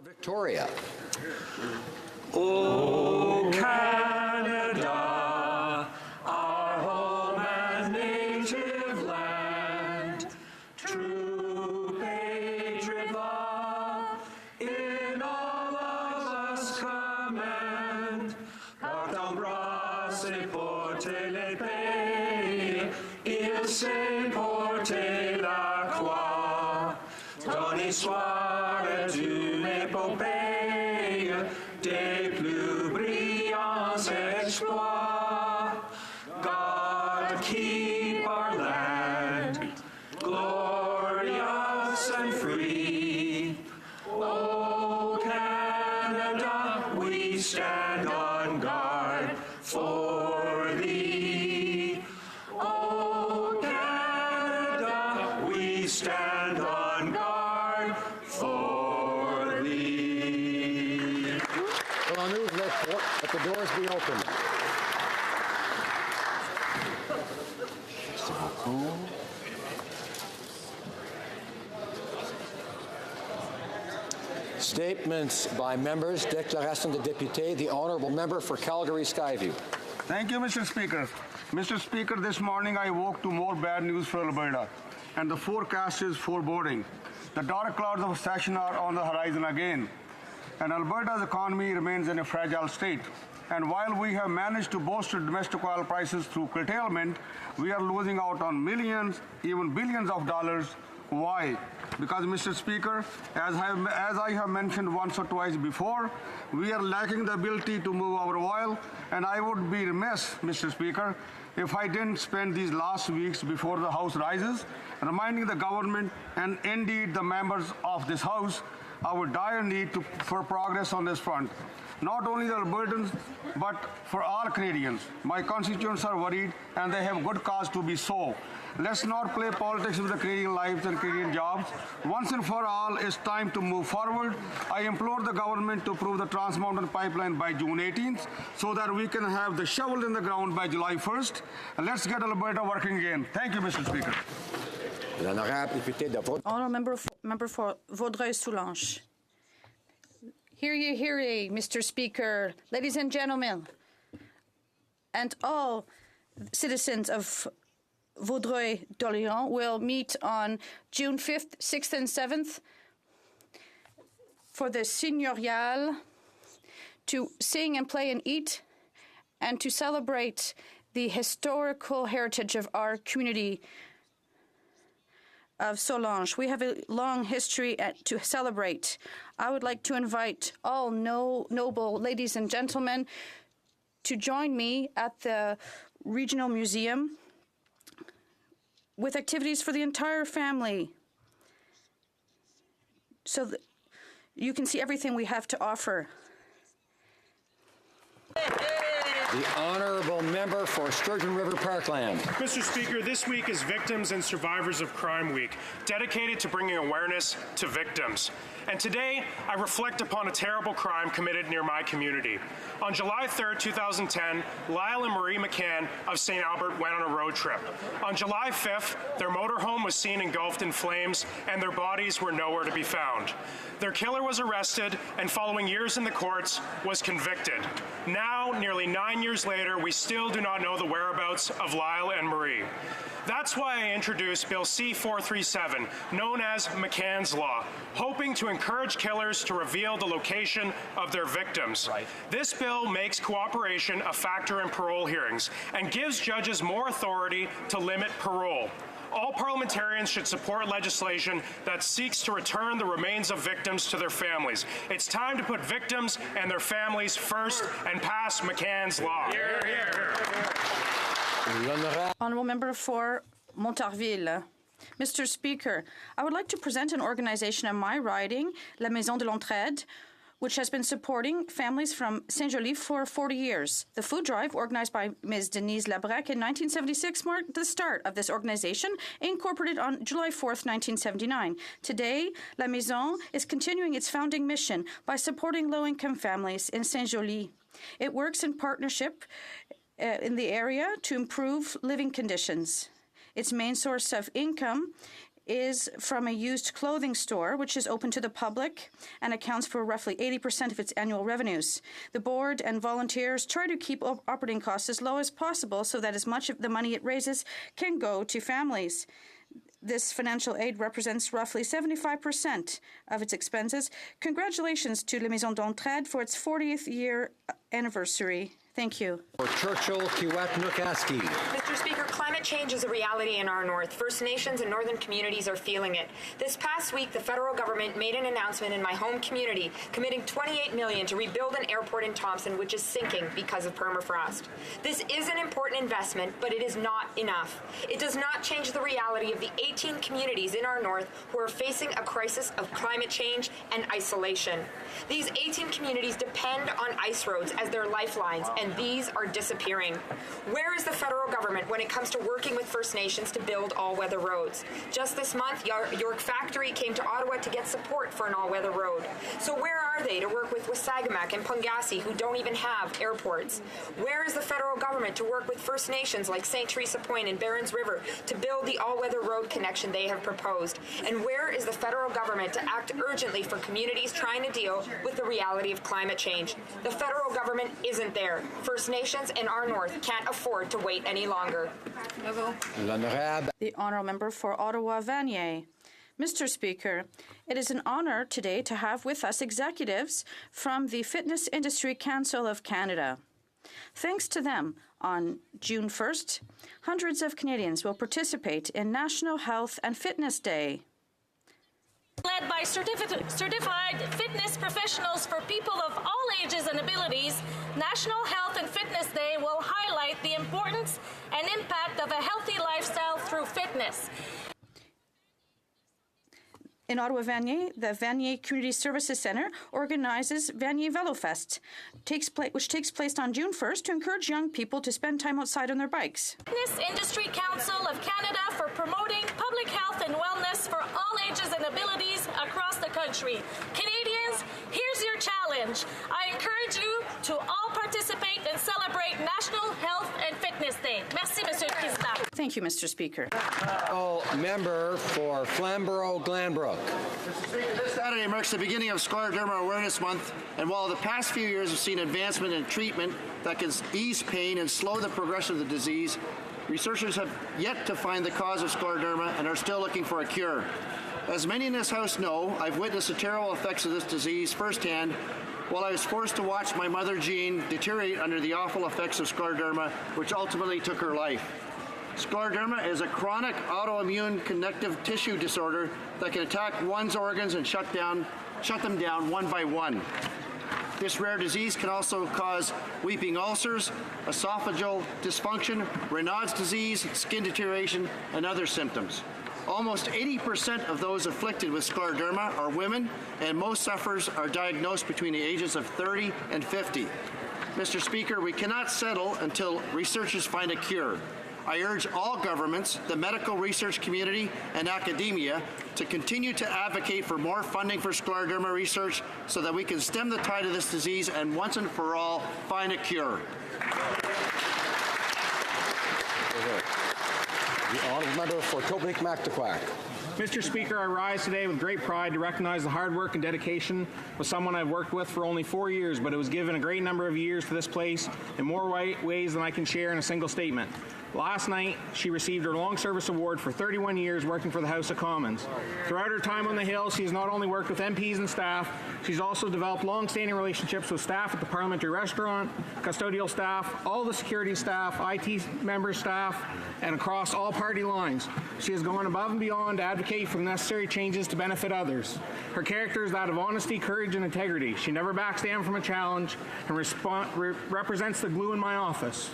For Victoria. Oh, Canada, our home and native land, true patriot love in all of us command. Par ton bras c'est porter l'épée, il sait porter la croix. Ton histoire est une épopée des plus brillants exploits. God keep our land glorious and free. Oh, Canada, we stand on guard for thee. Oh, Canada, we stand on guard for thee. Well, news report, let the doors be open. Statements by members. Déclaration de député. The honourable member for Calgary Skyview. Thank you, Mr. Speaker. Mr. Speaker, this morning I woke to more bad news for Alberta, and the forecast is foreboding. The dark clouds of recession are on the horizon again, and Alberta's economy remains in a fragile state. And while we have managed to bolster domestic oil prices through curtailment, we are losing out on millions, even billions of dollars. Why? Because, Mr. Speaker, as I have mentioned once or twice before, we are lacking the ability to move our oil, and I would be remiss, Mr. Speaker, if I didn't spend these last weeks before the House rises reminding the government and indeed the members of this House our dire need for progress on this front. Not only the Albertans, but for all Canadians. My constituents are worried, and they have good cause to be so. Let's not play politics with the Canadian lives and Canadian jobs. Once and for all, it's time to move forward. I implore the government to approve the Trans Mountain Pipeline by June 18th so that we can have the shovel in the ground by July 1st. And let's get Alberta working again. Thank you, Mr. Speaker. Honourable member for Vaudreuil-Soulanges. Hear ye, hear ye, Mr. Speaker. Ladies and gentlemen, and all citizens of Vaudreuil-Dorion will meet on June 5th, 6th, and 7th for the seigneurial to sing and play and eat and to celebrate the historical heritage of our community of Soulanges. We have a long history to celebrate. I would like to invite all noble ladies and gentlemen to join me at the Regional Museum with activities for the entire family so that you can see everything we have to offer. The honourable member for Sturgeon River Parkland. Mr. Speaker, this week is Victims and Survivors of Crime Week, dedicated to bringing awareness to victims. And today, I reflect upon a terrible crime committed near my community. On July 3rd, 2010, Lyle and Marie McCann of St. Albert went on a road trip. On July 5th, their motorhome was seen engulfed in flames, and their bodies were nowhere to be found. Their killer was arrested, and following years in the courts, was convicted. Now, nearly 9 years later, we still do not know the whereabouts of Lyle and Marie. That's why I introduced Bill C-437, known as McCann's Law, hoping to encourage killers to reveal the location of their victims. Right. This bill makes cooperation a factor in parole hearings and gives judges more authority to limit parole. All parliamentarians should support legislation that seeks to return the remains of victims to their families. It's time to put victims and their families first and pass McCann's Law. Hear, hear. Honourable member for Montarville. Mr. Speaker, I would like to present an organization in my riding, La Maison de l'Entraide, which has been supporting families from Saint-Joly for 40 years. The food drive, organized by Ms. Denise Labrec in 1976, marked the start of this organization, incorporated on July 4th, 1979. Today, La Maison is continuing its founding mission by supporting low-income families in Saint-Joly. It works in partnership in the area to improve living conditions. Its main source of income is from a used clothing store, which is open to the public and accounts for roughly 80% of its annual revenues. The board and volunteers try to keep operating costs as low as possible so that as much of the money it raises can go to families. This financial aid represents roughly 75% of its expenses. Congratulations to La Maison d'Entraide for its 40th year anniversary. Thank you. For Churchill, Kiewit, Nukaski. Mr. Speaker, climate change is a reality in our north. First Nations and northern communities are feeling it. This past week, the federal government made an announcement in my home community committing $28 million to rebuild an airport in Thompson, which is sinking because of permafrost. This is an important investment, but it is not enough. It does not change the reality of the 18 communities in our north who are facing a crisis of climate change and isolation. These 18 communities depend on ice roads as their lifelines, and these are disappearing. Where is the federal government when it comes to working with First Nations to build all-weather roads? Just this month, York Factory came to Ottawa to get support for an all-weather road. So where are they to work with Wasagamak and Pungassi, who don't even have airports? Where is the federal government to work with First Nations like St. Teresa Point and Barons River to build the all-weather road connection they have proposed? And where is the federal government to act urgently for communities trying to deal with the reality of climate change? The federal government isn't there. First Nations in our north can't afford to wait any longer. The honourable member for Ottawa-Vanier. Mr. Speaker, it is an honour today to have with us executives from the Fitness Industry Council of Canada. Thanks to them, on June 1st, hundreds of Canadians will participate in National Health and Fitness Day. Led by certified fitness professionals for people of all ages and abilities, National Health and Fitness Day will highlight the importance and impact of a healthy lifestyle through fitness. In Ottawa-Vanier, the Vanier Community Services Centre organizes Vanier VeloFest, which takes place on June 1st to encourage young people to spend time outside on their bikes. Fitness Industry Council of Canada for promoting public health and wellness for all ages and abilities across the country. Canadians, here's your challenge. I encourage you to all participate and celebrate National Health and Fitness Day. Merci, Monsieur le Président. Thank you, Mr. Speaker. Member for Flamborough-Glanbrook. Mr. Speaker, this Saturday marks the beginning of Scleroderma Awareness Month, and while the past few years have seen advancement in treatment that can ease pain and slow the progression of the disease, researchers have yet to find the cause of scleroderma and are still looking for a cure. As many in this House know, I've witnessed the terrible effects of this disease firsthand while I was forced to watch my mother, Jean, deteriorate under the awful effects of scleroderma, which ultimately took her life. Scleroderma is a chronic autoimmune connective tissue disorder that can attack one's organs and shut them down one by one. This rare disease can also cause weeping ulcers, esophageal dysfunction, Raynaud's disease, skin deterioration, and other symptoms. Almost 80% of those afflicted with scleroderma are women, and most sufferers are diagnosed between the ages of 30 and 50. Mr. Speaker, we cannot settle until researchers find a cure. I urge all governments, the medical research community, and academia to continue to advocate for more funding for scleroderma research so that we can stem the tide of this disease and once and for all find a cure. The honourable member for Tobique-Mactaquac. Mr. Speaker, I rise today with great pride to recognize the hard work and dedication of someone I've worked with for only 4 years, but it was given a great number of years to this place in more ways than I can share in a single statement. Last night, she received her Long Service Award for 31 years working for the House of Commons. Throughout her time on the Hill, she has not only worked with MPs and staff, she's also developed long-standing relationships with staff at the Parliamentary Restaurant, custodial staff, all the security staff, IT member staff, and across all party lines. She has gone above and beyond to advocate for the necessary changes to benefit others. Her character is that of honesty, courage, and integrity. She never backs down from a challenge and represents the glue in my office.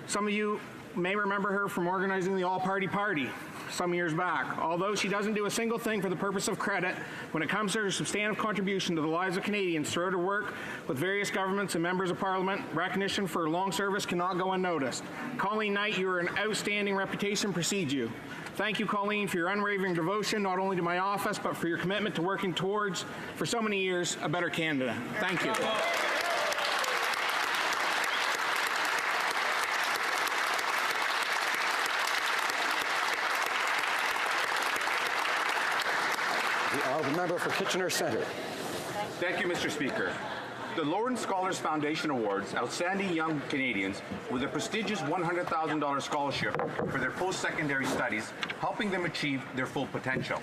Some of you may remember her from organizing the all-party party some years back. Although she doesn't do a single thing for the purpose of credit, when it comes to her substantive contribution to the lives of Canadians throughout her work with various governments and members of Parliament, recognition for her long service cannot go unnoticed. Colleen Knight, you are an outstanding reputation precedes you. Thank you, Colleen, for your unwavering devotion, not only to my office, but for your commitment to working towards, for so many years, a better Canada. Thank you. member for Kitchener Centre. Thank you, Mr. Speaker. The Lawrence Scholars Foundation awards outstanding young Canadians with a prestigious $100,000 scholarship for their post-secondary studies, helping them achieve their full potential.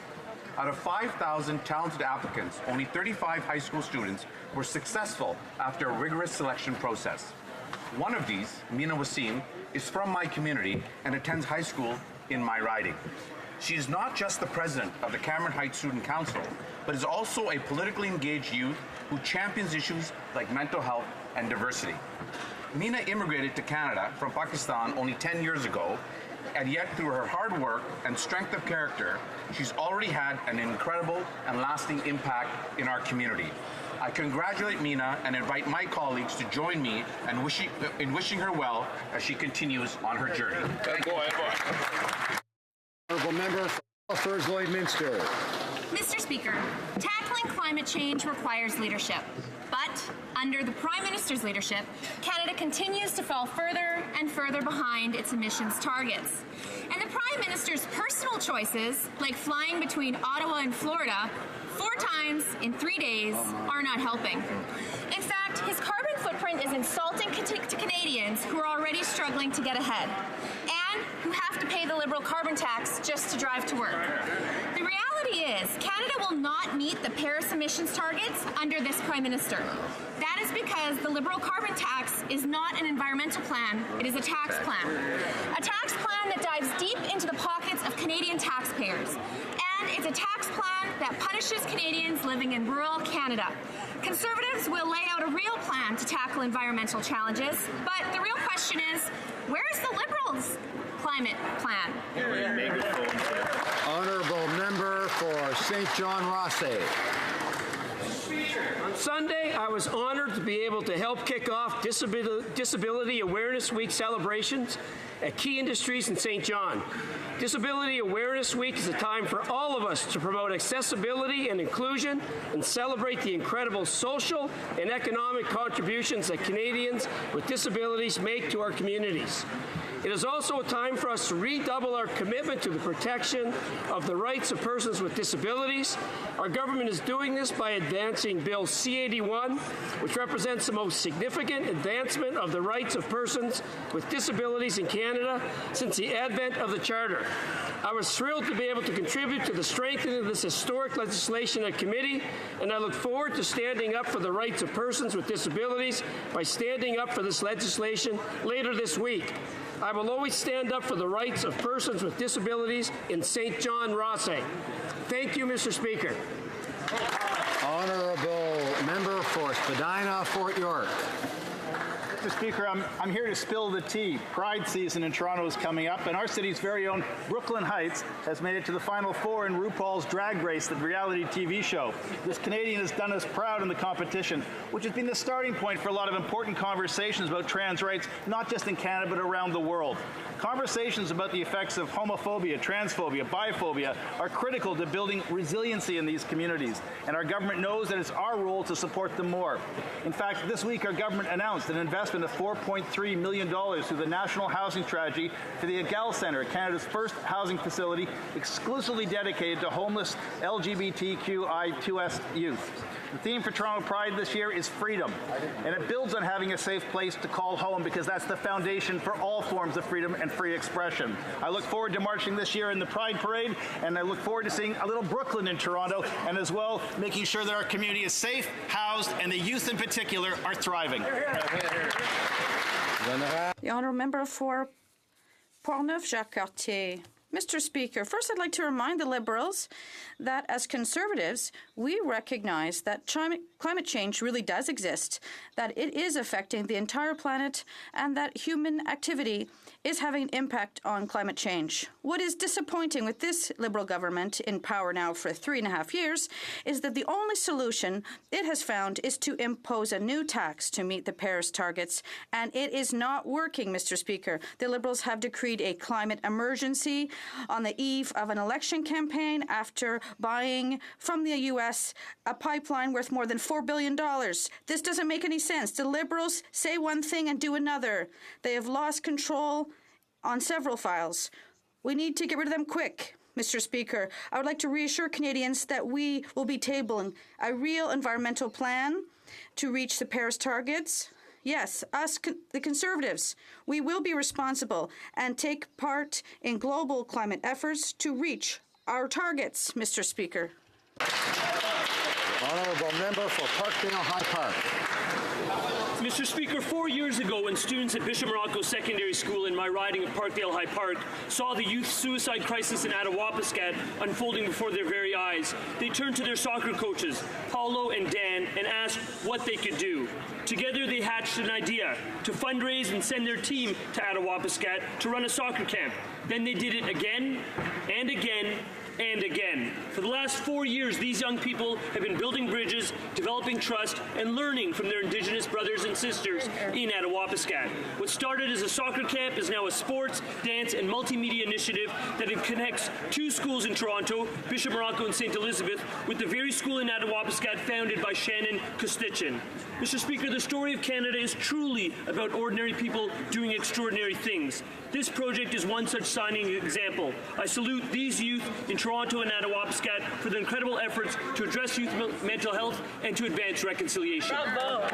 Out of 5,000 talented applicants, only 35 high school students were successful after a rigorous selection process. One of these, Mina Wasim, is from my community and attends high school in my riding. She is not just the president of the Cameron Heights Student Council, but is also a politically engaged youth who champions issues like mental health and diversity. Mina immigrated to Canada from Pakistan only 10 years ago, and yet through her hard work and strength of character, she's already had an incredible and lasting impact in our community. I congratulate Mina and invite my colleagues to join me in wishing her well as she continues on her journey. Honourable member for Alford Lloydminster. Mr. Speaker, tackling climate change requires leadership. But under the Prime Minister's leadership, Canada continues to fall further and further behind its emissions targets. And the Prime Minister's personal choices, like flying between Ottawa and Florida 4 times in 3 days, are not helping. In fact, his carbon footprint is insulting to Canadians who are already struggling to get ahead and who have to pay the Liberal carbon tax just to drive to work. The reality is, Canada will not meet the Paris emissions targets under this Prime Minister. That is because the Liberal carbon tax is not an environmental plan, it is a tax plan. A tax plan that dives deep into the pockets of Canadian taxpayers. And it's a tax plan that punishes Canadians living in rural Canada. Conservatives will lay out a real plan to tackle environmental challenges, but the real question is, where is the Liberals' climate plan? Honourable member for St. John Rothsay. On Sunday, I was honored to be able to help kick off Disability Awareness Week celebrations at key industries in St. John. Disability Awareness Week is a time for all of us to promote accessibility and inclusion and celebrate the incredible social and economic contributions that Canadians with disabilities make to our communities. It is also a time for us to redouble our commitment to the protection of the rights of persons with disabilities. Our government is doing this by advancing Bill C-81, which represents the most significant advancement of the rights of persons with disabilities in Canada since the advent of the Charter. I was thrilled to be able to contribute to the strengthening of this historic legislation at committee, and I look forward to standing up for the rights of persons with disabilities by standing up for this legislation later this week. I will always stand up for the rights of persons with disabilities in St. John Rothsay. Thank you, Mr. Speaker. Honourable member for Spadina, Fort York. Mr. Speaker, I'm here to spill the tea. Pride season in Toronto is coming up, and our city's very own Brooklyn Heights has made it to the Final Four in RuPaul's Drag Race, the reality TV show. This Canadian has done us proud in the competition, which has been the starting point for a lot of important conversations about trans rights, not just in Canada, but around the world. Conversations about the effects of homophobia, transphobia, biphobia are critical to building resiliency in these communities, and our government knows that it's our role to support them more. In fact, this week our government announced an investment of $4.3 million through the National Housing Strategy for the Egal Centre, Canada's first housing facility exclusively dedicated to homeless LGBTQI2S youth. The theme for Toronto Pride this year is freedom, and it builds on having a safe place to call home because that's the foundation for all forms of freedom and free expression. I look forward to marching this year in the Pride Parade, and I look forward to seeing a little Brooklyn in Toronto, and as well making sure that our community is safe, housed, and the youth in particular are thriving. The honourable member for Portneuf-Jacques-Cartier. Mr. Speaker, first I'd like to remind the Liberals that as Conservatives, we recognize that climate change really does exist, that it is affecting the entire planet, and that human activity is having an impact on climate change. What is disappointing with this Liberal government in power now for 3.5 years is that the only solution it has found is to impose a new tax to meet the Paris targets, and it is not working, Mr. Speaker. The Liberals have decreed a climate emergency on the eve of an election campaign after buying from the U.S. a pipeline worth more than $4 billion. This doesn't make any sense. The Liberals say one thing and do another. They have lost control on several files. We need to get rid of them quick. Mr. Speaker, I would like to reassure Canadians that we will be tabling a real environmental plan to reach the Paris targets. Yes, us, the Conservatives, we will be responsible and take part in global climate efforts to reach our targets, Mr. Speaker. Honourable member for Parkdale High Park. Mr. Speaker, 4 years ago, when students at Bishop Morocco Secondary School in my riding of Parkdale High Park saw the youth suicide crisis in Attawapiskat unfolding before their very eyes, they turned to their soccer coaches, Paulo and Dan, and asked what they could do. Together, they hatched an idea to fundraise and send their team to Attawapiskat to run a soccer camp. Then they did it again and again and again. For the last 4 years, these young people have been building bridges, developing trust, and learning from their Indigenous brothers and sisters in Attawapiskat. What started as a soccer camp is now a sports, dance, and multimedia initiative that connects 2 schools in Toronto, Bishop Morocco and St. Elizabeth, with the very school in Attawapiskat founded by Shannon Kostichin. Mr. Speaker, the story of Canada is truly about ordinary people doing extraordinary things. This project is one such shining example. I salute these youth in Toronto and Attawapiskat for their incredible efforts to address youth mental health and to advance reconciliation. Bravo.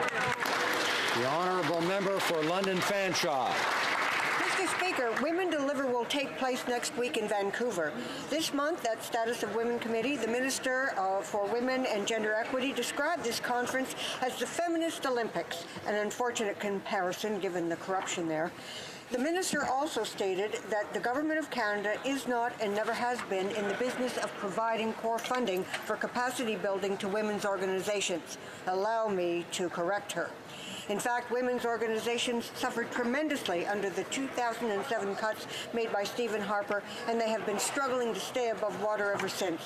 The honourable member for London Fanshawe. Mr. Speaker, Women Deliver will take place next week in Vancouver. This month, at Status of Women Committee, the Minister for Women and Gender Equity described this conference as the Feminist Olympics, an unfortunate comparison given the corruption there. The minister also stated that the Government of Canada is not and never has been in the business of providing core funding for capacity building to women's organizations. Allow me to correct her. In fact, women's organizations suffered tremendously under the 2007 cuts made by Stephen Harper, and they have been struggling to stay above water ever since.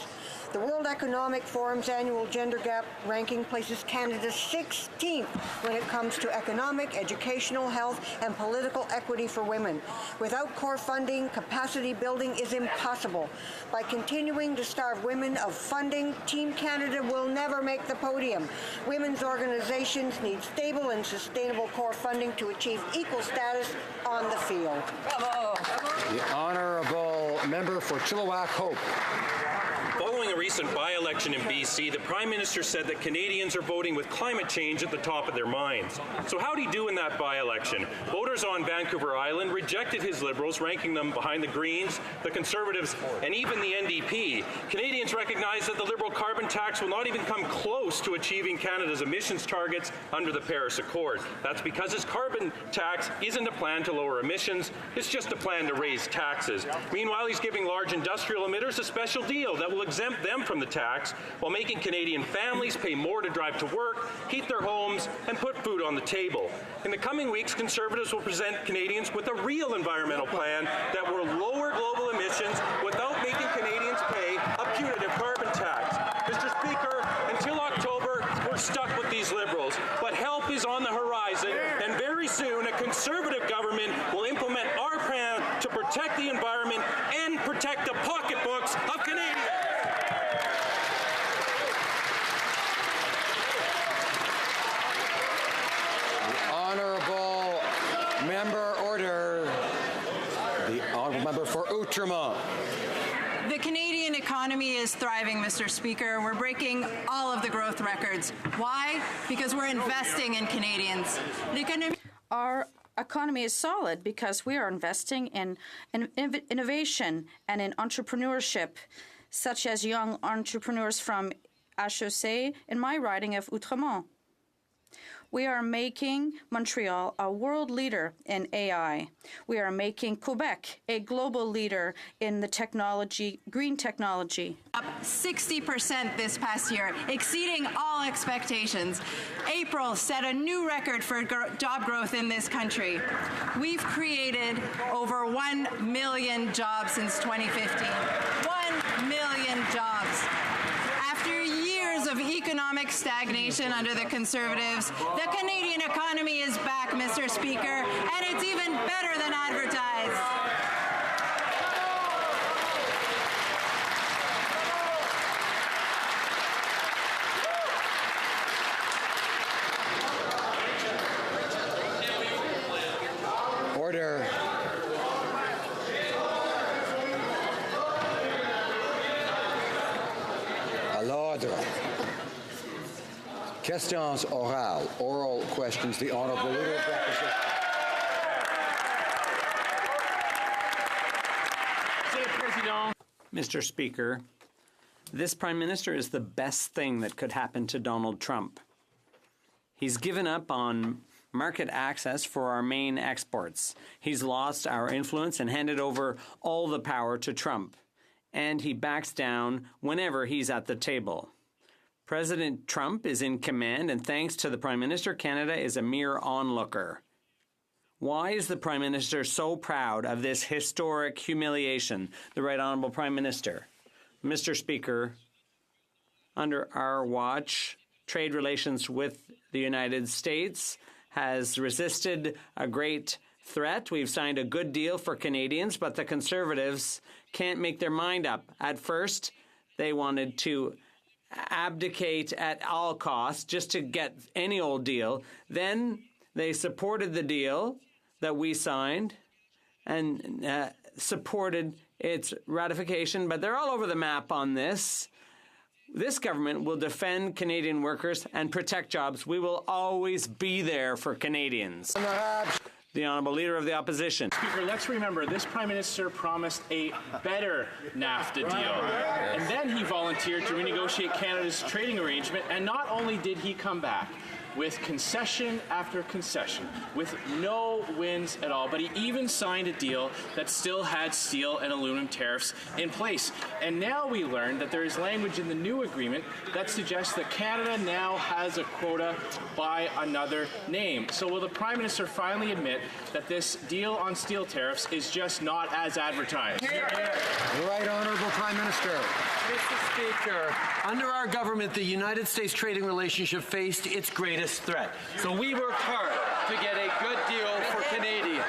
The World Economic Forum's annual gender gap ranking places Canada 16th when it comes to economic, educational, health, and political equity for women. Without core funding, capacity building is impossible. By continuing to starve women of funding, Team Canada will never make the podium. Women's organizations need stable and sustainable core funding to achieve equal status on the field. Bravo. The honourable member for Chilliwack Hope. Following a recent by-election in BC, the Prime Minister said that Canadians are voting with climate change at the top of their minds. So how'd he do in that by-election? Voters on Vancouver Island rejected his Liberals, ranking them behind the Greens, the Conservatives, and even the NDP. Canadians recognize that the Liberal carbon tax will not even come close to achieving Canada's emissions targets under the Paris Accord. That's because his carbon tax isn't a plan to lower emissions, it's just a plan to raise taxes. Meanwhile, he's giving large industrial emitters a special deal that will exempt them from the tax while making Canadian families pay more to drive to work, heat their homes, and put food on the table. In the coming weeks, Conservatives will present Canadians with a real environmental plan that will lower global emissions without making Canadians pay a punitive carbon tax. Mr. Speaker, until October, we're stuck with these Liberals, but help is on the horizon, and very soon a Conservative government will implement our plan to protect the environment and protect the pocketbooks of Canadians. Honourable member order. The honourable member for Outremont. The Canadian economy is thriving, Mr. Speaker. We're breaking all of the growth records. Why? Because we're investing in Canadians. Our economy is solid because we are investing in innovation and in entrepreneurship, such as young entrepreneurs from HoC in my riding of Outremont. We are making Montreal a world leader in AI. We are making Quebec a global leader in the technology, green technology. Up 60% this past year, exceeding all expectations. April set a new record for job growth in this country. We've created over 1 million jobs since 2015. 1 million jobs. After years of economic stagnation under the Conservatives, the Canadian economy is back, Mr. Speaker, and it's even better than advertised. Order. Questions orales. Oral questions. The Honourable Leader of the Opposition. Mr. Speaker, this Prime Minister is the best thing that could happen to Donald Trump. He's given up on market access for our main exports. He's lost our influence and handed over all the power to Trump. And he backs down whenever he's at the table. President Trump is in command, and thanks to the Prime Minister, Canada is a mere onlooker. Why is the Prime Minister so proud of this historic humiliation? The Right Honourable Prime Minister. Mr. Speaker, under our watch, trade relations with the United States has resisted a great threat. We've signed a good deal for Canadians, but the Conservatives can't make their mind up. At first, they wanted to abdicate at all costs just to get any old deal. Then they supported the deal that we signed and supported its ratification, but they're all over the map on this. This government will defend Canadian workers and protect jobs. We will always be there for Canadians. The Honourable Leader of the Opposition. Speaker, let's remember, this Prime Minister promised a better NAFTA deal. And then he volunteered to renegotiate Canada's trading arrangement, and not only did he come back with concession after concession, with no wins at all, but he even signed a deal that still had steel and aluminum tariffs in place. And now we learned that there is language in the new agreement that suggests that Canada now has a quota by another name. So will the Prime Minister finally admit that this deal on steel tariffs is just not as advertised? The Right Honourable Prime Minister. Mr. Speaker, under our government, the United States trading relationship faced its greatest threat. So we worked hard to get a good deal for Canadians.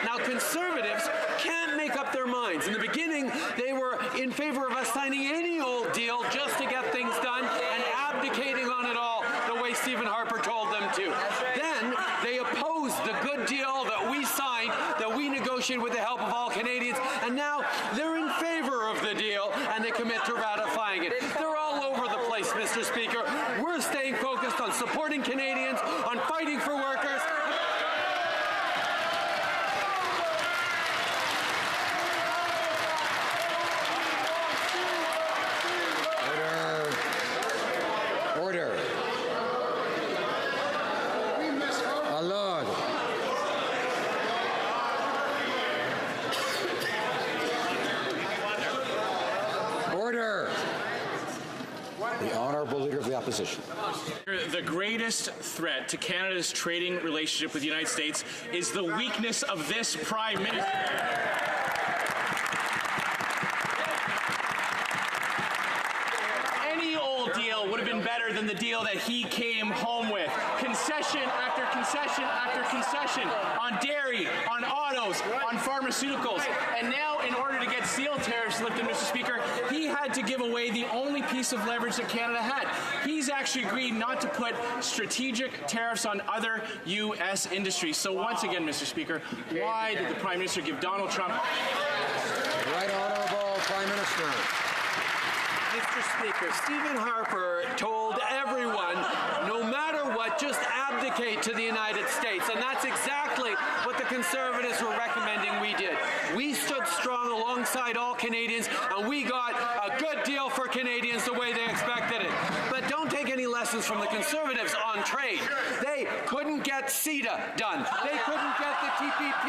Now, Conservatives can't make up their minds. In the beginning, they were in favor of us signing any old deal just to get things done and abdicating on it all the way Stephen Harper told them to. Then they opposed the good deal that we signed, that we negotiated with the help of all Canadians, and now they're in favor of the deal and they commit to ratifying it. They're all over the place, Mr. Speaker. We're staying focused on supporting Canadians, on fighting for workers. Order. Order. The Honourable Leader of the Opposition. The greatest threat to Canada's trading relationship with the United States is the weakness of this Prime Minister. Any old deal would have been better than the deal that he came home with. Concession after concession after concession on dairy, on autos, on pharmaceuticals. And now, in order to get steel tariffs lifted, Mr. Speaker, he had to give away the only piece of leverage that Canada had. He's actually agreed not to put strategic tariffs on other U.S. industries. So once again, Mr. Speaker, why did the Prime Minister give Donald Trump... Right Honourable Prime Minister. Mr. Speaker, Stephen Harper told everyone, no matter what, just abdicate to the United States. And that's exactly what the Conservatives were recommending we did. We stood strong alongside all Canadians, and we got a good deal for Canadians the way they expected it. But don't take any lessons from the Conservatives on trade. They couldn't get CETA done. They couldn't get the TPP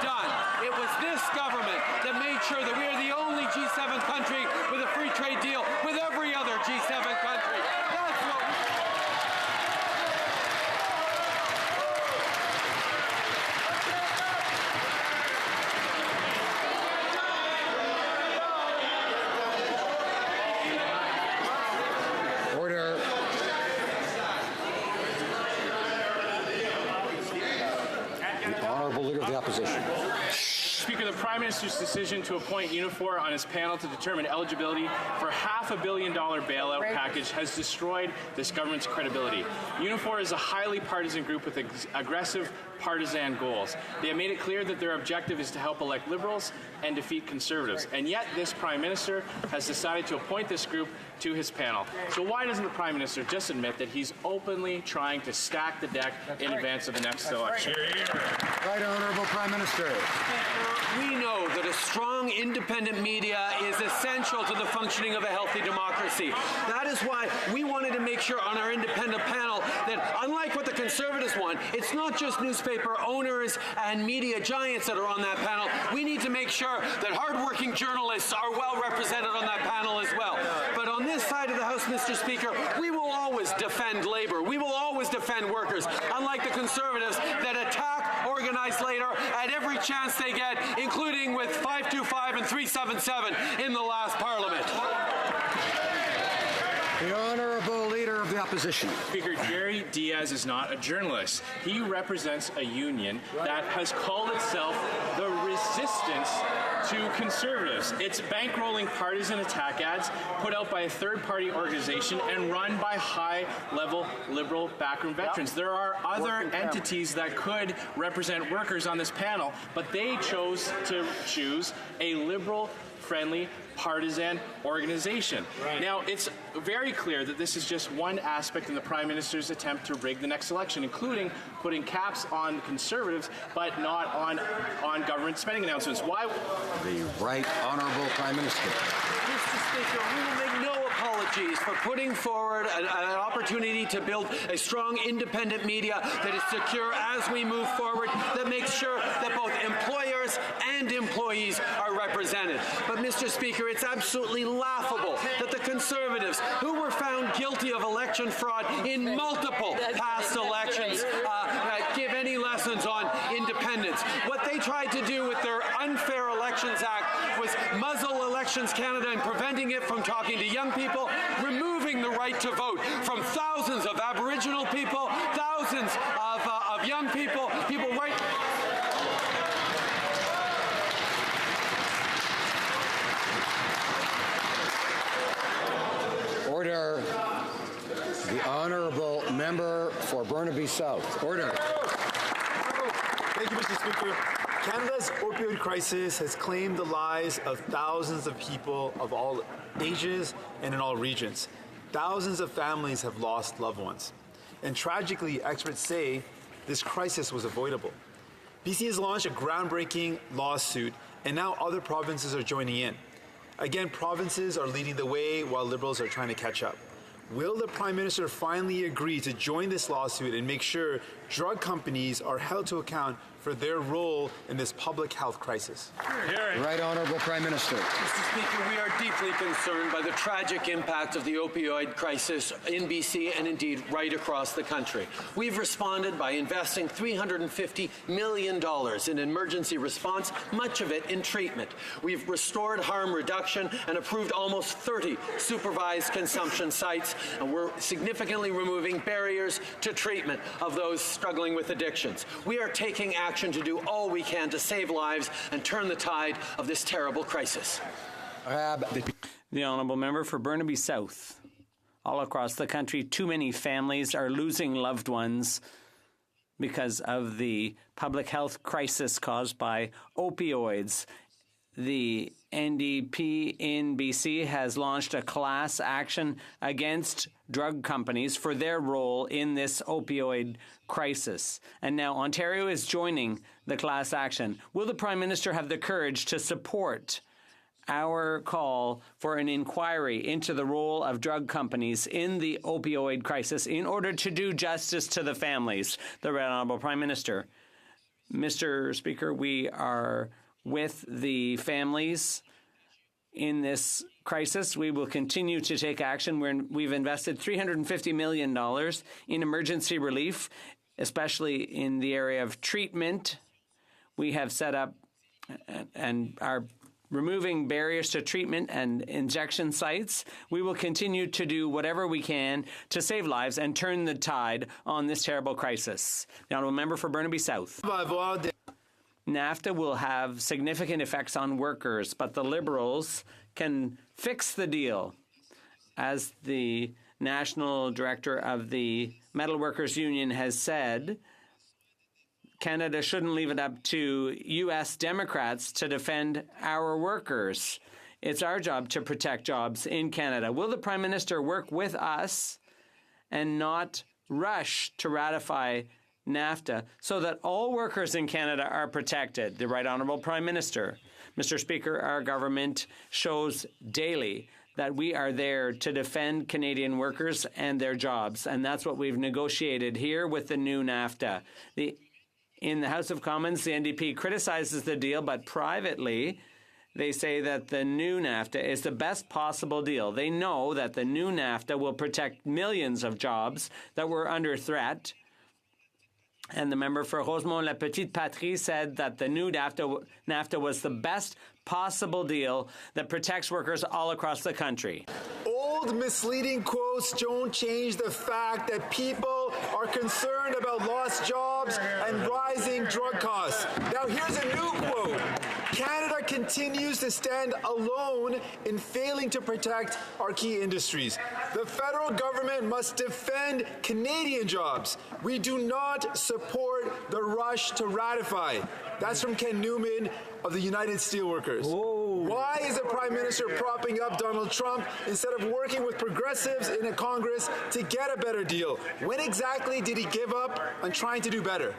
done. It was this government that made sure that we are the only G7 country with a free trade deal with every other G7 country. That's what Order. The Honourable Leader of the Opposition. Speaker, the Prime Minister's decision to appoint Unifor on his panel to determine eligibility for $500 million bailout package has destroyed this government's credibility. Unifor is a highly partisan group with aggressive partisan goals. They have made it clear that their objective is to help elect Liberals and defeat Conservatives. And yet this Prime Minister has decided to appoint this group to his panel. So why doesn't the Prime Minister just admit that he's openly trying to stack the deck in advance of the next election? Right Honourable Prime Minister. We know that a strong independent media is essential to the functioning of a healthy democracy. That is why we wanted to make sure on our independent panel that, unlike what the Conservatives want, it's not just newspaper owners and media giants that are on that panel. We need to make sure that hardworking journalists are well represented on that panel as well. But on this side of the House, Mr. Speaker, we will always defend labor. We will always defend workers, unlike the Conservatives that attack organized labor at every chance they get, including with 525 and 377 in the last Parliament. The Honourable Leader of the Opposition. Speaker, Jerry Diaz is not a journalist. He represents a union that has called itself the Resistance to Conservatives. It's bankrolling partisan attack ads put out by a third-party organization and run by high-level liberal backroom veterans. There are other entities that could represent workers on this panel, but they chose to choose a liberal-friendly partisan organization. Right. Now, it's very clear that this is just one aspect in the Prime Minister's attempt to rig the next election, including putting caps on Conservatives, but not on government spending announcements. Why? The Right Honourable Prime Minister. Mr. Speaker, we will make no apologies for putting forward an opportunity to build a strong independent media that is secure as we move forward, that makes sure that both employers and employees are represented. But, Mr. Speaker, it's absolutely laughable that the Conservatives, who were found guilty of election fraud in multiple past elections, give any lessons on independence. What they tried to do with their Unfair Elections Act was muzzle Elections Canada and preventing it from talking to young people, removing the right to vote from thousands of Aboriginal people, thousands of young people, right. Order. The Honourable Member for Burnaby South. Order. Thank you, Mr. Speaker. Canada's opioid crisis has claimed the lives of thousands of people of all ages and in all regions. Thousands of families have lost loved ones. And tragically, experts say this crisis was avoidable. BC has launched a groundbreaking lawsuit, and now other provinces are joining in. Again, provinces are leading the way while Liberals are trying to catch up. Will the Prime Minister finally agree to join this lawsuit and make sure drug companies are held to account for their role in this public health crisis? Right Honourable Prime Minister. Mr. Speaker, we are deeply concerned by the tragic impact of the opioid crisis in BC and indeed right across the country. We've responded by investing $350 million in emergency response, much of it in treatment. We've restored harm reduction and approved almost 30 supervised consumption sites, and we're significantly removing barriers to treatment of those struggling with addictions. We are taking action to do all we can to save lives and turn the tide of this terrible crisis. The Honourable Member for Burnaby South. All across the country, too many families are losing loved ones because of the public health crisis caused by opioids. The NDP in BC has launched a class action against drug companies for their role in this opioid crisis. And now Ontario is joining the class action. Will the Prime Minister have the courage to support our call for an inquiry into the role of drug companies in the opioid crisis in order to do justice to the families? The Right Honourable Prime Minister. Mr. Speaker, we are with the families in this crisis. We will continue to take action. We've invested $350 million in emergency relief, especially in the area of treatment. We have set up and are removing barriers to treatment and injection sites. We will continue to do whatever we can to save lives and turn the tide on this terrible crisis. The Honourable Member for Burnaby South. NAFTA will have significant effects on workers, but the Liberals can fix the deal. As the National Director of the Metal Workers Union has said, Canada shouldn't leave it up to U.S. Democrats to defend our workers. It's our job to protect jobs in Canada. Will the Prime Minister work with us and not rush to ratify NAFTA so that all workers in Canada are protected? The Right Honourable Prime Minister. Mr. Speaker, our government shows daily that we are there to defend Canadian workers and their jobs, and that's what we've negotiated here with the new NAFTA. In the House of Commons, the NDP criticizes the deal, but privately, they say that the new NAFTA is the best possible deal. They know that the new NAFTA will protect millions of jobs that were under threat. And the member for Rosemont-La Petite Patrie said that the new NAFTA was the best possible deal that protects workers all across the country. Old misleading quotes don't change the fact that people are concerned about lost jobs and rising drug costs. Now here's a new quote. Canada continues to stand alone in failing to protect our key industries. The federal government must defend Canadian jobs. We do not support the rush to ratify. That's from Ken Newman of the United Steelworkers. Why is the Prime Minister propping up Donald Trump instead of working with progressives in a Congress to get a better deal? When exactly did he give up on trying to do better?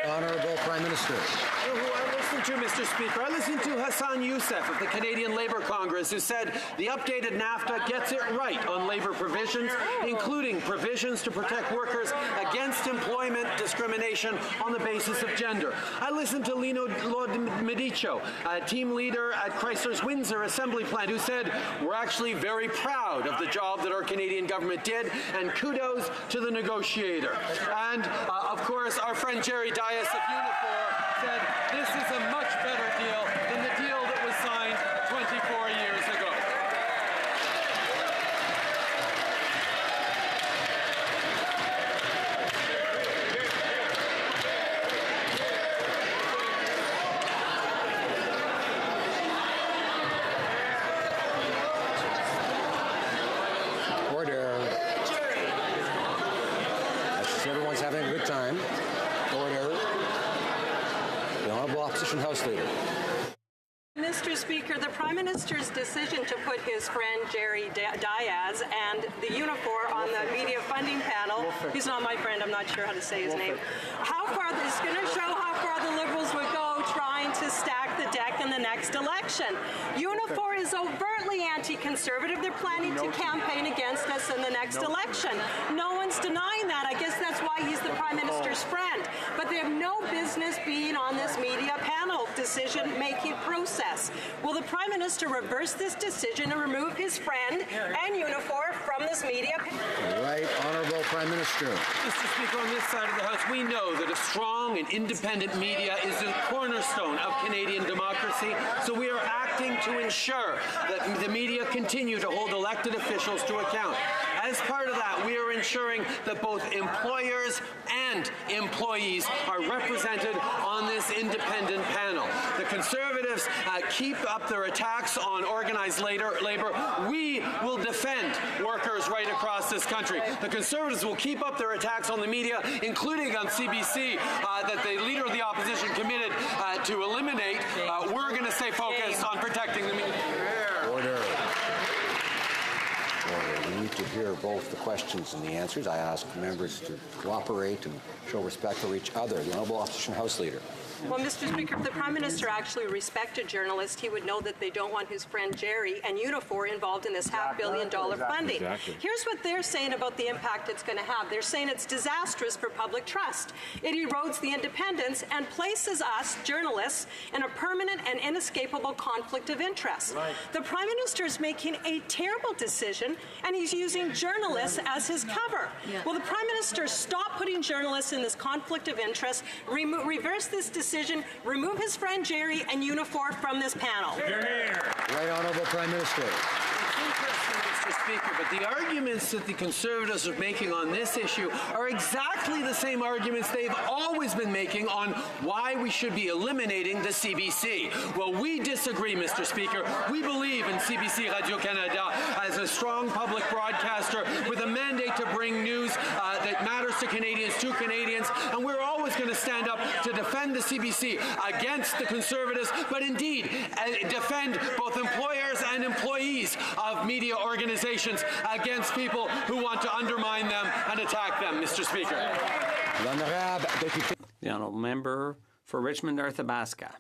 Honourable Prime Minister. Who I listened to, Mr. Speaker. I listened to Hassan Youssef of the Canadian Labour Congress, who said the updated NAFTA gets it right on labour provisions, including provisions to protect workers against employment discrimination on the basis of gender. I listened to Lino Medicio, a team leader at Chrysler's Windsor Assembly Plant, who said, we're actually very proud of the job that our Canadian government did, and kudos to the negotiator. And, of course, our friend Jerry Dias of Unifor said, this is a much better deal than the deal that was signed 24 years ago. Order. Everyone's having a good time. Order. The Honourable Opposition House Leader. Mr. Speaker, the Prime Minister's decision to put his friend Jerry Dias and the Unifor on the media funding panel, he's not my friend, I'm not sure how to say his name, it's going to show how far the Liberals would go trying to stack the deck in the next election. Unifor is overtly anti-conservative. They're planning to campaign against us in the next election. No one's denying that. I guess that's why he's the Prime Minister's friend. But they have no business being on this media panel decision-making process. Will the Prime Minister reverse this decision and remove his friend and Unifor from this media panel? Right, Honourable Prime Minister. Mr. Speaker, on this side of the House, we know that a strong and independent media is the cornerstone of Canadian democracy, so we are acting to ensure that the media continue to hold elected officials to account. As part of that, we are ensuring that both employers and employees are represented on this independent panel. The Conservatives keep up their attacks on organized labor. We will defend workers right across this country. The Conservatives will keep up their attacks on the media, including on CBC, that the Leader of the Opposition committed to eliminate. We're going to stay focused on protecting the media. Order. We need to hear both the questions and the answers. I ask members to cooperate and show respect for each other. The Honourable Opposition House Leader. Well, Mr. Speaker, if the Prime Minister actually respected journalists, he would know that they don't want his friend Jerry and Unifor involved in this $500 million funding. Exactly. Here's what they're saying about the impact it's going to have. They're saying it's disastrous for public trust. It erodes the independence and places us, journalists, in a permanent and inescapable conflict of interest. Right. The Prime Minister is making a terrible decision, and he's using journalists as his cover. Yeah. Will the Prime Minister stop putting journalists in this conflict of interest, reverse this decision, remove his friend Jerry and Unifor from this panel? Right, Honourable Prime Minister. Mr. Speaker, but the arguments that the Conservatives are making on this issue are exactly the same arguments they've always been making on why we should be eliminating the CBC. Well, we disagree, Mr. Speaker. We believe in CBC Radio-Canada as a strong public broadcaster with a mandate to bring news that matters to Canadians, and we're always always going to stand up to defend the CBC against the Conservatives, but indeed defend both employers and employees of media organizations against people who want to undermine them and attack them, Mr. Speaker. The honourable member for Richmond Arthabaska.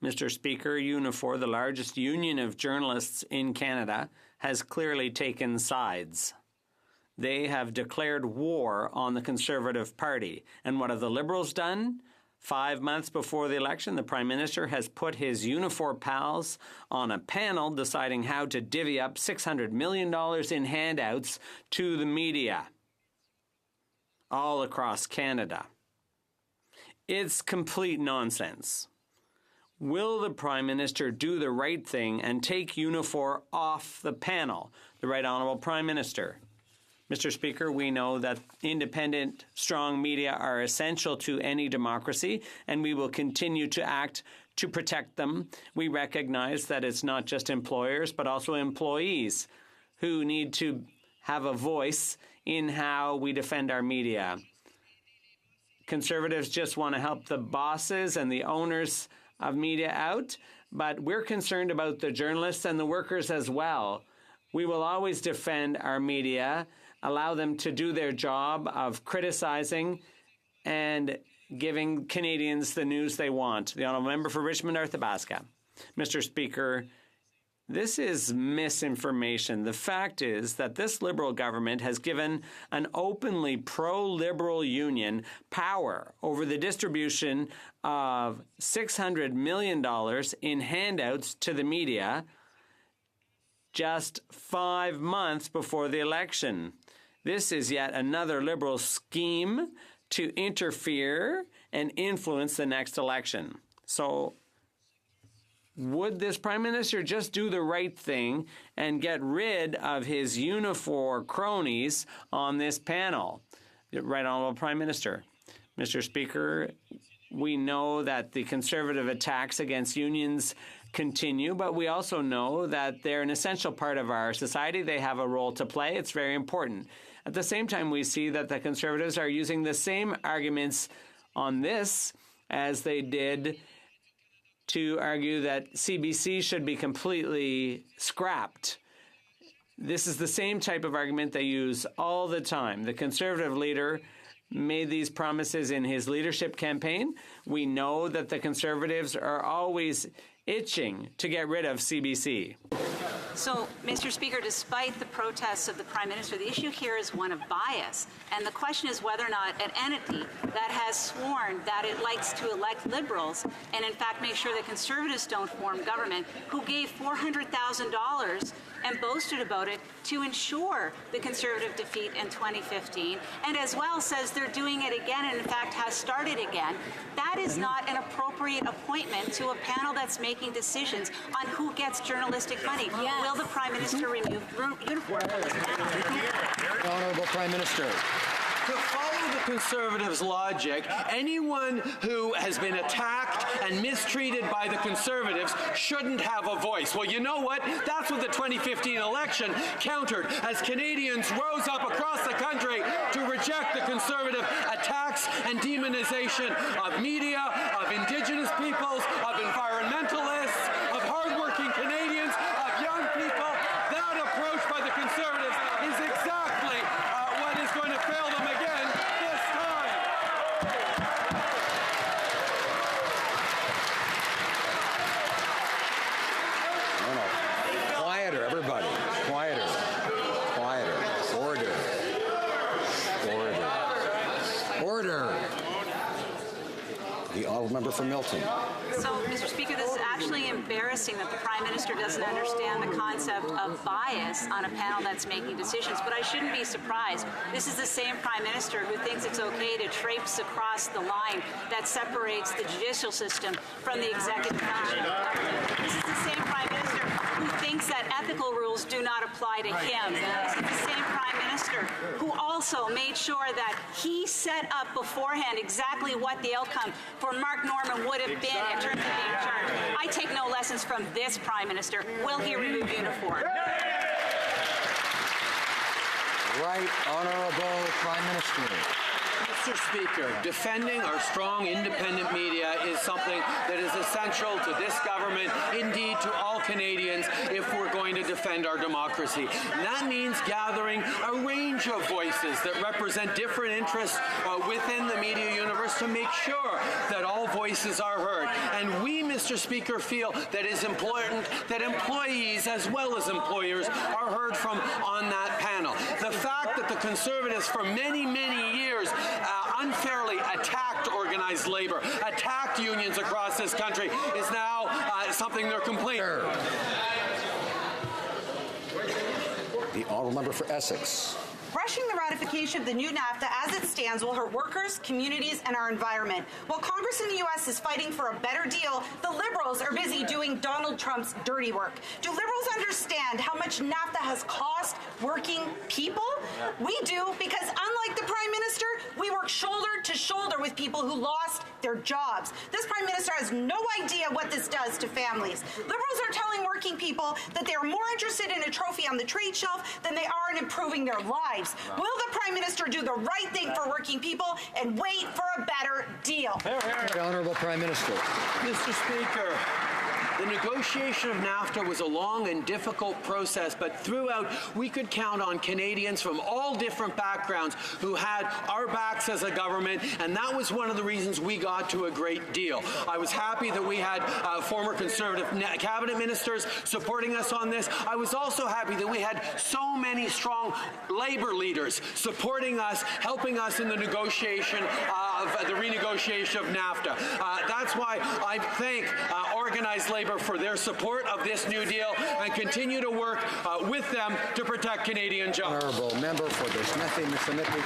Mr. Speaker, Unifor, the largest union of journalists in Canada, has clearly taken sides. They have declared war on the Conservative Party. And what have the Liberals done? 5 months before the election, the Prime Minister has put his Unifor pals on a panel deciding how to divvy up $600 million in handouts to the media all across Canada. It's complete nonsense. Will the Prime Minister do the right thing and take Unifor off the panel? The Right Honourable Prime Minister. Mr. Speaker, we know that independent, strong media are essential to any democracy, and we will continue to act to protect them. We recognize that it's not just employers, but also employees who need to have a voice in how we defend our media. Conservatives just want to help the bosses and the owners of media out, but we're concerned about the journalists and the workers as well. We will always defend our media, allow them to do their job of criticizing and giving Canadians the news they want. The honourable member for Richmond Arthabaska. Mr. Speaker, this is misinformation. The fact is that this Liberal government has given an openly pro-Liberal union power over the distribution of $600 million in handouts to the media just 5 months before the election. This is yet another Liberal scheme to interfere and influence the next election. So, would this Prime Minister just do the right thing and get rid of his Unifor cronies on this panel? Right Honourable Prime Minister. Mr. Speaker, we know that the Conservative attacks against unions continue, but we also know that they're an essential part of our society. They have a role to play. It's very important. At the same time, we see that the Conservatives are using the same arguments on this as they did to argue that CBC should be completely scrapped. This is the same type of argument they use all the time. The Conservative leader made these promises in his leadership campaign. We know that the Conservatives are always itching to get rid of CBC. So, Mr. Speaker, despite the protests of the Prime Minister, the issue here is one of bias. And the question is whether or not an entity that has sworn that it likes to elect Liberals and, in fact, make sure that Conservatives don't form government, who gave $400,000 and boasted about it to ensure the Conservative defeat in 2015, and as well says they're doing it again and, in fact, has started again, that is not an appropriate appointment to a panel that's making decisions on who gets journalistic money. Yes. Will the Prime Minister remove Unifor from this panel? Honourable Prime Minister. To follow the Conservatives' logic, anyone who has been attacked and mistreated by the Conservatives shouldn't have a voice. Well, you know what? That's what the 2015 election countered, as Canadians rose up across the country to reject the Conservative attacks and demonization of media, of Indigenous peoples, of environmentalists, of hardworking Canadians, of young people. That approach by the Conservatives is exactly what is going to fail them again this time. No. Quieter, everybody. Quieter. Quieter. Order. Order. Order. The honourable member for Milton. So, Mr. Speaker, this is actually embarrassing that the Prime Minister doesn't understand the concept of bias on a panel that's making decisions, but I shouldn't be surprised. This is the same Prime Minister who thinks it's okay to traipse across the line that separates the judicial system from the executive function of government. This is the same Prime Minister who thinks that ethical rules do not apply to him. This is the same Prime Minister who also made sure that he set up beforehand exactly what the outcome for Mark Norman would have been in terms of being charged. I take no lessons from this Prime Minister. Will he remove Unifor? Right Honourable Prime Minister. Mr. Speaker, defending our strong independent media is something that is essential to this government, indeed to all Canadians, if we're going to defend our democracy. And that means gathering a range of voices that represent different interests within the media universe to make sure that all voices are heard. And we, Mr. Speaker, feel that it is important that employees as well as employers are heard from on that panel. The fact that the Conservatives for many, many years unfairly attacked organized labor, attacked unions across this country is now something they're complaining. The honourable member for Essex. Rushing the ratification of the new NAFTA as it stands will hurt workers, communities, and our environment. While Congress in the U.S. is fighting for a better deal, the Liberals are busy doing Donald Trump's dirty work. Do Liberals understand how much NAFTA has cost working people? We do, because unlike the Prime Minister, we work shoulder to shoulder with people who lost their jobs. This Prime Minister has no idea what this does to families. Liberals are telling working people that they are more interested in a trophy on the trade shelf than they are in improving their lives. Will the Prime Minister do the right thing for working people and wait for a better deal? The Honourable Prime Minister. Mr. Speaker, the negotiation of NAFTA was a long and difficult process, but throughout we could count on Canadians from all different backgrounds who had our backs as a government, and that was one of the reasons we got to a great deal. I was happy that we had former Conservative cabinet ministers supporting us on this. I was also happy that we had so many strong Labour leaders supporting us, helping us in the negotiation of the renegotiation of NAFTA. That's why I thank organized Labour for their support of this new deal and continue to work with them to protect Canadian jobs. Honourable member for the Smethey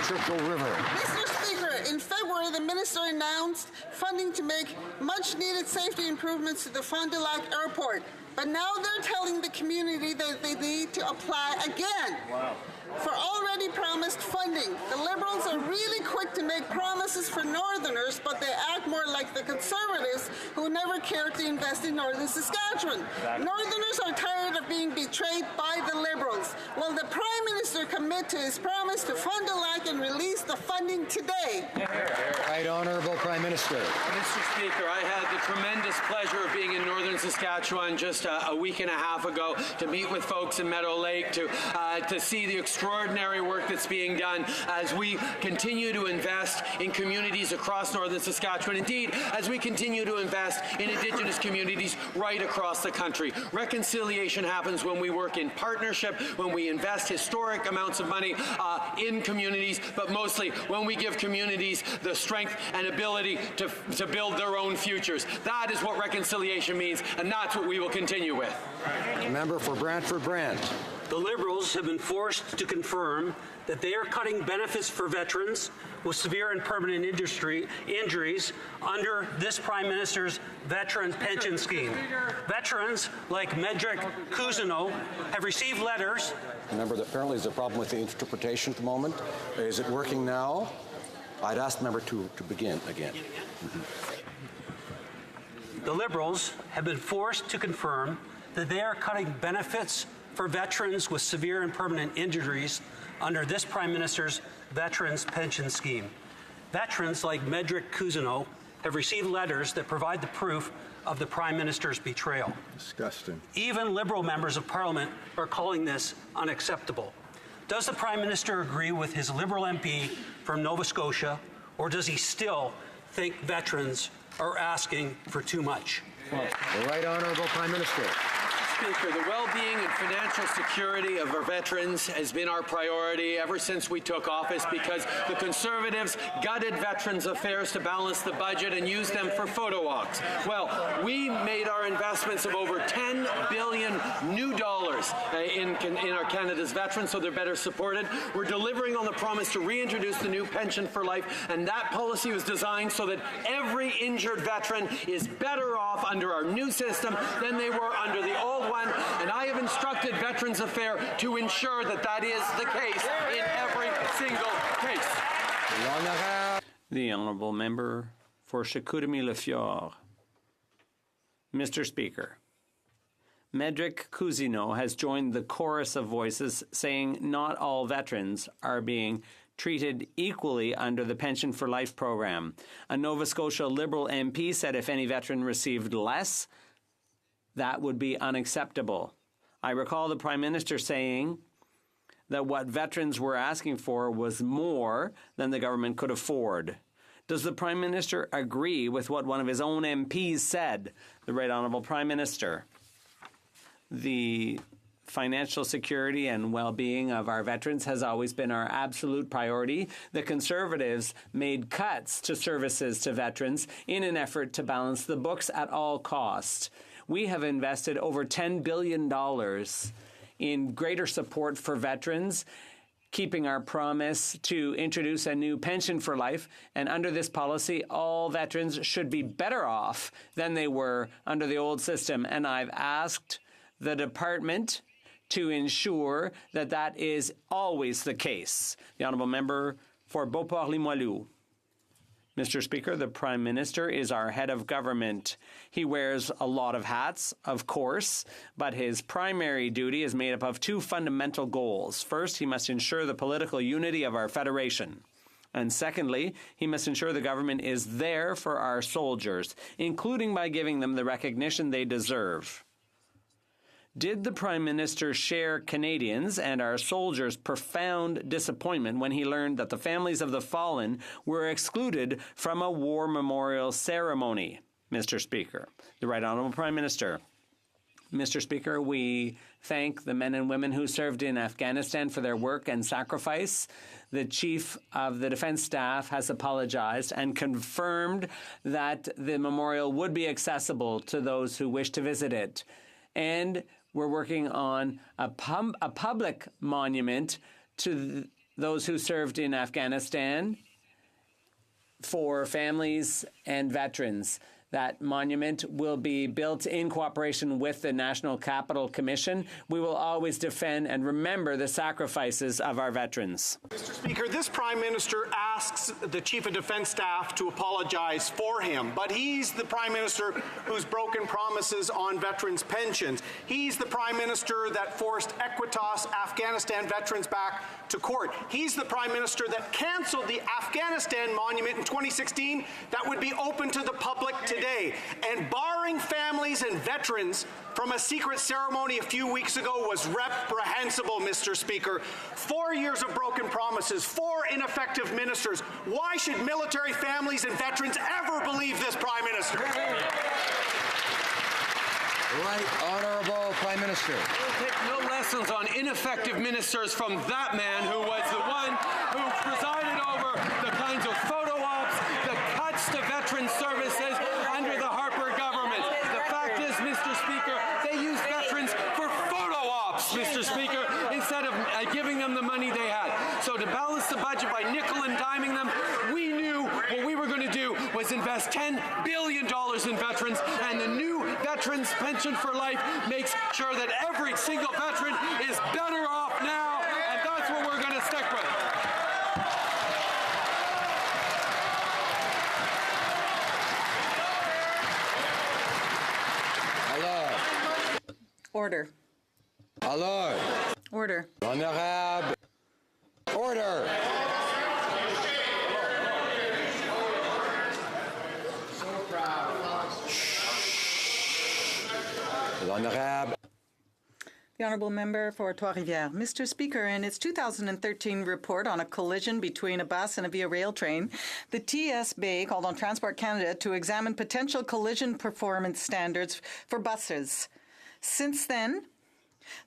Churchill River. Mr. Speaker, in February, the minister announced funding to make much-needed safety improvements to the Fond du Lac Airport. But now they're telling the community that they need to apply again. Wow. For already promised funding. The Liberals are really quick to make promises for Northerners, but they act more like the Conservatives who never cared to invest in Northern Saskatchewan. Exactly. Northerners are tired of being betrayed by the Liberals. Will the Prime Minister commit to his promise to Fond du Lac and release the funding today? Right Honourable Prime Minister. Mr. Speaker, I had the tremendous pleasure of being in Northern Saskatchewan just a week and a half ago to meet with folks in Meadow Lake, to see the extraordinary work that's being done as we continue to invest in communities across Northern Saskatchewan. Indeed, as we continue to invest in Indigenous communities right across the country. Reconciliation happens when we work in partnership, when we invest historic amounts of money in communities, but mostly when we give communities the strength and ability to build their own futures. That is what reconciliation means, and that's what we will continue with. Member for Brantford Brant. The Liberals have been forced to confirm that they are cutting benefits for veterans with severe and permanent injuries under this Prime Minister's Veterans Pension Scheme. Veterans like Medrick Cousineau have received letters. Remember that apparently there's a problem with the interpretation at the moment. Is it working now? I'd ask the member to begin again. The Liberals have been forced to confirm that they are cutting benefits for veterans with severe and permanent injuries under this Prime Minister's Veterans Pension Scheme. Veterans like Medrick Cousineau have received letters that provide the proof of the Prime Minister's betrayal. Disgusting. Even Liberal members of Parliament are calling this unacceptable. Does the Prime Minister agree with his Liberal MP from Nova Scotia, or does he still think veterans are asking for too much? The Right Honourable Prime Minister. Speaker, the well-being and financial security of our veterans has been our priority ever since we took office, because the Conservatives gutted Veterans Affairs to balance the budget and used them for photo walks. Well, we made our investments of over $10 billion new dollars in our Canada's veterans, so they're better supported. We're delivering on the promise to reintroduce the new pension for life, and that policy was designed so that every injured veteran is better off under our new system than they were under the old one, and I have instructed Veterans Affairs to ensure that that is the case in every single case. The Honourable Member for Chicoutimi-Le-Fjord. Mr. Speaker, Medrick Cousineau has joined the chorus of voices saying not all veterans are being treated equally under the Pension for Life program. A Nova Scotia Liberal MP said if any veteran received less, that would be unacceptable. I recall the Prime Minister saying that what veterans were asking for was more than the government could afford. Does the Prime Minister agree with what one of his own MPs said? The Right Honourable Prime Minister. The financial security and well-being of our veterans has always been our absolute priority. The Conservatives made cuts to services to veterans in an effort to balance the books at all costs. We have invested over $10 billion in greater support for veterans, keeping our promise to introduce a new pension for life. And under this policy, all veterans should be better off than they were under the old system. And I've asked the department to ensure that that is always the case. The Honourable Member for Beauport-Limoilou. Mr. Speaker, the Prime Minister is our head of government. He wears a lot of hats, of course, but his primary duty is made up of two fundamental goals. First, he must ensure the political unity of our federation. And secondly, he must ensure the government is there for our soldiers, including by giving them the recognition they deserve. Did the Prime Minister share Canadians and our soldiers' profound disappointment when he learned that the families of the fallen were excluded from a war memorial ceremony? Mr. Speaker, the Right Honourable Prime Minister. Mr. Speaker, we thank the men and women who served in Afghanistan for their work and sacrifice. The Chief of the Defence Staff has apologized and confirmed that the memorial would be accessible to those who wish to visit it. And we're working on a public monument to those who served in Afghanistan for families and veterans. That monument will be built in cooperation with the National Capital Commission. We will always defend and remember the sacrifices of our veterans. Mr. Speaker, this Prime Minister asks the Chief of Defence Staff to apologize for him, but he's the Prime Minister who's broken promises on veterans' pensions. He's the Prime Minister that forced Equitas Afghanistan veterans back to court. He's the Prime Minister that cancelled the Afghanistan monument in 2016 that would be open to the public today. And barring families and veterans from a secret ceremony a few weeks ago was reprehensible, Mr. Speaker. 4 years of broken promises, 4 ineffective ministers. Why should military families and veterans ever believe this Prime Minister? Right Honourable Prime Minister. We'll take no lessons on ineffective ministers from that man who was the one who presided over the kinds of photo ops, the cuts to veteran services under the Harper government. The fact is, Mr. Speaker, they use veterans for photo ops, Mr. Speaker, instead of giving them the money they had. So to balance the budget by nickel and diming them, we knew what we were going to do was invest $10 billion in veterans, and the new Veterans Pension for Life makes sure that every single veteran is better off now, and that's what we're going to stick with. Order. Alors. Order. Honorable. Order. Honorable. The Honourable Member for Trois-Rivières. Mr. Speaker, in its 2013 report on a collision between a bus and a Via Rail train, the TSB called on Transport Canada to examine potential collision performance standards for buses. Since then,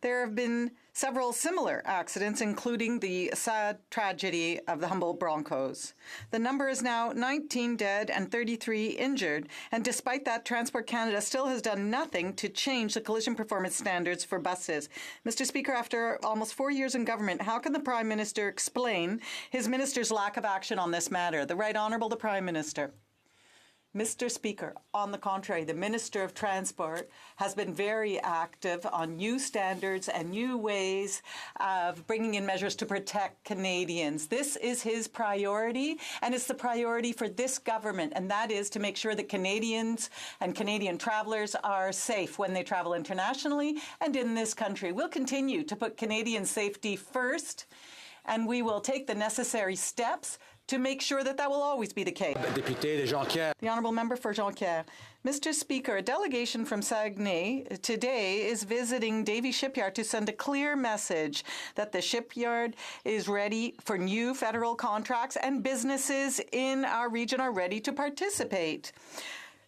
there have been several similar accidents, including the sad tragedy of the Humboldt Broncos. The number is now 19 dead and 33 injured, and despite that, Transport Canada still has done nothing to change the collision performance standards for buses. Mr. Speaker, after almost 4 years in government, how can the Prime Minister explain his minister's lack of action on this matter? The Right Honourable the Prime Minister. Mr. Speaker, on the contrary, the Minister of Transport has been very active on new standards and new ways of bringing in measures to protect Canadians. This is his priority, and it's the priority for this government, and that is to make sure that Canadians and Canadian travellers are safe when they travel internationally and in this country. We'll continue to put Canadian safety first, and we will take the necessary steps to make sure that that will always be the case. The Honourable Member for Jonquière. Mr. Speaker, a delegation from Saguenay today is visiting Davie Shipyard to send a clear message that the shipyard is ready for new federal contracts and businesses in our region are ready to participate.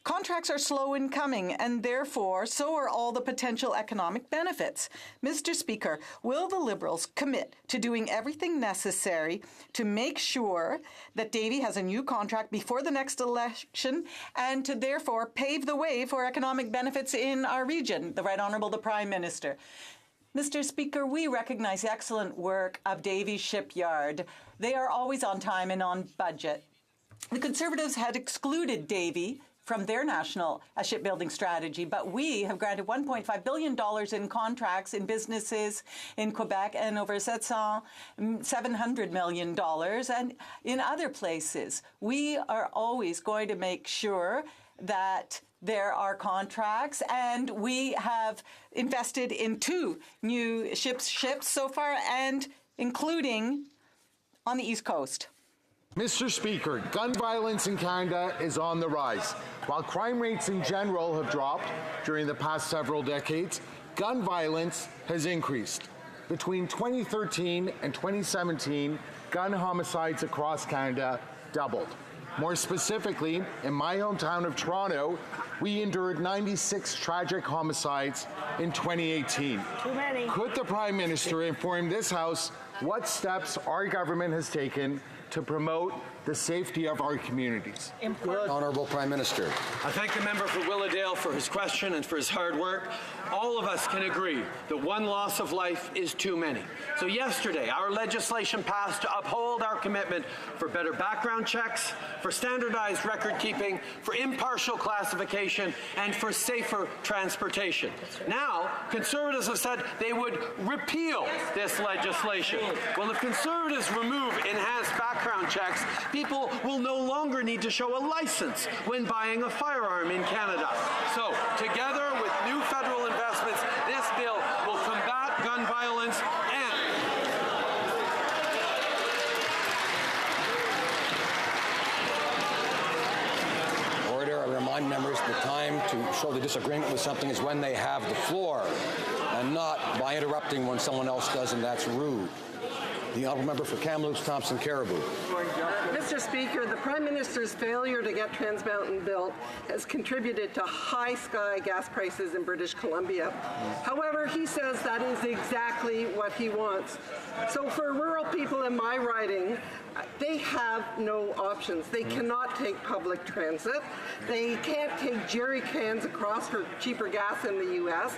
Contracts are slow in coming, and therefore, so are all the potential economic benefits. Mr. Speaker, will the Liberals commit to doing everything necessary to make sure that Davie has a new contract before the next election and to therefore pave the way for economic benefits in our region? The Right Honourable the Prime Minister. Mr. Speaker, we recognize the excellent work of Davie Shipyard. They are always on time and on budget. The Conservatives had excluded Davie from their national shipbuilding strategy, but we have granted $1.5 billion in contracts in businesses in Quebec and over $700 million and in other places. We are always going to make sure that there are contracts, and we have invested in 2 new ships so far, and including on the East Coast. Mr. Speaker, gun violence in Canada is on the rise. While crime rates in general have dropped during the past several decades, gun violence has increased. Between 2013 and 2017, gun homicides across Canada doubled. More specifically, in my hometown of Toronto, we endured 96 tragic homicides in 2018. Too many. Could the Prime Minister inform this House what steps our government has taken to promote the safety of our communities? Honourable Prime Minister. I thank the member for Willowdale for his question and for his hard work. All of us can agree that one loss of life is too many. So yesterday, our legislation passed to uphold our commitment for better background checks, for standardized record keeping, for impartial classification, and for safer transportation. Now, Conservatives have said they would repeal this legislation. Well, if Conservatives remove enhanced background checks, people will no longer need to show a license when buying a firearm in Canada. So, together with new federal investments, this bill will combat gun violence and Order. I remind members the time to show the disagreement with something is when they have the floor, and not by interrupting when someone else does, and that's rude. The Honourable Member for Kamloops, Thompson Caribou. Mr. Speaker, the Prime Minister's failure to get Trans Mountain built has contributed to high sky gas prices in British Columbia. However, he says that is exactly what he wants. So for rural people in my riding, they have no options. They cannot take public transit. They can't take jerry cans across for cheaper gas in the U.S.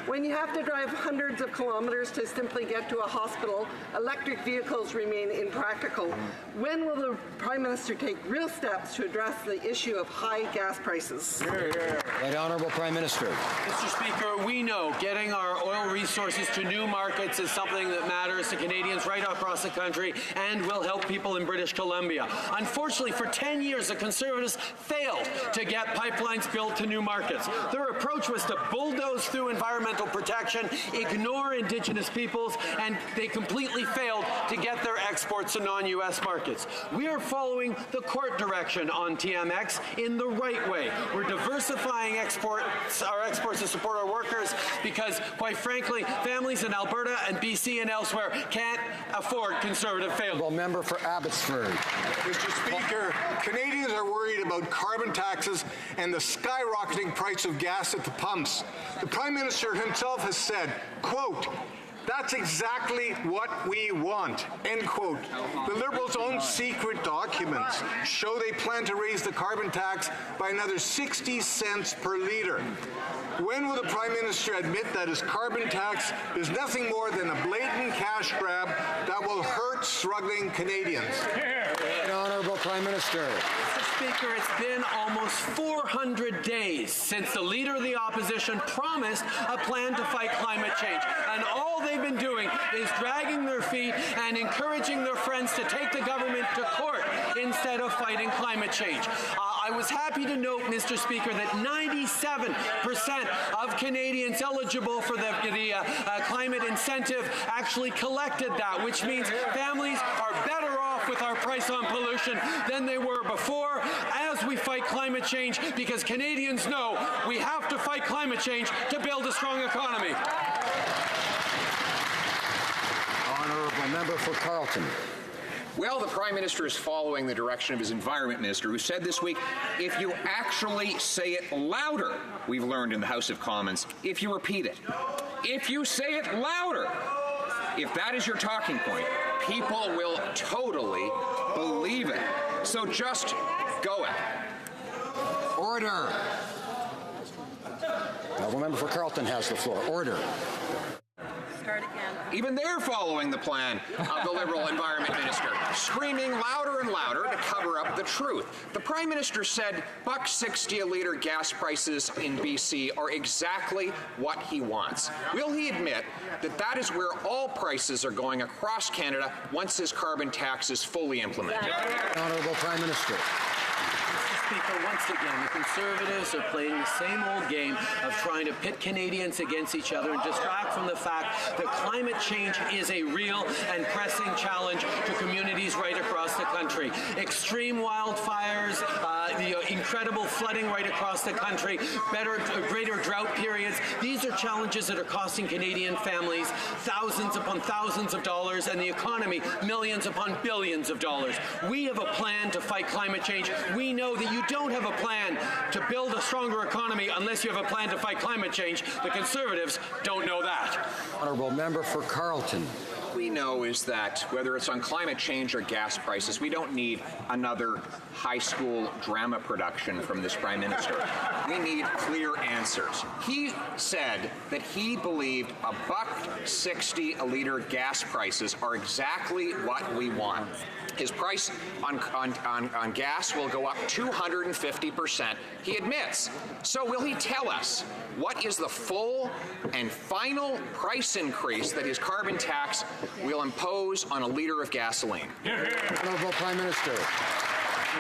When you have to drive hundreds of kilometers to simply get to a hospital, electric vehicles remain impractical. When will the Prime Minister take real steps to address the issue of high gas prices? Right Honourable Prime Minister. Mr. Speaker, we know getting our oil resources to new markets is something that matters to Canadians right across the country and will help people in British Columbia. Unfortunately, for 10 years, the Conservatives failed to get pipelines built to new markets. Their approach was to bulldoze through environmental protection, ignore Indigenous peoples, and they completely failed to get their exports to non-U.S. markets. We are following the court direction on TMX in the right way. We're diversifying our exports to support our workers because, quite frankly, families in Alberta and BC and elsewhere can't afford Conservative failure. Well, member for Abbotsford. Mr. Speaker, Canadians are worried about carbon taxes and the skyrocketing price of gas at the pumps. The Prime Minister himself has said, quote, "That's exactly what we want," end quote. The Liberals' own secret documents show they plan to raise the carbon tax by another 60 cents per litre. When will the Prime Minister admit that his carbon tax is nothing more than a blatant cash grab that will hurt struggling Canadians? Honourable Prime Minister. Speaker, it's been almost 400 days since the Leader of the Opposition promised a plan to fight climate change. And all they've been doing is dragging their feet and encouraging their friends to take the government to court instead of fighting climate change. I was happy to note, Mr. Speaker, that 97% of Canadians eligible for the climate incentive actually collected that, which means families are better off with our price on pollution than they were before as we fight climate change, because Canadians know we have to fight climate change to build a strong economy. Honourable member for Carleton. Well, the Prime Minister is following the direction of his Environment Minister, who said this week, if you actually say it louder, we've learned in the House of Commons, if you repeat it, if you say it louder, if that is your talking point, people will totally believe it. So just go it. Order. The member for Carleton has the floor. Order. Start again. Even they're following the plan of the Liberal Environment Minister, screaming louder and louder to cover up the truth. The Prime Minister said $1.60 a litre gas prices in BC are exactly what he wants. Will he admit that that is where all prices are going across Canada once his carbon tax is fully implemented? Honourable Prime Minister. Speaker, once again, the Conservatives are playing the same old game of trying to pit Canadians against each other and distract from the fact that climate change is a real and pressing challenge to communities right across the country. Extreme wildfires, the incredible flooding right across the country, greater drought periods. These are challenges that are costing Canadian families thousands upon thousands of dollars and the economy millions upon billions of dollars. We have a plan to fight climate change. We know that you don't have a plan to build a stronger economy unless you have a plan to fight climate change. The Conservatives don't know that. Honourable member for Carleton. We know is that whether it's on climate change or gas prices, we don't need another high school drama production from this Prime Minister. We need clear answers. He said that he believed $1.60 a litre gas prices are exactly what we want. His price on gas will go up 250%, he admits. So will he tell us what is the full and final price increase that his carbon tax will impose on a litre of gasoline? Honourable Prime Minister.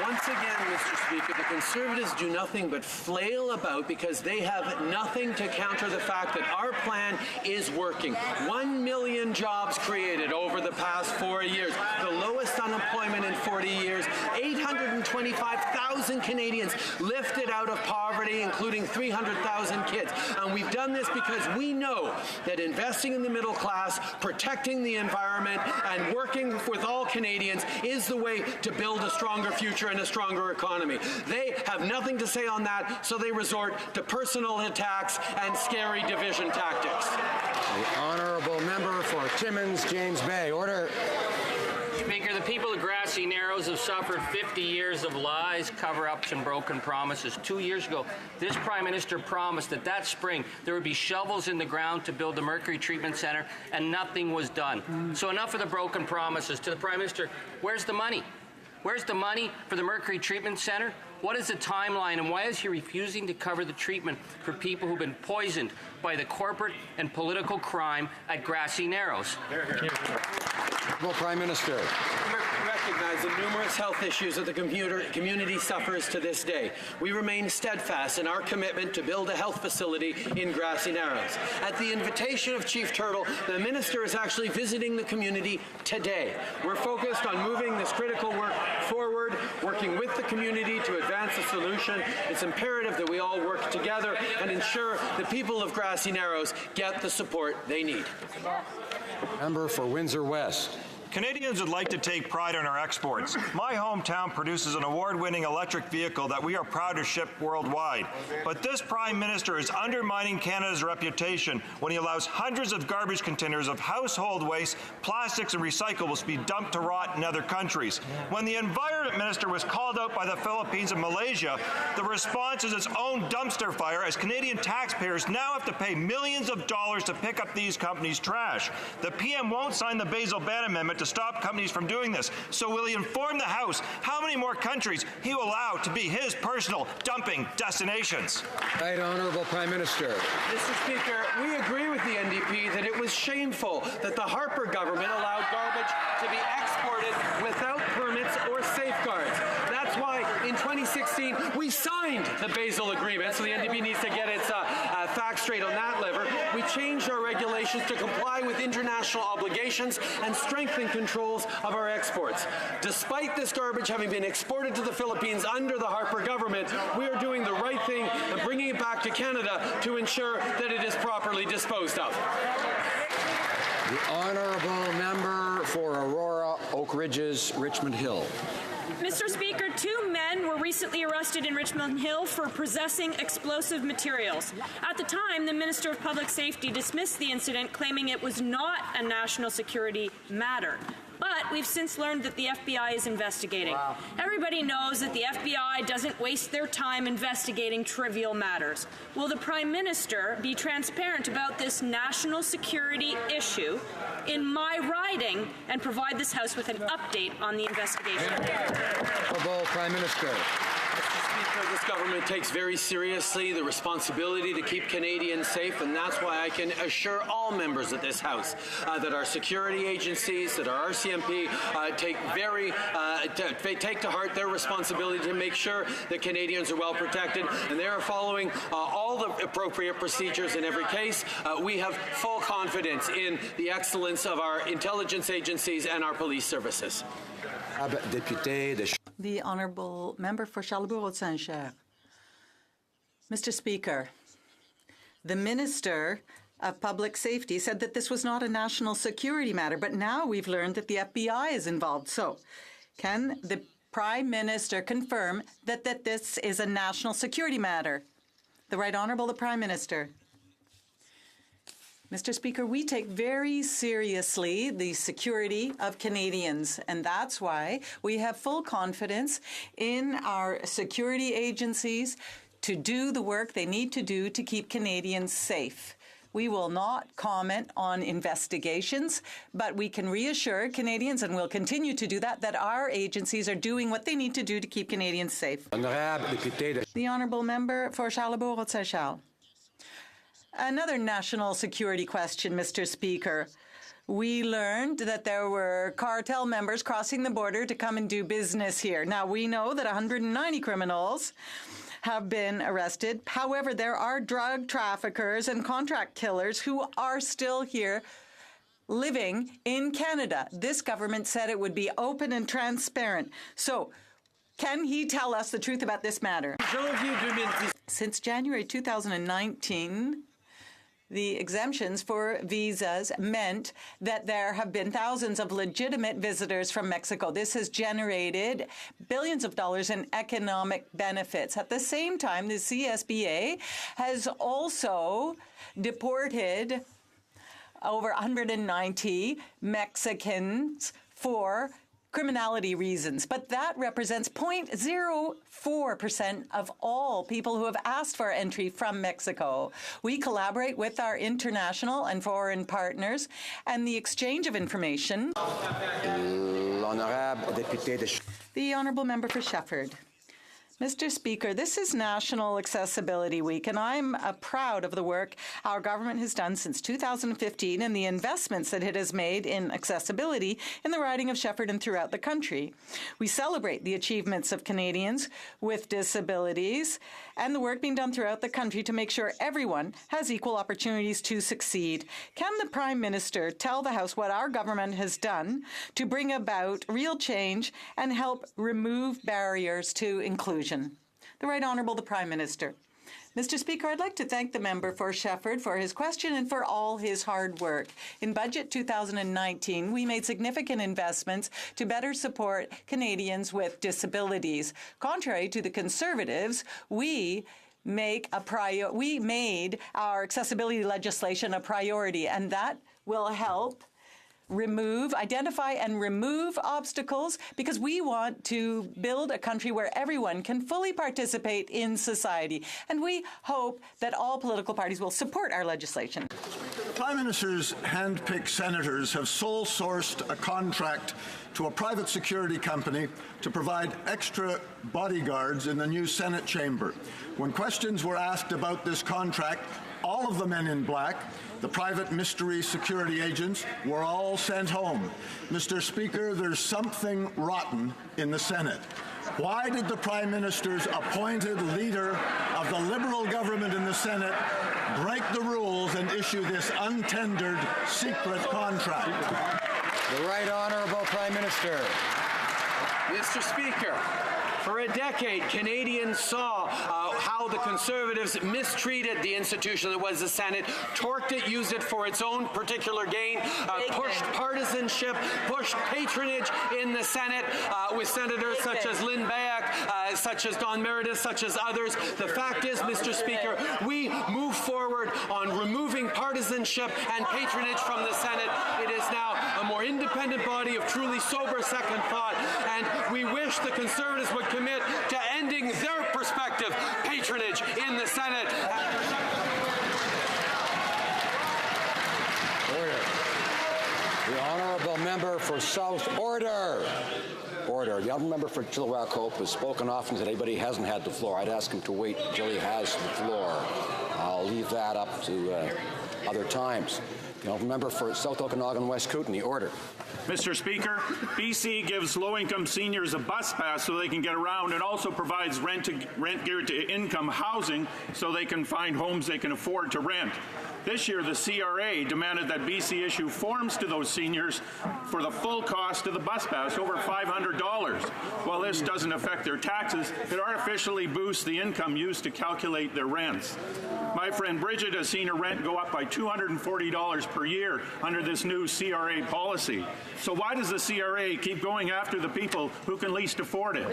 Once again, Mr. Speaker, the Conservatives do nothing but flail about because they have nothing to counter the fact that our plan is working. 1 million jobs created over the past 4 years, the lowest unemployment in 40 years, 825,000 Canadians lifted out of poverty, including 300,000 kids. And we've done this because we know that investing in the middle class, protecting the environment, and working with all Canadians is the way to build a stronger future and a stronger economy. They have nothing to say on that, so they resort to personal attacks and scary division tactics. The honourable member for Timmins, James Bay. Order. Speaker, the people of Grassy Narrows have suffered 50 years of lies, cover-ups, and broken promises. 2 years ago, this Prime Minister promised that spring there would be shovels in the ground to build the Mercury Treatment Centre, and nothing was done. So enough of the broken promises. To the Prime Minister, where's the money? Where's the money for the Mercury Treatment Centre? What is the timeline, and why is he refusing to cover the treatment for people who've been poisoned by the corporate and political crime at Grassy Narrows? Well, Prime Minister. Recognize the numerous health issues that the community suffers to this day. We remain steadfast in our commitment to build a health facility in Grassy Narrows. At the invitation of Chief Turtle, the Minister is actually visiting the community today. We're focused on moving this critical work forward, working with the community to advance a solution. It's imperative that we all work together and ensure the people of Grassy Narrows get the support they need. Member for Windsor West. Canadians would like to take pride in our exports. My hometown produces an award-winning electric vehicle that we are proud to ship worldwide. But this Prime Minister is undermining Canada's reputation when he allows hundreds of garbage containers of household waste, plastics and recyclables to be dumped to rot in other countries. When the Environment environment minister was called out by the Philippines and Malaysia, the response is its own dumpster fire as Canadian taxpayers now have to pay millions of dollars to pick up these companies' trash. The PM won't sign the Basil Ban Amendment to stop companies from doing this. So will he inform the House how many more countries he will allow to be his personal dumping destinations? Right, Honourable Prime Minister. Mr. Speaker, we agree with the NDP that it was shameful that the Harper government allowed garbage to be exported without permits or safeguards. That's why in 2016 we signed the Basil Agreement, so the NDP needs to get its facts straight on that lever. We changed our regulations to comply with international obligations and strengthen controls of our exports. Despite this garbage having been exported to the Philippines under the Harper government, we are doing the right thing and bringing it back to Canada to ensure that it is properly disposed of. The honourable member for Aurora, Oak Ridges, Richmond Hill. Mr. Speaker, 2 men were recently arrested in Richmond Hill for possessing explosive materials. At the time, the Minister of Public Safety dismissed the incident, claiming it was not a national security matter. But we've since learned that the FBI is investigating. Wow. Everybody knows that the FBI doesn't waste their time investigating trivial matters. Will the Prime Minister be transparent about this national security issue in my riding and provide this House with an update on the investigation? Honourable Prime Minister. This government takes very seriously the responsibility to keep Canadians safe, and that's why I can assure all members of this House that our security agencies, that our RCMP take to heart their responsibility to make sure that Canadians are well protected, and they are following all the appropriate procedures in every case. We have full confidence in the excellence of our intelligence agencies and our police services. The honourable member for Charlebourg-Saint-Cher. Mr. Speaker, the Minister of Public Safety said that this was not a national security matter, but now we've learned that the FBI is involved. So, can the Prime Minister confirm that this is a national security matter? The Right Honourable the Prime Minister. Mr. Speaker, we take very seriously the security of Canadians, and that's why we have full confidence in our security agencies to do the work they need to do to keep Canadians safe. We will not comment on investigations, but we can reassure Canadians, and we'll continue to do that, that our agencies are doing what they need to do to keep Canadians safe. The Honourable Member for Charlebourg-Saint-Charles. Another national security question, Mr. Speaker. We learned that there were cartel members crossing the border to come and do business here. Now, we know that 190 criminals have been arrested. However, there are drug traffickers and contract killers who are still here living in Canada. This government said it would be open and transparent. So, can he tell us the truth about this matter? Since January 2019, the exemptions for visas meant that there have been thousands of legitimate visitors from Mexico. This has generated billions of dollars in economic benefits. At the same time, the CSBA has also deported over 190 Mexicans for criminality reasons, but that represents 0.04% of all people who have asked for entry from Mexico. We collaborate with our international and foreign partners, and the exchange of information. The Honourable Member for Shefford. Mr. Speaker, this is National Accessibility Week, and I'm proud of the work our government has done since 2015 and the investments that it has made in accessibility in the riding of Shefford and throughout the country. We celebrate the achievements of Canadians with disabilities and the work being done throughout the country to make sure everyone has equal opportunities to succeed. Can the Prime Minister tell the House what our government has done to bring about real change and help remove barriers to inclusion? The Right Honourable the Prime Minister. Mr. Speaker, I'd like to thank the member for Shefford for his question and for all his hard work. In Budget 2019, we made significant investments to better support Canadians with disabilities. Contrary to the Conservatives, we made our accessibility legislation a priority, and that will help identify and remove obstacles, because we want to build a country where everyone can fully participate in society. And we hope that all political parties will support our legislation. The Prime Minister's hand-picked senators have sole-sourced a contract to a private security company to provide extra bodyguards in the new Senate chamber. When questions were asked about this contract, all of the men in black, the private mystery security agents, were all sent home. Mr. Speaker, there's something rotten in the Senate. Why did the Prime Minister's appointed leader of the Liberal government in the Senate break the rules and issue this untendered secret contract? The Right Honourable Prime Minister. Mr. Speaker, for a decade, Canadians saw how the Conservatives mistreated the institution that was the Senate, torqued it, used it for its own particular gain, pushed partisanship, pushed patronage in the Senate with senators such as Lynn Bayek, such as Don Meredith, such as others. The fact is, Mr. Speaker, we move forward on removing partisanship and patronage from the Senate. It is now a more independent body of truly sober second thought, and we wish the Conservatives would commit to ending their perspective patronage in the Senate. Order. The Honourable Member for South. Order. Order. The Honourable Member for Chilliwack Hope has spoken often that anybody hasn't had the floor. I'd ask him to wait until he has the floor. I'll leave that up to other times. The Honourable Member for South Okanagan West Kootenay. Order. Mr. Speaker, BC gives low-income seniors a bus pass so they can get around, and also provides rent-geared-to-income housing so they can find homes they can afford to rent. This year, the CRA demanded that BC issue forms to those seniors for the full cost of the bus pass, over $500. While this doesn't affect their taxes, it artificially boosts the income used to calculate their rents. My friend Bridget has seen her rent go up by $240 per year under this new CRA policy. So why does the CRA keep going after the people who can least afford it?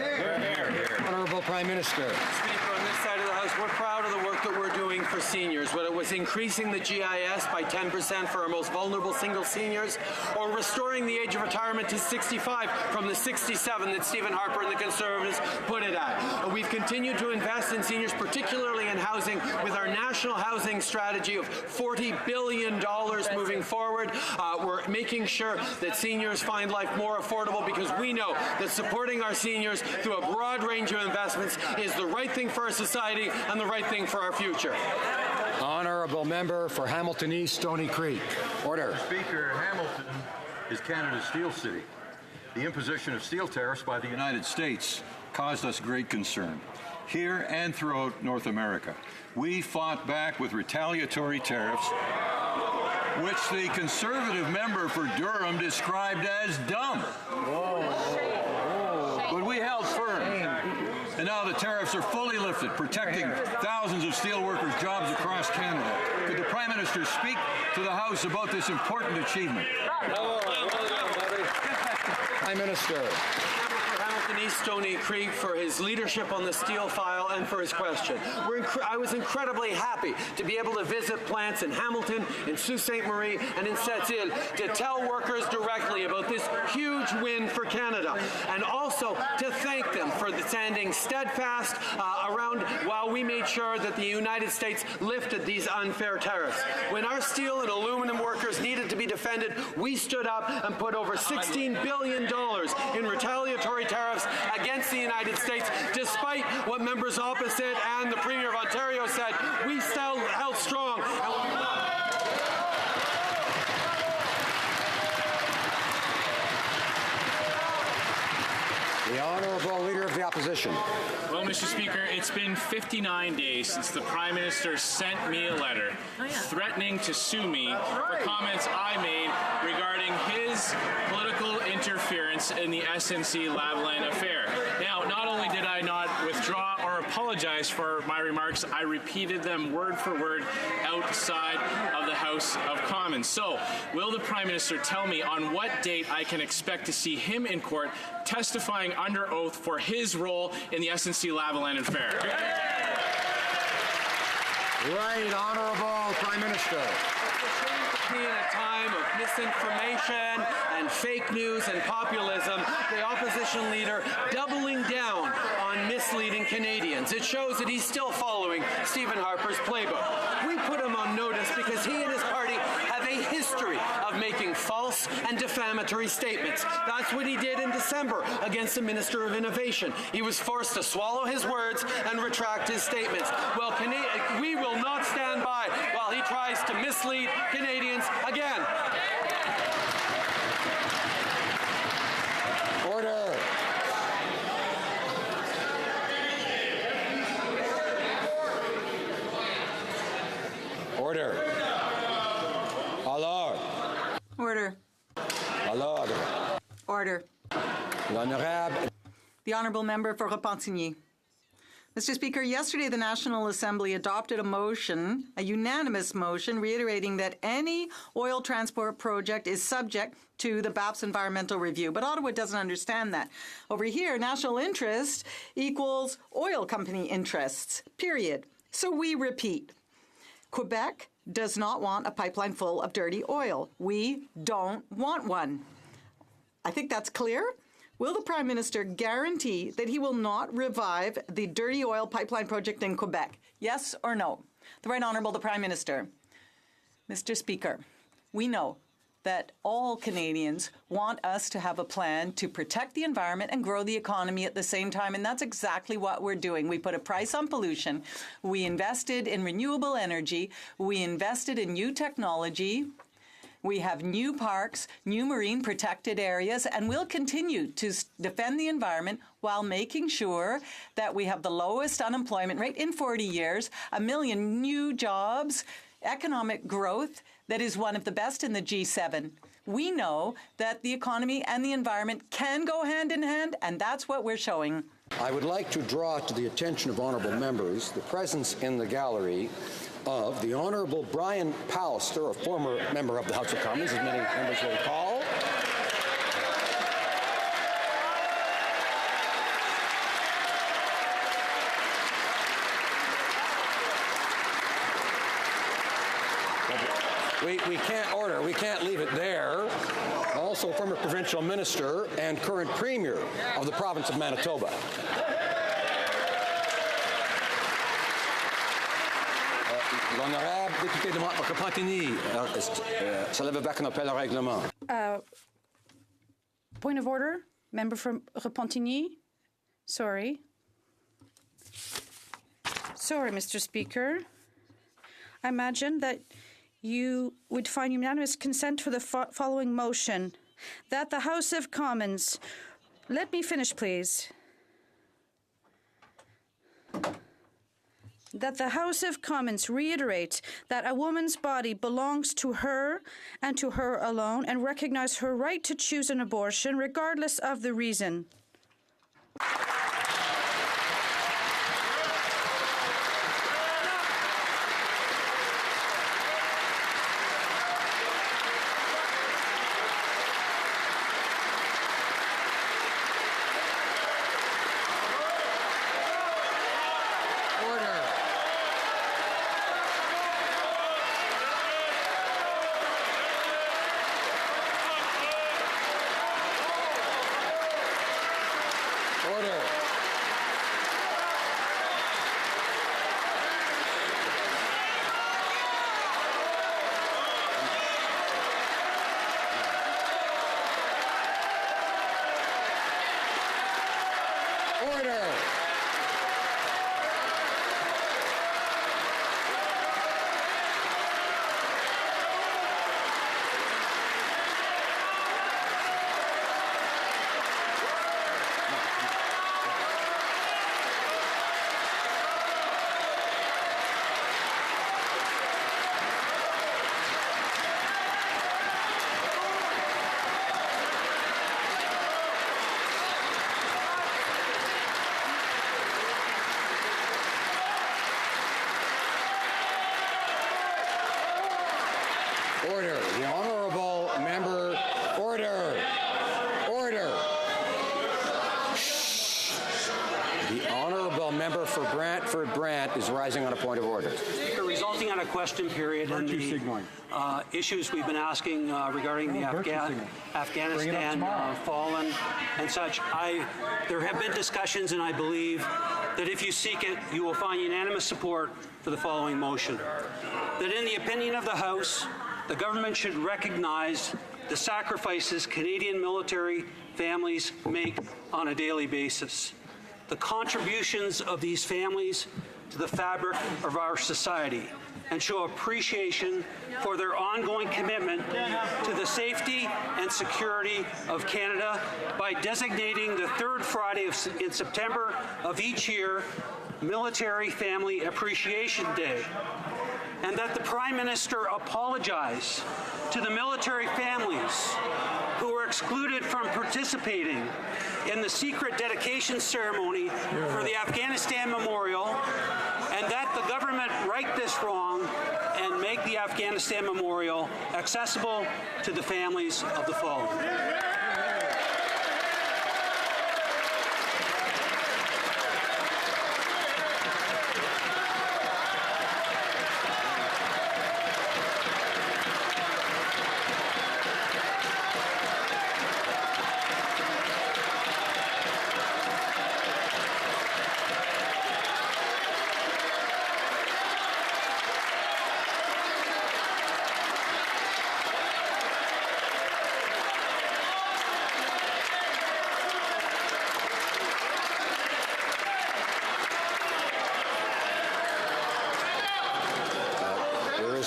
Honourable Prime Minister. Speaker, on this side of the House, we're proud of the work that we're doing for seniors, whether it was increasing the GIS by 10% for our most vulnerable single seniors, or restoring the age of retirement to 65 from the 67 that Stephen Harper and the Conservatives put it at. We've continued to invest in seniors, particularly in housing, with our national housing strategy of $40 billion moving forward. We're making sure that seniors find life more affordable, because we know that supporting our seniors through a broad range of investments is the right thing for our society and the right thing for our future. Honourable Member for Hamilton East, Stony Creek. Order. Mr. Speaker, Hamilton is Canada's steel city. The imposition of steel tariffs by the United States caused us great concern, here and throughout North America. We fought back with retaliatory tariffs, which the Conservative member for Durham described as dumb. But we held firm. And now the tariffs are fully lifted, protecting thousands of steelworkers' jobs across Canada. Could the Prime Minister speak to the House about this important achievement? Prime Minister. Hamilton East Stony Creek for his leadership on the steel file and for his question. I was incredibly happy to be able to visit plants in Hamilton, in Sault Ste. Marie, and in Sept-Îles to tell workers directly about this huge win for Canada, and also to thank them for standing steadfast around while we made sure that the United States lifted these unfair tariffs. When our steel and aluminum workers needed to be defended, we stood up and put over $16 billion in retaliatory tariffs against the United States. Despite what members opposite and the Premier of Ontario said, we still held strong. The Honourable Leader of the Opposition. Well, Mr. Speaker, it's been 59 days since the Prime Minister sent me a letter threatening to sue me for comments I made regarding his political interference in the SNC Lavalin affair. Now, not only did I not withdraw or apologize for my remarks, I repeated them word for word outside of the House of Commons. So, will the Prime Minister tell me on what date I can expect to see him in court testifying under oath for his role in the SNC Lavalin affair? Right, Honourable Prime Minister. In a time of misinformation and fake news and populism, the opposition leader doubling down on misleading Canadians. It shows that he's still following Stephen Harper's playbook. We put him on notice because he and his party have a history of making false and defamatory statements. That's what he did in December against the Minister of Innovation. He was forced to swallow his words and retract his statements. Well, we will not stand by while he tries to mislead Canadians again. Order. Order. Alors. Order. Alors. Order. L'honorable. The Honourable Member for Repentigny. Mr. Speaker, yesterday the National Assembly adopted a motion, a unanimous motion, reiterating that any oil transport project is subject to the BAP's environmental review. But Ottawa doesn't understand that. Over here, national interest equals oil company interests, period. So we repeat. Quebec does not want a pipeline full of dirty oil. We don't want one. I think that's clear. Will the Prime Minister guarantee that he will not revive the dirty oil pipeline project in Quebec? Yes or no? The Right Honourable the Prime Minister. Mr. Speaker, we know that all Canadians want us to have a plan to protect the environment and grow the economy at the same time, and that's exactly what we're doing. We put a price on pollution. We invested in renewable energy. We invested in new technology. We have new parks, new marine protected areas, and we'll continue to defend the environment while making sure that we have the lowest unemployment rate in 40 years, 1 million new jobs, economic growth that is one of the best in the G7. We know that the economy and the environment can go hand in hand, and that's what we're showing. I would like to draw to the attention of honourable members the presence in the gallery of the Honourable Brian Pallister, a former member of the House of Commons, as many members will recall. We can't order. We can't leave it there. Also, former provincial minister and current premier of the province of Manitoba. L'honorable député de Repentigny, ça lève back un appel au règlement. Point of order, member from Repentigny. Sorry, Mr. Speaker. I imagine that you would find unanimous consent for the following motion, that the House of Commons, let me finish, please. That the House of Commons reiterate that a woman's body belongs to her and to her alone, and recognize her right to choose an abortion regardless of the reason. Order. The honourable member. Order. Order. Shh. The honourable member for Brantford Brant is rising on a point of order. Resulting on a question period and the issues we've been asking regarding the Afghanistan fallen and such, there have been discussions, and I believe that if you seek it, you will find unanimous support for the following motion. That in the opinion of the House, the government should recognize the sacrifices Canadian military families make on a daily basis, the contributions of these families to the fabric of our society, and show appreciation for their ongoing commitment to the safety and security of Canada by designating the third Friday in September of each year Military Family Appreciation Day, and that the Prime Minister apologize to the military families who were excluded from participating in the secret dedication ceremony for the Afghanistan Memorial, and that the government right this wrong and make the Afghanistan Memorial accessible to the families of the fallen.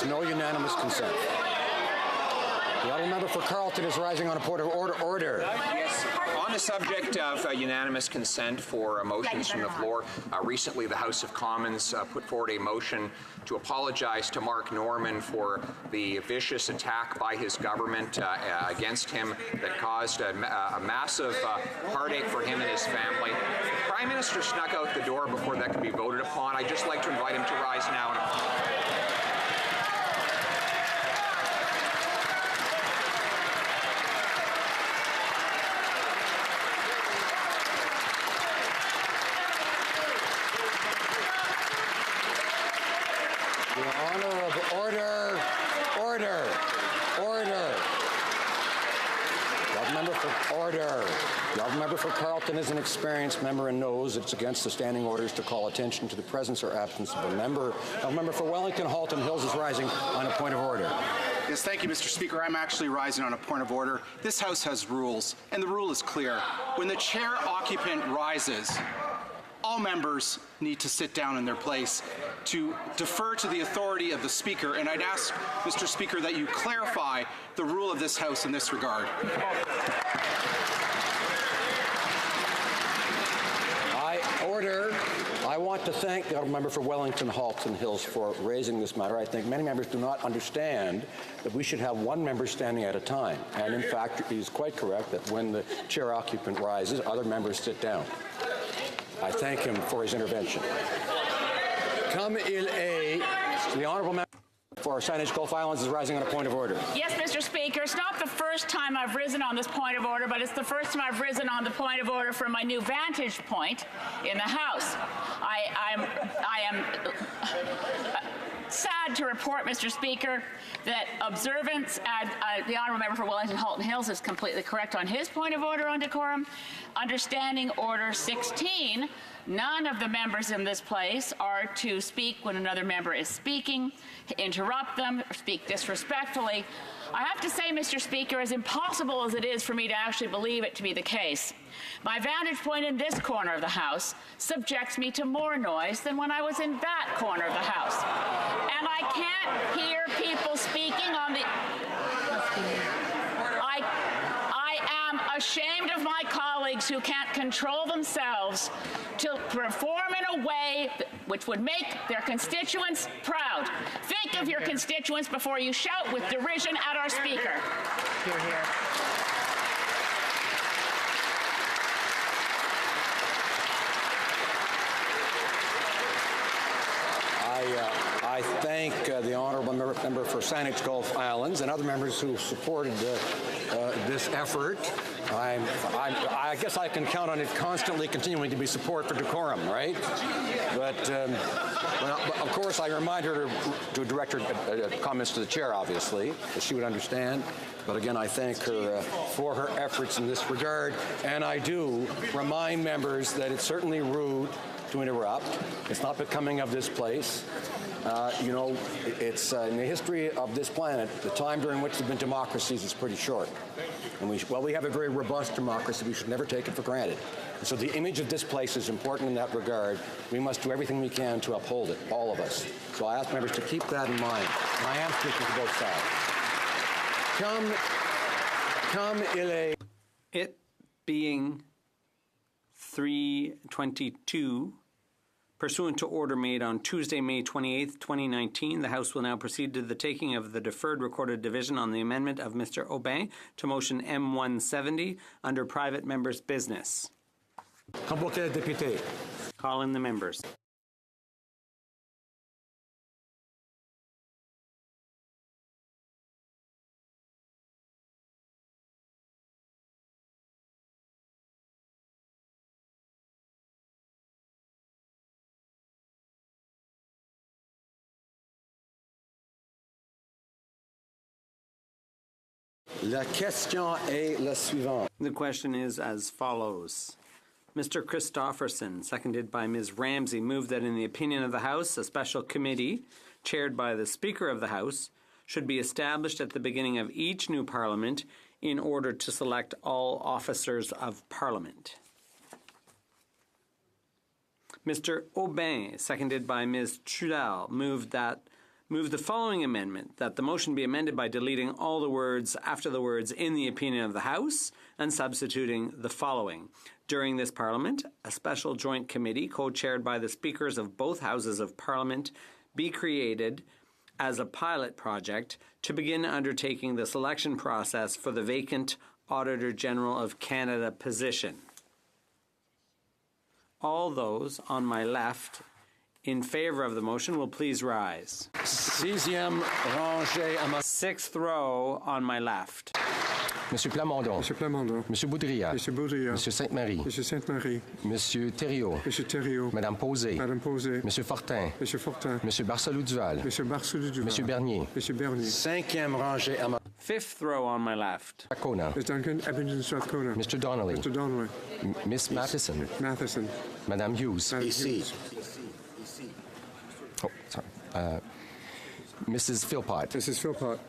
No unanimous consent. The honourable member for Carleton is rising on a point of order. Yes. On the subject of unanimous consent for motions from the floor, recently the House of Commons put forward a motion to apologize to Mark Norman for the vicious attack by his government against him that caused a massive heartache for him and his family. The Prime Minister snuck out the door before that could be voted upon. I'd just like to invite him to rise now. The member for Carleton is an experienced member and knows it's against the standing orders to call attention to the presence or absence of a member. The member for Wellington Halton Hills is rising on a point of order. Yes, thank you, Mr. Speaker. I'm actually rising on a point of order. This House has rules, and the rule is clear. When the chair occupant rises, all members need to sit down in their place to defer to the authority of the Speaker, and I'd ask, Mr. Speaker, that you clarify the rule of this House in this regard. I want to thank the honourable member for Wellington Halton Hills for raising this matter. I think many members do not understand that we should have one member standing at a time. And in fact, he is quite correct that when the chair occupant rises, other members sit down. I thank him for his intervention. Comme il est, the honourable member for Saanich Gulf Islands is rising on a point of order. Yes, Mr. Speaker. It's not the first time I've risen on this point of order, but it's the first time I've risen on the point of order from my new vantage point in the House. I am sad to report, Mr. Speaker, that observance at the honourable member for Wellington Halton Hills is completely correct on his point of order on decorum. Understanding Order 16, none of the members in this place are to speak when another member is speaking, interrupt them, or speak disrespectfully. I have to say, Mr. Speaker, as impossible as it is for me to actually believe it to be the case, my vantage point in this corner of the House subjects me to more noise than when I was in that corner of the House. And I can't hear people speaking on the... I am ashamed of my colleagues who can't control themselves to perform in a way which would make their constituents proud. Think of your constituents before you shout with derision at our Speaker. Hear, hear. I thank the honourable member for Saanich Gulf Islands and other members who supported this effort. I guess I can count on it constantly continuing to be support for decorum, right? But of course, I remind her to direct her comments to the chair, obviously, that she would understand. But again, I thank her for her efforts in this regard. And I do remind members that it's certainly rude to interrupt. It's not becoming of this place. It's in the history of this planet, the time during which there have been democracies is pretty short. And we have a very robust democracy. We should never take it for granted. And so the image of this place is important in that regard. We must do everything we can to uphold it, all of us. So I ask members to keep that in mind. And I am speaking to both sides. It being 3:22, pursuant to order made on Tuesday, May 28, 2019, the House will now proceed to the taking of the deferred recorded division on the amendment of Mr. Aubin to motion M170 under private members' business. Call in the members. La question est la suivante. The question is as follows. Mr. Christofferson, seconded by Ms. Ramsey, moved that in the opinion of the House, a special committee, chaired by the Speaker of the House, should be established at the beginning of each new Parliament in order to select all officers of Parliament. Mr. Aubin, seconded by Ms. Trudel, moved the following amendment, that the motion be amended by deleting all the words after the words "in the opinion of the House" and substituting the following. During this Parliament, a special joint committee, co-chaired by the Speakers of both Houses of Parliament, be created as a pilot project to begin undertaking the selection process for the vacant Auditor General of Canada position. All those on my left in favor of the motion will please rise. Sixième rangée à ma... Sixth row on my left. Monsieur Plamondon. Monsieur Plamondon. Monsieur Boudria. Monsieur Boudria. Monsieur Sainte-Marie. Monsieur Sainte-Marie. Monsieur Thériault. Monsieur Thériault. Madame Posé. Madame Posé. Monsieur Fortin. Monsieur Fortin. Monsieur Barcelou-Duval. Monsieur Barcelou-Duval. Monsieur Bernier. Monsieur Bernier. Cinquième rangée à ma... Fifth row on my left. Strathcona. Ms. Duncan, Edmonton, Strathcona. Mr. Donnelly. Mr. Donnelly. Miss Matheson. Matheson. Madame Hughes. Ici. Oh, sorry. Mrs. Philpott. Mrs. Philpott.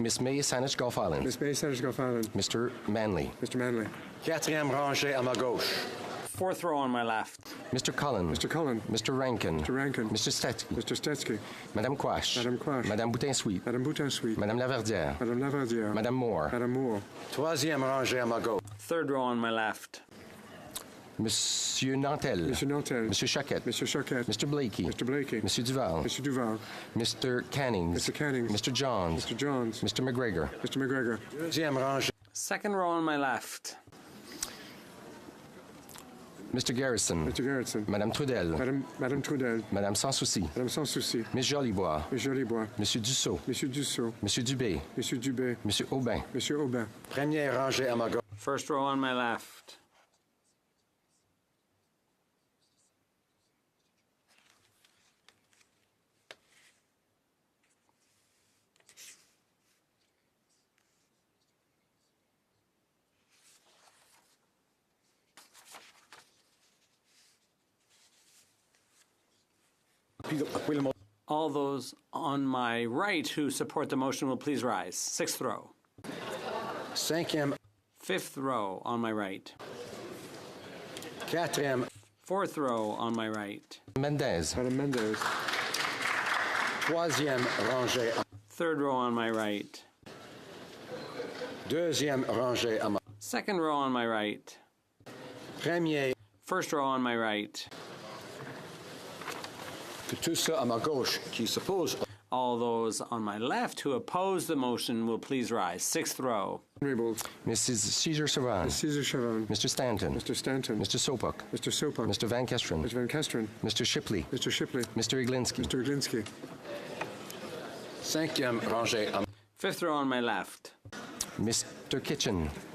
Miss May Saanich Gulf Island. Miss May Saanich Gulf Island. Mr. Manley. Mr. Manley. Quatrième rangée à ma gauche. Fourth row on my left. Mr. Cullen. Mr. Cullen. Mr. Rankin. Mr. Rankin. Mr. Stetsky. Mr. Stetsky. Madame Quash. Madame Quash. Madame Boutin-Sweet. Madame Boutin-Sweet. Madame Laverdière. Madame Laverdière. Madame Moore. Madame Moore. Troisième rangée à ma gauche. Third row on my left. Monsieur Nantel. Monsieur Nantel. Monsieur Choquette. Monsieur Choquette. Mr. Blakey. Mr. Blakey. Monsieur Duval. Monsieur Duval. Mr. Cannings. Mr. Cannings. Mr. Johns. Mr. Johns. Mr. McGregor. Mr. McGregor. Deuxième rangée. Second row on my left. Mr. Garrison. Mr. Garrison. Madame Trudel. Madame Trudel. Madame Sans Souci. Madame Sans Souci. Miss Jolibois. Miss Jolibois. Monsieur Dussault. Monsieur Dussault. Monsieur Dubé. Monsieur Dubé. Monsieur Aubin. Monsieur Aubin. Première rangée à ma gauche. First row on my left. All those on my right who support the motion will please rise. Sixth row. Cinquième. Fifth row on my right. Quatrième. Fourth row on my right. Mendez. Madame Mendez. Troisième rangée. Third row on my right. Deuxième rangée à ma... Second row on my right. Premier. First row on my right. Que tous ceux à ma gauche qui s'opposent. All those on my left who oppose the motion will please rise. Sixth row. Mrs. Caesar Chavan. Caesar Chavan. Mr. Stanton. Mr. Stanton. Mr. Sopok. Mr. Sopok. Mr. Van Kesteren. Mr. Van Kesteren. Mr. Shipley. Mr. Shipley. Mr. Iglinski. Mr. Iglinski. Cinquième rangée à... Fifth row on my left. Mr. Kitchen.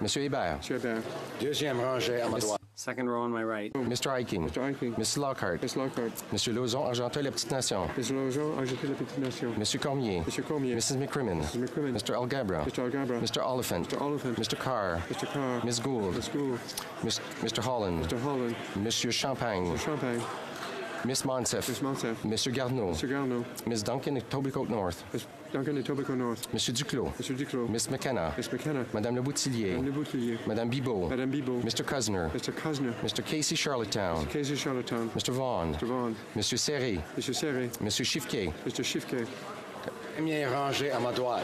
Monsieur Hébert. Deuxième rangée à ma droite. Second row on my right. Mr. Hiking. Mr. Hiking. Mrs. Lockhart. Ms. Lockhart. Monsieur Lauzon, Argenteuil, La Petite Nation. Ms. Lauzon, Argenteuil, La Petite Nation. Monsieur Cormier. Monsieur Cormier. Mrs. McCrimmon. Mrs. McCrimmon. Mr. Algabra. Mr. Algabra. Mr. Oliphant. Mr. Oliphant. Mr. Carr. Mr. Carr. Ms. Gould. Ms. Gould. Mr. Holland. Mr. Holland. Monsieur Champagne. Mr. Champagne. Miss Monsef. Ms. Monsef. Monsieur Garneau. Mr. Garneau. Ms. Duncan, Etobicoke North. Ms. Duncan, Etobicoke North. Monsieur Duclos. Monsieur Duclos. Miss McKenna. Miss McKenna. Madame Le Boutillier. Madame Le Boutillier. Madame Bibot. Madame Bibot. Mr. Cusner. Mr. Cusner. Mr. Casey Charlottetown. Mr. Casey Charlottetown. Mr. Vaughan. Mr. Vaughan. Monsieur Serré. Monsieur Serré. Monsieur Chiffquet. Mr. Chiffquet. Premier rangé à ma droite.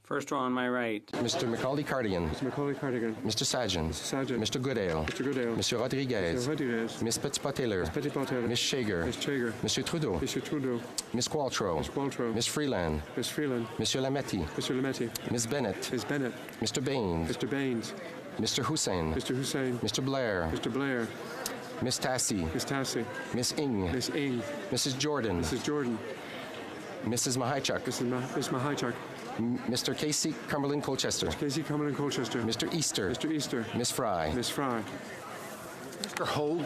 First row on my right. Mr. Macaulay Cardigan. Mr. Macaulay Cardigan. Mr. Sajan. Mr. Sajan. Mr. Goodale. Mr. Goodale. Monsieur Rodriguez. Mr. Rodriguez. Miss Petitpas-Taylor. Petit Taylor. Miss Shager. Miss Chager. Monsieur Trudeau. Monsieur Trudeau. Miss Qualtrough. Miss Qualtrough. Miss Freeland. Miss Freeland. Monsieur Lametti. Mr. Lametti. Miss Bennett. Miss Bennett. Mr. Baines. Mr. Baines. Mr. Hussein. Mr. Hussein. Mr. Blair. Mr. Blair. Miss Tassie. Miss Tassie. Miss Ing. Miss Ing. Mrs. Jordan. Mrs. Jordan. Mrs. Mahichuk. Miss Mahichuk. Mr. Casey Cumberland Colchester. Casey Cumberland Colchester. Mr. Easter. Mr. Easter. Miss Fry. Miss Fry. Mr. Hogue.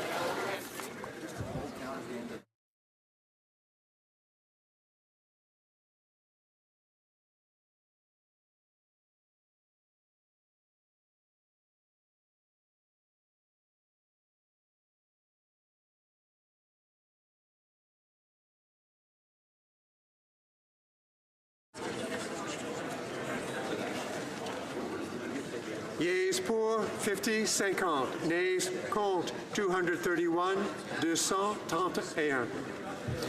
Yeas pour 50, 50. Nays contre 231, 231.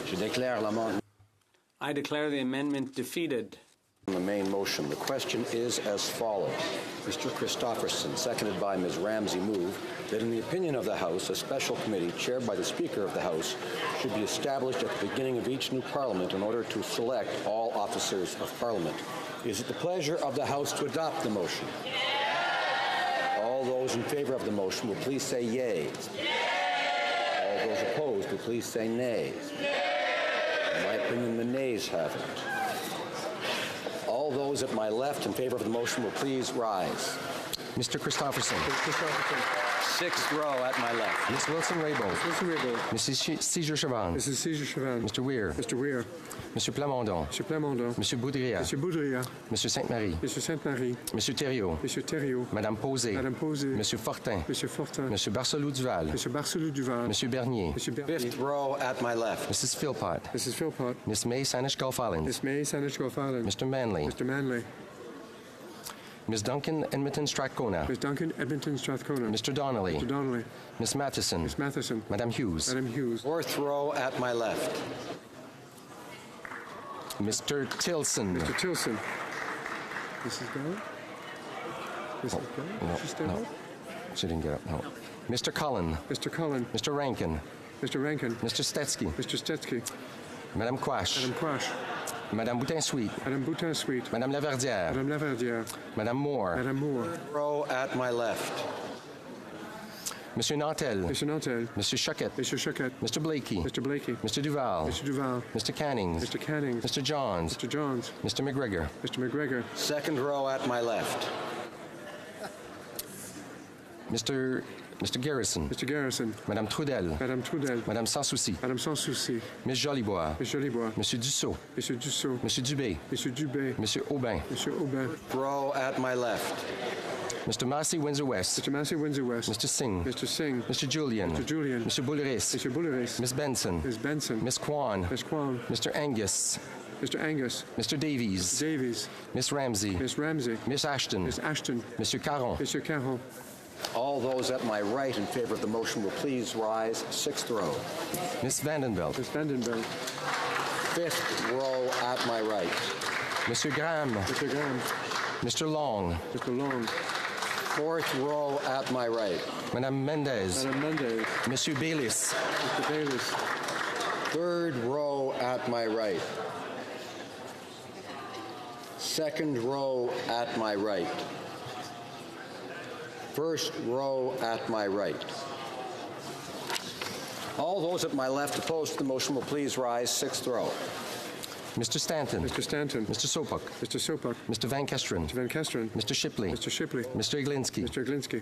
Je déclare l'amendement. I declare the amendment defeated. On the main motion, the question is as follows. Mr. Christofferson, seconded by Ms. Ramsey, move that in the opinion of the House, a special committee chaired by the Speaker of the House should be established at the beginning of each new Parliament in order to select all officers of Parliament. Is it the pleasure of the House to adopt the motion? All those in favor of the motion will please say yea. All those opposed will please say nay. In my opinion, the nays have it. All those at my left in favor of the motion will please rise. Mr. Christofferson. Sixth row at my left. Miss Wilson-Raybould. Miss Wilson-Raybould. Mrs. Caesar-Chavannes. Mrs. Caesar-Chavannes. Mr. Weir. Mr. Weir. Monsieur Plamondon. Monsieur Plamondon. Monsieur Boudria. Monsieur Boudria. Monsieur Sainte-Marie. Monsieur Sainte-Marie. Monsieur Thériault. Monsieur Thériault. Madame Posé. Madame Posé. Monsieur Fortin. Monsieur Fortin. Monsieur Barcelou-Duval. Monsieur Barcelou-Duval. Monsieur Bernier. Monsieur Bernier. Fifth row at my left. Mrs. Philpott. Mrs. Philpott. Miss May, Saanich Gulf Islands. Miss May, Saanich Gulf Islands. Mr. Manley. Mr. Manley. Miss Duncan, Edmonton Strathcona. Miss Duncan, Edmonton Strathcona. Mr. Donnelly. Mr. Donnelly. Miss Matheson. Miss Matheson. Madame Hughes. Madame Hughes. Fourth row at my left. Mr. Tilson. Mr. Tilson. Mrs. Bell? Mrs. Bell? No, She's still no. up? She didn't get up, no. Mr. Cullen. Mr. Cullen. Mr. Rankin. Mr. Rankin. Mr. Stetsky. Mr. Stetsky. Madame Quash. Madame Quash. Madame Boutin-Sweet. Madame Boutin-Sweet. Madame Laverdière. Madame Laverdière. Madame Moore. Madame Moore. Row at my left. Monsieur Nantel. Monsieur Nantel. Monsieur Choquette. Monsieur Choquette. Mr. Blakey. Mr. Blakey. Mr. Duval. Mr. Duval. Mr. Cannings. Mr. Cannings. Mr. Johns. Mr. Johns. Mr. McGregor. Mr. McGregor. Second row at my left. Mr. Garrison. Mr. Garrison. Madame Trudel. Madame Trudel. Madame Sans Souci. Madame Sans Souci. Miss Jolibois. Miss Jolibois. Monsieur Dussault. Monsieur Dussault. Monsieur Dubé. Monsieur Dubé. Monsieur Aubin. Monsieur Aubin. Row at my left. Mr. Massey, Windsor West. Mr. Massey, Windsor West. Mr. Singh. Mr. Singh. Mr. Julian. Mr. Julian. Mr. Bouleris. Mr. Bouleris. Miss Benson. Miss Benson. Miss Kwan. Miss Kwan. Mr. Angus. Mr. Angus. Mr. Davies. Davies. Miss Ramsey. Miss Ramsey. Miss Ashton. Miss Ashton. Monsieur Caron. Monsieur Caron. All those at my right in favor of the motion will please rise. Sixth row. Miss Vandenbelt. Miss Vandenberg. Fifth row at my right. Monsieur Graham. Mr. Graham. Mr. Long. Mr. Long. Fourth row at my right. Madame Mendez. Madame Mendez. Monsieur Baylis. Mr. Baylis. Third row at my right. Second row at my right. First row at my right. All those at my left opposed to the motion will please rise. Sixth row. Mr. Stanton. Mr. Stanton. Mr. Sopok. Mr. Sopok. Mr. Van Kesteren. Mr. Van Kesteren. Mr. Shipley. Mr. Shipley. Mr. Iglinski. Mr. Iglinski.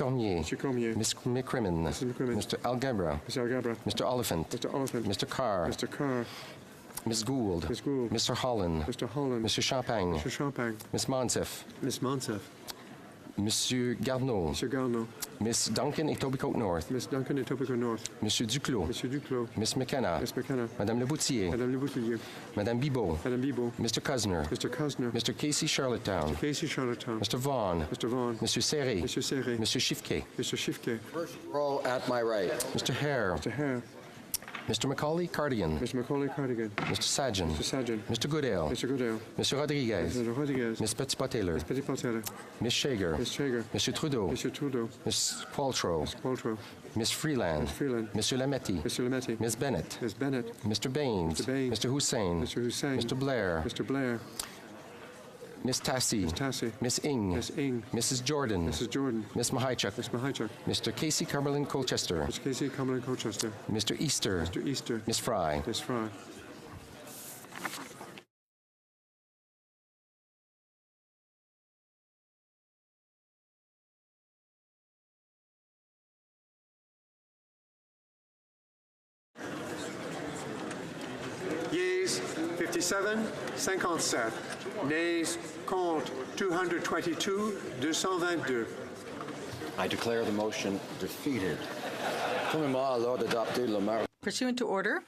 Cormier. Mr. Cormier. Ms. McCrimmon. Mr. McCrimmon. Mr. Algebra. Mr. Algebra. Mr. Oliphant. Mr. Oliphant. Mr. Carr. Mr. Carr. Ms. Gould. Ms. Gould. Mr. Holland. Mr. Holland. Monsieur Champagne. Mr. Champagne. Ms. Monsef. Ms. Monsef. Monsieur Garneau. Monsieur Garneau. Miss Duncan Etobicoke North. Miss Duncan Etobicoke North. Monsieur Duclos. Monsieur Duclos. Miss McKenna. Miss McKenna. Madame Leboutillier. Madame Leboutillier. Madame Bibot. Madame Bibot. Mr. Cusner. Mr. Cusner. Mr. Casey Charlottetown. Mr. Casey Charlottetown. Mr. Vaughan. Mr. Vaughan. Monsieur Serré. Monsieur Serré. Monsieur Chiffquet. Mr. Chiffquet. First row at my right. Mr. Hare. Mr. Hare. Mr. Macaulay Cardigan. Mr. Macaulay Cardigan. Mr. Sajan. Mr. Sajan. Mr. Goodale. Mr. Goodale. Monsieur Rodriguez. Mr. Rodriguez. Miss Petit-Pot-Taylor. Miss Petit-Pot-Taylor. Miss Shager. Miss Shager. Monsieur Trudeau. Monsieur Trudeau. Miss Qualtrough. Miss Qualtrough. Miss Freeland. Miss Freeland. Monsieur Lametti. Monsieur Lametti. Miss Bennett. Miss Bennett. Mr. Baines. Mr. Baines. Mr. Hussein. Mr. Hussein. Mr. Blair. Mr. Blair. Miss Tassie. Miss Tassie. Miss Ing. Miss Ing. Mrs. Jordan. Mrs. Jordan. Miss Mahichuk. Miss Mahichuk. Mr. Casey Cumberland Colchester. Mr. Casey Cumberland Colchester. Mr. Easter. Mr. Easter. Miss Fry. Miss Fry. Yeas 57, 57. Nays, compte 222, 222. I declare the motion defeated. Pursuant to order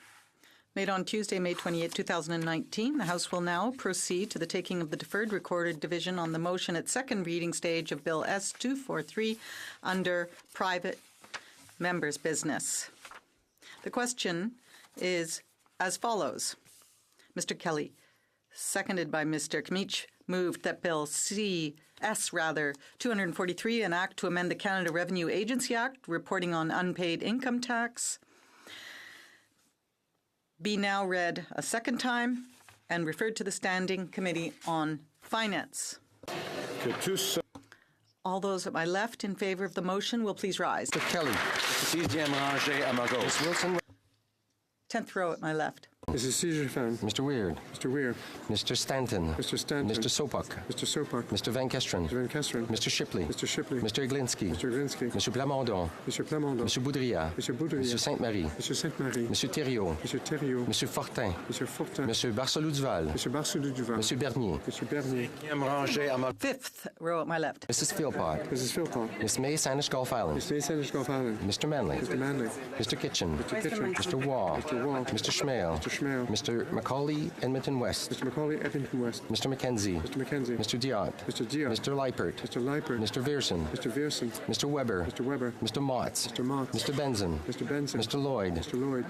made on Tuesday, May 28, 2019, the House will now proceed to the taking of the deferred recorded division on the motion at second reading stage of Bill S-243 under private members' business. The question is as follows. Mr. Kelly, seconded by Mr. Kmich, moved that Bill C.S. 243, an act to amend the Canada Revenue Agency Act, reporting on unpaid income tax, be now read a second time and referred to the Standing Committee on Finance. All those at my left in favor of the motion will please rise. Mr. Kelly. Miss Wilson. 10th row at my left. Mrs. Segerfan. Mr. Weird. Mr. Weir. Mr. Stanton. Mr. Stanton. Mr. Sopak. Mr. Sopak. Mr. Van Kesteren. Mr. Van Kesteren. Mr. Shipley. Mr. Shipley. Mr. Iglinski. Mr. Iglinski. Mr. Plamondon. Mr. Plamondon. Mr. Boudria. Mr. Boudria. Mr. Sainte-Marie. Mr. Sainte-Marie. Mr. Thériault. Mr. Thériault. Mr. Fortin. Mr. Fortin. Mr. Barcelou-Duval. Mr. Barcelou-Duval. Mr. Bernier. Mr. Bernier. 5th row at my left. Mrs. Philpott. Mrs. Philpott. Miss May Sanish Gulf Island. Miss May Sanish Gulf Island. Mr. Manley. Mr. Manley. Mr. Kitchen. Mr. Kitchen. Mr. Waugh. Mr. Waugh. Mr. Schmale. Mr. Schmale. Mr. Macaulay Edmonton West. Mr. Macaulay Edmonton West. Mr. McKenzie. Mr. McKenzie. Mr. Diot. Mr. Diot. Mr. Leipert. Mr. Leipert. Mr. Vierson. Mr. Vierson. Mr. Weber. Mr. Weber. Mr. Motts. Mr. Motts. Mr. Benson. Mr. Benson. Mr. Lloyd. Mr. Lloyd.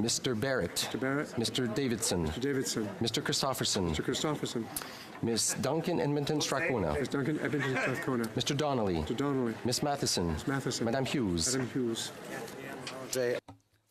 Mr. Barrett. Mr. Barrett. Mr. Davidson. Mr. Davidson. Mr. Christopherson. Mr. Christopherson. Miss Duncan Edmonton Strathcona. Miss Duncan Edmonton Strathcona. Mr. Donnelly. Mr. Donnelly. Miss Matheson. Miss Matheson. Madame Hughes. Madame Hughes.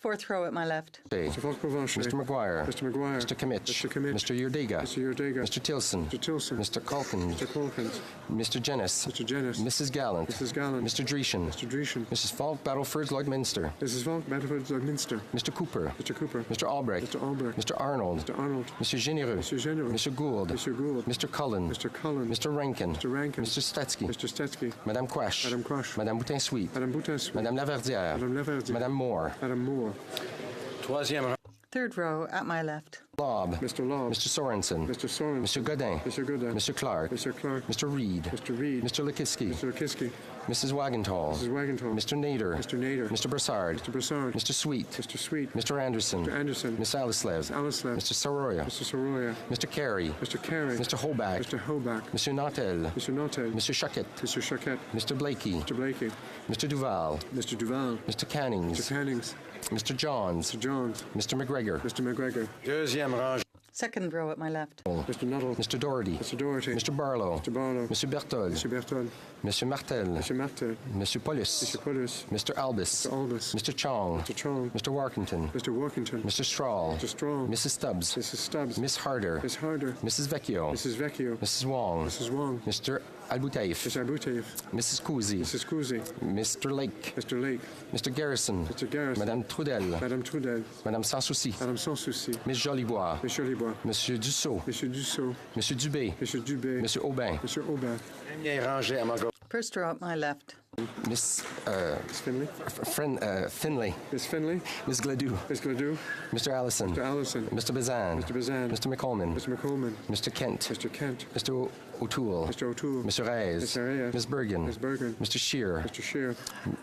4th row at my left. Mr. McGuire. Mr. McGuire. Mr. Kimmich. Mr. Kimmich. Mr. Yurdega. Mr. Yurdega. Mr. Tilson. Mr. Tilson. Mr. Calkins. Mr. Calkins. Mr. Jennis. Mr. Jennis. Mrs. Gallant. Mrs. Gallant. Mr. Dreeshen. Mr. Dreeshen. Mrs. Falk Battleford's Lloydminster. Mrs. Falk Battleford Lloydminster. Mr. Cooper. Mr. Cooper. Mr. Albrecht. Mr. Albrecht. Mr. Arnold. Mr. Arnold. Mr. Généreux. Mr. Généreux. Mr. Gould. Mr. Gould. Mr. Cullen. Mr. Cullen. Mr. Rankin. Mr. Rankin. Mr. Stetsky. Mr. Stetsky. Madame Quash. Madame Quash. Madame Boutin-Sweet. Madame Boutin-Sweet. Madame Laverdière. Madame Laverdière. Madame Moore. Madame Moore. 3rd row at my left. Lobb. Mr. Lobb. Mr. Sorensen. Mr. Sorensen. Mr. Godin. Mr. Godin. Mr. Clark. Mr. Clark. Mr. Reed. Mr. Reed. Mr. Likiski. Mr. Likiski. Mrs. Wagentall. Mrs. Wagentall. Mr. Nader. Mr. Nader. Mr. Brassard. Mr. Brassard. Mr. Sweet. Mr. Sweet. Mr. Anderson. Mr. Anderson. Miss Alislev. Miss Alislev. Mr. Soroya. Mr. Soroya. Mr. Carey. Mr. Carey. Mr. Hoback. Mr. Hoback. Mr. Nautel. Mr. Nautel. Mr. Chuckett. Mr. Choquette. Mr. Blakey. Mr. Blakey. Mr. Duval. Mr. Duval. Mr. Cannings. Mr. Cannings. Mr. Johns. Mr. Johns. Mr. McGregor. Mr. McGregor. 2nd row at my left. Mr. Nuttall. Mr. Doherty. Mr. Doherty. Mr. Barlow. Mr. Barlow. Mr. Berthold. Mr. Berthold. Mr. Martel. Mr. Martel. Mr. Paulus. Mr. Paulus. Mr. Albus. Mr. Albus. Mr. Chong. Mr. Chong. Mr. Warkington. Mr. Workington. Mr. Strahl. Mr. Strahl. Mrs. Stubbs. Mrs. Stubbs. Miss Harder. Miss Harder. Mrs. Vecchio. Mrs. Vecchio. Mrs. Wong. Mrs. Wong. Mr. Alboutaif. Mr. Abouteif. Mrs. Cousy. Mrs. Cousy. Mr. Lake. Mr. Lake. Mr. Garrison. Mr. Garrison. Madame Trudel. Madame Trudel. Madame Sans Souci. Madame Sans Souci. Miss Jolibois. Miss Jolibois. Monsieur Dussault. Monsieur Dussault. Monsieur Dubé. Monsieur Dubé. Monsieur Aubin. Monsieur Aubin. 1st row at my left. Miss Finley. Finley. Miss Finley. Miss Gladue. Miss Gladue. Mr. Allison. Mr. Allison. Mr. Bazan. Mr. Bazan. Mr. McColman. Mr. McColman. Mr. Kent. Mr. Kent. Mr. O'Toole. Mr. O'Toole. Mr. Reyes. Mr. Reyes. Miss Bergen. Miss Bergen. Mr. Shear. Mr. Shear.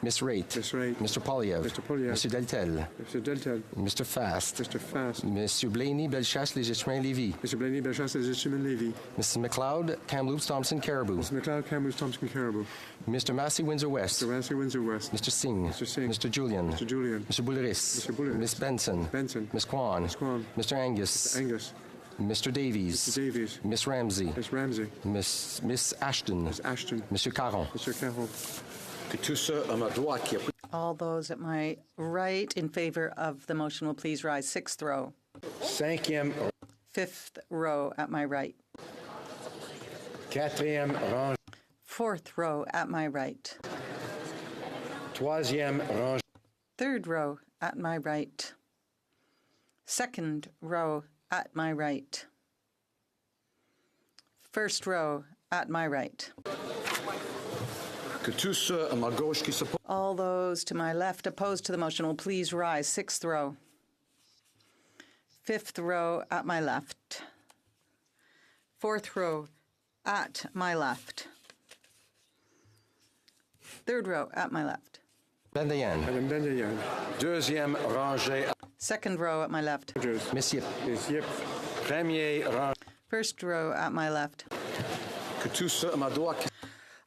Miss Raitt. Miss Raitt. Mr. Polyev. Mr. Polyev. Mr. Deltel. Mr. Deltel. Mr. Fast. Mr. Fast. Monsieur Blaney, Bellechasse, Légitimé, Lévis. Mr. Blaney, Bellechasse, Légitimé, Lévis. Mrs. McLeod, Kamloops, Thompson, Caribou. Mr. McLeod, Kamloops, Thompson, Caribou. Mr. Massey, Windsor West. Mr. Massey, Windsor West. Mr. Singh. Mr. Singh. Mr. Julian. Mr. Julian. Mr. Bouleris. Mr. Bouleris. Miss Benson. Benson. Miss Kwan. Miss Kwan. Mr. Angus. Mr. Angus. Mr. Davies. Mr. Davies. Miss Ramsey. Miss Ramsey. Miss Ashton. Miss Ashton. Monsieur Caron. Monsieur Caron. Que tout ceux à ma droite qui a pris All those at my right in favor of the motion will please rise. Sixth row. cinquième, Fifth row at my right. quatrième rangée, Fourth row at my right. troisième rangée, Third row at my right. Second row at my right. First row at my right. que tous ceux à ma gauche qui s'opposent All those to my left opposed to the motion will please rise. Sixth row. Fifth row at my left. Fourth row at my left. Third row at my left. Bendayan. Madame Bendayan. deuxième rangée, Second row at my left. Miss Yip. Miss Yip. premier rangée, First row at my left. que tous ceux à ma droite qui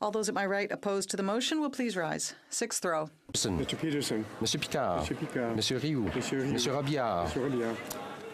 All those at my right opposed to the motion will please rise. Sixth row. Mr. Peterson. Monsieur Picard. Monsieur Picard. Monsieur Rioux. Monsieur Rioux. Monsieur Robillard. Mr. Robillard.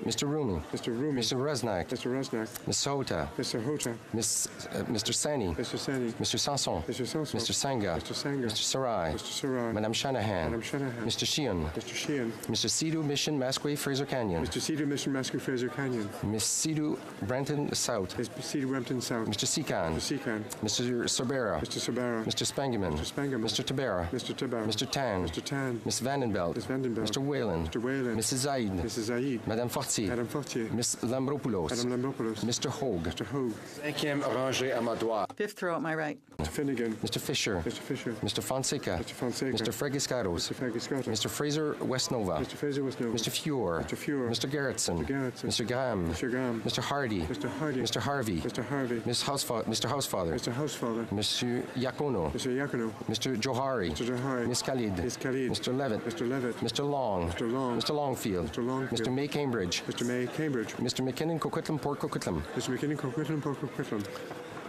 Mr. Rumi. Mr. Rumi. Mr. Resnack. Mr. Rosnack. Miss Hota. Mr. Hota. Mr. Sani. Mr. Sani. Mr. Sanson. Mr. Sanson. Mr. Sanga. Mr. Sanga. Mr. Sarai. Mr. Sarai. Madame Shanahan. Madame Shanahan. Mr. Sheehan. Mr. Sheehan. Mr. Sidhu Mission Masqué Fraser Canyon. Mr. Cedar Mission Mascot Fraser Canyon. Miss Sidhu Brenton South. Miss Cedar Brampton South. Mr. Secan. Mr. Secan. Mr. Sorbera. Mr. Sabara. Mr. Spangeman. Mr. Spangeman. Mr. Tabera. Mr. Tabara. Mr. Tan. Mr. Tan. Miss Vandenbelt. Miss Vandenbelt. Mr. Whalen. Mr. Whalen. Mrs. Zaid. Mrs. Zaid. Madame Fortier. Madame Fortier. Miss Lambropoulos. Madame Lambropoulos. Mr. Hogue. Mr. Hogue. cinquième rangée à ma droite, Fifth row at my right. Mr. Finnegan. Mr. Fisher. Mr. Fisher. Mr. Fonseca. Mr. Fonseca. Mr. Fregiscatos. Mr. Fagiscotto. Mr. Fraser Westnova. Mr. Fraser Westnova. Mr. Fure. Mr. Fure. Mr. Gerritsen. Mr. Gerritsen. Mr. Graham. Mr. Graham. Mr. Hardy. Mr. Hardy. Mr. Harvey. Mr. Harvey. Mr. Housefather. Mr. Housefather. Monsieur Yakono. Mr. Yakono. Mr. Johari. Mr. Johari. Miss Khalid. Miss Khalid. Mr. Levitt. Mr. Levitt. Mr. Long. Mr. Long. Mr. Longfield. Mr. Longfield. Mr. May Cambridge. Mr. May Cambridge. Mr. McKinnon Coquitlam Port Coquitlam. Mr. McKinnon Coquitlam Port Coquitlam.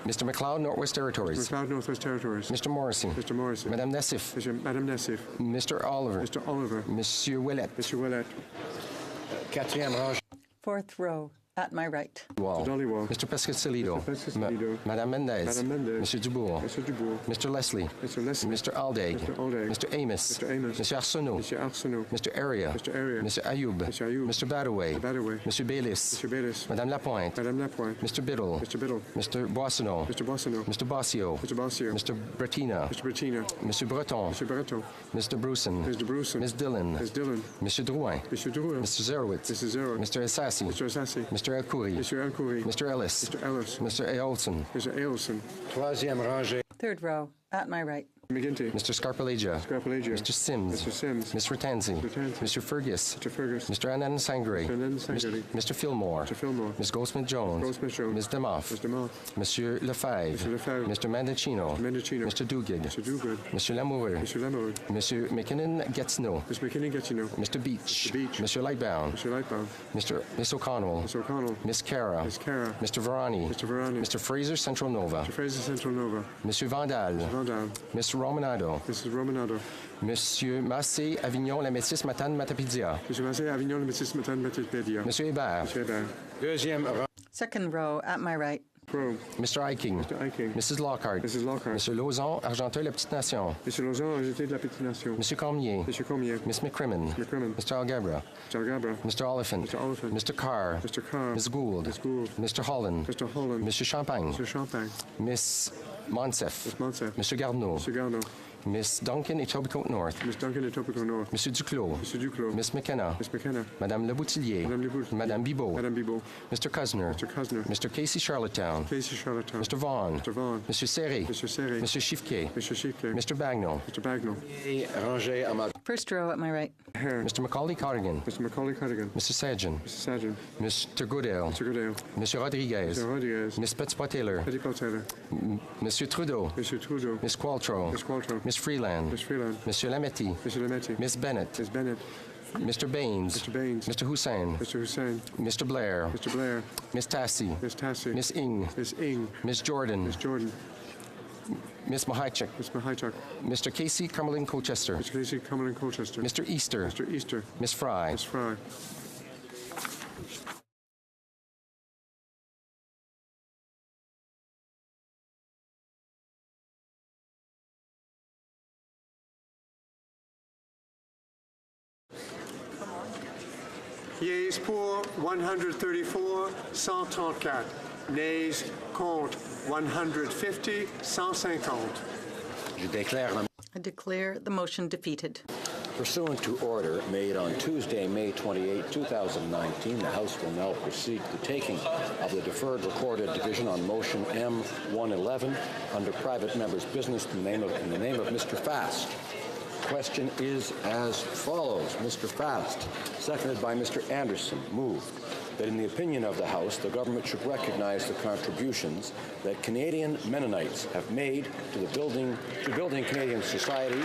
Mr. McLeod Northwest Territories. McLeod Northwest Territories. Mr. Morrissey. Mr. Morrissey. Madame Nassif. Madame Nassif. Mr. Oliver. Mr. Oliver. Monsieur Willett. Mr. Willett. quatrième rangée, Fourth row at my right. Wall. Dollywall. Mr. Pescasilido. Mr. Pescasilido. Madame Mendez. Madame Mendez. Mr. Dubourg. Mr. Dubourg. Mr. Leslie. Mr. Leslie. Mr. Aldaig. Mr. Aldaig. Mr. Amos. Mr. Amos. Mr. Arsenault. Mr. Arsenault. Mr. Area. Mr. Area. Mr. Ayoub. Mr. Ayoub. Mr. Badaway. Mr. Badaway. Mr. Baylis. Mr. Baylis. Madame Lapointe. Madame Lapointe. Mr. Biddle. Mr. Biddle. Mr. Boissonneau. Mr. Boissonneau. Mr. Bossio. Mr. Bossio. Mr. Brettina. Mr. Bettina. Mr. Breton. Mr. Breton. Mr. Bruson. Mr. Bruson. Ms. Dillon. Ms. Dillon. Mr. Drouin. Mr. Drouin. Mr. Zerowitz. Mr. Zerowitz. Mr. Assassi. Mr. Assassi. Mr. El Khoury. Mr. El Khoury. Mr. Ellis. Mr. Ellis. Mr. Aolson. Mr. Ailson. troisième rangée, Third row at my right. McGinty. Mr. Scarpalagia. Scarpalagia. Mr. Sims. Mr. Sims. Ms. Ratanzi. Ratanzi. Mr. Fergus. Mr. Fergus. Mr. Anand Sangre. Mr. Anand Sangre. Mr. Fillmore. Mr. Fillmore. Ms. Goldsmith-Jones. Goldsmith-Jones. Ms. Demoff. Mr. Moth. Monsieur Lefebvre. Mr. Lefebvre. Mr. Mendocino. Mr. Mendocino. Mr. Duguid. Mr. Duguid. Monsieur Lamoureux. Mr. Lamoureux. Monsieur McKinnon-Gatineau. Mr. McKinnon-Gatineau. Mr. Beach. Mr. Beach. Monsieur Lightbound. Mr. Lightbound. Miss O'Connell. Mr. O'Connell. Miss Cara. Miss Cara. Mr. Varani. Mr. Varani. Mr. Fraser Central Nova. Mr. Fraser Central Nova. Monsieur Vandal. Vandal. Mr. Romanado. Mrs. Romanado. Monsieur Massé, Avignon, La Métis, Matane, Matapidia. Monsieur Massé, Avignon, Mrs. Matan, Matipédia. Monsieur Hébert. Monsieur Hébert. deuxième rangée, Second row at my right. Pro. Mr. Iking. Mr. Iking. Mrs. Lockhart. Mrs. Lockhart. Monsieur Lauzon, Argenteuil, La Petite Nation. Monsieur Lausanne, Agité de la Petite Nation. Monsieur Cormier. Monsieur Cormier. Miss McCrimmon. McCrimmon. Mr. Algebra. Mr. Algabra. Mr. Oliphant. Mr. Oliphant. Mr. Carr. Mr. Carr. Miss Gould. Miss Gould. Mr. Holland. Mr. Holland. Monsieur Champagne. Mr. Champagne. Miss Monsef. Miss Monsef. Monsieur Garneau. Mr. Garneau. Miss Duncan, Etobicoke North. Miss Duncan, Etobicoke North. Monsieur Duclos. Monsieur Duclos. Miss McKenna. Miss McKenna. Madame Leboutillier. Madame Leboutillier. Madame Bibot. Madame Bibot. Mr. Cousineau. Mr. Cousineau. Mr. Casey Charlottetown. Casey Charlottetown. Mr. Vaughan. Mr. Vaughan. Monsieur Serré. Monsieur Serré. Monsieur Chiffquet. Monsieur Chiffquet. Mr. Bagnall. Mr. Bagnall. Rangé à ma First row at my right. Mr. Macaulay Cardigan. Mr. Macaulay Cardigan. Mr. Sajan. Mr. Sajan. Mr. Goodale. Mr. Goodale. Monsieur Rodriguez. Mr. Rodriguez. Miss Petitpas-Taylor. Petitpas-Taylor. Monsieur Trudeau. Monsieur Trudeau. Miss Qualtrough. Miss Qualtrough. Miss Freeland. Miss Freeland. Monsieur Lametti. Monsieur Lametti. Miss Bennett. Miss Bennett. Mr. Baines. Mr. Baines. Mr. Hussain. Mr. Hussain. Mr. Blair. Mr. Blair. Miss Tassie. Miss Tassie. Miss Ing. Miss Ing. Miss Jordan. Miss Jordan. Miss Mahaichuk. Miss Mahaichuk. Mr. Casey Cumberland Colchester. Mr. Casey Cumberland Colchester. Mr. Easter. Mr. Easter. Miss Fry. Miss Fry. Yeas pour 134, 134. Nays contre 150, 150. I declare the motion defeated. Pursuant to order made on Tuesday, May 28, 2019, the House will now proceed to the taking of the deferred recorded division on motion M111 under private member's business in the name of Mr. Fast. Question is as follows. Mr. Fast, seconded by Mr. Anderson, moved that in the opinion of the House, the government should recognize the contributions that Canadian Mennonites have made to building Canadian society,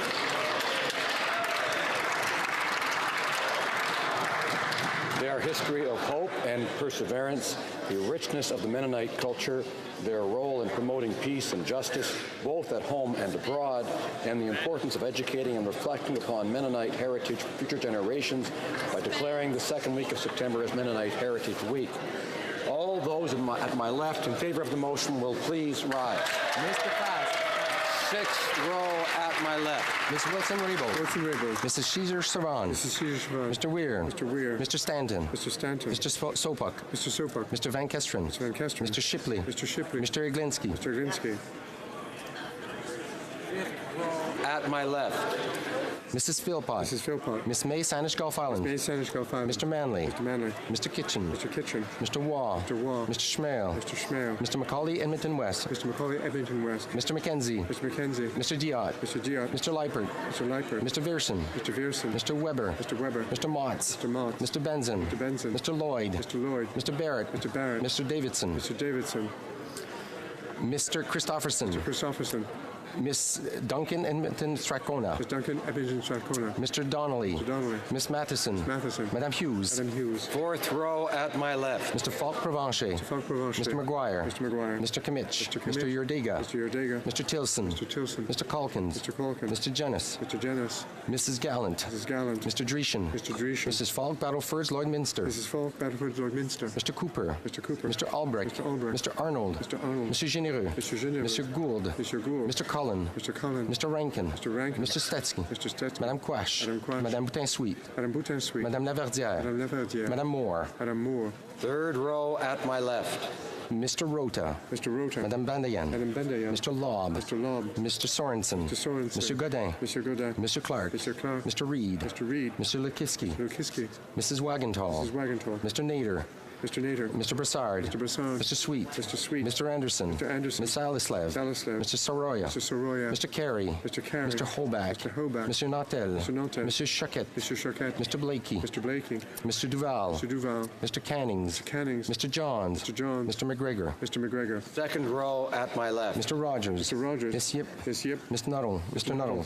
their history of hope and perseverance, the richness of the Mennonite culture, their role in promoting peace and justice, both at home and abroad, and the importance of educating and reflecting upon Mennonite heritage for future generations by declaring the second week of September as Mennonite Heritage Week. All those at my left in favor of the motion will please rise. Mr. Fast. Sixth row at my left. Ms. Wilson-Raybould. Wilson-Raybould. Mrs. Caesar-Savon. Mrs. Caesar-Savon. Mr. Weir. Mr. Weir. Mr. Stanton. Mr. Stanton. Mr. Sopak. Mr. Sopak. Mr. Van Kesteren. Mr. Van Kesteren. Mr. Shipley. Mr. Shipley. Mr. Iglinski. Mr. Iglinski. At my left. Mrs. Philpott. Mrs. Philpott. Miss May Sanish Golf Island. Miss May Sanish Golf Island. Mr. Manley. Mr. Manley. Mr. Kitchen. Mr. Kitchen. Mr. Waugh. Mr. Waugh. Mr. Schmale. Mr. Schmale. Mr. Macaulay Edmonton West. Mr. Macaulay Edmonton West. Mr. McKenzie. Mr. McKenzie. Mr. Diot. Mr. Diot. Mr. Leipert. Mr. Leipert. Mr. Vierson. Mr. Vierson. Mr. Weber. Mr. Weber. Mr. Motts. Mr. Motts. Mr. Benson. Mr. Benson. Mr. Lloyd. Mr. Lloyd. Mr. Barrett. Mr. Barrett. Mr. Davidson. Mr. Davidson. Mr. Christopherson. Mr. Christopherson. Miss Duncan Edmonton Strathcona. Miss Duncan Edmonton Strathcona. Mr. Donnelly. Mr. Donnelly. Miss Matheson. Miss Matheson. Madame Hughes. Madame Hughes. Fourth row at my left. Mr. Falk Provencher. Mr. Falk Provencher. Mr. McGuire. Mr. McGuire. Mr. Kimmich. Mr. Kimmich. Mr. Yurdega. Mr. Yurdega. Mr. Tilson. Mr. Tilson. Mr. Calkins. Mr. Calkins. Mr. Jennis. Mr. Jennis. Mrs. Gallant. Mrs. Gallant. Mr. Dreeshen. Mr. Dreeshen. Mrs. Falk Battlefords Lloydminster. Mrs. Falk Battlefords Lloydminster. Mr. Cooper. Mr. Cooper. Mr. Albrecht. Mr. Albrecht. Mr. Arnold. Mr. Arnold. Mr. Généreux. Mr. Généreux. Mr. Gould. Mr. Gould. Mr. Cullen. Mr. Cullen. Mr. Rankin. Mr. Rankin. Mr. Stetsky. Mr. Stetsky. Madame Quash. Madame Quash. Madame Boutin-Sweet. Madame Boutin-Sweet. Madame Laverdière. Madame Laverdière. Madame Moore. Madame Moore. Third row at my left. Mr. Rota. Mr. Rota. Madame Bandayan. Madame Bandayan. Mr. Lobb. Mr. Lobb. Mr. Sorensen. Mr. Sorensen. Mr. Godin. Mr. Godin. Mr. Clark. Mr. Clark. Mr. Reed. Mr. Reed. Mr. Lukiski. Mr. Lukiski. Mrs. Wagentall. Mrs. Wagentall. Mr. Nader. Mr. Nader. Mr. Brassard. Mr. Brassard. Mr. Sweet. Mr. Sweet. Mr. Anderson. Mr. Anderson. Miss Alislev. Alislev. Mr. Soroya. Mr. Soroya. Mr. Carey. Mr. Carey. Mr. Hoback. Mr. Hoback. Mr. Nautel. Mr. Nautel. Mr. Choquette. Mr. Choquette. Mr. Blakey. Mr. Blakey. Mr. Duval. Mr. Duval. Mr. Cannings. Mr. Cannings. Mr. Johns. Mr. Johns. Mr. McGregor. Mr. McGregor. Second row at my left. Mr. Rogers. Mr. Rogers. Miss Yip. Miss Yip. Miss Nuttall. Mr. Nuttall.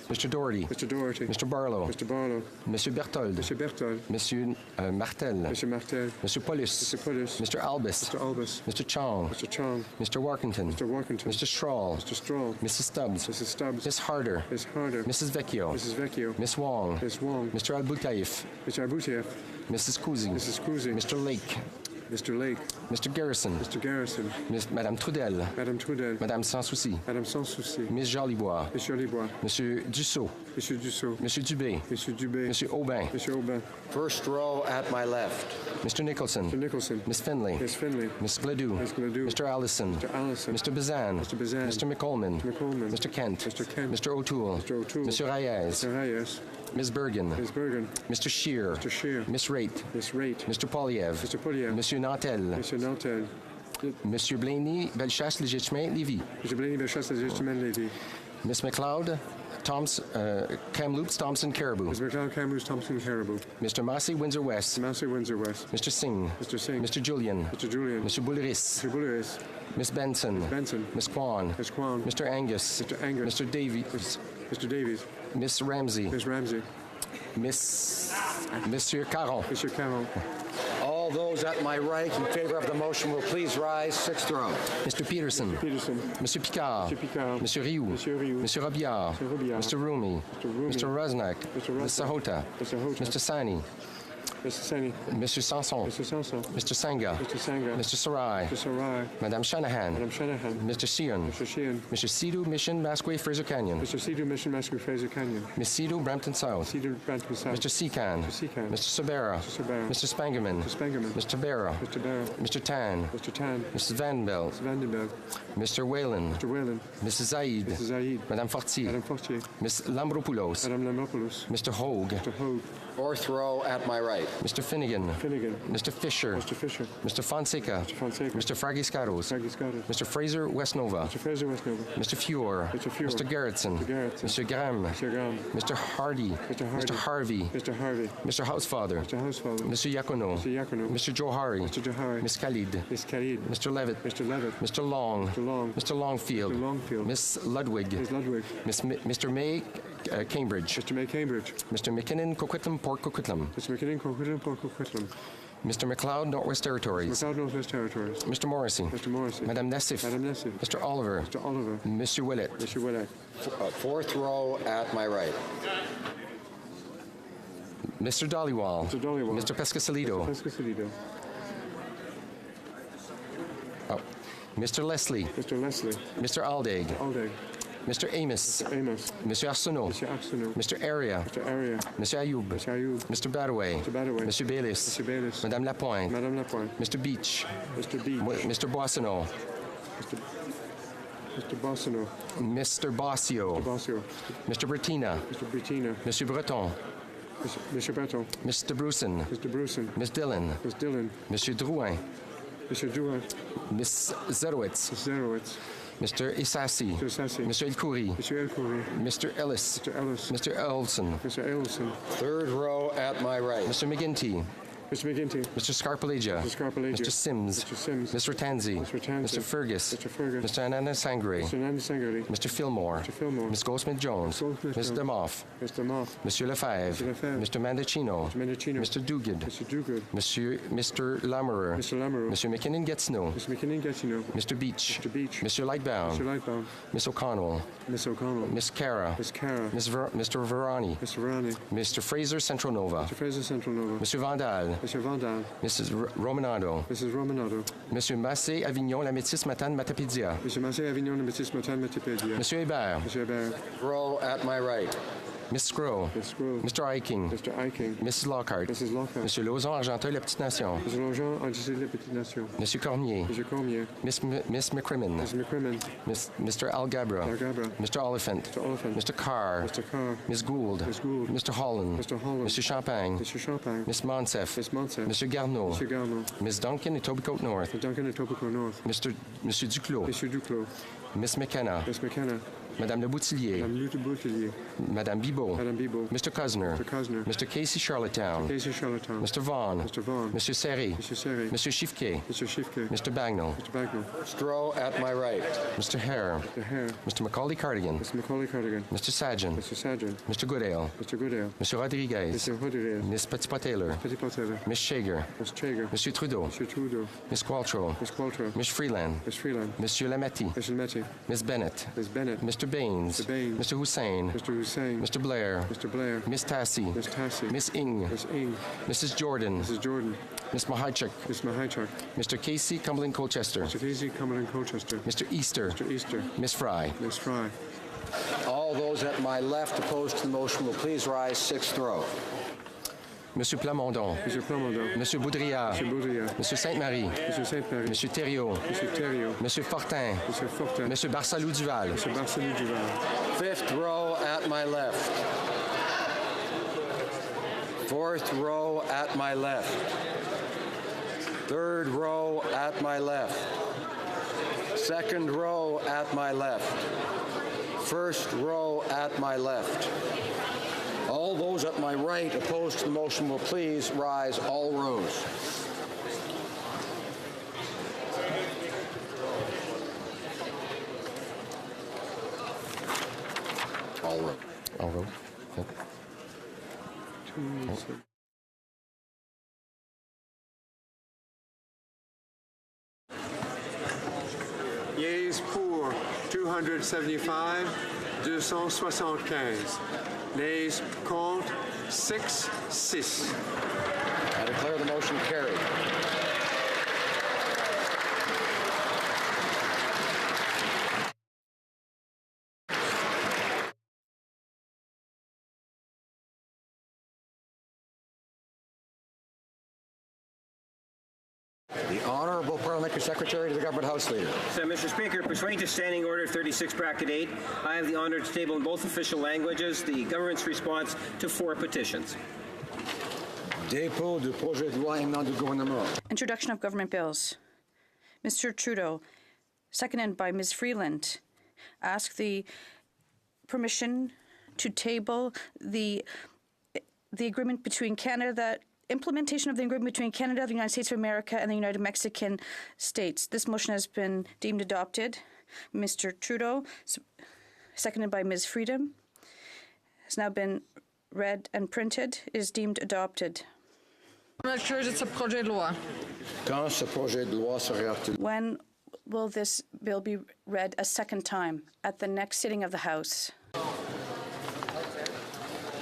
Mr. Doherty. Mr. Doherty. Mr. Barlow. Mr. Barlow. Monsieur Berthold. Mr. Berthold. Monsieur Martel. Mr. Martel. Monsieur Paulus. Mr. Paulus. Mr. Albus. Mr. Albus. Mr. Chong. Mr. Chong. Mr. Warkington. Mr. Warkington. Mr. Strahl. Mr. Strahl. Mrs. Stubbs. Mrs. Stubbs. Miss Harder. Miss Harder. Mrs. Vecchio. Mrs. Vecchio. Miss Wong. Miss Wong. Mr. Albutaif. Mr. Abutiev. Mrs. Kuzi. Mrs. Kuzi. Mr. Lake. Mr. Lake. Mr. Garrison. Mr. Garrison. Madame Trudel. Madame Trudel. Madame Sans Souci. Madame Sans Souci. Miss Jolibois. Monsieur Jolibois. Monsieur Dussault. Monsieur Dussault. Monsieur Dubé. Monsieur Dubé. Monsieur Aubin. Monsieur Aubin. First row at my left. Mr. Nicholson. Mr. Nicholson. Miss Finley. Miss Finley. Miss Gledoux. Miss Gledoux. Mr. Allison. Mr. Allison. Mr. Bazan. Mr. Bazan. Mr. McColeman. Mr. McColeman. Mr. Kent. Mr. Kent. Mr. O'Toole. Mr. O'Toole. Monsieur Reyes. Mr. Reyes. Ms. Bergen. Ms. Bergen. Mr. Scheer. Mr. Scheer. Miss Raitt. Miss Raitt. Mr. Poliev. Mr. Poliev. Monsieur Nantel. Monsieur Nantel. Monsieur Blaney, Bellechasse, Légitimé, Lévis. Monsieur Blaney, Bellechasse, Légitimé, Lévis. Miss McLeod, Kamloops, Thompson, Caribou. Ms. McLeod, Kamloops, Thompson, Caribou. Mr. Massey, Windsor West. Massey, Windsor West. Mr. Singh. Mr. Singh. Mr. Julian. Mr. Julian. Mr. Bouliris. Mr. Bouliris. Miss Benson. Miss Benson. Miss Kwan. Miss Kwan. Mr. Angus. Mr. Angus. Mr. Davies. Mr. Davies. Miss Ramsey. Miss Ramsey. Monsieur Caron. Monsieur Caron. All those at my right in favor of the motion will please rise. Sixth row. Mr. Peterson. Mr. Peterson. Monsieur Picard. Monsieur Picard. Monsieur Rioux. Monsieur Rioux. Monsieur Robillard. Monsieur Robillard. Mr. Rumi. Mr. Rumi. Mr. Rosnack. Mr. Rosnack. Mr. Sahota. Mr. Hota. Mr. Sani. Mr. Sani. Monsieur Sanson. Mr. Sanson. Mr. Sanga. Mr. Sanga. Mr. Sarai. Mr. Sarai. Madame Shanahan. Madame Shanahan. Mr. Sheehan. Mr. Sheehan. Mr. Sidhu, Mission, Masqué, Fraser Canyon. Mr. Cedar, Mission, Masquer, Fraser Canyon. Miss Sidhu, Brampton South. Cedar, Brampton South. Mr. Secan. Mr. Secan. Mr. Sabera. Mr. Sabera. Mr. Spangerman. Mr. Spangerman. Mr. Barra. Mr. Barra. Mr. Tan. Mr. Tan. Mrs. Vandenbelt. Mr. Vandenberg. Mr. Whalen. Mr. Whalen. Mrs. Zaid. Mrs. Zaid. Madame Fortier. Madame Fortier. Miss Lambropoulos. Madame Lamopoulos. Mr. Hogue. Mr. Hogue. Fourth row at my right. Mr. Finnegan. Finnegan. Mr. Fisher. Mr. Fisher. Mr. Fonseca. Mr. Fonseca. Mr. Fragiscaros. Fragiscaros. Mr. Fraser Westnova. Mr. Fraser Westnova. Mr. Fuhr. Mr. Fuhr. Mr. Gerritsen. Mr. Gerritsen. Mr. Graham. Mr. Graham. Mr. Hardy. Mr. Hardy. Mr. Harvey. Mr. Harvey. Mr. Housefather. Mr. Housefather. Mr. Yakono. Mr. Yakono. Mr. Johari. Mr. Johari. Miss Khalid. Miss Khalid. Mr. Levitt. Mr. Levitt. Mr. Long. Mr. Long. Mr. Longfield. Mr. Longfield. Miss Ludwig. Miss Ludwig. Mr. May Cambridge. Mr. May Cambridge. Mr. McKinnon Coquitlam Port Coquitlam. Mr. McKinnon Coquitlam Port Coquitlam. Mr. McLeod Northwest Territories. McLeod Northwest Territories. Mr. Morrissey. Mr. Morrissey. Madame Nassif. Madame Nassif. Mr. Oliver. Mr. Oliver. Monsieur Willett. Mr. Willett. Fourth row at my right. Mr. Dollywall. Mr. Dollywall. Mr. Pescasolido. Mr. Pescasolido. Oh. Mr. Leslie. Mr. Leslie. Mr. Aldag. Aldag. Mr. Amos. Mr. Amos. Monsieur Arsenault. Mr. Arsenault. Mr. Area. Mr. Area. Monsieur Ayoub. Mr. Ayoub. Mr. Badaway. Mr. Badaway. Monsieur Baylis. Mr. Baylis. Madame Lapointe. Madame Lapointe. Mr. Beach. Mr. Beach. Mr. Boissonneau. Mr. Bossino. Mr. Bossio. Mr. Bossio. Mr. Bertina. Mr. Bettina. Monsieur Breton. Mr. Breton. Mr. Bruson. Mr. Bruson. Miss Dillon. Miss Dillon. Monsieur Drouin. Mr. Drouin. Miss Zerowitz. Miss Zerowitz. Mr. Isassi. Mr. Sassi. Mr. El Khoury. Mr. El Khoury. Mr. Ellis. Mr. Ellis. Mr. Elson. Mr. Elson. Third row at my right. Mr. McGinty. Mr. McGinty. Mr. Scarpalagia. Mr. Scarpalagia. Mr. Sims. Mr. Sims. Mr. Tanzi. Mr. Tanzi. Mr. Fergus. Mr. Fergus. Mr. Ananda Sangre. Mr. Nandi Sangari. Mr. Fillmore. Mr. Fillmore. Miss Goldsmith-Jones. Goldsmith Ms. Jones. Demoff. Mr. Moff. Monsieur Lefebvre. Mr. Lefebvre. Mr. Mandicino. Mr. Mendocino. Mr. Duguid. Mr. Duguid. Mr. Lamoureux. Mr. Lamoureux. Monsieur McKinnon-Gatineau. Mr. McKinnon Gatineau. Mr. Beach. Mr. Beach. Monsieur Lightbound. Mr. Lightbound. Miss O'Connell. Miss O'Connell. Miss Cara. Miss Cara. Mr. Verani. Mr. Verani. Mr. Fraser Central Nova. Mr. Fraser Central Nova. Monsieur Vandal. Mr. Vandal. Mrs. Romanado. Mrs. Romanado. Monsieur Massé Avignon, la métisse Matane Matapédia. Mr. Massé Avignon, le Métis Matane Matipédia. Monsieur Hébert. Mr. Hébert. Row at my right. Miss Scrow. Miss Scrow. Mr. Iking. Mr. Iking. Mrs. Lockhart. Mrs. Lockhart. Monsieur Lauzon, Argenteuil, la petite nation. Mr. Longeon, Antisé de la Petite Nation. Monsieur Cormier. Mr. Cormier. Miss McCrimmon. Mrs. McCrimmon. Mr. Algabra. Algabra. Mr. Oliphant. Mr. Oliphant. Mr. Carr. Mr. Carr. Miss Gould. Miss Gould. Mr. Holland. Mr. Holland. Monsieur Champagne. Mr. Champagne. Miss Monsef. Miss Monsef. Monsieur Garneau. Mr. Garneau. Miss Duncan et Tobycote North. Mr. Duncan et Topico North. Monsieur Duclos. Mr. Duclos. Miss McKenna. Miss McKenna. Madame Le Boutillier. Madame Lutte Boutillier. Madame Bibot. Madame Bibot. Mr. Cosner. Mr. Cosner. Mr. Casey Charlottetown. Casey Charlottetown. Mr. Vaughn. Mr. Vaughn. Monsieur Serré. Mr. Serré. Monsieur Chiffquet. Mr. Chiffquet. Mr. Bagnall. Mr. Bagnall. First row at my right. Mr. Hare. Mr. Hare. Mr. Macaulay Cardigan. Mr. Macaulay Cardigan. Mr. Sajan. Mr. Sajan. Mr. Goodale. Mr. Goodale. Monsieur Rodriguez. Mr. Rodriguez. Miss Petit-Pot-Taylor. Petit Potato. Miss Shager. Miss Chager. Monsieur Trudeau. Mr. Trudeau. Miss Qualtrough. Miss Qualtrough. Miss Freeland. Miss Freeland. Monsieur Lametti. Mr. Metti. Miss Bennett. Miss Bennett. Mr. Mr. Baines. Mr. Baines. Mr. Hussein. Mr. Hussein. Mr. Blair. Mr. Blair. Miss Tassie. Miss Tassie. Miss Ng. Miss Ng. Mrs. Jordan. Mrs. Jordan. Miss Mahaichuk. Miss Mahaichuk. Mr. Casey Cumberland Colchester. Mr. Casey Cumberland Colchester. Mr. Easter. Mr. Easter. Miss Fry. Miss Fry. All those at my left opposed to the motion will please rise, sixth row. Monsieur Plamondon. Monsieur Plamondon. Monsieur Boudriard. Monsieur Boudriard. Monsieur Sainte-Marie. Monsieur Sainte-Marie. Monsieur Thériault. Monsieur Thériault. Monsieur Fortin. Monsieur Fortin. Monsieur Barsalou-Duval. Monsieur Barsalou-Duval. Fifth row at my left. Fourth row at my left. Third row at my left. Second row at my left. First row at my left. All those at my right opposed to the motion will please rise, all rows. All rows. All rows. Yep. Yeas pour 275, 275. Nays contre 6. I declare the motion carried. The Honorable Parliamentary Secretary to the Government House Leader. So, Mr. Speaker, pursuant to Standing Order 36, Bracket 8, I have the honor to table in both official languages the government's response to 4 petitions. Dépôt du projet de loi émanant du gouvernement. Introduction of government bills. Mr. Trudeau, seconded by Ms. Freeland, ask the permission to table the agreement between Canada, implementation of the agreement between Canada, the United States of America, and the United Mexican States. This motion has been deemed adopted. Mr. Trudeau, seconded by Ms. Freedom, has now been read and printed, is deemed adopted. Quand ce projet de loi sera-t-il? When will this bill be read a second time? At the next sitting of the House.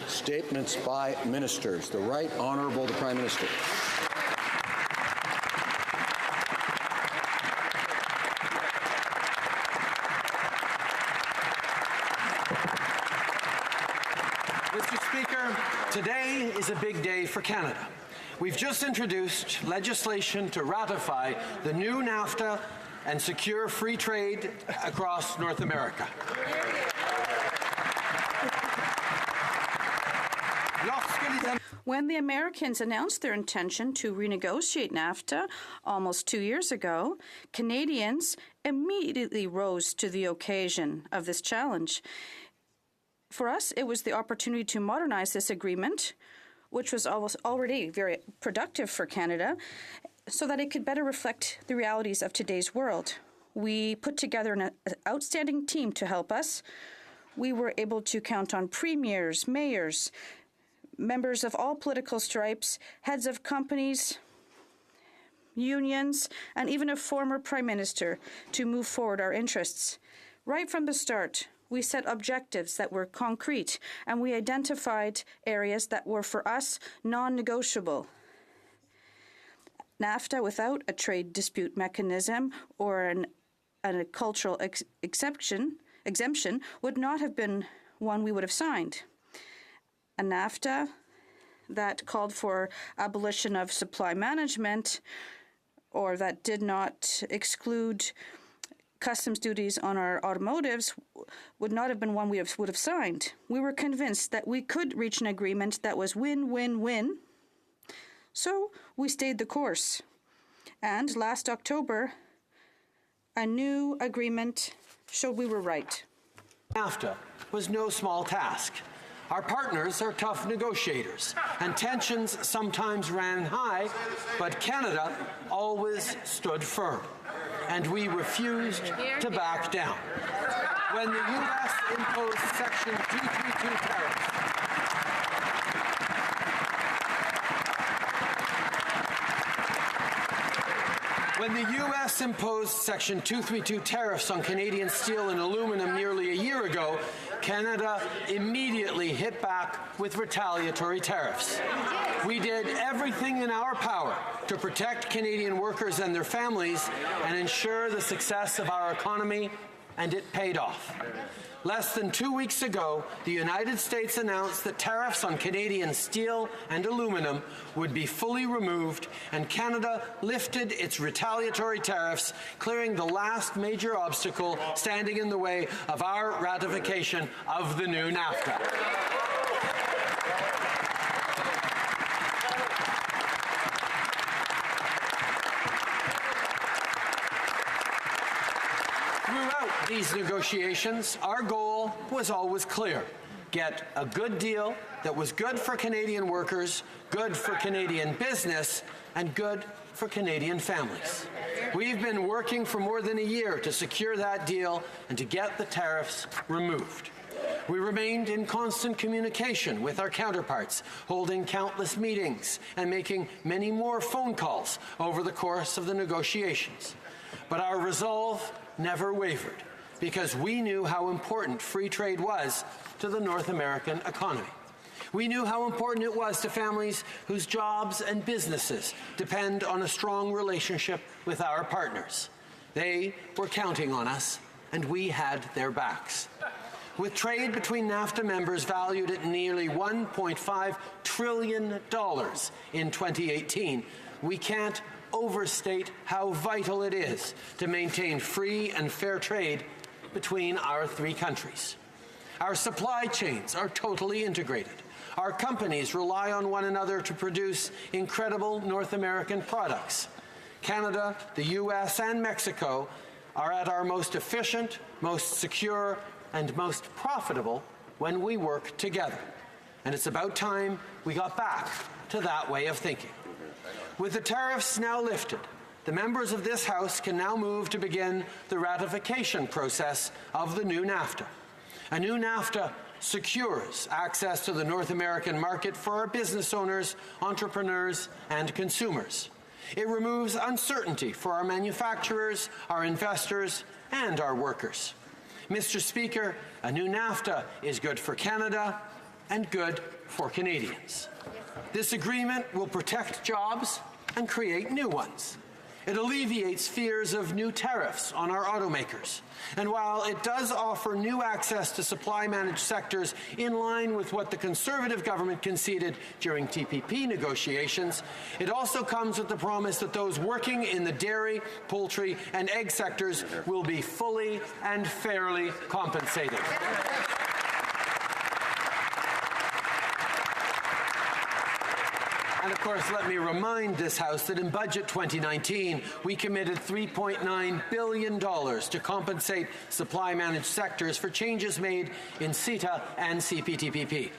Statements by ministers. The Right Honourable the Prime Minister. Mr. Speaker, today is a big day for Canada. We've just introduced legislation to ratify the new NAFTA and secure free trade across North America. When the Americans announced their intention to renegotiate NAFTA almost 2 years ago, Canadians immediately rose to the occasion of this challenge. For us, it was the opportunity to modernize this agreement, which was already very productive for Canada, so that it could better reflect the realities of today's world. We put together an outstanding team to help us. We were able to count on premiers, mayors, members of all political stripes, heads of companies, unions, and even a former prime minister to move forward our interests. Right from the start, we set objectives that were concrete, and we identified areas that were, for us, non-negotiable. NAFTA without a trade dispute mechanism or a cultural exemption would not have been one we would have signed. A NAFTA that called for abolition of supply management or that did not exclude customs duties on our automotives would not have been one we would have signed. We were convinced that we could reach an agreement that was win-win-win, so we stayed the course. And last October, a new agreement showed we were right. NAFTA was no small task. Our partners are tough negotiators, and tensions sometimes ran high, but Canada always stood firm, and we refused to back down. When the U.S. imposed Section 232 tariffs, When the U.S. imposed Section 232 tariffs on Canadian steel and aluminum nearly a year ago, Canada immediately hit back with retaliatory tariffs. We did everything in our power to protect Canadian workers and their families and ensure the success of our economy, and it paid off. Less than 2 weeks ago, the United States announced that tariffs on Canadian steel and aluminum would be fully removed, and Canada lifted its retaliatory tariffs, clearing the last major obstacle standing in the way of our ratification of the new NAFTA. Throughout these negotiations, our goal was always clear: get a good deal that was good for Canadian workers, good for Canadian business, and good for Canadian families. We've been working for more than a year to secure that deal and to get the tariffs removed. We remained in constant communication with our counterparts, holding countless meetings and making many more phone calls over the course of the negotiations. But our resolve never wavered, because we knew how important free trade was to the North American economy. We knew how important it was to families whose jobs and businesses depend on a strong relationship with our partners. They were counting on us, and we had their backs. With trade between NAFTA members valued at nearly $1.5 trillion in 2018, we can't overstate how vital it is to maintain free and fair trade between our three countries. Our supply chains are totally integrated. Our companies rely on one another to produce incredible North American products. Canada, the U.S., and Mexico are at our most efficient, most secure, and most profitable when we work together. And it's about time we got back to that way of thinking. With the tariffs now lifted, the members of this House can now move to begin the ratification process of the new NAFTA. A new NAFTA secures access to the North American market for our business owners, entrepreneurs, and consumers. It removes uncertainty for our manufacturers, our investors, and our workers. Mr. Speaker, a new NAFTA is good for Canada and good for Canadians. This agreement will protect jobs and create new ones. It alleviates fears of new tariffs on our automakers. And while it does offer new access to supply-managed sectors in line with what the Conservative government conceded during TPP negotiations, it also comes with the promise that those working in the dairy, poultry, and egg sectors will be fully and fairly compensated. And of course, let me remind this House that in Budget 2019, we committed $3.9 billion to compensate supply-managed sectors for changes made in CETA and CPTPP.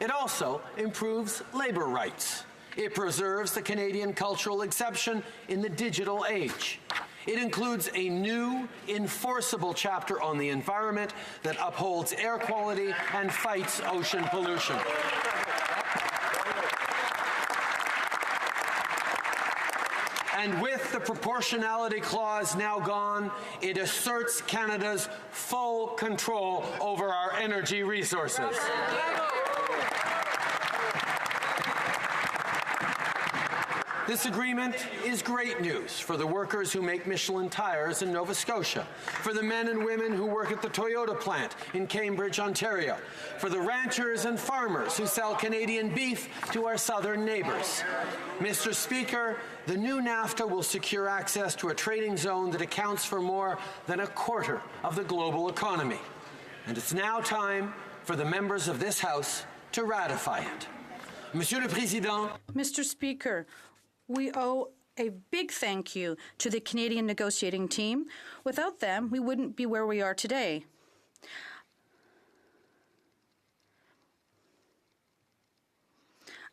It also improves labor rights. It preserves the Canadian cultural exception in the digital age. It includes a new, enforceable chapter on the environment that upholds air quality and fights ocean pollution. And with the proportionality clause now gone, it asserts Canada's full control over our energy resources. This agreement is great news for the workers who make Michelin tires in Nova Scotia, for the men and women who work at the Toyota plant in Cambridge, Ontario, for the ranchers and farmers who sell Canadian beef to our southern neighbours. Mr. Speaker, the new NAFTA will secure access to a trading zone that accounts for more than a quarter of the global economy. And it's now time for the members of this House to ratify it. Monsieur le Président. Mr. Speaker, we owe a big thank you to the Canadian negotiating team. Without them, we wouldn't be where we are today.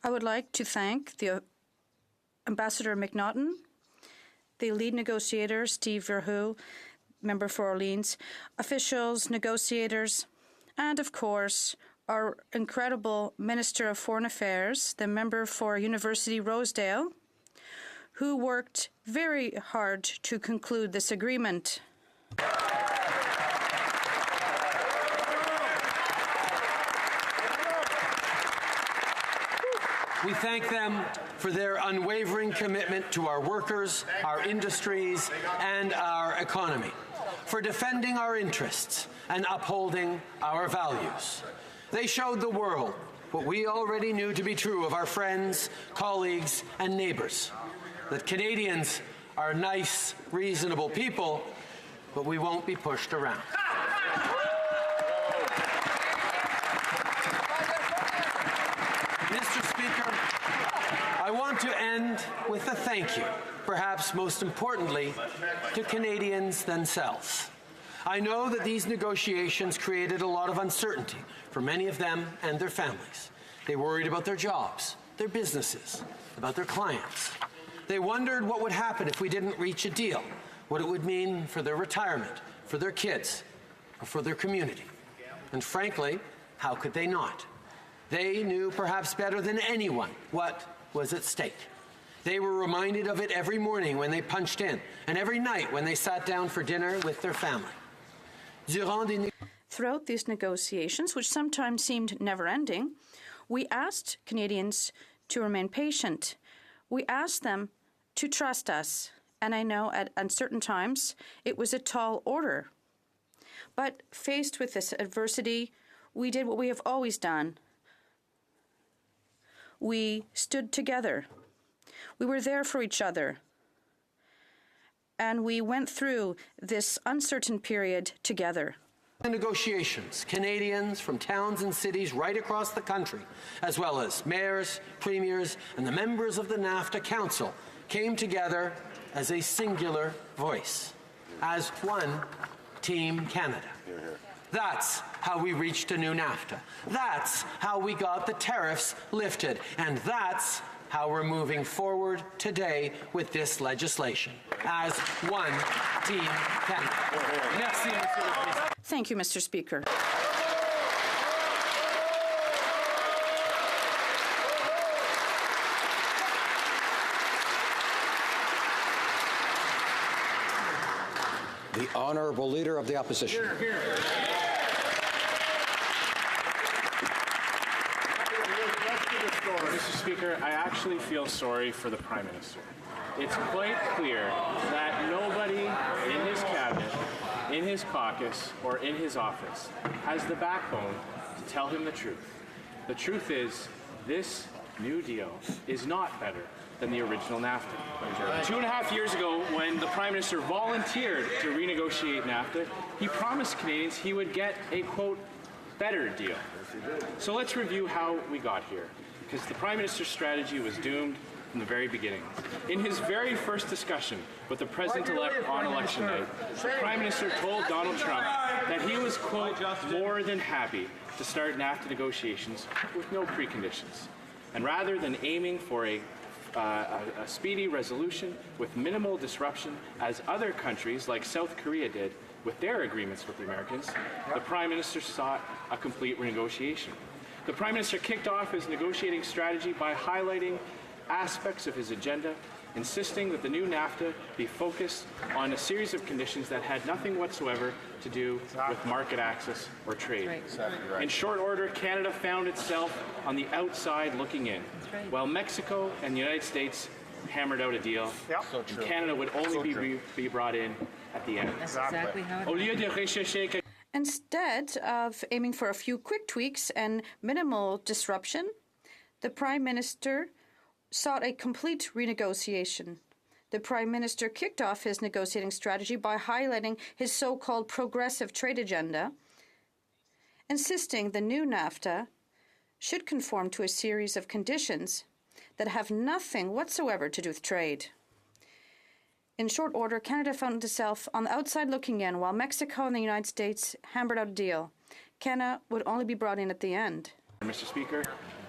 I would like to thank the Ambassador McNaughton, the lead negotiator, Steve Verhoeven, member for Orleans, officials, negotiators, and of course, our incredible Minister of Foreign Affairs, the member for University Rosedale, who worked very hard to conclude this agreement. We thank them for their unwavering commitment to our workers, our industries, and our economy, for defending our interests and upholding our values. They showed the world what we already knew to be true of our friends, colleagues, and neighbors, that Canadians are nice, reasonable people, but we won't be pushed around. Mr. Speaker, I want to end with a thank you, perhaps most importantly, to Canadians themselves. I know that these negotiations created a lot of uncertainty for many of them and their families. They worried about their jobs, their businesses, about their clients. They wondered what would happen if we didn't reach a deal, what it would mean for their retirement, for their kids, or for their community. And frankly, how could they not? They knew perhaps better than anyone what was at stake. They were reminded of it every morning when they punched in, and every night when they sat down for dinner with their family. Throughout these negotiations, which sometimes seemed never-ending, we asked Canadians to remain patient. We asked them to trust us, and I know at uncertain times it was a tall order. But faced with this adversity, we did what we have always done. We stood together. We were there for each other. And we went through this uncertain period together. The negotiations, Canadians from towns and cities right across the country, as well as mayors, premiers, and the members of the NAFTA Council, came together as a singular voice, as one Team Canada. That's how we reached a new NAFTA. That's how we got the tariffs lifted. And that's how we're moving forward today with this legislation, as one Team Canada. Merci, Monsieur le Président. Thank you, Mr. Speaker. The Honourable Leader of the Opposition. Here, here. Mr. Speaker, I actually feel sorry for the Prime Minister. It's quite clear that nobody in his cabinet, in his caucus, or in his office has the backbone to tell him the truth. The truth is, this new deal is not better than the original NAFTA. 2.5 years ago, when the Prime Minister volunteered to renegotiate NAFTA, he promised Canadians he would get a, quote, better deal. So let's review how we got here, because the Prime Minister's strategy was doomed from the very beginning. In his very first discussion with the President-elect on election night, the Prime Minister told Donald Trump that he was, quote, more than happy to start NAFTA negotiations with no preconditions. And rather than aiming for a speedy resolution with minimal disruption, as other countries like South Korea did with their agreements with the Americans, the Prime Minister sought a complete renegotiation. The Prime Minister kicked off his negotiating strategy by highlighting aspects of his agenda, insisting that the new NAFTA be focused on a series of conditions that had nothing whatsoever to do with market access or trade. Right. In short order, Canada found itself on the outside looking in, while Mexico and the United States hammered out a deal. So true. Canada would only be brought in at the end. That's exactly how it happened. Instead of aiming for a few quick tweaks and minimal disruption, the Prime Minister sought a complete renegotiation. The Prime Minister kicked off his negotiating strategy by highlighting his so-called progressive trade agenda, insisting the new NAFTA should conform to a series of conditions that have nothing whatsoever to do with trade. In short order, Canada found itself on the outside looking in, while Mexico and the United States hammered out a deal. Canada would only be brought in at the end. Mr. Speaker,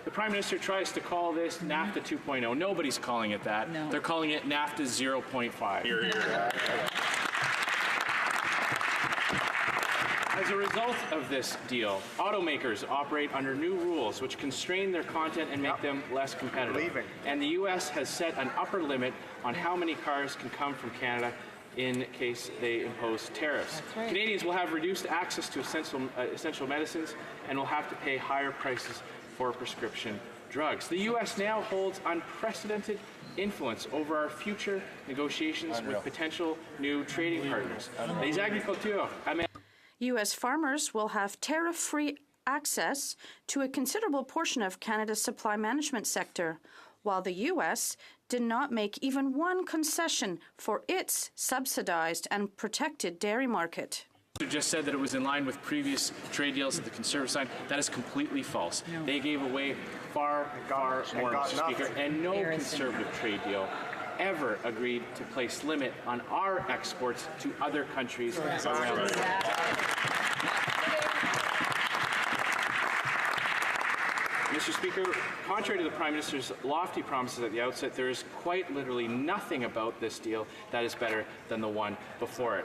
the Prime Minister tries to call this NAFTA 2.0. Nobody's calling it that. No. They're calling it NAFTA 0.5. As a result of this deal, automakers operate under new rules which constrain their content and make them less competitive. And the U.S. has set an upper limit on how many cars can come from Canada in case they impose tariffs. Right. Canadians will have reduced access to essential medicines and will have to pay higher prices for prescription drugs. The U.S. now holds unprecedented influence over our future negotiations with potential new trading partners. Les agriculteurs. U.S. farmers will have tariff-free access to a considerable portion of Canada's supply management sector, while the U.S. did not make even one concession for its subsidized and protected dairy market. Just said that it was in line with previous trade deals that the Conservative signed. That is completely false. No. They gave away far more, Mr. Speaker, and no Conservative trade deal ever agreed to place limit on our exports to other countries around the world. Mr. Speaker, contrary to the Prime Minister's lofty promises at the outset, there is quite literally nothing about this deal that is better than the one before it.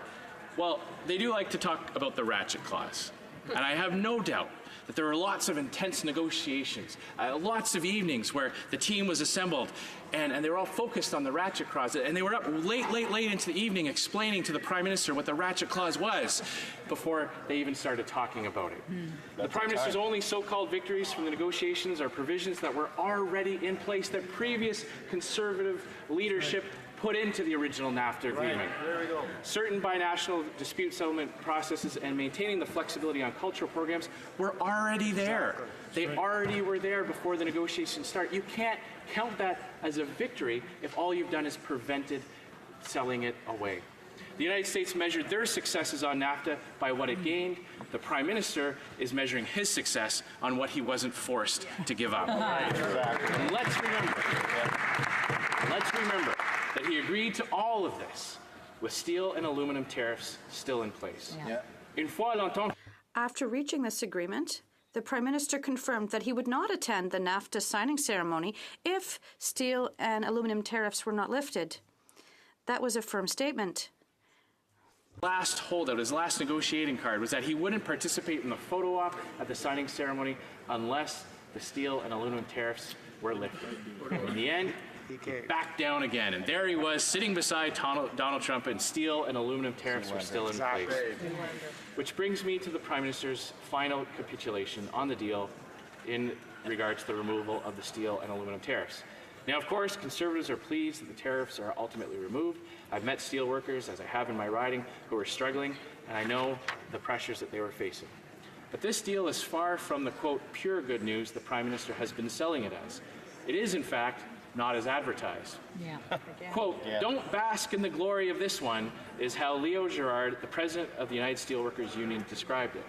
Well, they do like to talk about the ratchet clause, and I have no doubt that there were lots of intense negotiations, lots of evenings where the team was assembled, and they were all focused on the ratchet clause, and they were up late into the evening explaining to the Prime Minister what the ratchet clause was before they even started talking about it. The Prime Minister's only so-called victories from the negotiations are provisions that were already in place that previous Conservative leadership put into the original NAFTA agreement. There we go. Certain binational dispute settlement processes and maintaining the flexibility on cultural programs were already there. They already were there before the negotiations start. You can't count that as a victory if all you've done is prevented selling it away. The United States measured their successes on NAFTA by what it gained. The Prime Minister is measuring his success on what he wasn't forced to give up. And let's remember that he agreed to all of this with steel and aluminum tariffs still in place. After reaching this agreement, the Prime Minister confirmed that he would not attend the NAFTA signing ceremony if steel and aluminum tariffs were not lifted. That was a firm statement. Last holdout, his last negotiating card, was that he wouldn't participate in the photo op at the signing ceremony unless the steel and aluminum tariffs were lifted. In the end, he backed down again, and there he was sitting beside Donald Trump, and steel and aluminum tariffs were still in place. Which brings me to the Prime Minister's final capitulation on the deal in regards to the removal of the steel and aluminum tariffs. Now, of course, Conservatives are pleased that the tariffs are ultimately removed. I've met steel workers, as I have in my riding, who are struggling, and I know the pressures that they were facing. But this deal is far from the, quote, pure good news the Prime Minister has been selling it as. It is, in fact, not as advertised. Quote, don't bask in the glory of this one, is how Leo Gerard, the president of the United Steelworkers Union, described it.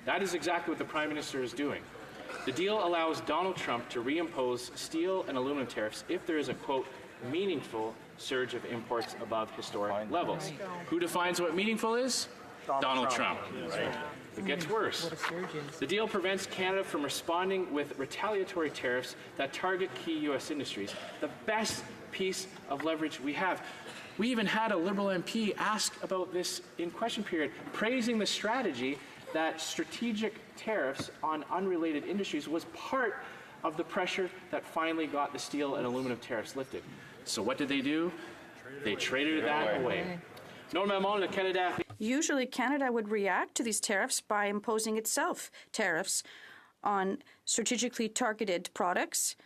That is exactly what the Prime Minister is doing. The deal allows Donald Trump to reimpose steel and aluminum tariffs if there is a, quote, meaningful surge of imports above historic levels. Who defines what meaningful is? Donald Trump. It gets worse. The deal prevents Canada from responding with retaliatory tariffs that target key U.S. industries, the best piece of leverage we have. We even had a Liberal MP ask about this in question period, praising the strategy that strategic tariffs on unrelated industries was part of the pressure that finally got the steel and aluminum tariffs lifted. So what did they do? They traded that away. Usually, Canada would react to these tariffs by imposing itself tariffs on strategically targeted products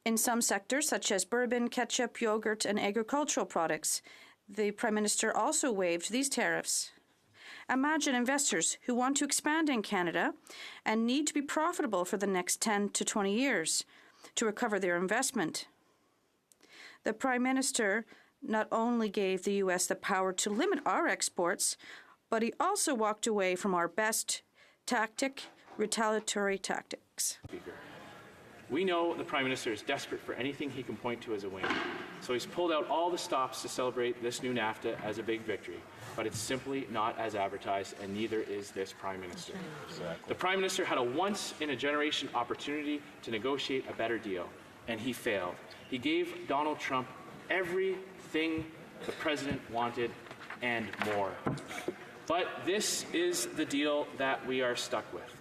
in some sectors, such as bourbon, ketchup, yogurt, and agricultural products. The Prime Minister also waived these tariffs. Imagine investors who want to expand in Canada and need to be profitable for the next 10 to 20 years to recover their investment. The Prime Minister not only gave the U.S. the power to limit our exports, but he also walked away from our best tactic, retaliatory tactics. We know the Prime Minister is desperate for anything he can point to as a win. So he's pulled out all the stops to celebrate this new NAFTA as a big victory. But it's simply not as advertised, and neither is this Prime Minister. The Prime Minister had a once-in-a-generation opportunity to negotiate a better deal, and he failed. He gave Donald Trump everything the President wanted and more. But this is the deal that we are stuck with.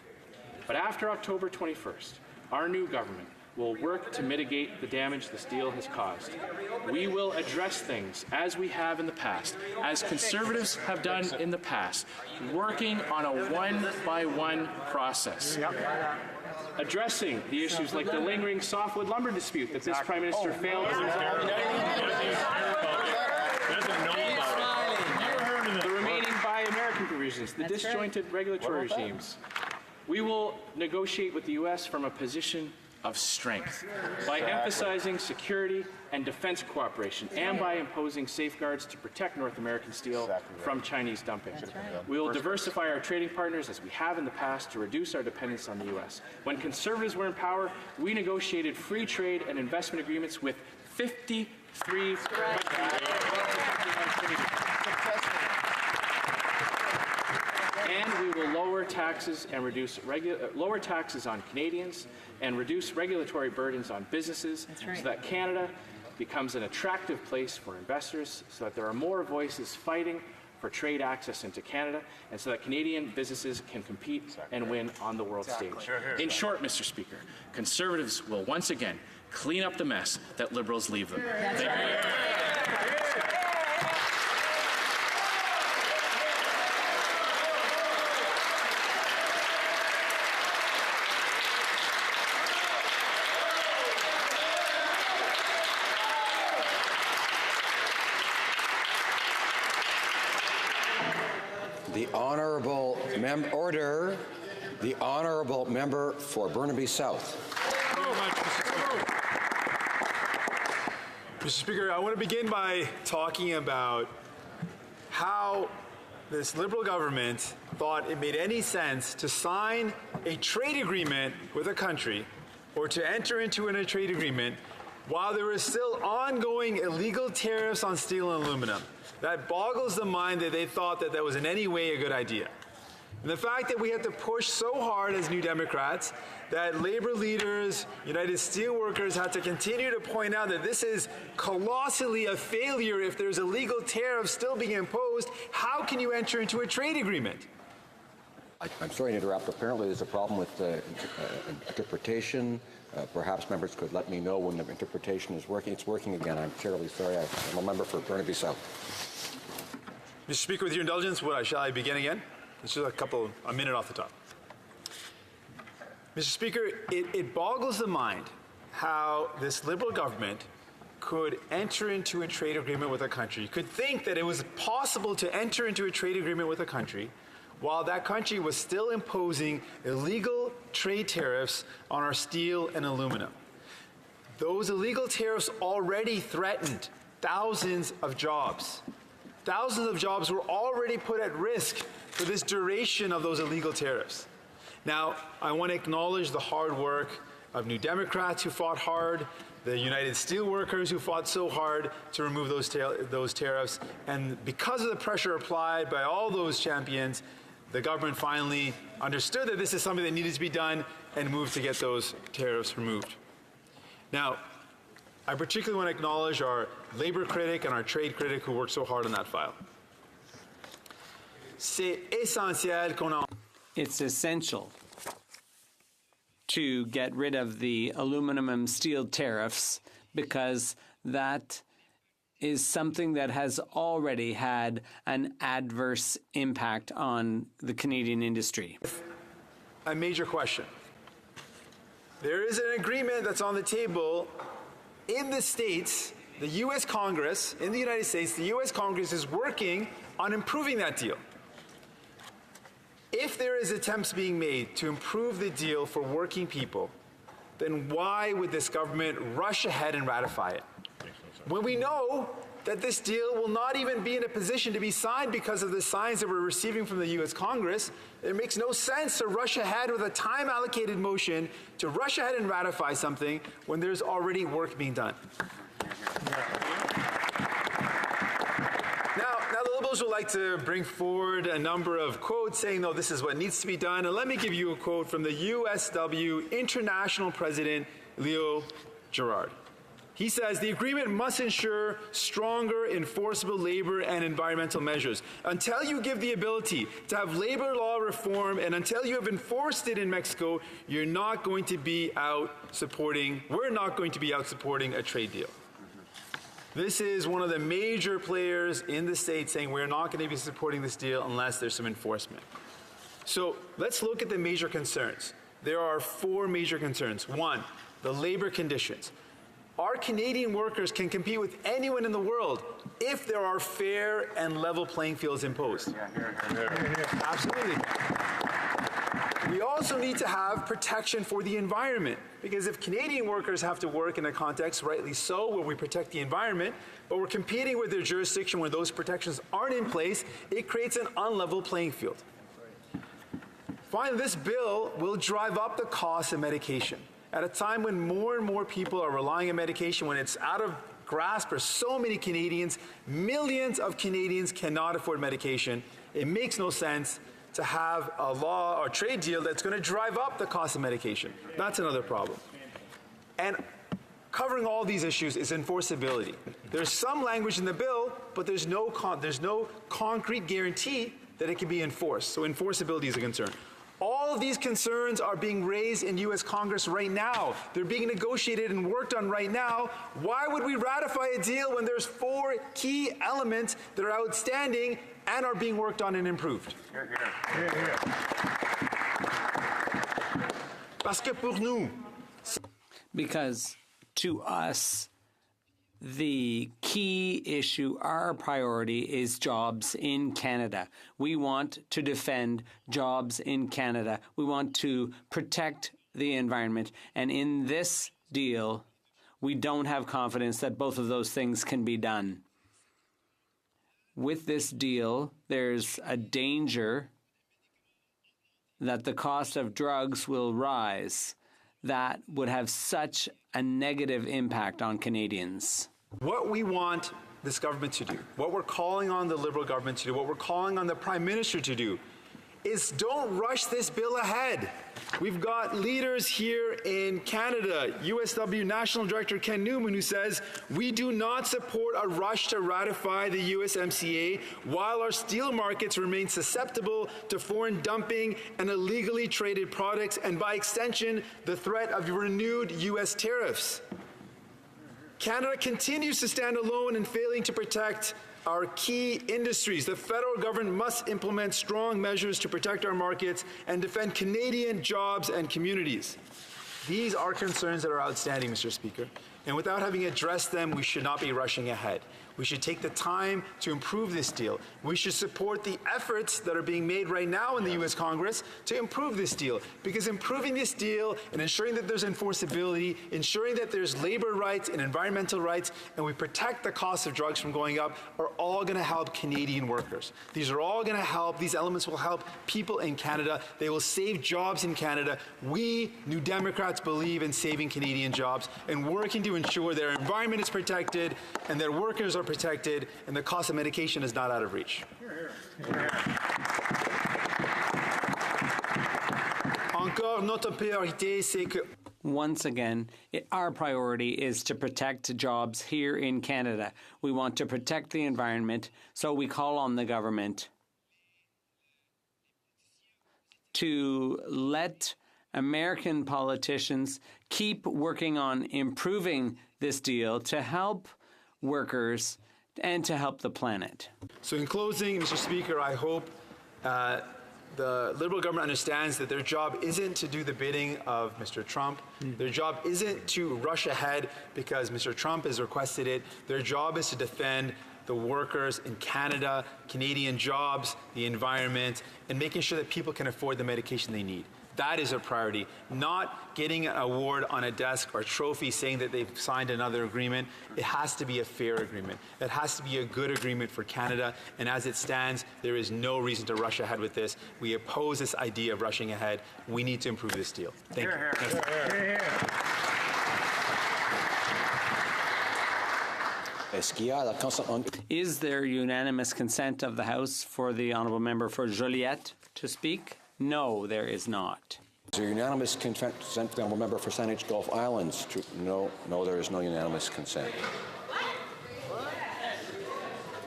But after October 21st, our new government will work to mitigate the damage this deal has caused. We will address things as we have in the past, as Conservatives have done in the past, working on a one-by-one process. Addressing the issues like the lingering softwood lumber dispute that this Prime Minister failed to resolve. The remaining Buy American provisions, the disjointed regulatory regimes. We will negotiate with the U.S. from a position of strength by emphasizing security and defense cooperation and by imposing safeguards to protect North American steel from Chinese dumping. We will diversify our trading partners as we have in the past to reduce our dependence on the U.S. When Conservatives were in power, we negotiated free trade and investment agreements with 53 and we will lower taxes and reduce lower taxes on Canadians and reduce regulatory burdens on businesses so that Canada becomes an attractive place for investors, so that there are more voices fighting for trade access into Canada, and so that Canadian businesses can compete and win on the world stage. In short, Mr. Speaker, Conservatives will once again clean up the mess that Liberals leave them. Thank you. The honourable order. The honourable member for Burnaby South. Mr. Speaker, I want to begin by talking about how this Liberal government thought it made any sense to sign a trade agreement with a country or to enter into a trade agreement while there were still ongoing illegal tariffs on steel and aluminum. That boggles the mind that they thought that that was in any way a good idea. And the fact that we had to push so hard as New Democrats that labor leaders, United Steelworkers had to continue to point out that this is colossally a failure if there's illegal tariffs still being imposed, how can you enter into a trade agreement? I'm sorry to interrupt. Apparently there's a problem with interpretation. Perhaps members could let me know when the interpretation is working. It's working again. I'm terribly sorry. I'm a member for Burnaby South. Mr. Speaker, with your indulgence, shall I begin again? It's just a minute off the top. Mr. Speaker, it boggles the mind how this Liberal government could enter into a trade agreement with a country, could think that it was possible to enter into a trade agreement with a country while that country was still imposing illegal trade tariffs on our steel and aluminum. Those illegal tariffs already threatened thousands of jobs. Thousands of jobs were already put at risk for this duration of those illegal tariffs. Now, I want to acknowledge the hard work of New Democrats who fought hard, the United Steelworkers who fought so hard to remove those tariffs, and because of the pressure applied by all those champions, the government finally understood that this is something that needed to be done and moved to get those tariffs removed. Now, I particularly want to acknowledge our labor critic and our trade critic who worked so hard on that file. It's essential to get rid of the aluminum and steel tariffs because that is something that has already had an adverse impact on the Canadian industry. A major question. There is an agreement that's on the table in the States. The U.S. Congress, in the United States, the U.S. Congress is working on improving that deal. If there is attempts being made to improve the deal for working people, then why would this government rush ahead and ratify it? When we know that this deal will not even be in a position to be signed because of the signs that we're receiving from the U.S. Congress, it makes no sense to rush ahead with a time-allocated motion to rush ahead and ratify something when there's already work being done. Now the Liberals would like to bring forward a number of quotes saying, no, this is what needs to be done. And let me give you a quote from the USW International President, Leo Gerard. He says the agreement must ensure stronger enforceable labor and environmental measures. Until you give the ability to have labor law reform and until you have enforced it in Mexico, we're not going to be out supporting a trade deal. This is one of the major players in the state saying we're not going to be supporting this deal unless there's some enforcement. So let's look at the major concerns. There are 4 major concerns. 1, the labor conditions. Our Canadian workers can compete with anyone in the world if there are fair and level playing fields imposed. Absolutely. We also need to have protection for the environment, because if Canadian workers have to work in a context, rightly so, where we protect the environment, but we're competing with their jurisdiction where those protections aren't in place, it creates an unlevel playing field. Finally, this bill will drive up the cost of medication. At a time when more and more people are relying on medication, when it's out of grasp for so many Canadians, millions of Canadians cannot afford medication, it makes no sense to have a law or trade deal that's going to drive up the cost of medication. That's another problem. And covering all these issues is enforceability. There's some language in the bill, but there's no concrete guarantee that it can be enforced. So enforceability is a concern. All of these concerns are being raised in U.S. Congress right now. They're being negotiated and worked on right now. Why would we ratify a deal when there's 4 key elements that are outstanding and are being worked on and improved? Parce que pour nous. Because to us, the key issue, our priority, is jobs in Canada. We want to defend jobs in Canada. We want to protect the environment. And in this deal, we don't have confidence that both of those things can be done. With this deal, there's a danger that the cost of drugs will rise. That would have such a negative impact on Canadians. What we want this government to do, what we're calling on the Liberal government to do, what we're calling on the Prime Minister to do, is don't rush this bill ahead. We've got leaders here in Canada, USW National Director Ken Newman, who says, we do not support a rush to ratify the USMCA while our steel markets remain susceptible to foreign dumping and illegally traded products, and by extension, the threat of renewed US tariffs. Canada continues to stand alone in failing to protect our key industries. The federal government must implement strong measures to protect our markets and defend Canadian jobs and communities. These are concerns that are outstanding, Mr. Speaker, and without having addressed them, we should not be rushing ahead. We should take the time to improve this deal. We should support the efforts that are being made right now in the U.S. Congress to improve this deal, because improving this deal and ensuring that there's enforceability, ensuring that there's labor rights and environmental rights, and we protect the cost of drugs from going up, are all going to help Canadian workers. These are all going to help, these elements will help people in Canada. They will save jobs in Canada. We, New Democrats, believe in saving Canadian jobs and working to ensure their environment is protected and their workers are protected and the cost of medication is not out of reach. Once again, our priority is to protect jobs here in Canada. We want to protect the environment, so we call on the government to let American politicians keep working on improving this deal to help workers and to help the planet. So in closing, Mr. Speaker, I hope the Liberal government understands that their job isn't to do the bidding of Mr. Trump. Their job isn't to rush ahead because Mr. Trump has requested it. Their job is to defend the workers in Canada, Canadian jobs, the environment, and making sure that people can afford the medication they need. That is a priority, not getting an award on a desk or a trophy saying that they've signed another agreement. It has to be a fair agreement. It has to be a good agreement for Canada, and as it stands, there is no reason to rush ahead with this. We oppose this idea of rushing ahead. We need to improve this deal. Thank you. Is there unanimous consent of the House for the Honourable Member for Joliette to speak? No, there is not. Is there unanimous consent from the honourable member for Saanich Gulf Islands? No, there is no unanimous consent.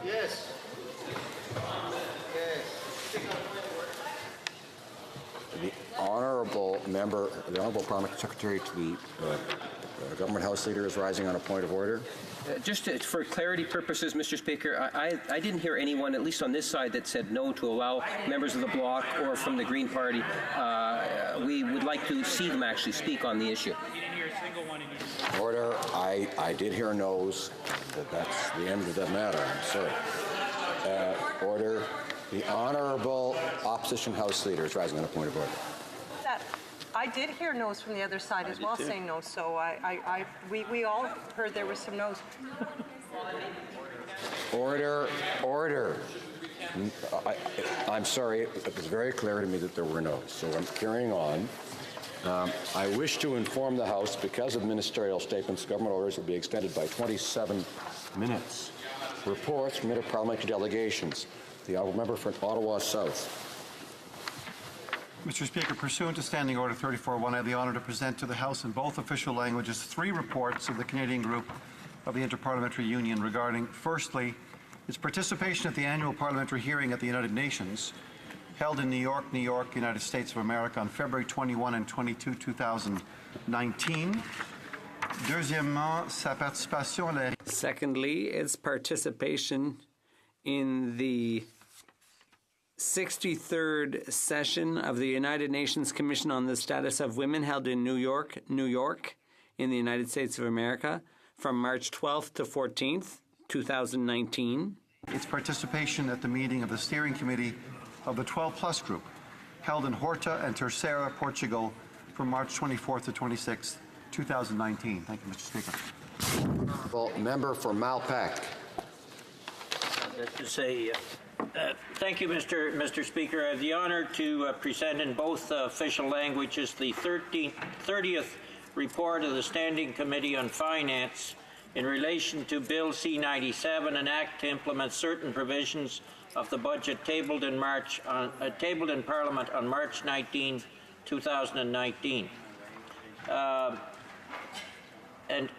Yes. The honourable member, the honourable parliamentary secretary to the government house leader is rising on a point of order. For clarity purposes, Mr. Speaker, I didn't hear anyone, at least on this side, that said no to allow members of the bloc or from the Green Party. We would like to see them actually speak on the issue. Order. I did hear no's. That's the end of the matter. I'm sorry. Order. The honourable opposition house leader is rising on a point of order. I did hear no's from the other side as well, saying no. So we all heard there were some no's. Order. I'm sorry. It was very clear to me that there were no's. So I'm carrying on. I wish to inform the House, because of ministerial statements, government orders will be extended by 27 minutes. Reports from interparliamentary delegations. The honourable member for Ottawa South. Mr. Speaker, pursuant to Standing Order 34.1, I have the honour to present to the House in both official languages 3 reports of the Canadian Group of the Interparliamentary Union regarding, firstly, its participation at the annual parliamentary hearing at the United Nations held in New York, United States of America on February 21 and 22, 2019. Secondly, its participation in the 63rd session of the United Nations Commission on the Status of Women held in New York, in the United States of America from March 12th to 14th, 2019. Its participation at the meeting of the Steering Committee of the 12+ Group held in Horta and Terceira, Portugal from March 24th to 26th, 2019. Thank you, Mr. Speaker. Well, member for Malpeque. Thank you, Mr. Speaker. I have the honour to present in both official languages the 30th report of the Standing Committee on Finance in relation to Bill C-97, an act to implement certain provisions of the budget tabled in Parliament on March 19, 2019. And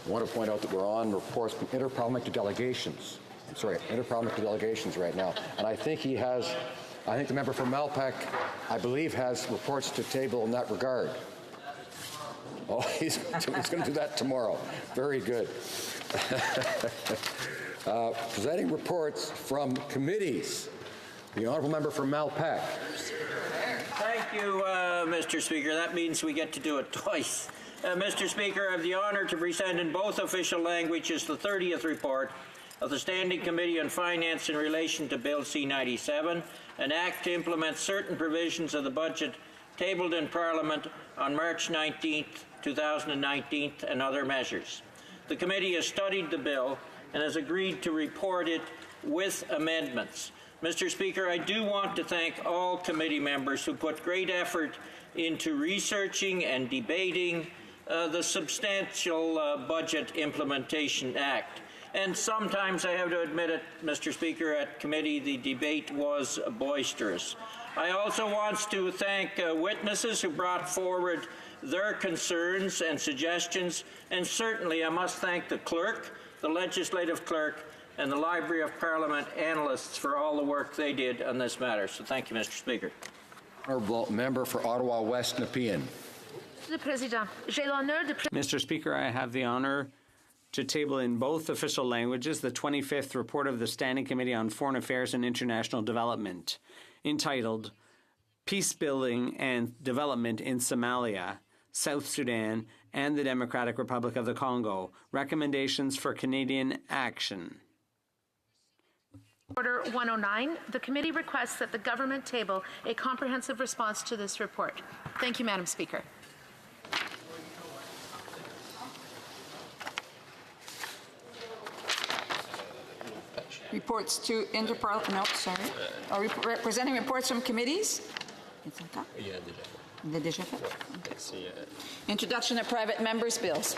I want to point out that we're on reports from interparliamentary delegations. Interparliamentary delegations right now. And I think the member from Malpeque, I believe, has reports to table in that regard. Oh, he's going to do that tomorrow. Very good. Presenting reports from committees. The honourable member from Malpeque. Thank you, Mr. Speaker. That means we get to do it twice. Mr. Speaker, I have the honour to present in both official languages the 30th report of the Standing Committee on Finance in relation to Bill C-97, an act to implement certain provisions of the budget tabled in Parliament on March 19, 2019, and other measures. The committee has studied the bill and has agreed to report it with amendments. Mr. Speaker, I do want to thank all committee members who put great effort into researching and debating the substantial Budget Implementation Act. And sometimes, I have to admit it, Mr. Speaker, at committee the debate was boisterous. I also want to thank witnesses who brought forward their concerns and suggestions, and certainly I must thank the clerk, the legislative clerk, and the Library of Parliament analysts for all the work they did on this matter. So thank you, Mr. Speaker. Honourable member for Ottawa West Nepean. Mr. Speaker, I have the honour to table in both official languages the 25th report of the Standing Committee on Foreign Affairs and International Development, entitled Peace Building and Development in Somalia, South Sudan, and the Democratic Republic of the Congo, Recommendations for Canadian Action. Order 109, the committee requests that the government table a comprehensive response to this report. Thank you, Madam Speaker. Reports to presenting reports from committees. Introduction of private members' bills.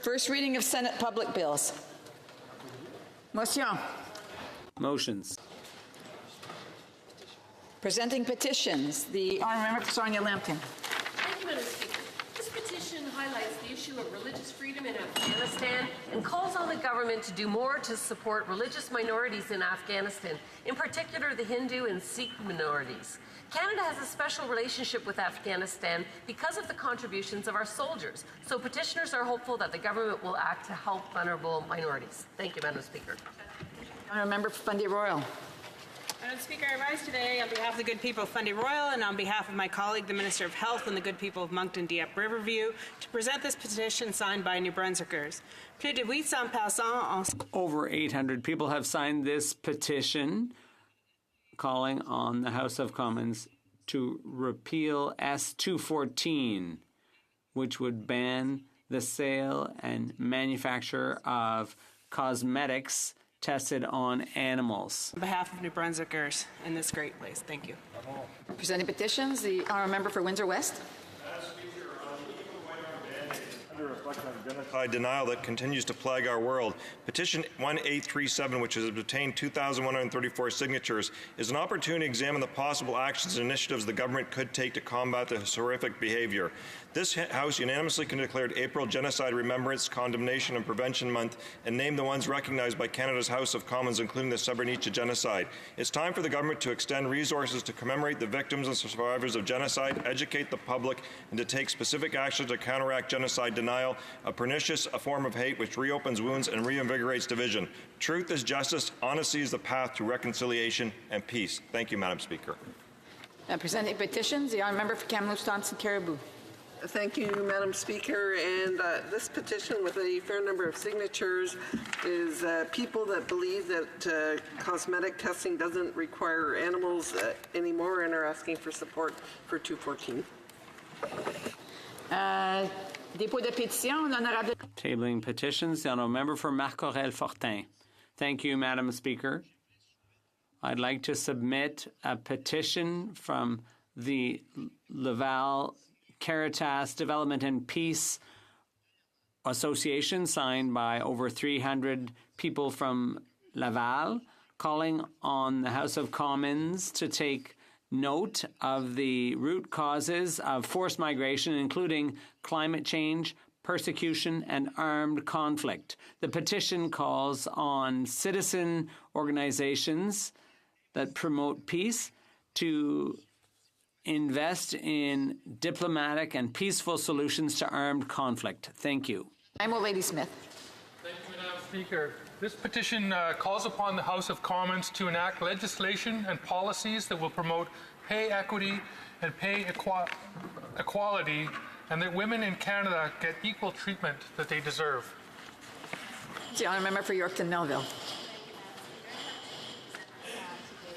First reading of Senate public bills. Motions. Presenting petitions, the Honourable Member for Sarnia Lambton. Thank you, Madam Speaker. This petition highlights the issue of religious freedom in Afghanistan and calls on the government to do more to support religious minorities in Afghanistan, in particular the Hindu and Sikh minorities. Canada has a special relationship with Afghanistan because of the contributions of our soldiers, so petitioners are hopeful that the government will act to help vulnerable minorities. Thank you, Madam Speaker. Honourable Member for Fundy Royal. Madam Speaker, I rise today on behalf of the good people of Fundy Royal and on behalf of my colleague, the Minister of Health, and the good people of Moncton Dieppe Riverview to present this petition signed by New Brunswickers. Plus de 800 personnes en... Over 800 people have signed this petition calling on the House of Commons to repeal S214, which would ban the sale and manufacture of cosmetics tested on animals. On behalf of New Brunswickers in this great place, thank you. Presenting petitions, the Honourable Member for Windsor West. Genocide denial that continues to plague our world. Petition 1837, which has obtained 2,134 signatures, is an opportunity to examine the possible actions and initiatives the government could take to combat this horrific behavior. This House unanimously declared April Genocide Remembrance, Condemnation and Prevention Month and named the ones recognized by Canada's House of Commons, including the Srebrenica genocide. It's time for the government to extend resources to commemorate the victims and survivors of genocide, educate the public, and to take specific actions to counteract genocide denial, a pernicious form of hate which reopens wounds and reinvigorates division. Truth is justice. Honesty is the path to reconciliation and peace. Thank you, Madam Speaker. Presenting petitions, the Honourable Member for Kamloops, Thompson, Caribou. Thank you, Madam Speaker. And this petition, with a fair number of signatures, is people that believe that cosmetic testing doesn't require animals anymore and are asking for support for 214. Dépôt de pétition, l'honorable. Tabling petitions, the Honourable Member for Marc-Aurèle-Fortin. Thank you, Madam Speaker. I'd like to submit a petition from the Laval Caritas Development and Peace Association, signed by over 300 people from Laval, calling on the House of Commons to take note of the root causes of forced migration, including climate change, persecution, and armed conflict. The petition calls on citizen organizations that promote peace to invest in diplomatic and peaceful solutions to armed conflict. Thank you. I'm Lady Smith. Thank you, Madam Speaker. This petition calls upon the House of Commons to enact legislation and policies that will promote pay equity and pay equality, and that women in Canada get equal treatment that they deserve. The Honourable Member for Yorkton Melville.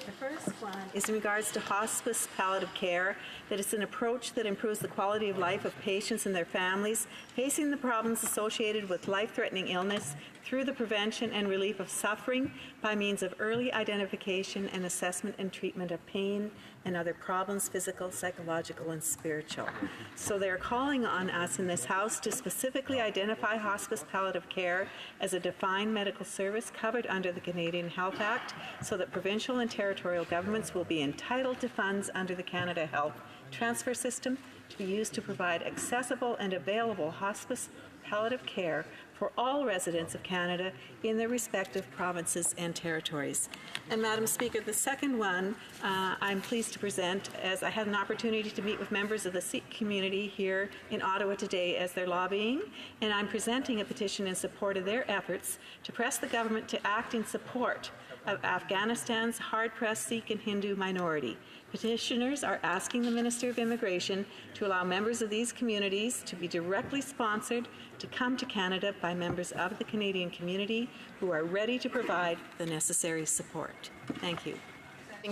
The first one is in regards to hospice palliative care, that it's an approach that improves the quality of life of patients and their families facing the problems associated with life-threatening illness through the prevention and relief of suffering by means of early identification and assessment and treatment of pain and other problems, physical, psychological, and spiritual. So they're calling on us in this House to specifically identify hospice palliative care as a defined medical service covered under the Canadian Health Act, so that provincial and territorial governments will be entitled to funds under the Canada Health Transfer System to be used to provide accessible and available hospice palliative care for all residents of Canada in their respective provinces and territories. And Madam Speaker, the second one I'm pleased to present, as I had an opportunity to meet with members of the Sikh community here in Ottawa today as they're lobbying, and I'm presenting a petition in support of their efforts to press the government to act in support of Afghanistan's hard-pressed Sikh and Hindu minority. Petitioners are asking the Minister of Immigration to allow members of these communities to be directly sponsored to come to Canada by members of the Canadian community who are ready to provide the necessary support. Thank you.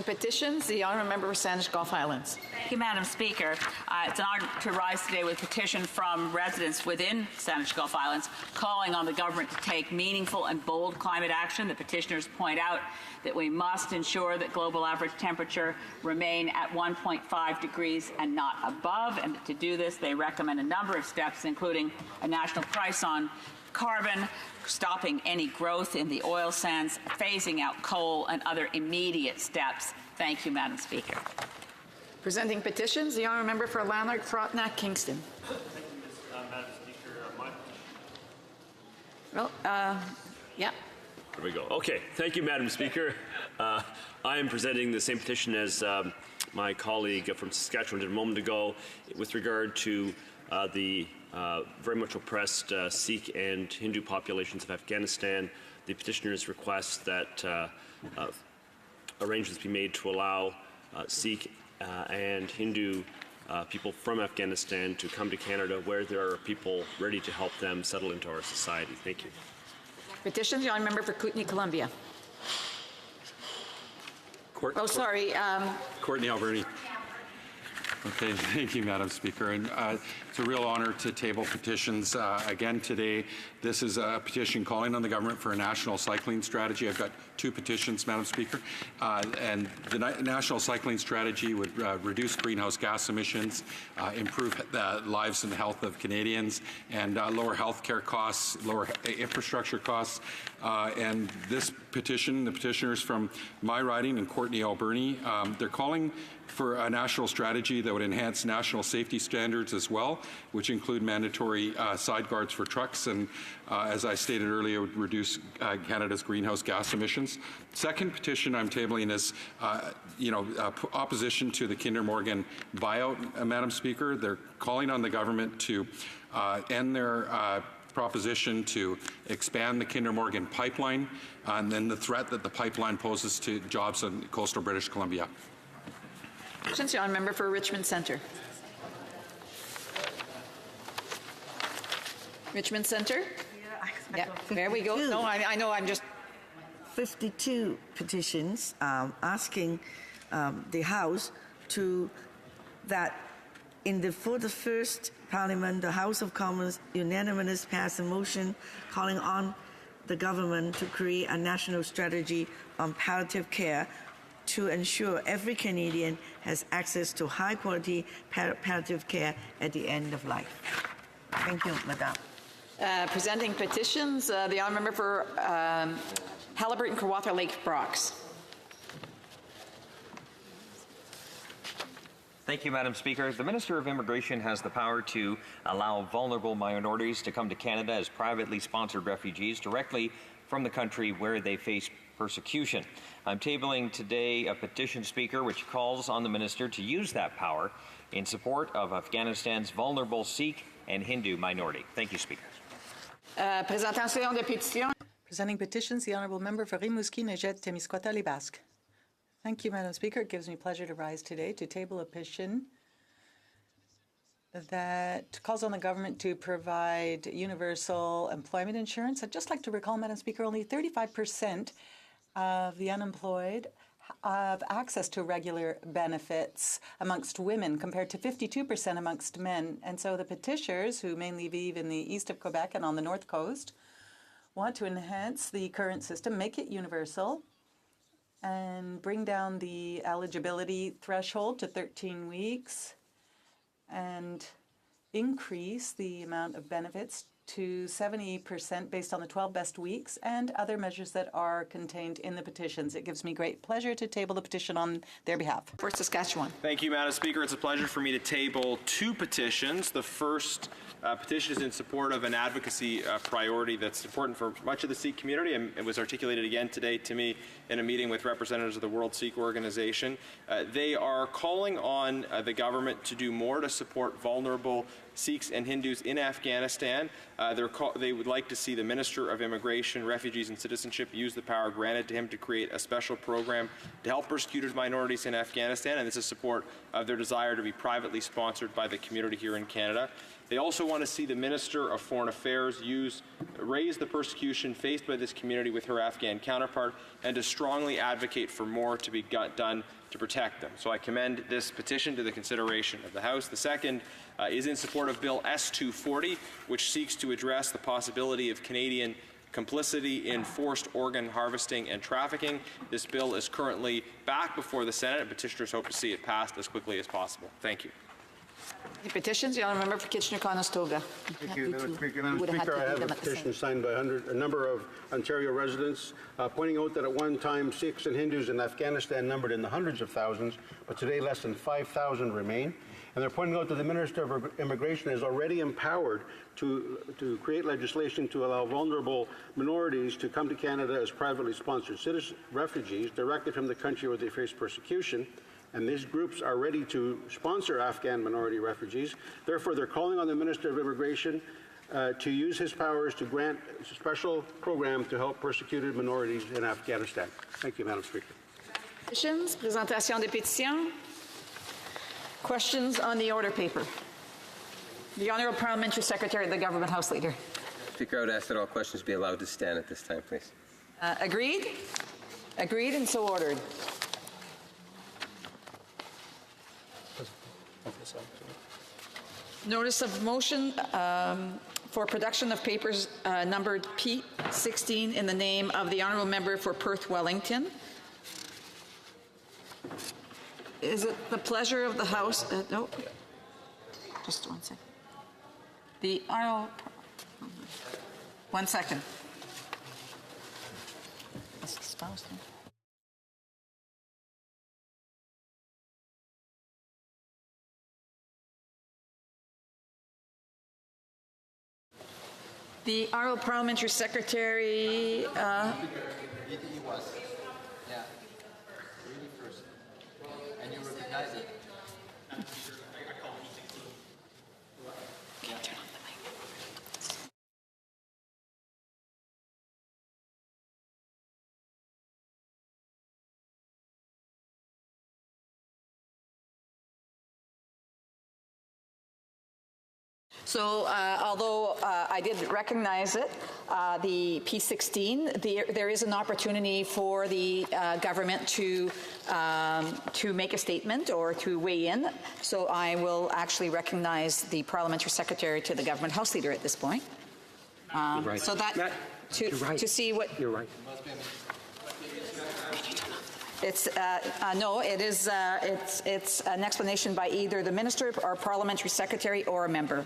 Petitions, the Honourable Member for Saanich Gulf Islands. Thank you, Madam Speaker. It's an honour to rise today with a petition from residents within Saanich Gulf Islands calling on the government to take meaningful and bold climate action. The petitioners point out that we must ensure that global average temperature remain at 1.5 degrees and not above, and to do this they recommend a number of steps, including a national price on carbon, stopping any growth in the oil sands, phasing out coal, and other immediate steps Thank you, Madam Speaker. Presenting petitions, the honourable member for Lanark, Frontenac, Kingston. Madam Speaker, Well, yeah. There we go. Okay. Thank you, Madam Speaker. I am presenting the same petition as my colleague from Saskatchewan did a moment ago with regard to the very much oppressed Sikh and Hindu populations of Afghanistan. The petitioners request that arrangements be made to allow Sikh and Hindu people from Afghanistan to come to Canada, where there are people ready to help them settle into our society. Thank you. Petitions, the honourable member for Kootenay, Columbia. Courtney Alberni. Okay, thank you, Madam Speaker. And it's a real honor to table petitions again today. This is a petition calling on the government for a national cycling strategy. I've got two petitions, Madam Speaker. And the national cycling strategy would reduce greenhouse gas emissions, improve the lives and health of Canadians, and lower health care costs, lower infrastructure costs. And this petition, the petitioners from my riding in Courtney, Alberni, they're calling for a national strategy that would enhance national safety standards as well, which include mandatory side guards for trucks and, as I stated earlier, would reduce Canada's greenhouse gas emissions. Second petition I'm tabling is, opposition to the Kinder Morgan buyout, Madam Speaker. They're calling on the government to end their proposition to expand the Kinder Morgan pipeline, and then the threat that the pipeline poses to jobs in coastal British Columbia. Since the honourable member for Richmond Centre. Richmond Centre? Yeah, there we go. No, I know, I'm just... 52 petitions asking the House to that for the first Parliament, the House of Commons unanimously passed a motion calling on the government to create a national strategy on palliative care to ensure every Canadian has access to high-quality palliative care at the end of life. Thank you, Madam. Presenting petitions, the honourable member for Haliburton, Kawartha Lake, Brox. Thank you, Madam Speaker. The Minister of Immigration has the power to allow vulnerable minorities to come to Canada as privately sponsored refugees directly from the country where they face persecution. I'm tabling today a petition, Speaker, which calls on the Minister to use that power in support of Afghanistan's vulnerable Sikh and Hindu minority. Thank you, Speaker. Presenting petitions, the Honourable Member for Rimouski, Nejet, Témiscouata, Les Basques. Thank you, Madam Speaker. It gives me pleasure to rise today to table a petition that calls on the government to provide universal employment insurance. I'd just like to recall, Madam Speaker, only 35% of the unemployed have access to regular benefits amongst women compared to 52% amongst men. And so the petitioners, who mainly live in the east of Quebec and on the north coast, want to enhance the current system, make it universal, and bring down the eligibility threshold to 13 weeks and increase the amount of benefits to 70% based on the 12 best weeks, and other measures that are contained in the petitions. It gives me great pleasure to table the petition on their behalf. For Saskatchewan. Thank you, Madam Speaker. It's a pleasure for me to table two petitions. The first petition is in support of an advocacy priority that's important for much of the Sikh community, and it was articulated again today to me in a meeting with representatives of the World Sikh Organization. They are calling on the government to do more to support vulnerable Sikhs and Hindus in Afghanistan. They would like to see the Minister of Immigration, Refugees and Citizenship use the power granted to him to create a special program to help persecuted minorities in Afghanistan, and this is support of their desire to be privately sponsored by the community here in Canada. They also want to see the Minister of Foreign Affairs raise the persecution faced by this community with her Afghan counterpart, and to strongly advocate for more to be done to protect them. So I commend this petition to the consideration of the House. The second is in support of Bill S-240, which seeks to address the possibility of Canadian complicity in forced organ harvesting and trafficking. This bill is currently back before the Senate, and petitioners hope to see it passed as quickly as possible. Thank you. The petitions, the honourable member for Kitchener-Conestoga. Thank you, Madam Speaker. Madam would have had Speaker, to I read have them a at the same petition signed by a number of Ontario residents pointing out that at one time Sikhs and Hindus in Afghanistan numbered in the hundreds of thousands, but today less than 5,000 remain. And they're pointing out that the Minister of Immigration is already empowered to create legislation to allow vulnerable minorities to come to Canada as privately sponsored refugees directly from the country where they face persecution. And these groups are ready to sponsor Afghan minority refugees. Therefore, they're calling on the Minister of Immigration to use his powers to grant a special program to help persecuted minorities in Afghanistan. Thank you, Madam Speaker. Petitions, présentation des pétitions. Questions on the order paper. The Honourable Parliamentary Secretary, the Government House Leader. Speaker, I would ask that all questions be allowed to stand at this time, please. Agreed? Agreed and so ordered. Notice of motion for production of papers numbered P16 in the name of the Honourable Member for Perth Wellington. Is it the pleasure of the House? No. Just 1 second. The Honourable. 1 second. That's the spouse, no? The Honourable Parliamentary Secretary. And you recognize it. So, although I did recognize it, the P16, there is an opportunity for the government to make a statement or to weigh in. So I will actually recognize the Parliamentary Secretary to the Government House Leader at this point. Right. So that to see what you're right. It's no, it is it's an explanation by either the Minister or Parliamentary Secretary or a member.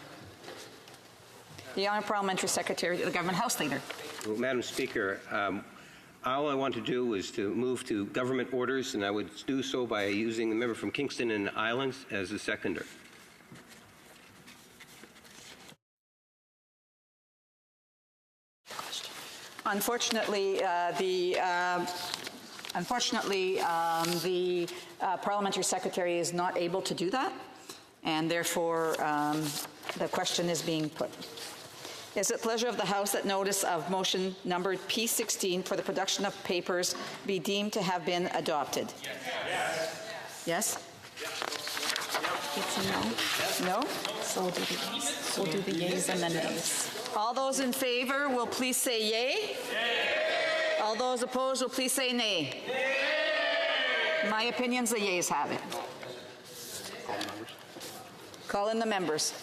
The Honourable Parliamentary Secretary, the Government House Leader. Well, Madam Speaker, all I want to do is to move to government orders, and I would do so by using the member from Kingston and Islands as a seconder. Unfortunately, the Parliamentary Secretary is not able to do that, and therefore the question is being put. Is it pleasure of the House that notice of motion numbered P16 for the production of papers be deemed to have been adopted? Yes? It's a no. No? So do the yeas. So do the yeas and the nays. All those in favor will please say yay. All those opposed will please say nay. My opinion's the yeas have it. Call in the members.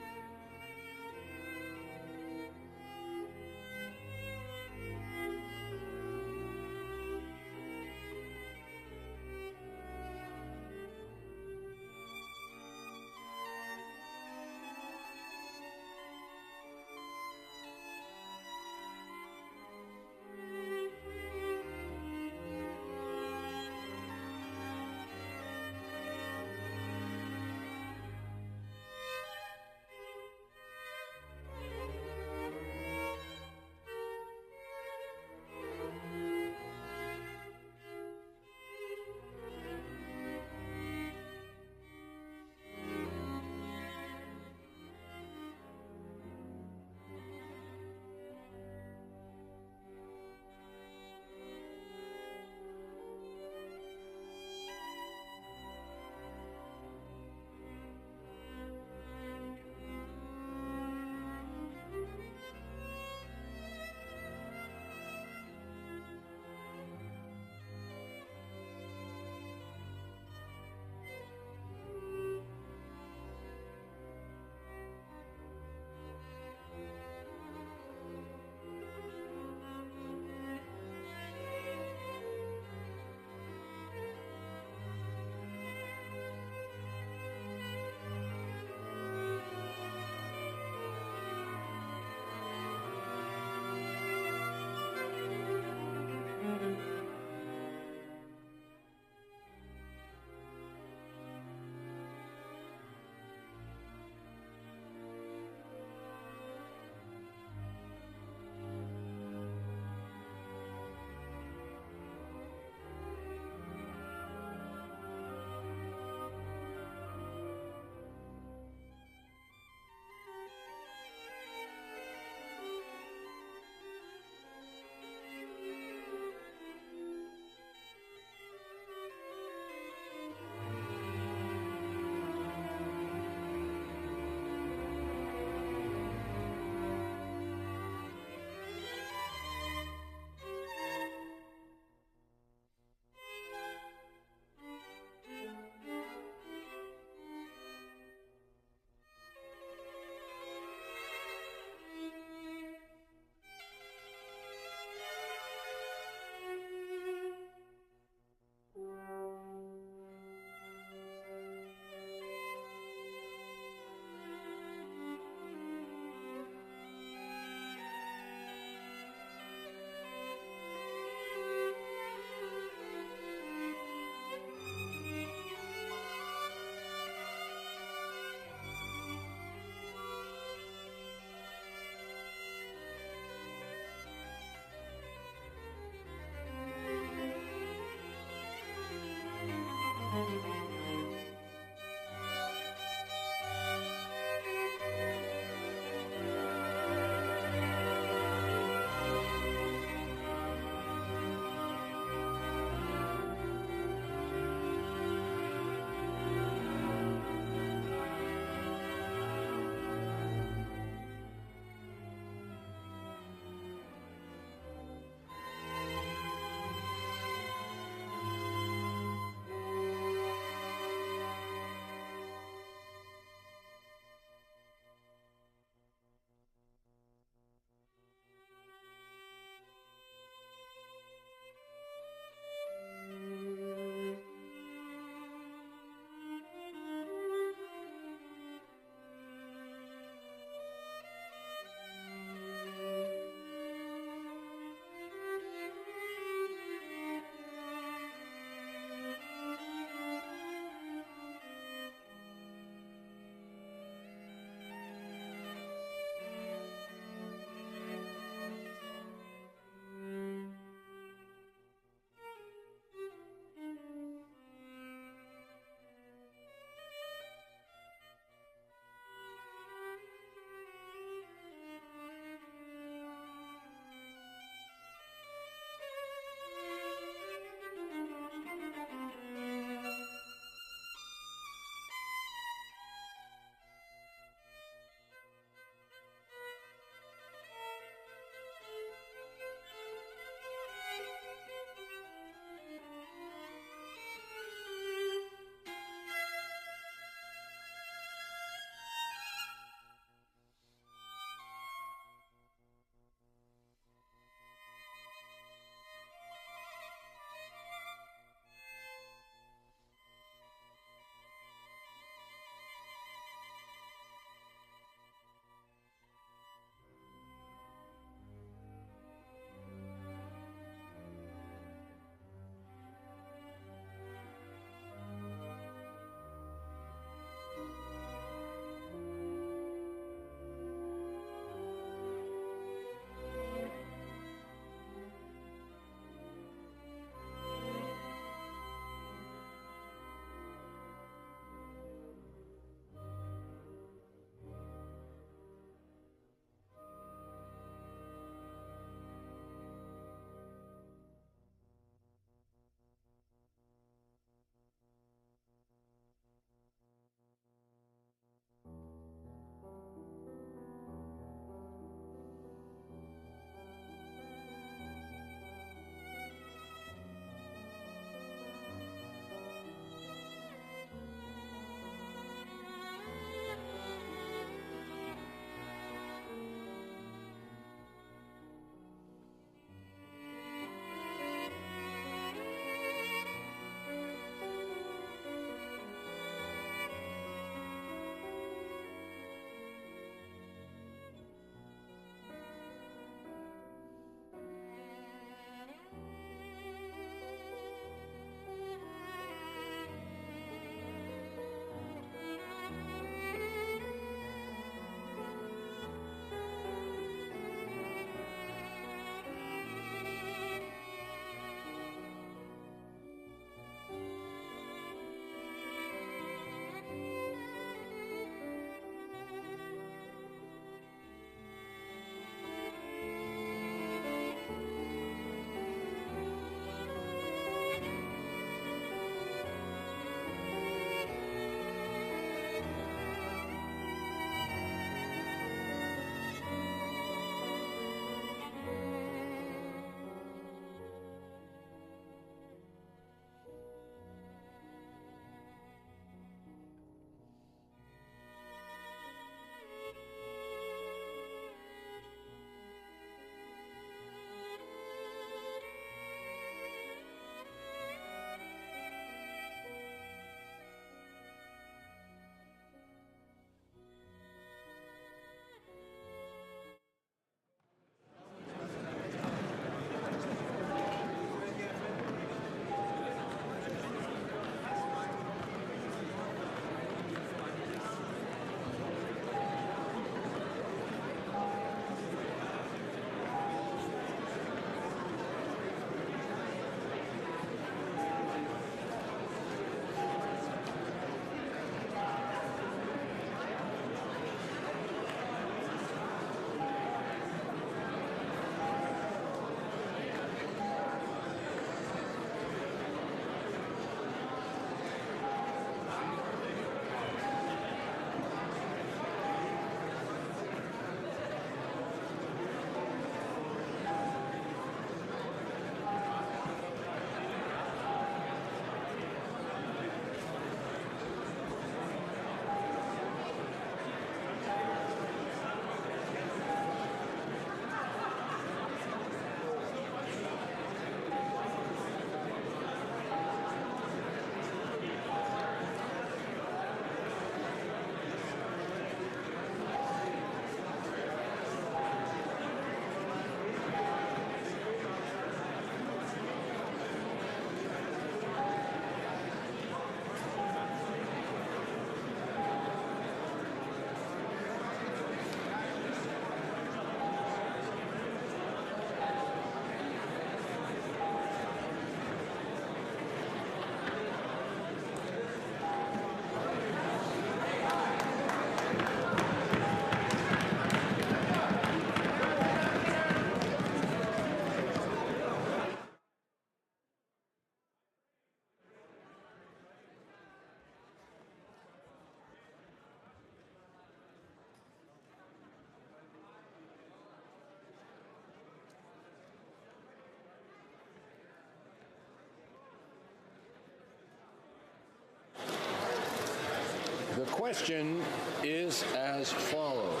question is as follows.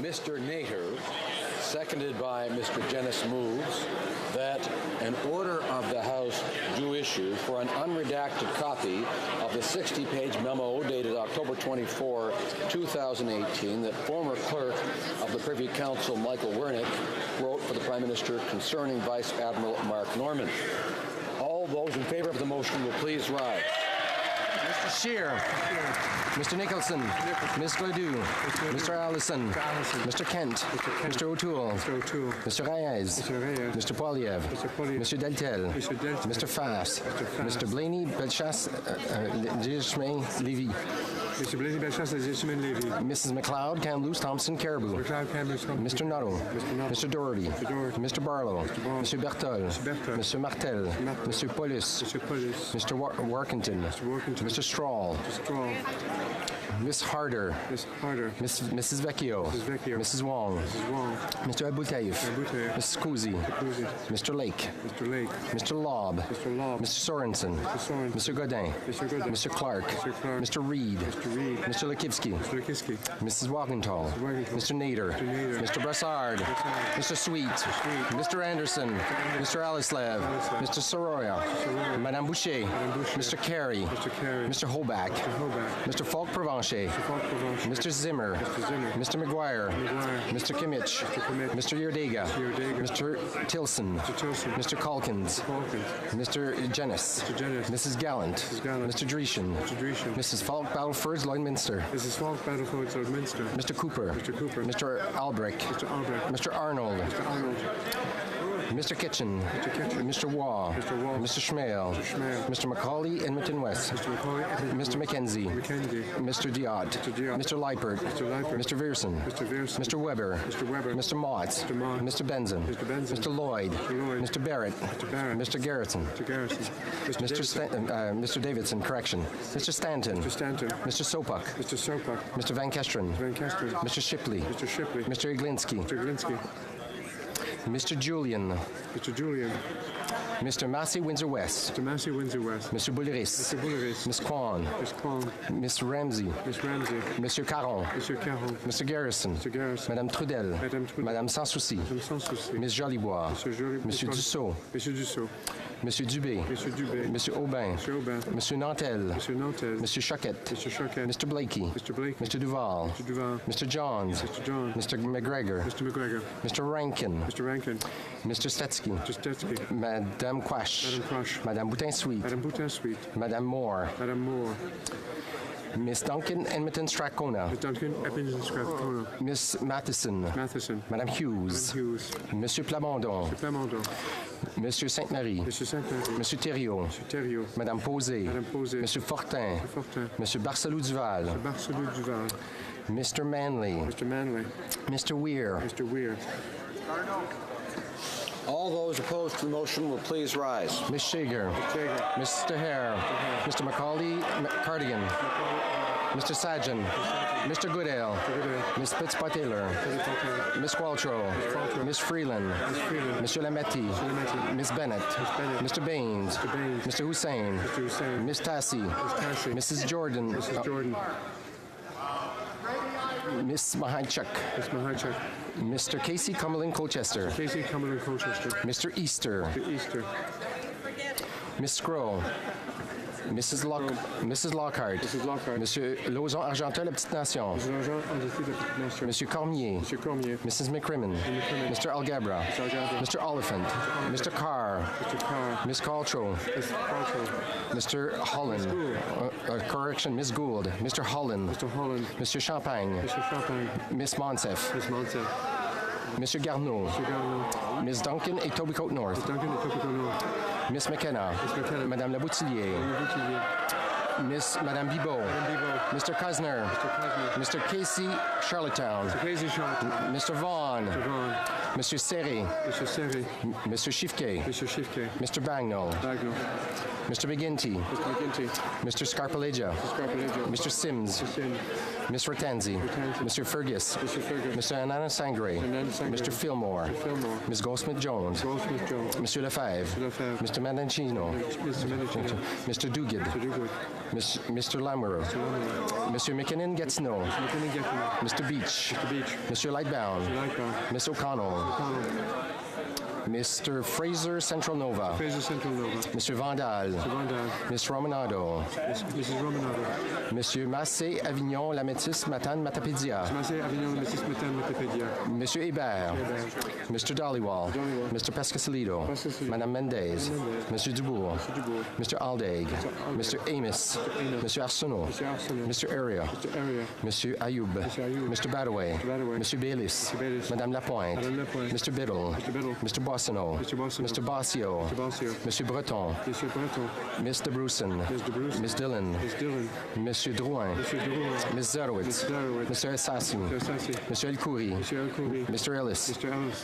Mr. Nader, seconded by Mr. Jennis, moves that an order of the House do issue for an unredacted copy of the 60-page memo dated October 24, 2018, that former clerk of the Privy Council, Michael Wernick, wrote for the Prime Minister concerning Vice Admiral Mark Norman. All those in favor of the motion will please rise. Mr. Scheer. Mr. Nicholson. Ms. Gledoux. Mr. Allison. Mr. Kent. Mr. O'Toole. Mr. Reyes. Mr. Poiliev. Mr. Deltel. Mr. Fass. Mr. Blaney Belchasse Lévy. Mr. Blaney Belchasse Lévy. Mrs. McLeod, Kamloops, Thompson, Caribou. Mr. Nuttall. Mr. Doherty. Mr. Barlow. Mr. Bertol. Mr. Martel. Mr. Paulus. Mr. Workington. Mr. Strahl. Miss Harder. Mrs. Vecchio. Mrs. Wong. Mr. Abutayev. Mrs. Kuzi. Mr. Lake. Mr. Lobb. Mr. Sorensen. Mr. Godin. Mr. Clark. Mr. Reed. Mr. Lekivsky. Mrs. Wagenthal. Mr. Nader. Mr. Brassard. Mr. Sweet. Mr. Anderson. Mr. Alislev. Mr. Soroya. Madame Boucher. Mr. Carey. Mr. Hoback. Mr. Falk-Provencher. Mr. Zimmer. Mr. McGuire. Mr. Kimmich. Mr. Yerdega. Mr. Tilson. Mr. Calkins. Mr. Jennis. Mrs. Gallant. Mr. Dreeshen. Mrs. Falk Battlefords Lloydminster. Mr. Cooper. Mr. Albrecht. Mr. Arnold. Mr. Kitchen. Mr. Waugh. Mr. Schmale. Mr. Macaulay, Edmonton West. Mr. McKenzie. Mr. Diot. Mr. Leipert. Mr. Viersen. Mr. Weber. Mr. Motts. Mr. Benson. Mr. Lloyd. Mr. Barrett. Mr. Garrison. Mr. Davidson, correction. Mr. Stanton. Mr. Sopak. Mr. Van Kesteren. Mr. Shipley. Mr. Iglinski. Mr. Julian. Mr. Massey, Windsor West. Mr. Bouliris. Miss Kwan. Miss Ramsey. Monsieur Caron. Mr. Garrison. Madame Trudel. Madame Sans Souci. Miss Jolibois. Monsieur Dussault. Monsieur Dubé. Monsieur Aubin. Monsieur Nantel. Monsieur Choquette. Mr. Blakey. Mr. Duval. Mr. Johns. Mr. McGregor. Mr. Rankin. Mr. Stetsky. Madame Quash. Madame Boutin-Sweet. Madame Moore. Miss Duncan, Edmonton Strathcona. Miss Matheson. Madame Hughes. Monsieur Plamondon. Monsieur Sainte-Marie. Monsieur Thériault. Madame Posé. Monsieur Fortin. Monsieur Barcelou-Duval. Mr. Manley. Mr. Weir. All those opposed to the motion will please rise. Ms. Shager. Mr. Hare. Mr. Macaulay Cardigan. Mr. Sajan. Mr. Goodale. Ms. Fitzpatrick. Ms. Qualtrough. Ms. Freeland. Mr. Lametti. Ms. Bennett. Mr. Baines. Mr. Hussain. Ms. Tassi. Mrs. Jordan. Miss Mahachuk. Mr. Casey Cumberland Colchester. Mr. Easter. Miss Scroll. Mrs. Lockhart. Monsieur Lauzon Argentin, La Petite Nation. Monsieur Cormier. Mrs. McCrimmon. Mr. Algebra. Mr. Oliphant. Mr. Carr. Miss Caltrow. Mr. Holland. Correction, Miss Gould. Mr. Holland. Mr. Champagne. Miss Monsef. Mr. Garneau. Miss Duncan et Tobicoke North. Miss McKenna. Madame Laboutillier. Madame Bibot. Mr. Kusner. Mr. Casey Charlottetown. Mr. Vaughn. Monsieur Serré. Monsieur Shifke. Mr. Bagnall. Mr. McGinty. Mr. Scarpalegia. Mr. Sims. Ms. Ratanzi. Mr. Fergus. Mr. Anana Sangre. Mr. Fillmore. Ms. Goldsmith-Jones. Mr. Lefebvre. Mr. Mendocino. Mr. Duguid. Mr. Lamoureux. Mr. McKinnon gets no. Mr. Beach. Mr. Lightbound. Ms. O'Connell. Mr. Fraser Central Nova. Mr. Vandal. Ms. Romanado. Monsieur Massé Avignon Lamétis Matane Matapédia. Monsieur Hébert. Mr. Dollywall. Mr. Pescasolido. Madame Mendez. Monsieur Dubourg. Mr. Aldaig. Mr. Amos. Monsieur Arsenault. Mr. Area. Monsieur Ayoub. Mr. Badaway. Monsieur Baylis. Madame Lapointe. Mr. Biddle. Mr. Boissonneau. Mr. Bossio. Monsieur Breton. Mr. Bruson. Ms. Dillon. Monsieur Drouin. Ms. Zerowitz. Mr. Assassi. Mr. El Khoury. Mr. Ellis.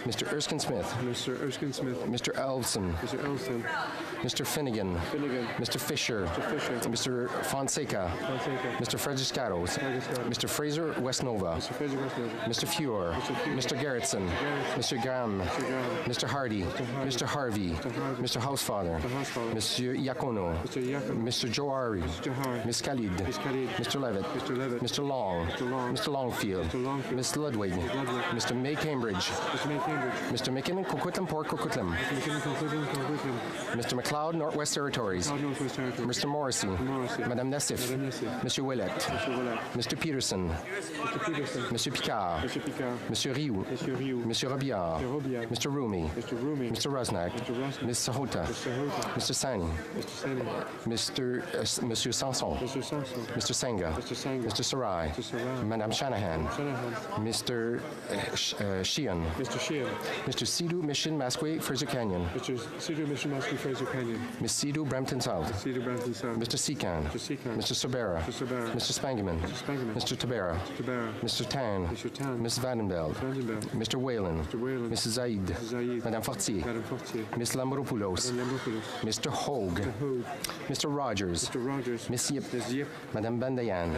Mr. Erskine Smith. Mr. Elson. Mr. Finnegan. Mr. Fisher. Mr. Fonseca. Mr. Frederick-Scottos. Mr. Fraser Westnova. Mr. Feuer. Mr. Gerritsen. Mr. Graham. Mr. Hardy. Mr. Harvey. Mr. Housefather. Monsieur Iacono. Mr. Johari. Ms. Khalid. Mr. Levitt. Mr. Long. Mr. Longfield. Ms. Ludwig. Mr. May Cambridge. Mr. McKinnon Coquitlam Port Coquitlam. Mr. McLeod Northwest Territories. Mr. Morrissey. Madame Nassif. Monsieur Willett. Mr. Peterson. Monsieur Picard. Monsieur Rioux. Monsieur Robillard. Mr. Rumi. Mr. Rusnak. Ms. Sahota. Mr. Sani. Monsieur Sanson. Mr. Senga. Mr. Sarai. Madame Shanahan. Mr. Sheehan. Mr. Sidhu Mission Masqué Fraser Canyon. Ms. Sidhu Brampton South. Mr. Secan. Mr. Sobera. Mr. Spangeman. Mr. Tabera. Mr. Tan. Ms. Vandenbeld. Mr. Whalen. Mrs. Zaid. Madame Fortier. Ms. Lambropoulos. Mr. Hogue. Mr. Rogers. Ms. Yip. Madame Bandayan.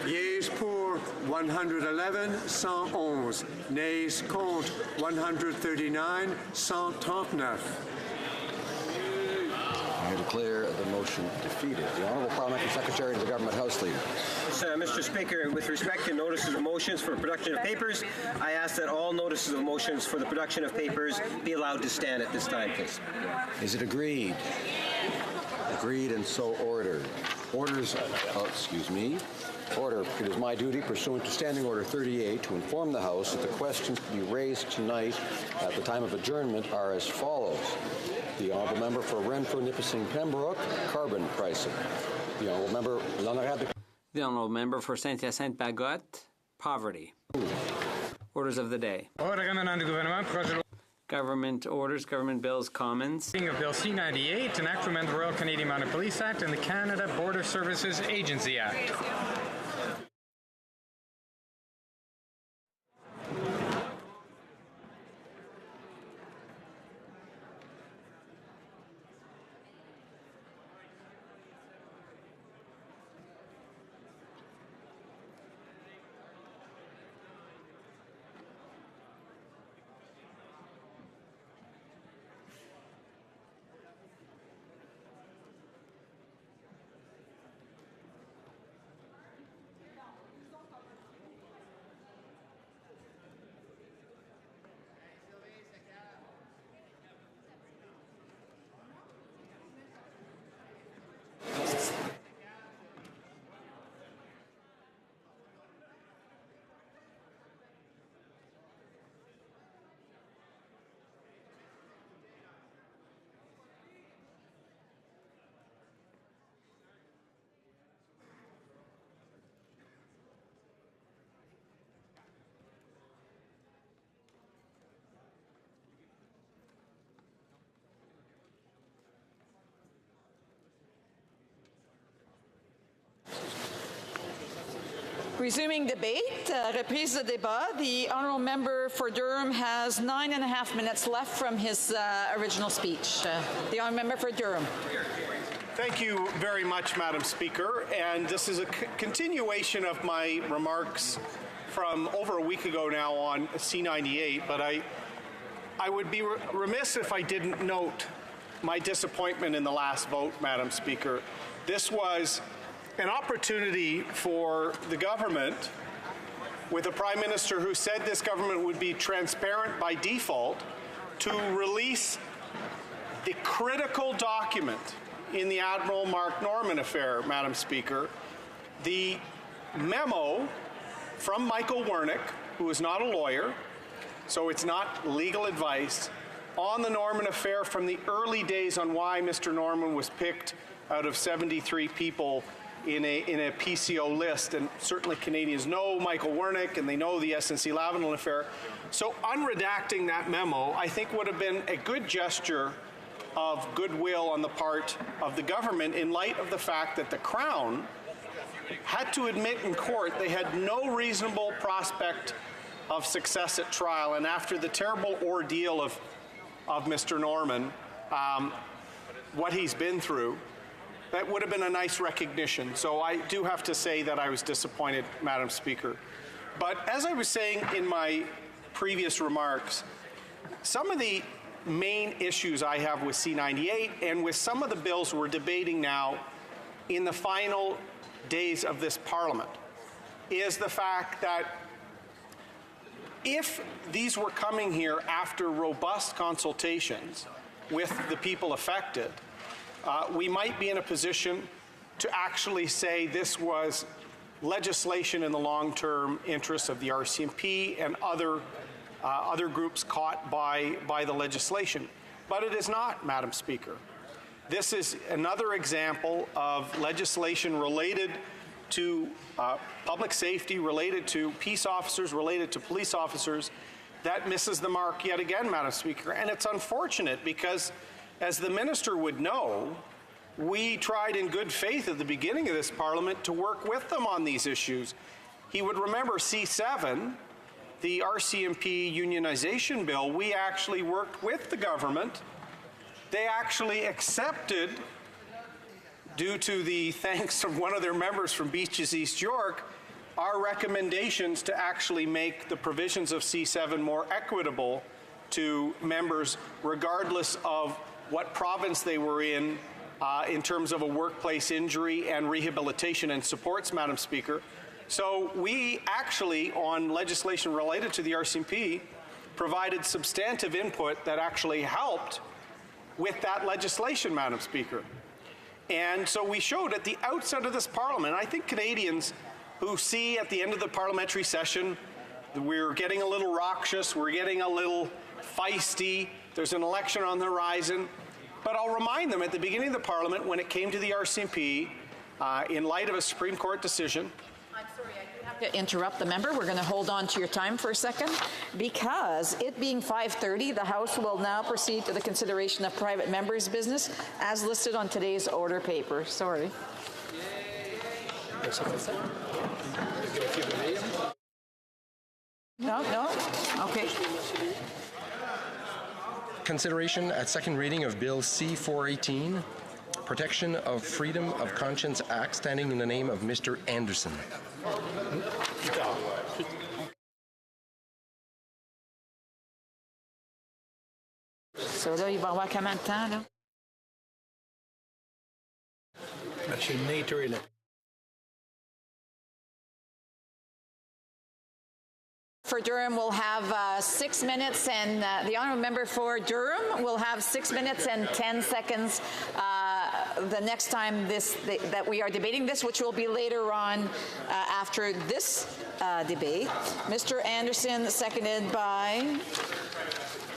Yeas pour 111, 111. Nays contre 139, 139. I declare the motion defeated. The Honourable Parliamentary Secretary to the Government House Leader. Mr. Speaker, with respect to notices of motions for production of papers, I ask that all notices of motions for the production of papers be allowed to stand at this time, please. Is it agreed? Agreed and so ordered. Orders, Order. It is my duty, pursuant to Standing Order 38, to inform the House that the questions to be raised tonight at the time of adjournment are as follows. The Honourable Member for Renfrew, Nipissing, Pembroke, carbon pricing. The Honourable Member, The Honourable Member for Saint-Hyacinthe Bagotte, poverty. Orders of the day. Government orders, government bills, commons. Of Bill C-98, an act to amend the Royal Canadian Mounted Police Act and the Canada Border Services Agency Act. Resuming debate, reprise de débat. The honourable member for Durham has 9.5 minutes left from his original speech. The honourable member for Durham. Thank you very much, Madam Speaker. And this is a continuation of my remarks from over a week ago now on C-98, but I would be remiss if I didn't note my disappointment in the last vote, Madam Speaker. This was an opportunity for the government, with a Prime Minister who said this government would be transparent by default, to release the critical document in the Admiral Mark Norman affair, Madam Speaker, the memo from Michael Wernick, who is not a lawyer, so it's not legal advice, on the Norman affair from the early days on why Mr. Norman was picked out of 73 people in a PCO list. And certainly Canadians know Michael Wernick and they know the SNC-Lavalin affair. So unredacting that memo, I think, would have been a good gesture of goodwill on the part of the government, in light of the fact that the Crown had to admit in court they had no reasonable prospect of success at trial. And after the terrible ordeal of Mr. Norman, what he's been through, that would have been a nice recognition. So I do have to say that I was disappointed, Madam Speaker. But as I was saying in my previous remarks, some of the main issues I have with C-98 and with some of the bills we're debating now in the final days of this Parliament is the fact that if these were coming here after robust consultations with the people affected, we might be in a position to actually say this was legislation in the long-term interests of the RCMP and other groups caught by the legislation. But it is not, Madam Speaker. This is another example of legislation related to public safety, related to peace officers, related to police officers, that misses the mark yet again, Madam Speaker. And it's unfortunate because, as the Minister would know, we tried in good faith at the beginning of this Parliament to work with them on these issues. He would remember C7, the RCMP unionization bill. We actually worked with the government. They actually accepted, due to the thanks of one of their members from Beaches East York, our recommendations to actually make the provisions of C7 more equitable to members regardless of what province they were in terms of a workplace injury and rehabilitation and supports, Madam Speaker. So we actually, on legislation related to the RCMP, provided substantive input that actually helped with that legislation, Madam Speaker. And so we showed at the outset of this Parliament, I think Canadians who see at the end of the parliamentary session we're getting a little raucous, we're getting a little feisty, there's an election on the horizon. But I'll remind them at the beginning of the Parliament, when it came to the RCMP, in light of a Supreme Court decision. I'm sorry, I do have to interrupt the member. We're going to hold on to your time for a second. Because it being 5:30, the House will now proceed to the consideration of private members' business as listed on today's order paper. Sorry. No? Okay. Consideration at second reading of Bill C-418, Protection of Freedom of Conscience Act, standing in the name of Mr. Anderson. So là, il va y avoir combien de temps, là? Monsieur Nater est là. For Durham will have 6 minutes, and the honourable member for Durham will have 6 minutes and 10 seconds the next time that we are debating this, which will be later on after this debate. Mr. Anderson, seconded by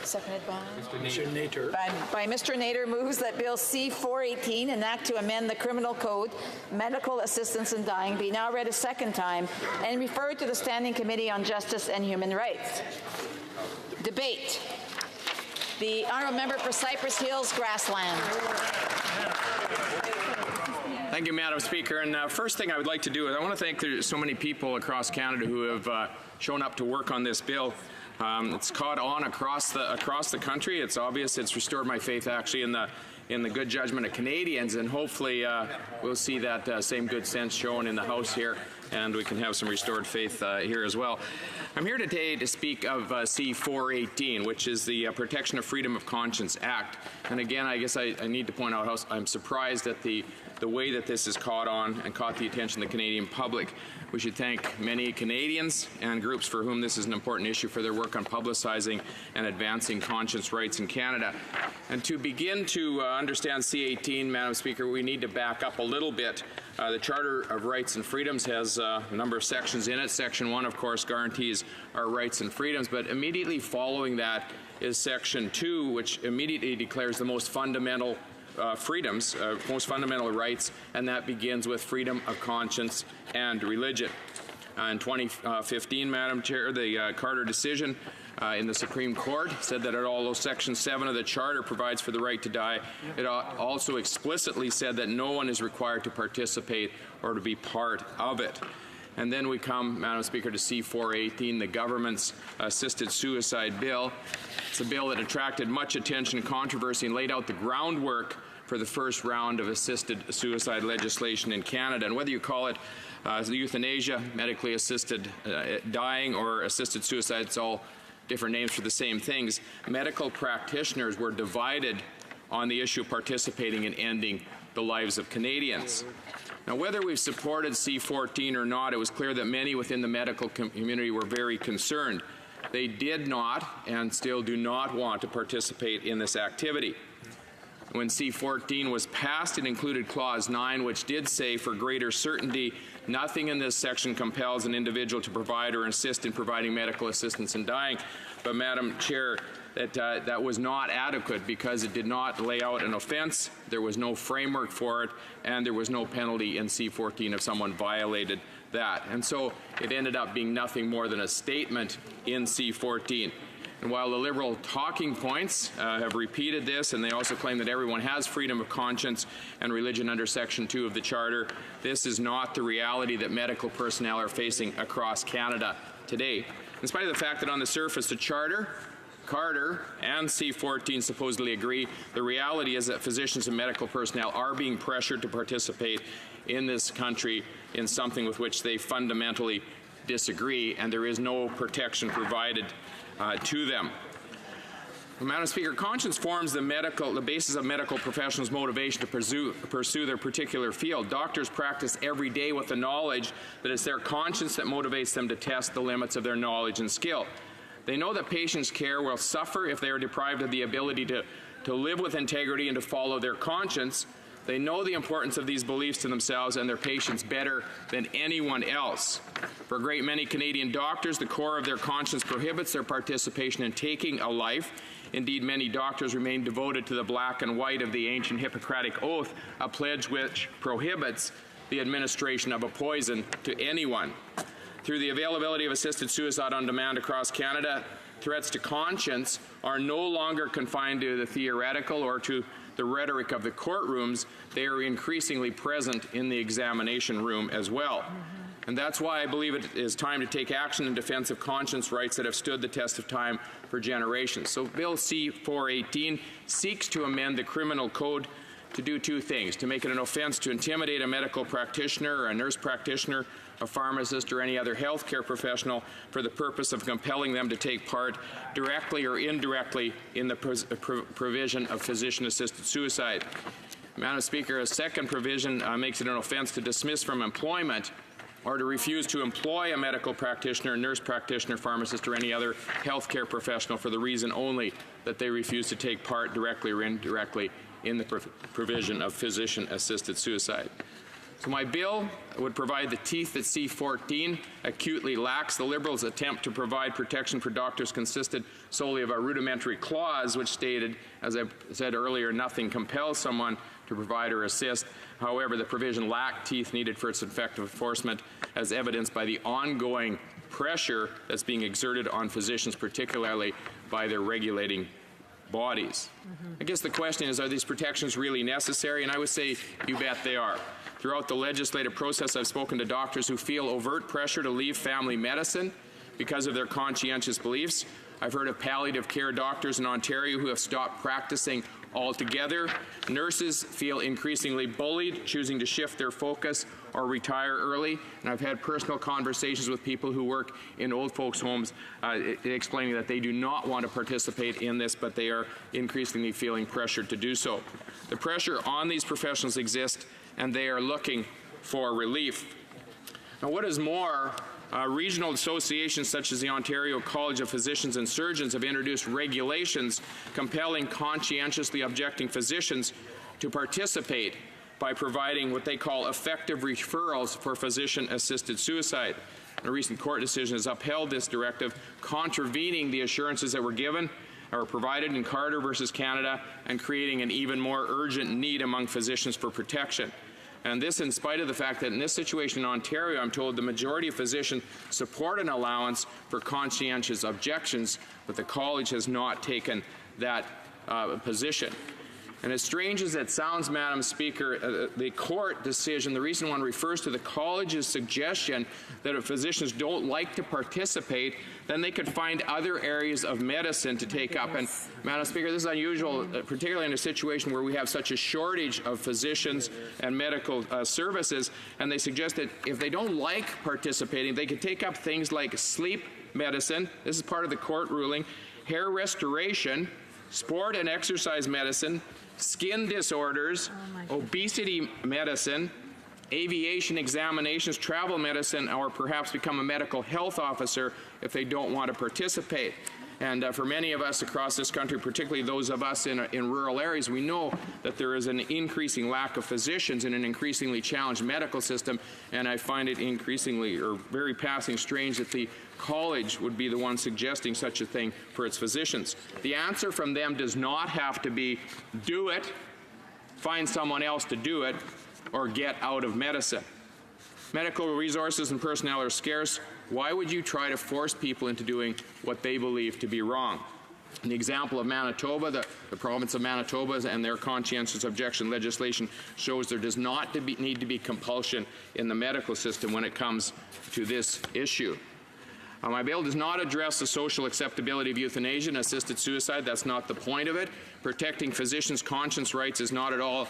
Mr. Nater. By Mr. Nader, moves that Bill C-418, an act to amend the Criminal Code, Medical Assistance in Dying, be now read a second time and referred to the Standing Committee on Justice and Human Rights. Debate. The honourable member for Cypress Hills, Grassland. Thank you, Madam Speaker. And first thing I would like to do is I want to thank so many people across Canada who have shown up to work on this bill. It's caught on across the country. It's obvious. It's restored my faith actually in the good judgment of Canadians, and hopefully we'll see that same good sense shown in the House here, and we can have some restored faith here as well. I'm here today to speak of C-418, which is the Protection of Freedom of Conscience Act. And again, I guess I need to point out how I'm surprised at the way that this has caught on and caught the attention of the Canadian public. We should thank many Canadians and groups for whom this is an important issue for their work on publicizing and advancing conscience rights in Canada. And to begin to understand C-18, Madam Speaker, we need to back up a little bit. The Charter of Rights and Freedoms has a number of sections in it. Section 1, of course, guarantees our rights and freedoms, but immediately following that is Section 2, which immediately declares the most fundamental freedoms, most fundamental rights, and that begins with freedom of conscience and religion. In 2015, Madam Chair, the Carter decision in the Supreme Court said that although Section 7 of the Charter provides for the right to die, it also explicitly said that no one is required to participate or to be part of it. And then we come, Madam Speaker, to C-418, the government's assisted suicide bill. It's a bill that attracted much attention and controversy and laid out the groundwork for the first round of assisted suicide legislation in Canada. And whether you call it euthanasia, medically assisted dying, or assisted suicide, it's all different names for the same things. Medical practitioners were divided on the issue of participating in ending the lives of Canadians. Now, whether we've supported C-14 or not, it was clear that many within the medical community were very concerned. They did not and still do not want to participate in this activity. When C-14 was passed, it included Clause 9, which did say, for greater certainty, nothing in this section compels an individual to provide or assist in providing medical assistance in dying. But, Madam Chair, that was not adequate because it did not lay out an offense, there was no framework for it, and there was no penalty in C-14 if someone violated that. And so it ended up being nothing more than a statement in C-14. And while the Liberal talking points have repeated this, and they also claim that everyone has freedom of conscience and religion under Section 2 of the Charter, this is not the reality that medical personnel are facing across Canada today. In spite of the fact that on the surface the Charter, Carter, and C-14 supposedly agree, the reality is that physicians and medical personnel are being pressured to participate in this country in something with which they fundamentally disagree, and there is no protection provided to them. Madam Speaker, conscience forms the basis of medical professionals' motivation to pursue their particular field. Doctors practice every day with the knowledge that it's their conscience that motivates them to test the limits of their knowledge and skill. They know that patients' care will suffer if they are deprived of the ability to live with integrity and to follow their conscience. They know the importance of these beliefs to themselves and their patients better than anyone else. For a great many Canadian doctors, the core of their conscience prohibits their participation in taking a life. Indeed, many doctors remain devoted to the black and white of the ancient Hippocratic Oath, a pledge which prohibits the administration of a poison to anyone. Through the availability of assisted suicide on demand across Canada, threats to conscience are no longer confined to the theoretical or to the rhetoric of the courtrooms. They are increasingly present in the examination room as well. And that's why I believe it is time to take action in defense of conscience rights that have stood the test of time for generations. So Bill C-418 seeks to amend the criminal code to do two things: to make it an offense to intimidate a medical practitioner or a nurse practitioner, a pharmacist, or any other healthcare professional for the purpose of compelling them to take part directly or indirectly in the provision of physician-assisted suicide. Madam Speaker, a second provision makes it an offense to dismiss from employment or to refuse to employ a medical practitioner, nurse practitioner, pharmacist, or any other healthcare professional for the reason only that they refuse to take part directly or indirectly in the provision of physician-assisted suicide. So my bill would provide the teeth that C-14 acutely lacks. The Liberals' attempt to provide protection for doctors consisted solely of a rudimentary clause which stated, as I said earlier, nothing compels someone to provide or assist. However, the provision lacked teeth needed for its effective enforcement, as evidenced by the ongoing pressure that's being exerted on physicians, particularly by their regulating bodies. I guess the question is, are these protections really necessary? And I would say, you bet they are. Throughout the legislative process, I've spoken to doctors who feel overt pressure to leave family medicine because of their conscientious beliefs. I've heard of palliative care doctors in Ontario who have stopped practicing altogether. Nurses feel increasingly bullied, choosing to shift their focus or retire early. And I've had personal conversations with people who work in old folks' homes explaining that they do not want to participate in this, but they are increasingly feeling pressured to do so. The pressure on these professionals exists, and they are looking for relief. Now, what is more, regional associations such as the Ontario College of Physicians and Surgeons have introduced regulations compelling conscientiously objecting physicians to participate by providing what they call effective referrals for physician-assisted suicide. A recent court decision has upheld this directive, contravening the assurances that were given or provided in Carter versus Canada and creating an even more urgent need among physicians for protection. And this in spite of the fact that in this situation in Ontario, I'm told the majority of physicians support an allowance for conscientious objections, but the college has not taken that position. And as strange as it sounds, Madam Speaker, the court decision, the recent one, refers to the college's suggestion that if physicians don't like to participate, then they could find other areas of medicine to take up. And, Madam Speaker, this is unusual, particularly in a situation where we have such a shortage of physicians and medical services. And they suggest that if they don't like participating, they could take up things like sleep medicine, this is part of the court ruling, hair restoration, sport and exercise medicine, skin disorders, obesity medicine, aviation examinations, travel medicine, or perhaps become a medical health officer if they don't want to participate. And for many of us across this country, particularly those of us in rural areas, we know that there is an increasing lack of physicians in an increasingly challenged medical system, and I find it increasingly or very passing strange that the college would be the one suggesting such a thing for its physicians. The answer from them does not have to be do it, find someone else to do it, or get out of medicine. Medical resources and personnel are scarce. Why would you try to force people into doing what they believe to be wrong? In the example of Manitoba, the province of Manitoba and their conscientious objection legislation shows there does not need to be compulsion in the medical system when it comes to this issue. My bill does not address the social acceptability of euthanasia and assisted suicide. That's not the point of it. Protecting physicians' conscience rights is not at all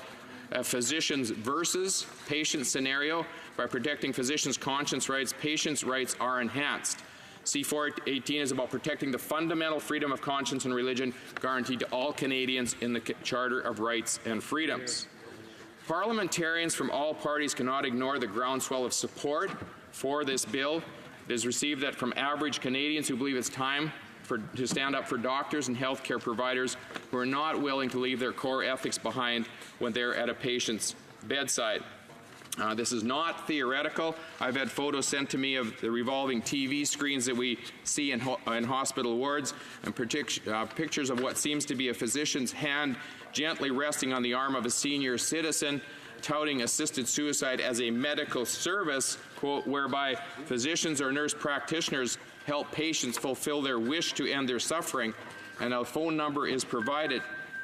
a physicians versus patient scenario. By protecting physicians' conscience rights, patients' rights are enhanced. C-418 is about protecting the fundamental freedom of conscience and religion guaranteed to all Canadians in the Charter of Rights and Freedoms. Parliamentarians from all parties cannot ignore the groundswell of support for this bill. It is received that from average Canadians who believe it's time to stand up for doctors and healthcare providers who are not willing to leave their core ethics behind when they're at a patient's bedside. This is not theoretical. I've had photos sent to me of the revolving TV screens that we see in hospital wards and pictures of what seems to be a physician's hand gently resting on the arm of a senior citizen, touting assisted suicide as a medical service, quote, whereby physicians or nurse practitioners help patients fulfill their wish to end their suffering, and a phone number is provided.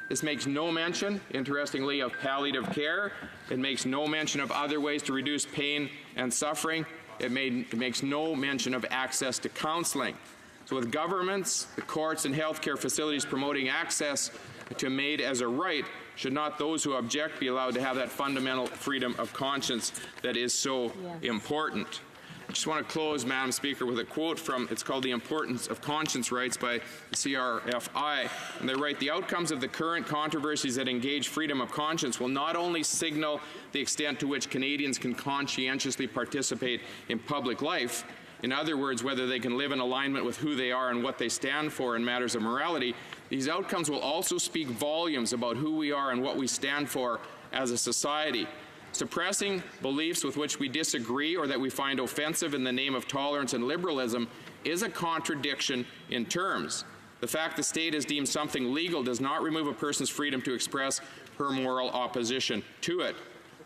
This makes no mention, interestingly, of palliative care. It makes no mention of other ways to reduce pain and suffering. It makes no mention of access to counseling. So with governments, the courts, and healthcare facilities promoting access to MAID as a right, should not those who object be allowed to have that fundamental freedom of conscience that is so important? I just want to close, Madam Speaker, with a quote from, it's called The Importance of Conscience Rights by the CRFI. And they write, the outcomes of the current controversies that engage freedom of conscience will not only signal the extent to which Canadians can conscientiously participate in public life, in other words, whether they can live in alignment with who they are and what they stand for in matters of morality, these outcomes will also speak volumes about who we are and what we stand for as a society. Suppressing beliefs with which we disagree or that we find offensive in the name of tolerance and liberalism is a contradiction in terms. The fact the state has deemed something legal does not remove a person's freedom to express her moral opposition to it.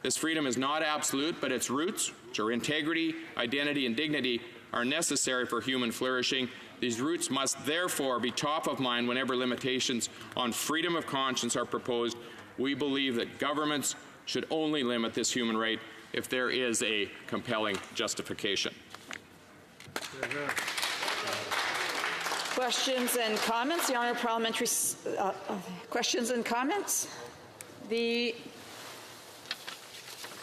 This freedom is not absolute, but its roots, which are integrity, identity, and dignity, are necessary for human flourishing. These roots must therefore be top of mind whenever limitations on freedom of conscience are proposed. We believe that governments should only limit this human right if there is a compelling justification. Questions and comments? The Honourable Parliamentary questions and comments? The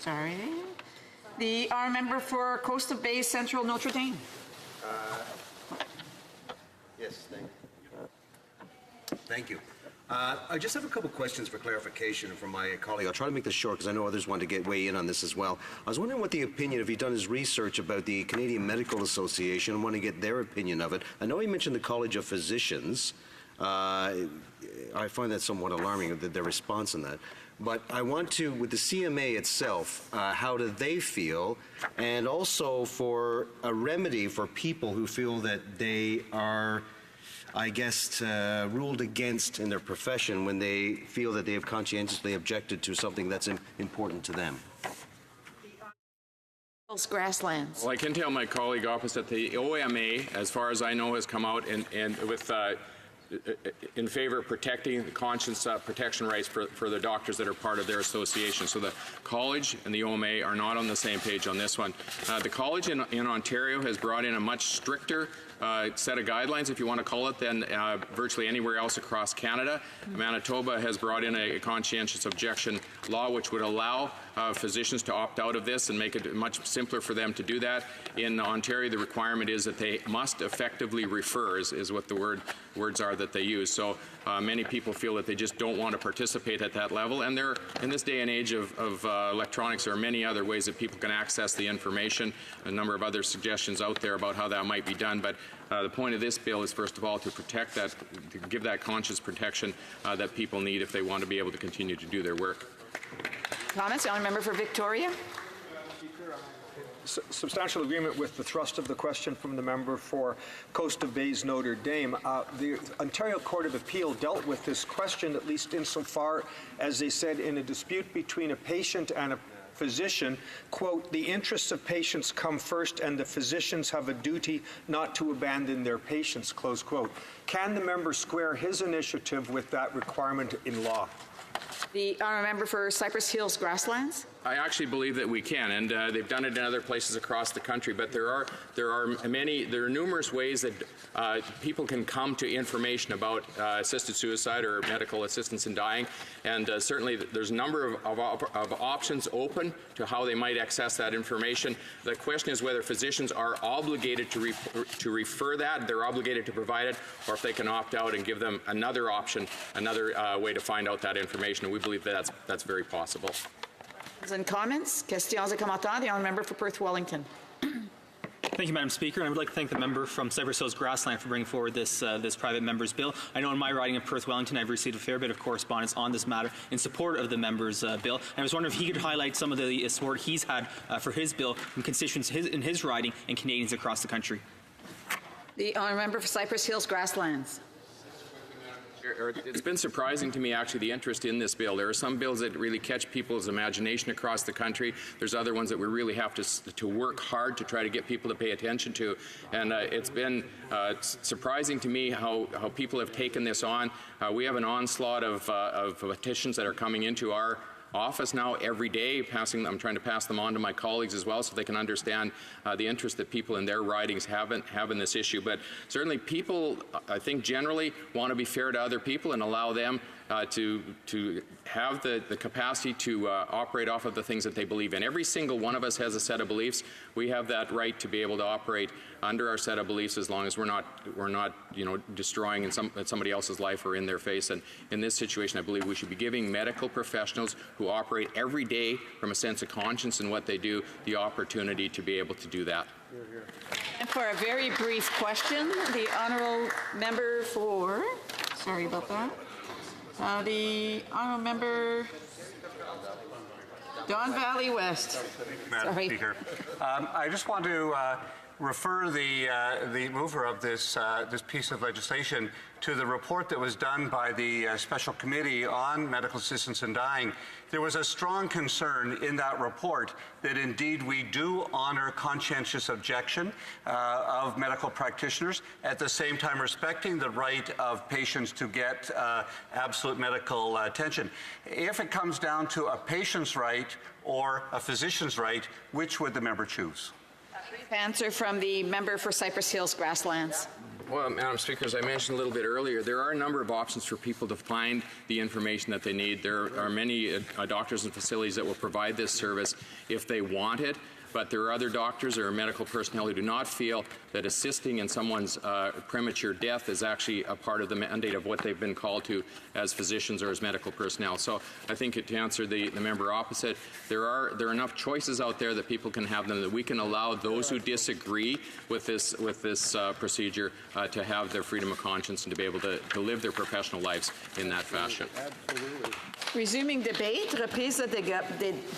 Honourable Member for Coast of Bay Central Notre Dame. Yes, thank you. I just have a couple questions for clarification from my colleague. I'll try to make this short because I know others want to weigh in on this as well. I was wondering what the opinion, if he'd done his research about the Canadian Medical Association, and want to get their opinion of it. I know he mentioned the College of Physicians. I find that somewhat alarming, their response on that. But I want to, with the CMA itself, how do they feel? And also for a remedy for people who feel that they are, I guess, ruled against in their profession when they feel that they have conscientiously objected to something that's important to them. Grasslands. Well, I can tell my colleague opposite, the OMA, as far as I know, has come out and with in favor of protecting the conscience protection rights for the doctors that are part of their association. So the college and the OMA are not on the same page on this one. The college in Ontario has brought in a much stricter set of guidelines, if you want to call it, than virtually anywhere else across Canada. Manitoba has brought in a conscientious objection law which would allow physicians to opt out of this and make it much simpler for them to do that. In Ontario, the requirement is that they must effectively refer, is what the words are that they use. So many people feel that they just don't want to participate at that level. And there, in this day and age of electronics, there are many other ways that people can access the information. A number of other suggestions out there about how that might be done. But the point of this bill is, first of all, to protect that, to give that conscious protection that people need if they want to be able to continue to do their work. Comments? The Honourable Member for Victoria. Substantial agreement with the thrust of the question from the member for Coast of Bays Notre Dame. The Ontario Court of Appeal dealt with this question, at least insofar as they said in a dispute between a patient and a physician, quote, the interests of patients come first and the physicians have a duty not to abandon their patients, close quote. Can the member square his initiative with that requirement in law? The Honourable Member for Cypress Hills Grasslands. I actually believe that we can, and they've done it in other places across the country. But there are numerous ways that people can come to information about assisted suicide or medical assistance in dying, and certainly there's a number of options open to how they might access that information. The question is whether physicians are obligated to refer that, they're obligated to provide it, or if they can opt out and give them another option, another way to find out that information. And we believe that that's very possible. And comments? Questions et commentaires. The Honourable Member for Perth Wellington. Thank you, Madam Speaker, and I would like to thank the member from Cypress Hills Grassland for bringing forward this private member's bill. I know in my riding of Perth Wellington, I've received a fair bit of correspondence on this matter in support of the member's bill. And I was wondering if he could highlight some of the support he's had for his bill from constituents in his riding and Canadians across the country. The Honourable Member for Cypress Hills Grasslands. It's been surprising to me, actually, the interest in this bill. There are some bills that really catch people's imagination across the country. There's other ones that we really have to work hard to try to get people to pay attention to. And it's been surprising to me how people have taken this on. We have an onslaught of petitions that are coming into our office now every day. I'm trying to pass them on to my colleagues as well so they can understand the interest that people in their ridings have in this issue. But certainly people, I think, generally want to be fair to other people and allow them to have the capacity to operate off of the things that they believe in. Every single one of us has a set of beliefs. We have that right to be able to operate under our set of beliefs as long as we're not destroying in somebody else's life or in their face. And in this situation, I believe we should be giving medical professionals who operate every day from a sense of conscience in what they do the opportunity to be able to do that. And for a very brief question, the Honourable Member for, sorry about that, the Honourable Member Don Valley West. Madam Speaker, I just want to refer the mover of this piece of legislation to the report that was done by the Special Committee on Medical Assistance in Dying. There was a strong concern in that report that indeed we do honor conscientious objection of medical practitioners, at the same time respecting the right of patients to get absolute medical attention. If it comes down to a patient's right or a physician's right, which would the member choose? Answer from the member for Cypress Hills Grasslands. Well, Madam Speaker, as I mentioned a little bit earlier, there are a number of options for people to find the information that they need. There are many doctors and facilities that will provide this service if they want it, but there are other doctors or medical personnel who do not feel that assisting in someone's premature death is actually a part of the mandate of what they've been called to as physicians or as medical personnel. So I think to answer the member opposite, there are enough choices out there that people can have them, that we can allow those who disagree with this procedure to have their freedom of conscience and to be able to live their professional lives in that fashion. Absolutely. Resuming debate, reprise des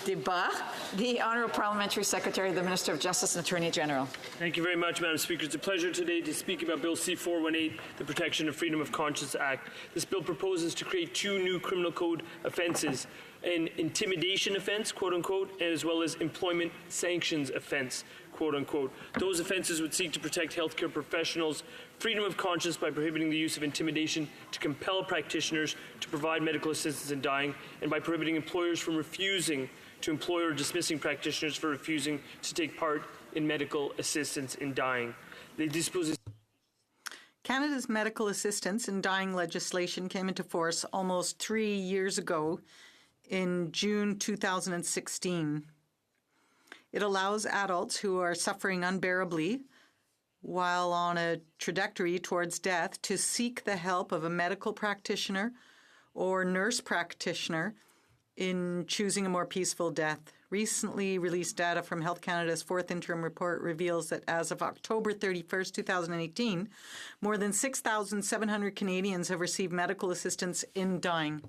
débats, the Honourable Parliamentary Secretary, the Minister of Justice and Attorney General. Thank you very much, Madam Speaker. It's a pleasure today to speak about Bill C-418, the Protection of Freedom of Conscience Act. This bill proposes to create two new criminal code offences, an intimidation offence, quote unquote, as well as employment sanctions offence, quote unquote. Those offences would seek to protect healthcare professionals' freedom of conscience by prohibiting the use of intimidation to compel practitioners to provide medical assistance in dying, and by prohibiting employers from refusing to employ or dismissing practitioners for refusing to take part in medical assistance in dying. Canada's medical assistance in dying legislation came into force almost 3 years ago in June 2016. It allows adults who are suffering unbearably while on a trajectory towards death to seek the help of a medical practitioner or nurse practitioner in choosing a more peaceful death. Recently released data from Health Canada's fourth interim report reveals that as of October 31st, 2018, more than 6,700 Canadians have received medical assistance in dying.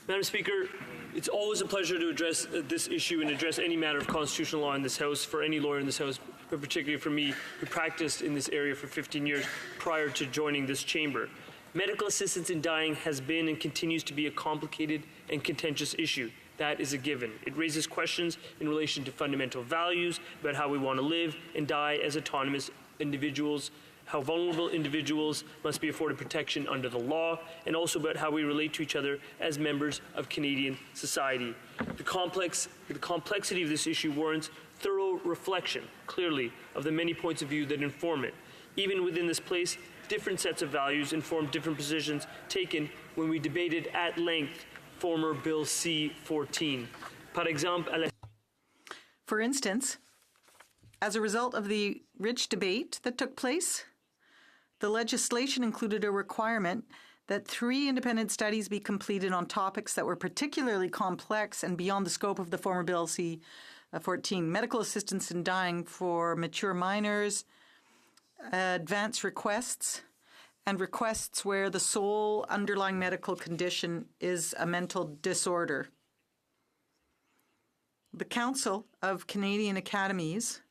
Madam Speaker, it's always a pleasure to address this issue and address any matter of constitutional law in this House for any lawyer in this House, but particularly for me, who practiced in this area for 15 years prior to joining this chamber. Medical assistance in dying has been and continues to be a complicated and contentious issue. That is a given. It raises questions in relation to fundamental values about how we want to live and die as autonomous individuals, how vulnerable individuals must be afforded protection under the law, and also about how we relate to each other as members of Canadian society. The complexity of this issue warrants thorough reflection, clearly, of the many points of view that inform it. Even within this place, different sets of values inform different positions taken when we debated at length former Bill C-14. For instance, as a result of the rich debate that took place, the legislation included a requirement that 3 independent studies be completed on topics that were particularly complex and beyond the scope of the former Bill C-14: medical assistance in dying for mature minors, advance requests, and requests where the sole underlying medical condition is a mental disorder. The Council of Canadian Academies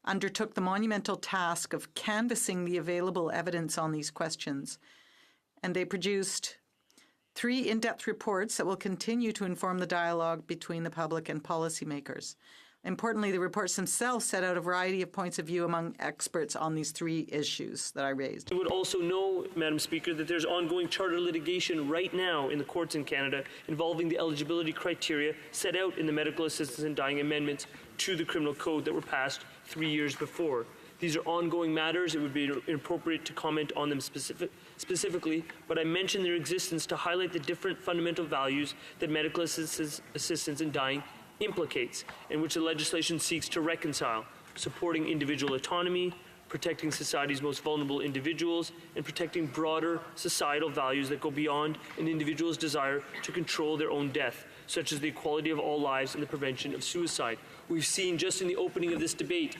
undertook the monumental task of canvassing the available evidence on these questions, and they produced 3 in-depth reports that will continue to inform the dialogue between the public and policymakers. Importantly, the reports themselves set out a variety of points of view among experts on these 3 issues that I raised. You would also know, Madam Speaker, that there's ongoing charter litigation right now in the courts in Canada involving the eligibility criteria set out in the medical assistance in dying amendments to the criminal code that were passed 3 years before. These are ongoing matters. It would be inappropriate to comment on them specifically, but I mention their existence to highlight the different fundamental values that medical assistance in dying implicates, and which the legislation seeks to reconcile: supporting individual autonomy, protecting society's most vulnerable individuals, and protecting broader societal values that go beyond an individual's desire to control their own death, such as the equality of all lives and the prevention of suicide. We've seen just in the opening of this debate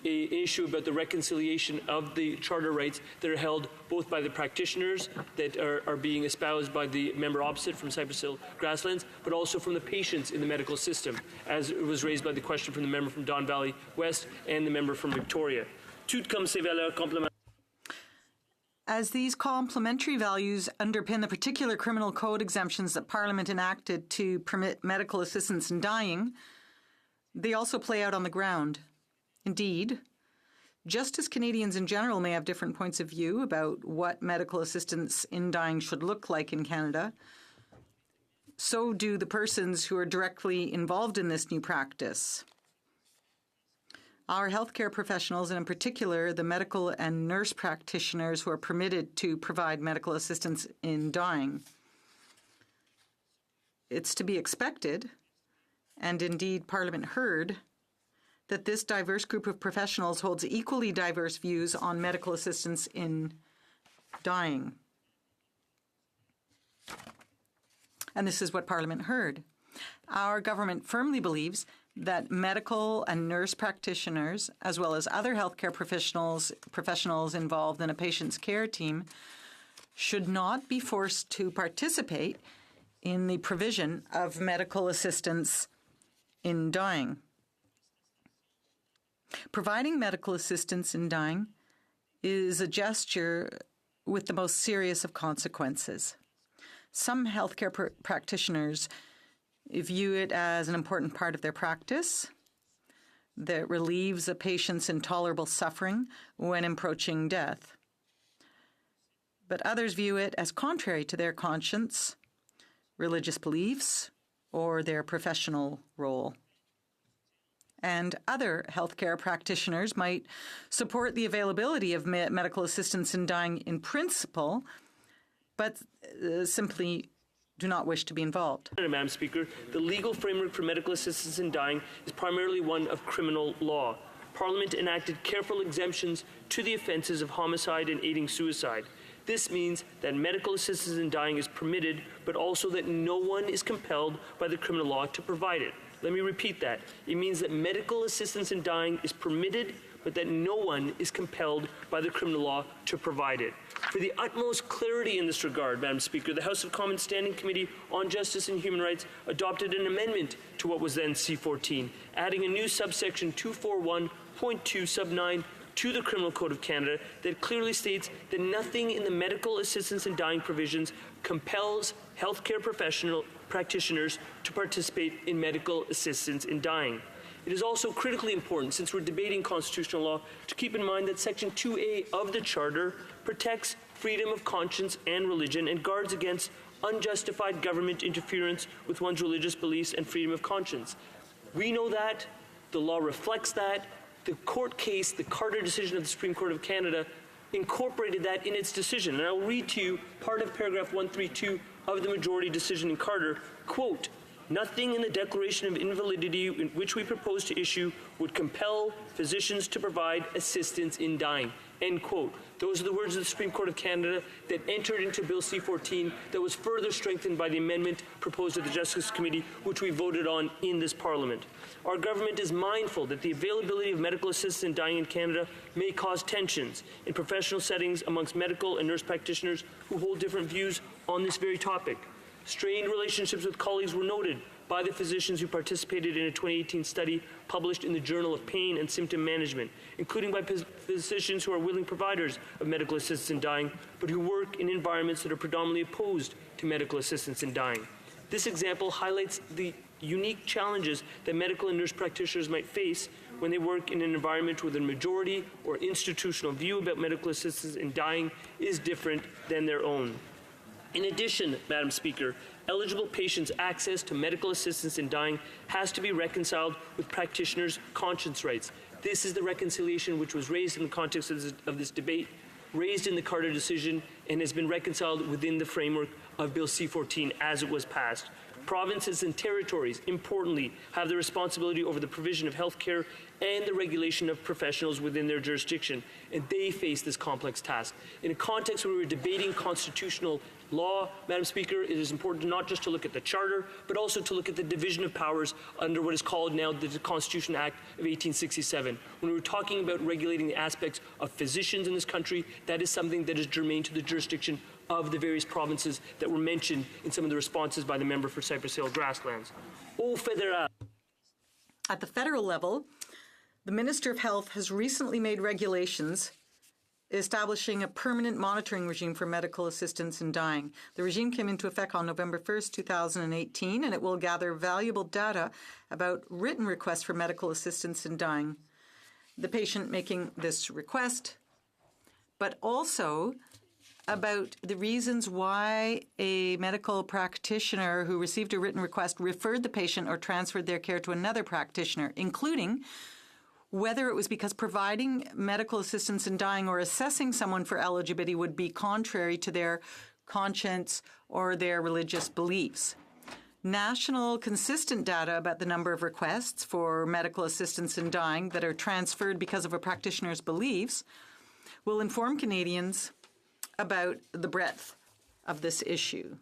an issue about the reconciliation of the charter rights that are held both by the practitioners that are being espoused by the member opposite from Cypress Hill Grasslands, but also from the patients in the medical system, as it was raised by the question from the member from Don Valley West and the member from Victoria. Tout comme ces valeurs complémentaires. As these complementary values underpin the particular criminal code exemptions that Parliament enacted to permit medical assistance in dying, they also play out on the ground. Indeed, just as Canadians in general may have different points of view about what medical assistance in dying should look like in Canada, so do the persons who are directly involved in this new practice. Our healthcare professionals, and in particular the medical and nurse practitioners who are permitted to provide medical assistance in dying. It's to be expected, and indeed Parliament heard, that this diverse group of professionals holds equally diverse views on medical assistance in dying. And this is what Parliament heard. Our government firmly believes that medical and nurse practitioners, as well as other healthcare professionals involved in a patient's care team, should not be forced to participate in the provision of medical assistance in dying. Providing medical assistance in dying is a gesture with the most serious of consequences. Some healthcare practitioners view it as an important part of their practice that relieves a patient's intolerable suffering when approaching death. But others view it as contrary to their conscience, religious beliefs, or their professional role. And other healthcare practitioners might support the availability of medical assistance in dying in principle, but simply do not wish to be involved. Madam Speaker, the legal framework for medical assistance in dying is primarily one of criminal law. Parliament enacted careful exemptions to the offences of homicide and aiding suicide. This means that medical assistance in dying is permitted, but also that no one is compelled by the criminal law to provide it. Let me repeat that. It means that medical assistance in dying is permitted, but that no one is compelled by the criminal law to provide it. For the utmost clarity in this regard, Madam Speaker, the House of Commons Standing Committee on Justice and Human Rights adopted an amendment to what was then C14, adding a new subsection 241.2 sub 9 to the Criminal Code of Canada that clearly states that nothing in the medical assistance in dying provisions compels healthcare practitioners to participate in medical assistance in dying. It is also critically important, since we're debating constitutional law, to keep in mind that Section 2A of the Charter protects freedom of conscience and religion and guards against unjustified government interference with one's religious beliefs and freedom of conscience. We know that. The law reflects that. The court case, the Carter decision of the Supreme Court of Canada, incorporated that in its decision. And I'll read to you part of paragraph 132 of the majority decision in Carter, quote, "Nothing in the declaration of invalidity in which we propose to issue would compel physicians to provide assistance in dying." End quote. Those are the words of the Supreme Court of Canada that entered into Bill C-14 that was further strengthened by the amendment proposed at the Justice Committee, which we voted on in this Parliament. Our government is mindful that the availability of medical assistance in dying in Canada may cause tensions in professional settings amongst medical and nurse practitioners who hold different views on this very topic. Strained relationships with colleagues were noted by the physicians who participated in a 2018 study published in the Journal of Pain and Symptom Management, including by physicians who are willing providers of medical assistance in dying, but who work in environments that are predominantly opposed to medical assistance in dying. This example highlights the unique challenges that medical and nurse practitioners might face when they work in an environment where the majority or institutional view about medical assistance in dying is different than their own. In addition, Madam Speaker, eligible patients' access to medical assistance in dying has to be reconciled with practitioners' conscience rights. This is the reconciliation which was raised in the context of this debate, raised in the Carter decision, and has been reconciled within the framework of Bill C-14 as it was passed. Provinces and territories, importantly, have the responsibility over the provision of health care and the regulation of professionals within their jurisdiction, and they face this complex task. In a context where we're debating constitutional law, Madam Speaker, it is important not just to look at the Charter, but also to look at the division of powers under what is called now the Constitution Act of 1867. When we're talking about regulating the aspects of physicians in this country, that is something that is germane to the jurisdiction of the various provinces that were mentioned in some of the responses by the member for Cypress Hill Grasslands. Au fédéral. At the federal level, the Minister of Health has recently made regulations establishing a permanent monitoring regime for medical assistance in dying. The regime came into effect on November 1st, 2018, and it will gather valuable data about written requests for medical assistance in dying, the patient making this request, but also about the reasons why a medical practitioner who received a written request referred the patient or transferred their care to another practitioner, including whether it was because providing medical assistance in dying or assessing someone for eligibility would be contrary to their conscience or their religious beliefs. National consistent data about the number of requests for medical assistance in dying that are transferred because of a practitioner's beliefs will inform Canadians about the breadth of this issue.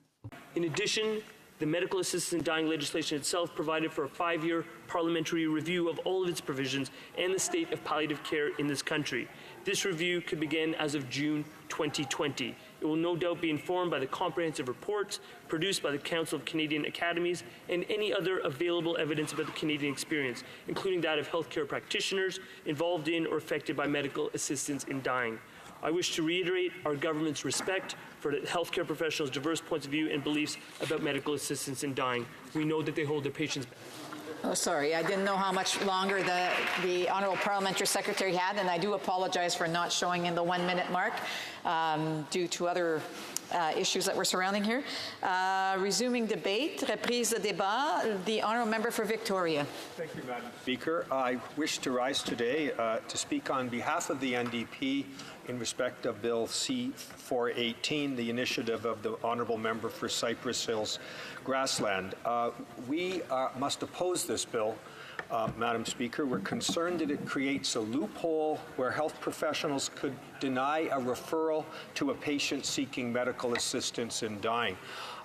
In addition, the medical assistance in dying legislation itself provided for a 5-year parliamentary review of all of its provisions and the state of palliative care in this country. This review could begin as of June 2020. It will no doubt be informed by the comprehensive reports produced by the Council of Canadian Academies and any other available evidence about the Canadian experience, including that of healthcare practitioners involved in or affected by medical assistance in dying. I wish to reiterate our government's respect for the healthcare professionals' diverse points of view and beliefs about medical assistance in dying. We know that they hold their patients. Oh, sorry, I didn't know how much longer the Honourable Parliamentary Secretary had, and I do apologize for not showing in the 1-minute mark due to other issues that were surrounding here. Resuming debate, reprise de débat, the Honourable Member for Victoria. Thank you, Madam Speaker. I wish to rise today to speak on behalf of the NDP in respect of Bill C-418, the initiative of the Honourable Member for Cypress Hills Grassland. We must oppose this bill, Madam Speaker. We're concerned that it creates a loophole where health professionals could deny a referral to a patient seeking medical assistance in dying.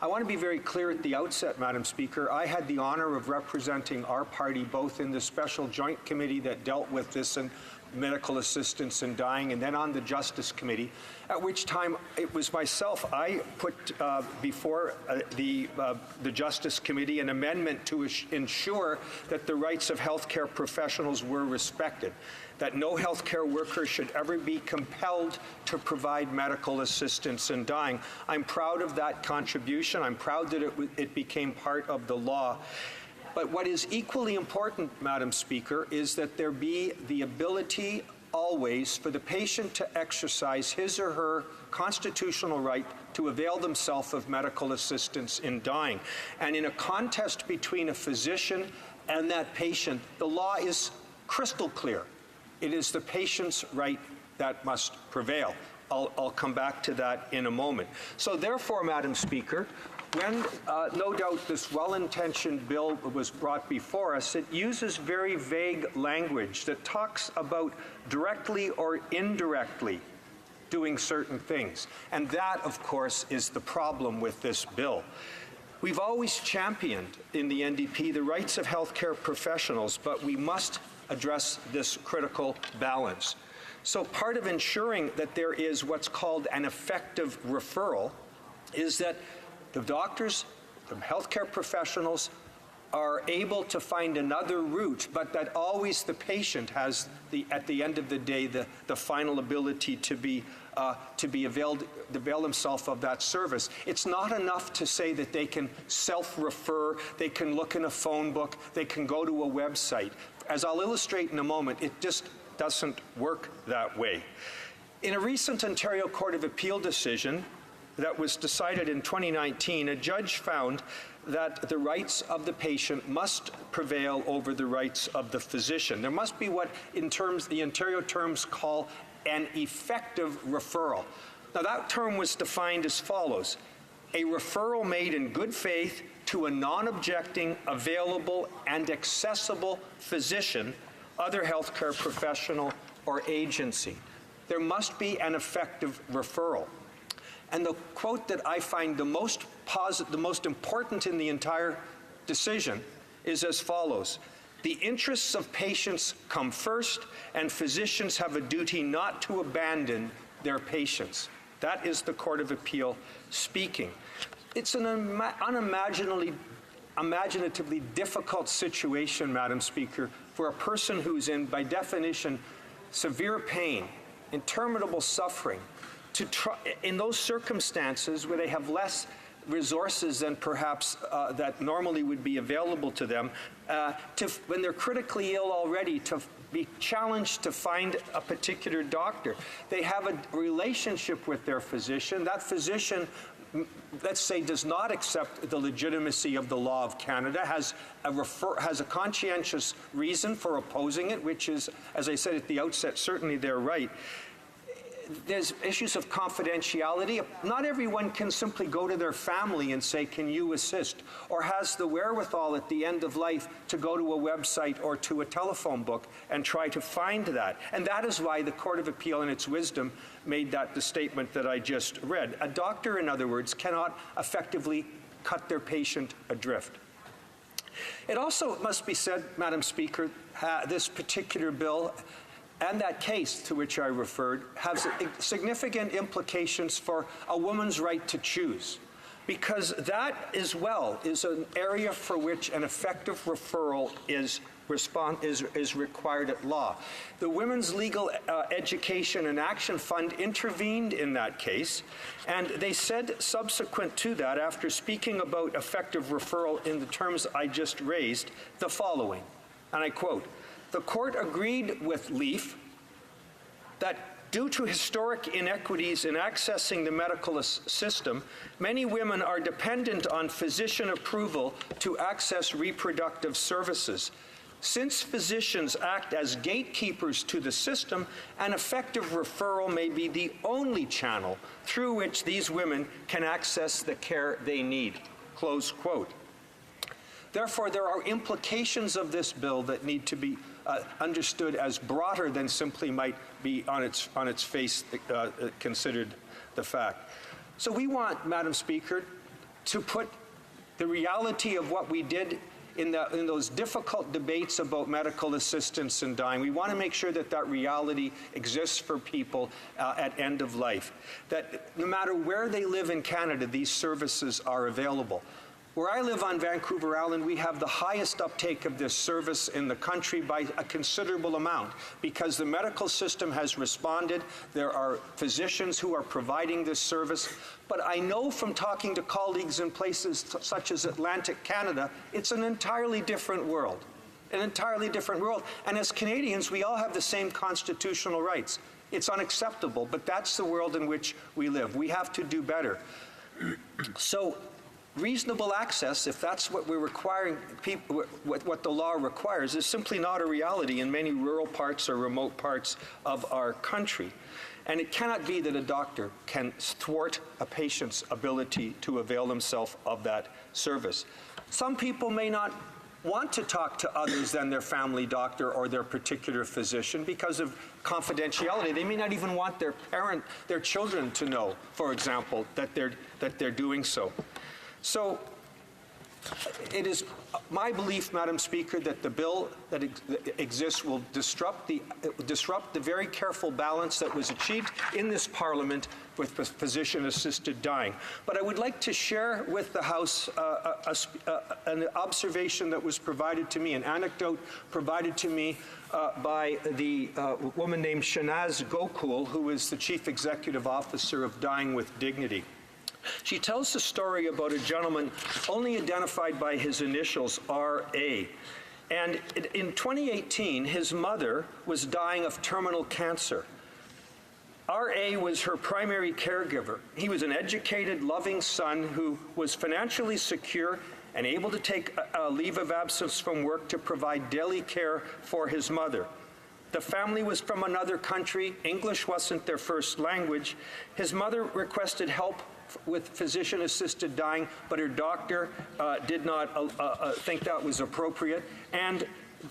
I want to be very clear at the outset, Madam Speaker. I had the honor of representing our party both in the special joint committee that dealt with this and medical assistance in dying, and then on the Justice Committee, at which time it was myself, I put before the Justice Committee an amendment to ensure that the rights of healthcare professionals were respected, that no healthcare worker should ever be compelled to provide medical assistance in dying. I'm proud of that contribution. I'm proud that it became part of the law. But what is equally important, Madam Speaker, is that there be the ability always for the patient to exercise his or her constitutional right to avail themselves of medical assistance in dying. And in a contest between a physician and that patient, the law is crystal clear. It is the patient's right that must prevail. I'll come back to that in a moment. So therefore, Madam Speaker, when no doubt this well-intentioned bill was brought before us, it uses very vague language that talks about directly or indirectly doing certain things. And that, of course, is the problem with this bill. We've always championed in the NDP the rights of healthcare professionals, but we must address this critical balance. So part of ensuring that there is what's called an effective referral is that the doctors, the healthcare professionals are able to find another route, but that always the patient has, at the end of the day, the final ability to avail themselves of that service. It's not enough to say that they can self-refer, they can look in a phone book, they can go to a website. As I'll illustrate in a moment, it just doesn't work that way. In a recent Ontario Court of Appeal decision that was decided in 2019, a judge found that the rights of the patient must prevail over the rights of the physician. There must be what the Ontario terms call an effective referral. Now that term was defined as follows: a referral made in good faith to a non-objecting, available, and accessible physician, other healthcare professional, or agency. There must be an effective referral. And the quote that I find the most important in the entire decision is as follows: "The interests of patients come first, and physicians have a duty not to abandon their patients." That is the Court of Appeal speaking. It's an imaginatively difficult situation, Madam Speaker, for a person who's in, by definition, severe pain, interminable suffering, to try, in those circumstances where they have less resources than perhaps that normally would be available to them, when they're critically ill already, to be challenged to find a particular doctor. They have a relationship with their physician. That physician, let's say, does not accept the legitimacy of the law of Canada, has a conscientious reason for opposing it, which is, as I said at the outset, certainly their right. There's issues of confidentiality. Not everyone can simply go to their family and say, "Can you assist?" or has the wherewithal at the end of life to go to a website or to a telephone book and try to find that. And that is why the Court of Appeal, in its wisdom, made the statement that I just read. A doctor, in other words, cannot effectively cut their patient adrift. It also must be said, Madam Speaker, this particular bill and that case to which I referred has significant implications for a woman's right to choose, because that as well is an area for which an effective referral is required at law. The Women's Legal Education and Action Fund intervened in that case, and they said subsequent to that, after speaking about effective referral in the terms I just raised, the following, and I quote, "The court agreed with Leaf that due to historic inequities in accessing the medical system, many women are dependent on physician approval to access reproductive services. Since physicians act as gatekeepers to the system, an effective referral may be the only channel through which these women can access the care they need." Close quote. Therefore, there are implications of this bill that need to be understood as broader than simply might be on its face considered the fact. So we want, Madam Speaker, to put the reality of what we did in those difficult debates about medical assistance in dying. We want to make sure that that reality exists for people at end of life, that no matter where they live in Canada, these services are available. Where I live on Vancouver Island, we have the highest uptake of this service in the country by a considerable amount because the medical system has responded. There are physicians who are providing this service. But I know from talking to colleagues in places such as Atlantic Canada, it's an entirely different world. An entirely different world. And as Canadians, we all have the same constitutional rights. It's unacceptable, but that's the world in which we live. We have to do better. So, reasonable access, if that's what we're requiring people, what the law requires, is simply not a reality in many rural parts or remote parts of our country. And it cannot be that a doctor can thwart a patient's ability to avail themselves of that service. Some people may not want to talk to others than their family doctor or their particular physician because of confidentiality. They may not even want their children to know, for example, that they're doing so. So it is my belief, Madam Speaker, that the bill that exists will disrupt the very careful balance that was achieved in this Parliament with physician-assisted dying. But I would like to share with the House an observation that was provided to me, an anecdote provided to me by the woman named Shanaz Gokul, who is the Chief Executive Officer of Dying with Dignity. She tells the story about a gentleman only identified by his initials, R.A. And in 2018, his mother was dying of terminal cancer. R.A. was her primary caregiver. He was an educated, loving son who was financially secure and able to take a leave of absence from work to provide daily care for his mother. The family was from another country. English wasn't their first language. His mother requested help with physician-assisted dying, but her doctor did not think that was appropriate. And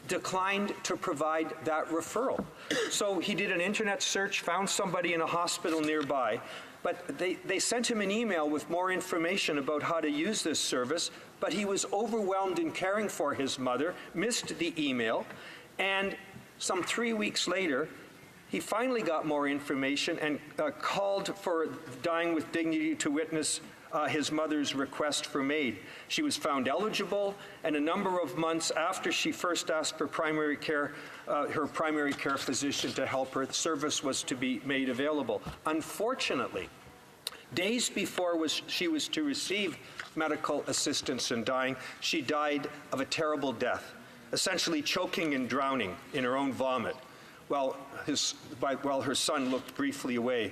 declined to provide that referral. So he did an internet search, found somebody in a hospital nearby, but they sent him an email with more information about how to use this service, but he was overwhelmed in caring for his mother, missed the email, and some 3 weeks later, he finally got more information and called for Dying with Dignity to witness his mother's request for aid. She was found eligible, and a number of months after she first asked for primary care, her primary care physician to help her, the service was to be made available. Unfortunately, days before she was to receive medical assistance in dying, she died of a terrible death, essentially choking and drowning in her own vomit, while her son looked briefly away.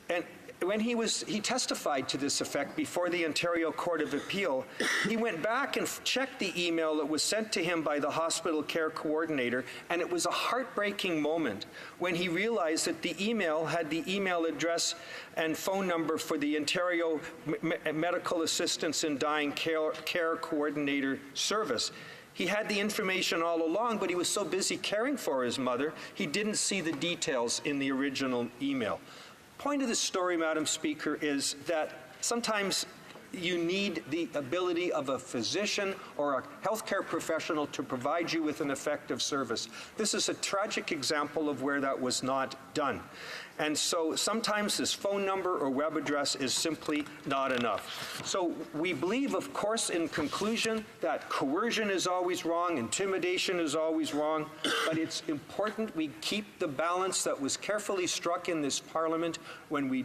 And when he testified to this effect before the Ontario Court of Appeal, he went back and checked the email that was sent to him by the hospital care coordinator, and it was a heartbreaking moment when he realized that the email had the email address and phone number for the Ontario Medical Assistance in Dying Care Coordinator Service. He had the information all along, but he was so busy caring for his mother, he didn't see the details in the original email. Point of the story, Madam Speaker, is that sometimes you need the ability of a physician or a healthcare professional to provide you with an effective service. This is a tragic example of where that was not done. And so sometimes this phone number or web address is simply not enough. So we believe, of course, in conclusion, that coercion is always wrong, intimidation is always wrong, but it's important we keep the balance that was carefully struck in this Parliament when we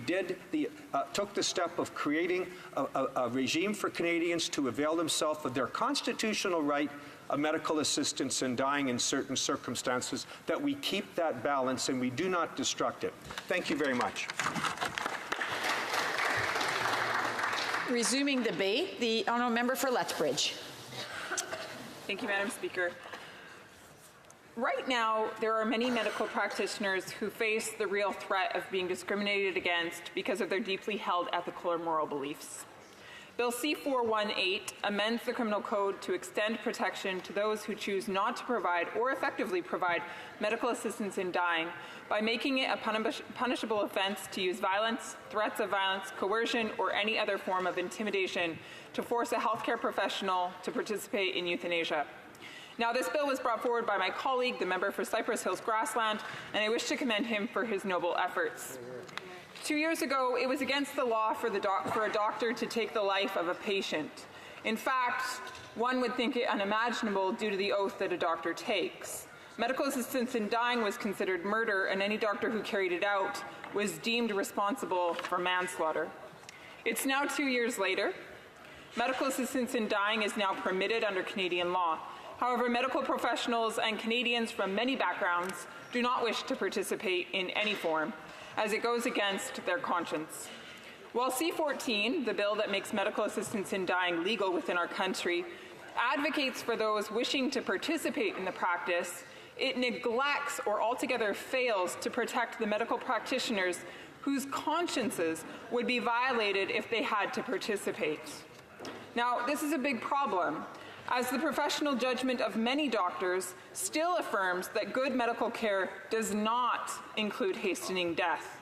took the step of creating a regime for Canadians to avail themselves of their constitutional right of medical assistance in dying in certain circumstances, that we keep that balance and we do not destruct it. Thank you very much. Resuming debate, the honourable member for Lethbridge. Thank you, Madam Speaker. Right now, there are many medical practitioners who face the real threat of being discriminated against because of their deeply held ethical or moral beliefs. Bill C-418 amends the Criminal Code to extend protection to those who choose not to provide or effectively provide medical assistance in dying by making it a punishable offense to use violence, threats of violence, coercion, or any other form of intimidation to force a healthcare professional to participate in euthanasia. Now, this bill was brought forward by my colleague, the member for Cypress Hills Grassland, and I wish to commend him for his noble efforts. 2 years ago, it was against the law for a doctor to take the life of a patient. In fact, one would think it unimaginable due to the oath that a doctor takes. Medical assistance in dying was considered murder, and any doctor who carried it out was deemed responsible for manslaughter. It's now 2 years later. Medical assistance in dying is now permitted under Canadian law. However, medical professionals and Canadians from many backgrounds do not wish to participate in any form, as it goes against their conscience. While C-14, the bill that makes medical assistance in dying legal within our country, advocates for those wishing to participate in the practice, it neglects or altogether fails to protect the medical practitioners whose consciences would be violated if they had to participate. Now, this is a big problem, as the professional judgment of many doctors still affirms that good medical care does not include hastening death.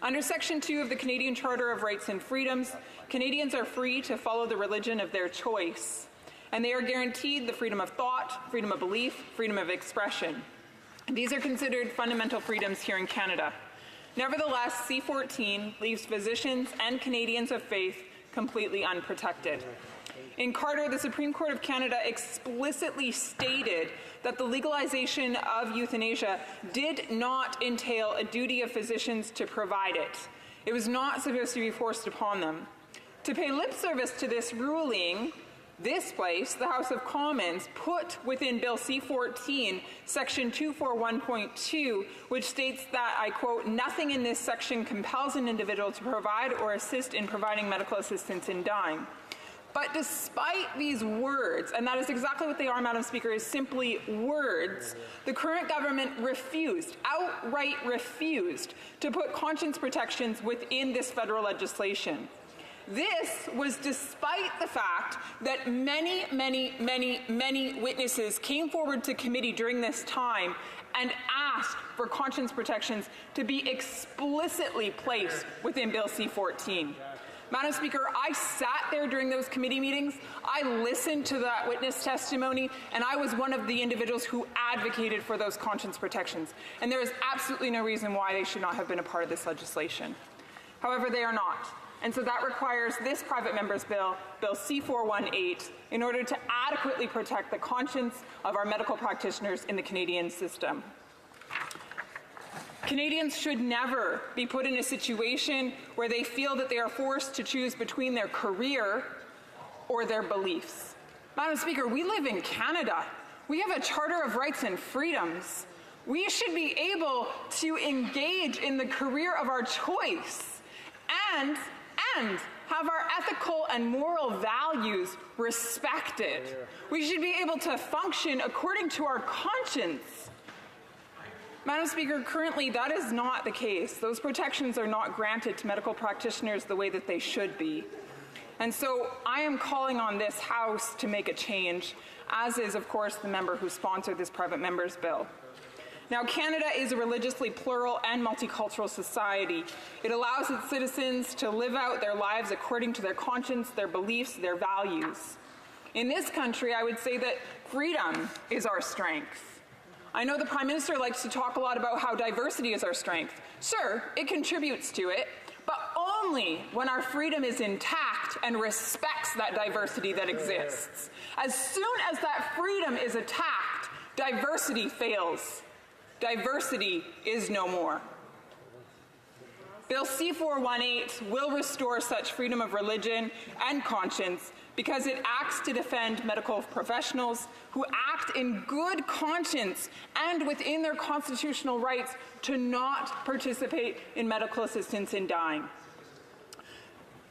Under Section 2 of the Canadian Charter of Rights and Freedoms, Canadians are free to follow the religion of their choice, and they are guaranteed the freedom of thought, freedom of belief, freedom of expression. These are considered fundamental freedoms here in Canada. Nevertheless, C-14 leaves physicians and Canadians of faith completely unprotected. In Carter, the Supreme Court of Canada explicitly stated that the legalization of euthanasia did not entail a duty of physicians to provide it. It was not supposed to be forced upon them. To pay lip service to this ruling, this place, the House of Commons, put within Bill C-14, Section 241.2, which states that, I quote, "Nothing in this section compels an individual to provide or assist in providing medical assistance in dying." But despite these words, and that is exactly what they are, Madam Speaker, is simply words, the current government outright refused, to put conscience protections within this federal legislation. This was despite the fact that many witnesses came forward to committee during this time and asked for conscience protections to be explicitly placed within Bill C-14. Madam Speaker, I sat there during those committee meetings, I listened to that witness testimony, and I was one of the individuals who advocated for those conscience protections. And there is absolutely no reason why they should not have been a part of this legislation. However, they are not. And so that requires this private member's bill, Bill C-418, in order to adequately protect the conscience of our medical practitioners in the Canadian system. Canadians should never be put in a situation where they feel that they are forced to choose between their career or their beliefs. Madam Speaker, we live in Canada. We have a Charter of Rights and Freedoms. We should be able to engage in the career of our choice and have our ethical and moral values respected. We should be able to function according to our conscience. Madam Speaker, currently that is not the case. Those protections are not granted to medical practitioners the way that they should be. And so I am calling on this House to make a change, as is, of course, the member who sponsored this private member's bill. Now, Canada is a religiously plural and multicultural society. It allows its citizens to live out their lives according to their conscience, their beliefs, their values. In this country, I would say that freedom is our strength. I know the Prime Minister likes to talk a lot about how diversity is our strength. Sure, it contributes to it, but only when our freedom is intact and respects that diversity that exists. As soon as that freedom is attacked, diversity fails. Diversity is no more. Bill C-418 will restore such freedom of religion and conscience because it acts to defend medical professionals who act in good conscience and within their constitutional rights to not participate in medical assistance in dying.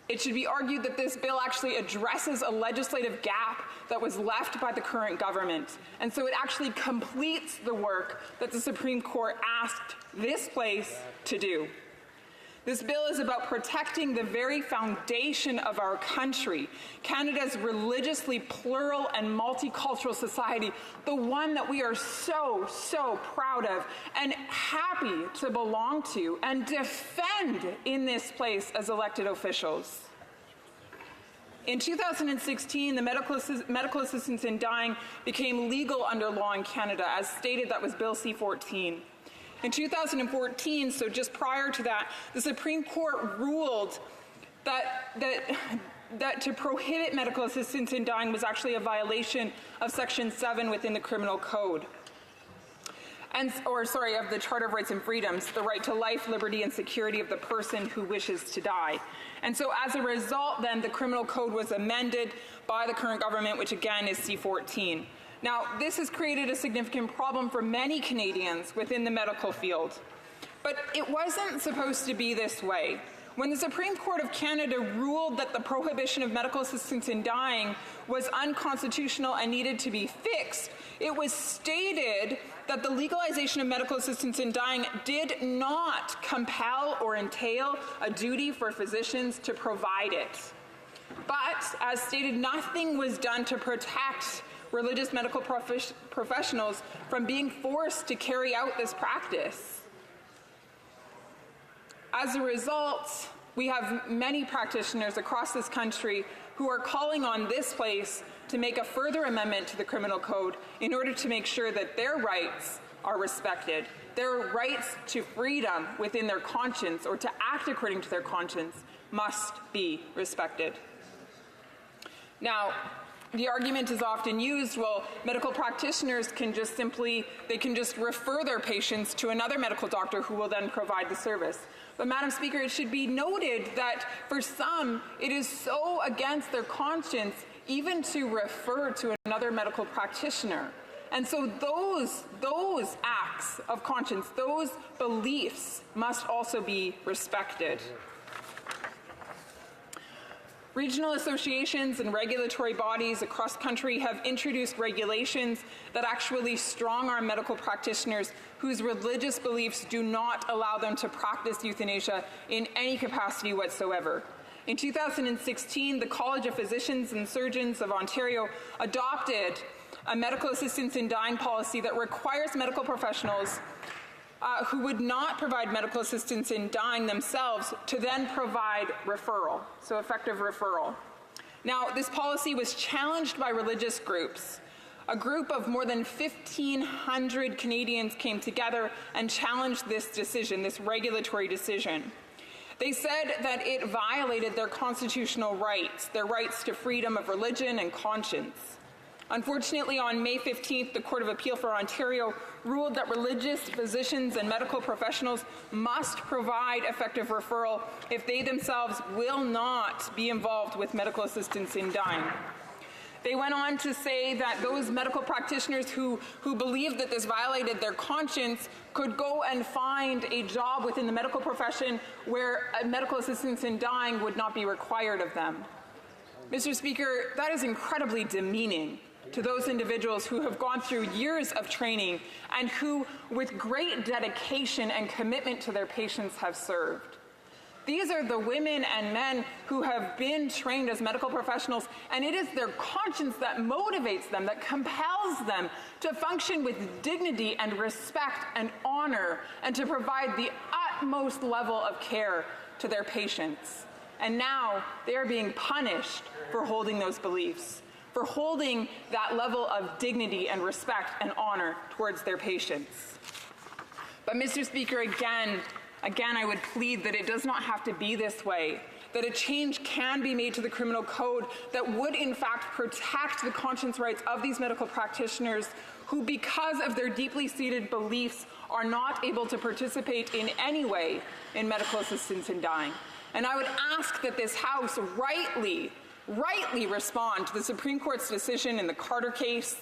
It should be argued that this bill actually addresses a legislative gap that was left by the current government, and so it actually completes the work that the Supreme Court asked this place to do. This bill is about protecting the very foundation of our country, Canada's religiously plural and multicultural society, the one that we are so proud of and happy to belong to and defend in this place as elected officials. In 2016, the medical assistance in dying became legal under law in Canada. As stated, that was Bill C-14. In 2014, so just prior to that, the Supreme Court ruled that to prohibit medical assistance in dying was actually a violation of Section 7 within the Criminal Code. Of the Charter of Rights and Freedoms, the right to life, liberty, and security of the person who wishes to die. And so as a result, then, the Criminal Code was amended by the current government, which again is C-14. Now, this has created a significant problem for many Canadians within the medical field. But it wasn't supposed to be this way. When the Supreme Court of Canada ruled that the prohibition of medical assistance in dying was unconstitutional and needed to be fixed, it was stated that the legalization of medical assistance in dying did not compel or entail a duty for physicians to provide it. But, as stated, nothing was done to protect religious medical professionals from being forced to carry out this practice. As a result, we have many practitioners across this country who are calling on this place to make a further amendment to the Criminal Code in order to make sure that their rights are respected. Their rights to freedom within their conscience or to act according to their conscience must be respected. Now, the argument is often used, well, medical practitioners can just refer their patients to another medical doctor who will then provide the service. But, Madam Speaker, it should be noted that for some, it is so against their conscience even to refer to another medical practitioner. And so those acts of conscience, those beliefs must also be respected. Regional associations and regulatory bodies across the country have introduced regulations that actually strong-arm medical practitioners whose religious beliefs do not allow them to practice euthanasia in any capacity whatsoever. In 2016, the College of Physicians and Surgeons of Ontario adopted a medical assistance in dying policy that requires medical professionals who would not provide medical assistance in dying themselves to then provide referral, so effective referral. Now, this policy was challenged by religious groups. A group of more than 1,500 Canadians came together and challenged this decision, this regulatory decision. They said that it violated their constitutional rights, their rights to freedom of religion and conscience. Unfortunately, on May 15th, the Court of Appeal for Ontario ruled that religious physicians and medical professionals must provide effective referral if they themselves will not be involved with medical assistance in dying. They went on to say that those medical practitioners who believed that this violated their conscience could go and find a job within the medical profession where medical assistance in dying would not be required of them. Mr. Speaker, that is incredibly demeaning to those individuals who have gone through years of training and who, with great dedication and commitment to their patients, have served. These are the women and men who have been trained as medical professionals, and it is their conscience that motivates them, that compels them to function with dignity and respect and honor, and to provide the utmost level of care to their patients. And now they are being punished for holding those beliefs, for holding that level of dignity and respect and honor towards their patients. But Mr. Speaker, again, I would plead that it does not have to be this way, that a change can be made to the criminal code that would in fact protect the conscience rights of these medical practitioners who, because of their deeply seated beliefs, are not able to participate in any way in medical assistance in dying. And I would ask that this House rightly respond to the Supreme Court's decision in the Carter case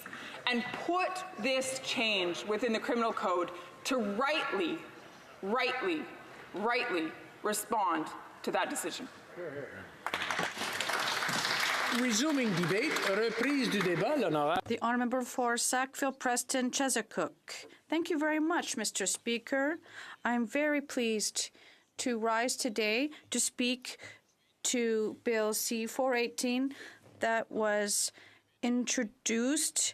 and put this change within the criminal code to rightly respond to that decision. Resuming debate, reprise du débat, l'honorable. The honourable member for Sackville-Preston Chesapeake. Thank you very much, Mr. Speaker. I'm very pleased to rise today to speak to Bill C-418 that was introduced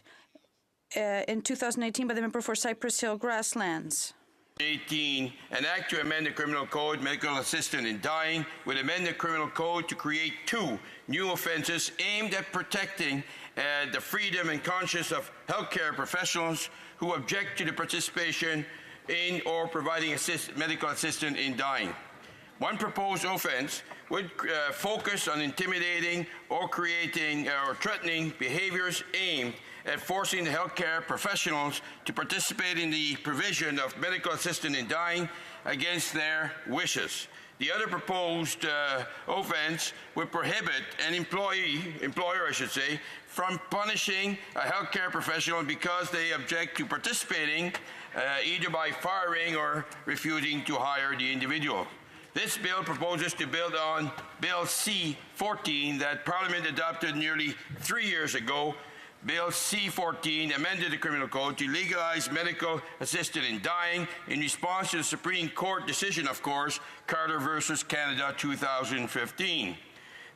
in 2018 by the member for Cypress Hill Grasslands. 18, an act to amend the criminal code, medical assistant in dying, would amend the criminal code to create 2 new offenses aimed at protecting the freedom and conscience of healthcare professionals who object to the participation in or providing medical assistance in dying. One proposed offense would focus on intimidating or creating or threatening behaviors aimed at forcing the healthcare professionals to participate in the provision of medical assistance in dying against their wishes. The other proposed offense would prohibit an employer, from punishing a healthcare professional because they object to participating either by firing or refusing to hire the individual. This bill proposes to build on Bill C-14 that Parliament adopted nearly 3 years ago. Bill C-14 amended the criminal code to legalize medical assistance in dying in response to the Supreme Court decision, of course, Carter versus Canada 2015.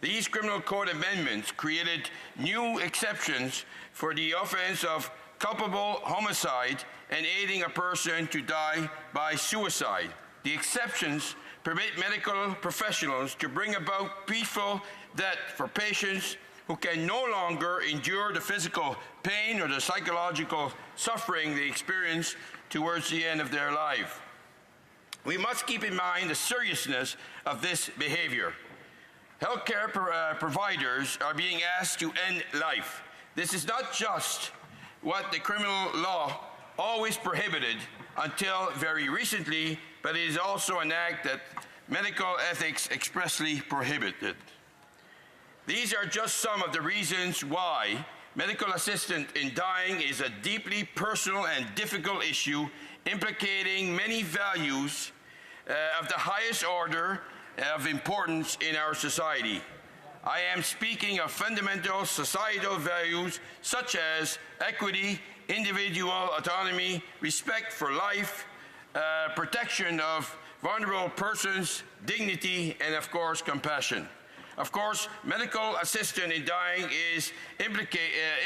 These criminal code amendments created new exceptions for the offense of culpable homicide and aiding a person to die by suicide. The exceptions permit medical professionals to bring about peaceful death for patients who can no longer endure the physical pain or the psychological suffering they experience towards the end of their life. We must keep in mind the seriousness of this behavior. Healthcare providers are being asked to end life. This is not just what the criminal law always prohibited until very recently, but it is also an act that medical ethics expressly prohibited. These are just some of the reasons why medical assistance in dying is a deeply personal and difficult issue implicating many values of the highest order of importance in our society. I am speaking of fundamental societal values such as equity, individual autonomy, respect for life, protection of vulnerable persons, dignity, and of course, compassion. Of course, medical assistance in dying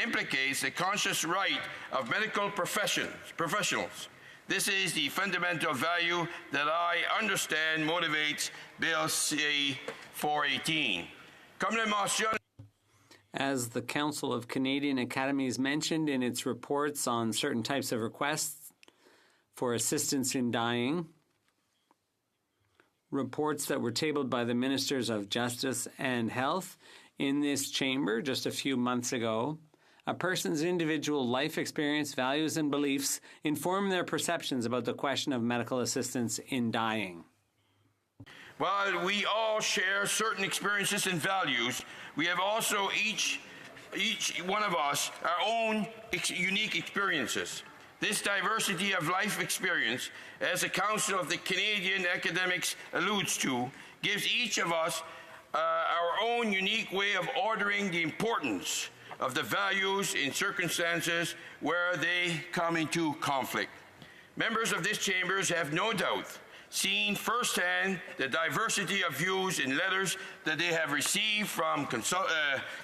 implicates the conscious right of medical professionals. This is the fundamental value that I understand motivates Bill C-418. As the Council of Canadian Academies mentioned in its reports on certain types of requests for assistance in dying, reports that were tabled by the Ministers of Justice and Health in this chamber just a few months ago, a person's individual life experience, values, and beliefs inform their perceptions about the question of medical assistance in dying. While we all share certain experiences and values, we have also each one of us our own unique experiences. This diversity of life experience, as the Council of the Canadian Academics alludes to, gives each of us our own unique way of ordering the importance of the values in circumstances where they come into conflict. Members of this chamber have no doubt seen firsthand the diversity of views in letters that they have received from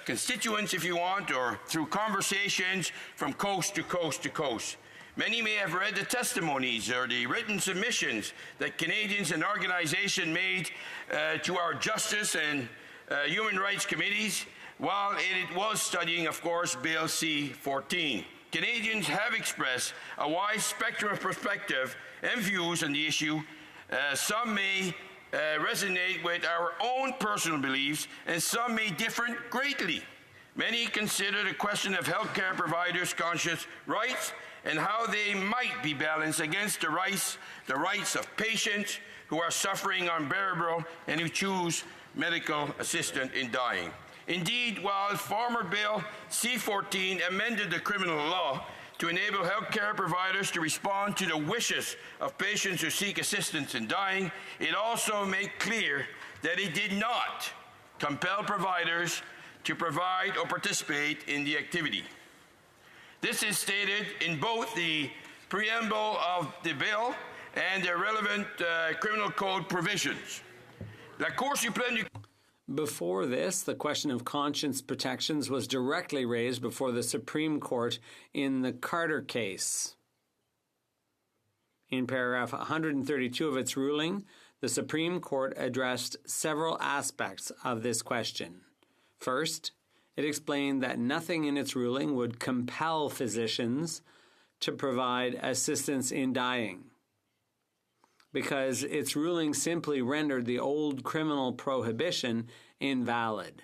constituents, if you want, or through conversations from coast to coast to coast. Many may have read the testimonies or the written submissions that Canadians and organizations made to our Justice and Human Rights Committees while it was studying, of course, Bill C-14. Canadians have expressed a wide spectrum of perspective and views on the issue. Some may resonate with our own personal beliefs, and some may differ greatly. Many consider the question of healthcare providers' conscious rights and how they might be balanced against the rights of patients who are suffering unbearable and who choose medical assistance in dying. Indeed, while former Bill C-14 amended the criminal law to enable healthcare providers to respond to the wishes of patients who seek assistance in dying, it also made clear that it did not compel providers to provide or participate in the activity. This is stated in both the preamble of the bill and the relevant criminal code provisions. La Cour suprême du Before this, the question of conscience protections was directly raised before the Supreme Court in the Carter case. In paragraph 132 of its ruling, the Supreme Court addressed several aspects of this question. First, it explained that nothing in its ruling would compel physicians to provide assistance in dying, because its ruling simply rendered the old criminal prohibition invalid.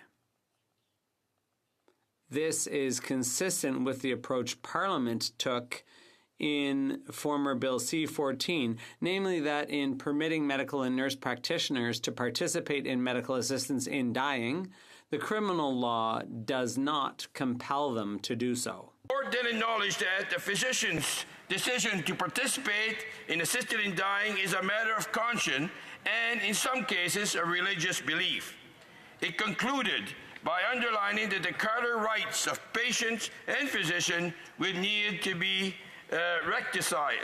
This is consistent with the approach Parliament took in former Bill C-14, namely that in permitting medical and nurse practitioners to participate in medical assistance in dying, the criminal law does not compel them to do so. The court then acknowledged that the physician's decision to participate in assisted in dying is a matter of conscience and, in some cases, a religious belief. It concluded by underlining that the Carter rights of patients and physicians would need to be reconciled.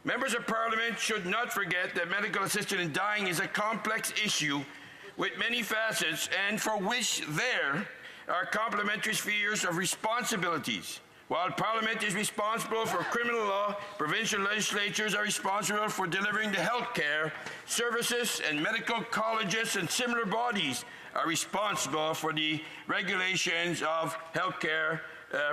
Members of Parliament should not forget that medical assistance in dying is a complex issue with many facets and for which there are complementary spheres of responsibilities. While Parliament is responsible for criminal law, provincial legislatures are responsible for delivering the health care services, and medical colleges and similar bodies are responsible for the regulations of healthcare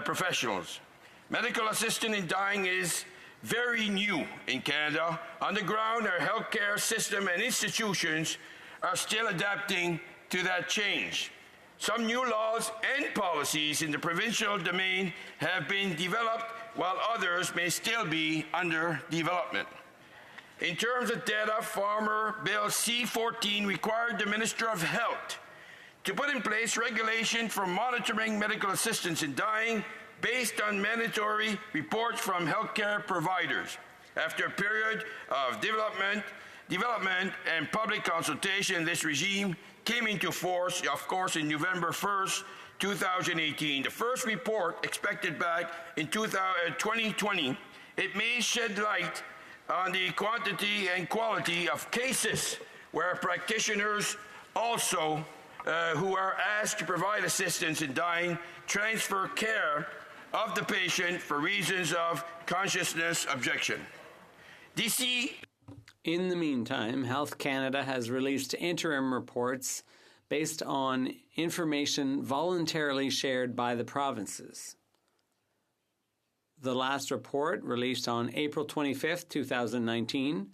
professionals. Medical assistance in dying is very new in Canada. On the ground, our healthcare system and institutions are still adapting to that change. Some new laws and policies in the provincial domain have been developed, while others may still be under development. In terms of data, former Bill C-14 required the Minister of Health to put in place regulation for monitoring medical assistance in dying based on mandatory reports from healthcare providers. After a period of development and public consultation, this regime came into force, of course, in November 1st, 2018. The first report expected back in 2020, it may shed light on the quantity and quality of cases where practitioners also who are asked to provide assistance in dying transfer care of the patient for reasons of consciousness objection. DC. In the meantime, Health Canada has released interim reports based on information voluntarily shared by the provinces. The last report, released on April 25th, 2019,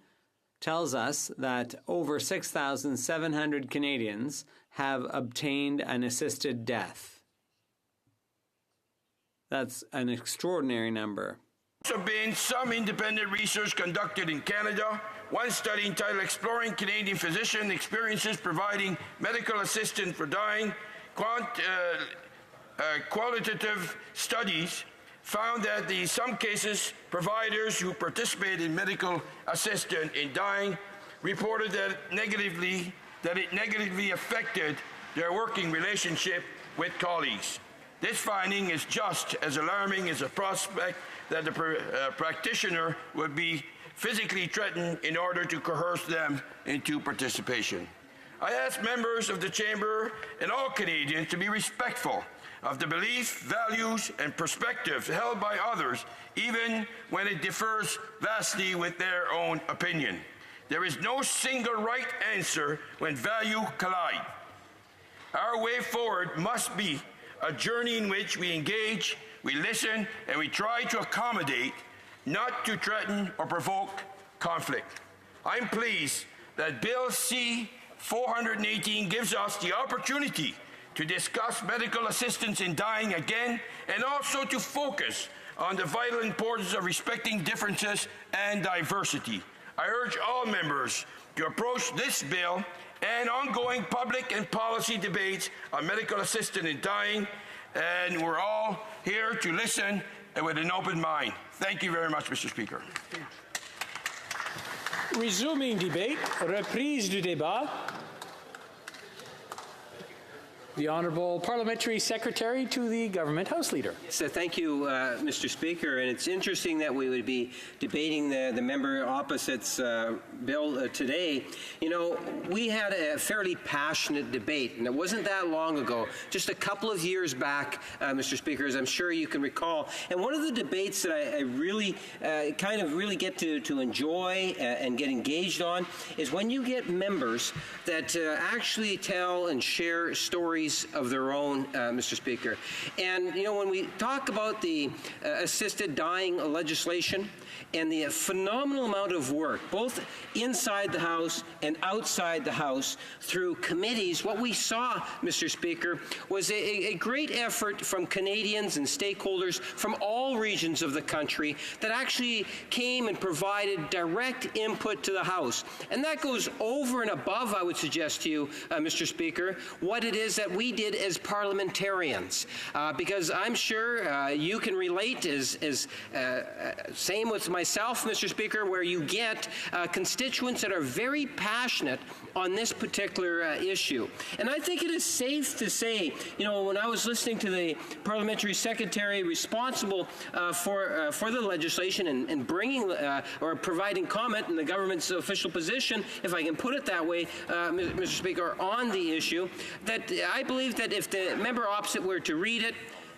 tells us that over 6,700 Canadians have obtained an assisted death. That's an extraordinary number. There has been some independent research conducted in Canada. One study entitled Exploring Canadian Physician Experiences Providing Medical Assistance for Dying, qualitative studies found that in some cases, providers who participated in medical assistance in dying reported that it negatively affected their working relationship with colleagues. This finding is just as alarming as the prospect that the practitioner would be physically threatened in order to coerce them into participation. I ask members of the Chamber and all Canadians to be respectful of the beliefs, values, and perspectives held by others, even when it differs vastly with their own opinion. There is no single right answer when values collide. Our way forward must be a journey in which we engage, we listen, and we try to accommodate, not to threaten or provoke conflict. I'm pleased that Bill C-418 gives us the opportunity to discuss medical assistance in dying again, and also to focus on the vital importance of respecting differences and diversity. I urge all members to approach this bill and ongoing public and policy debates on medical assistance in dying, and we're all here to listen and with an open mind. Thank you very much, Mr. Speaker. Resuming debate, reprise du débat. The Honourable Parliamentary Secretary to the Government House Leader. So thank you, Mr. Speaker. And it's interesting that we would be debating the member opposite's bill today. You know, we had a fairly passionate debate, and it wasn't that long ago, just a couple of years back, Mr. Speaker, as I'm sure you can recall. And one of the debates that I really really get to enjoy and get engaged on is when you get members that actually tell and share stories of their own, Mr. Speaker. And, you know, when we talk about the assisted dying legislation and the phenomenal amount of work, both inside the House and outside the House through committees, what we saw, Mr. Speaker, was a great effort from Canadians and stakeholders from all regions of the country that actually came and provided direct input to the House. And that goes over and above, I would suggest to you, Mr. Speaker, what it is that we did as parliamentarians. Because I'm sure you can relate, same with myself, Mr. Speaker, where you get constituents that are very passionate on this particular issue. And I think it is safe to say, you know, when I was listening to the parliamentary secretary responsible for the legislation and bringing or providing comment in the government's official position, if I can put it that way, Mr. Speaker, on the issue, that I believe that if the member opposite were to read it,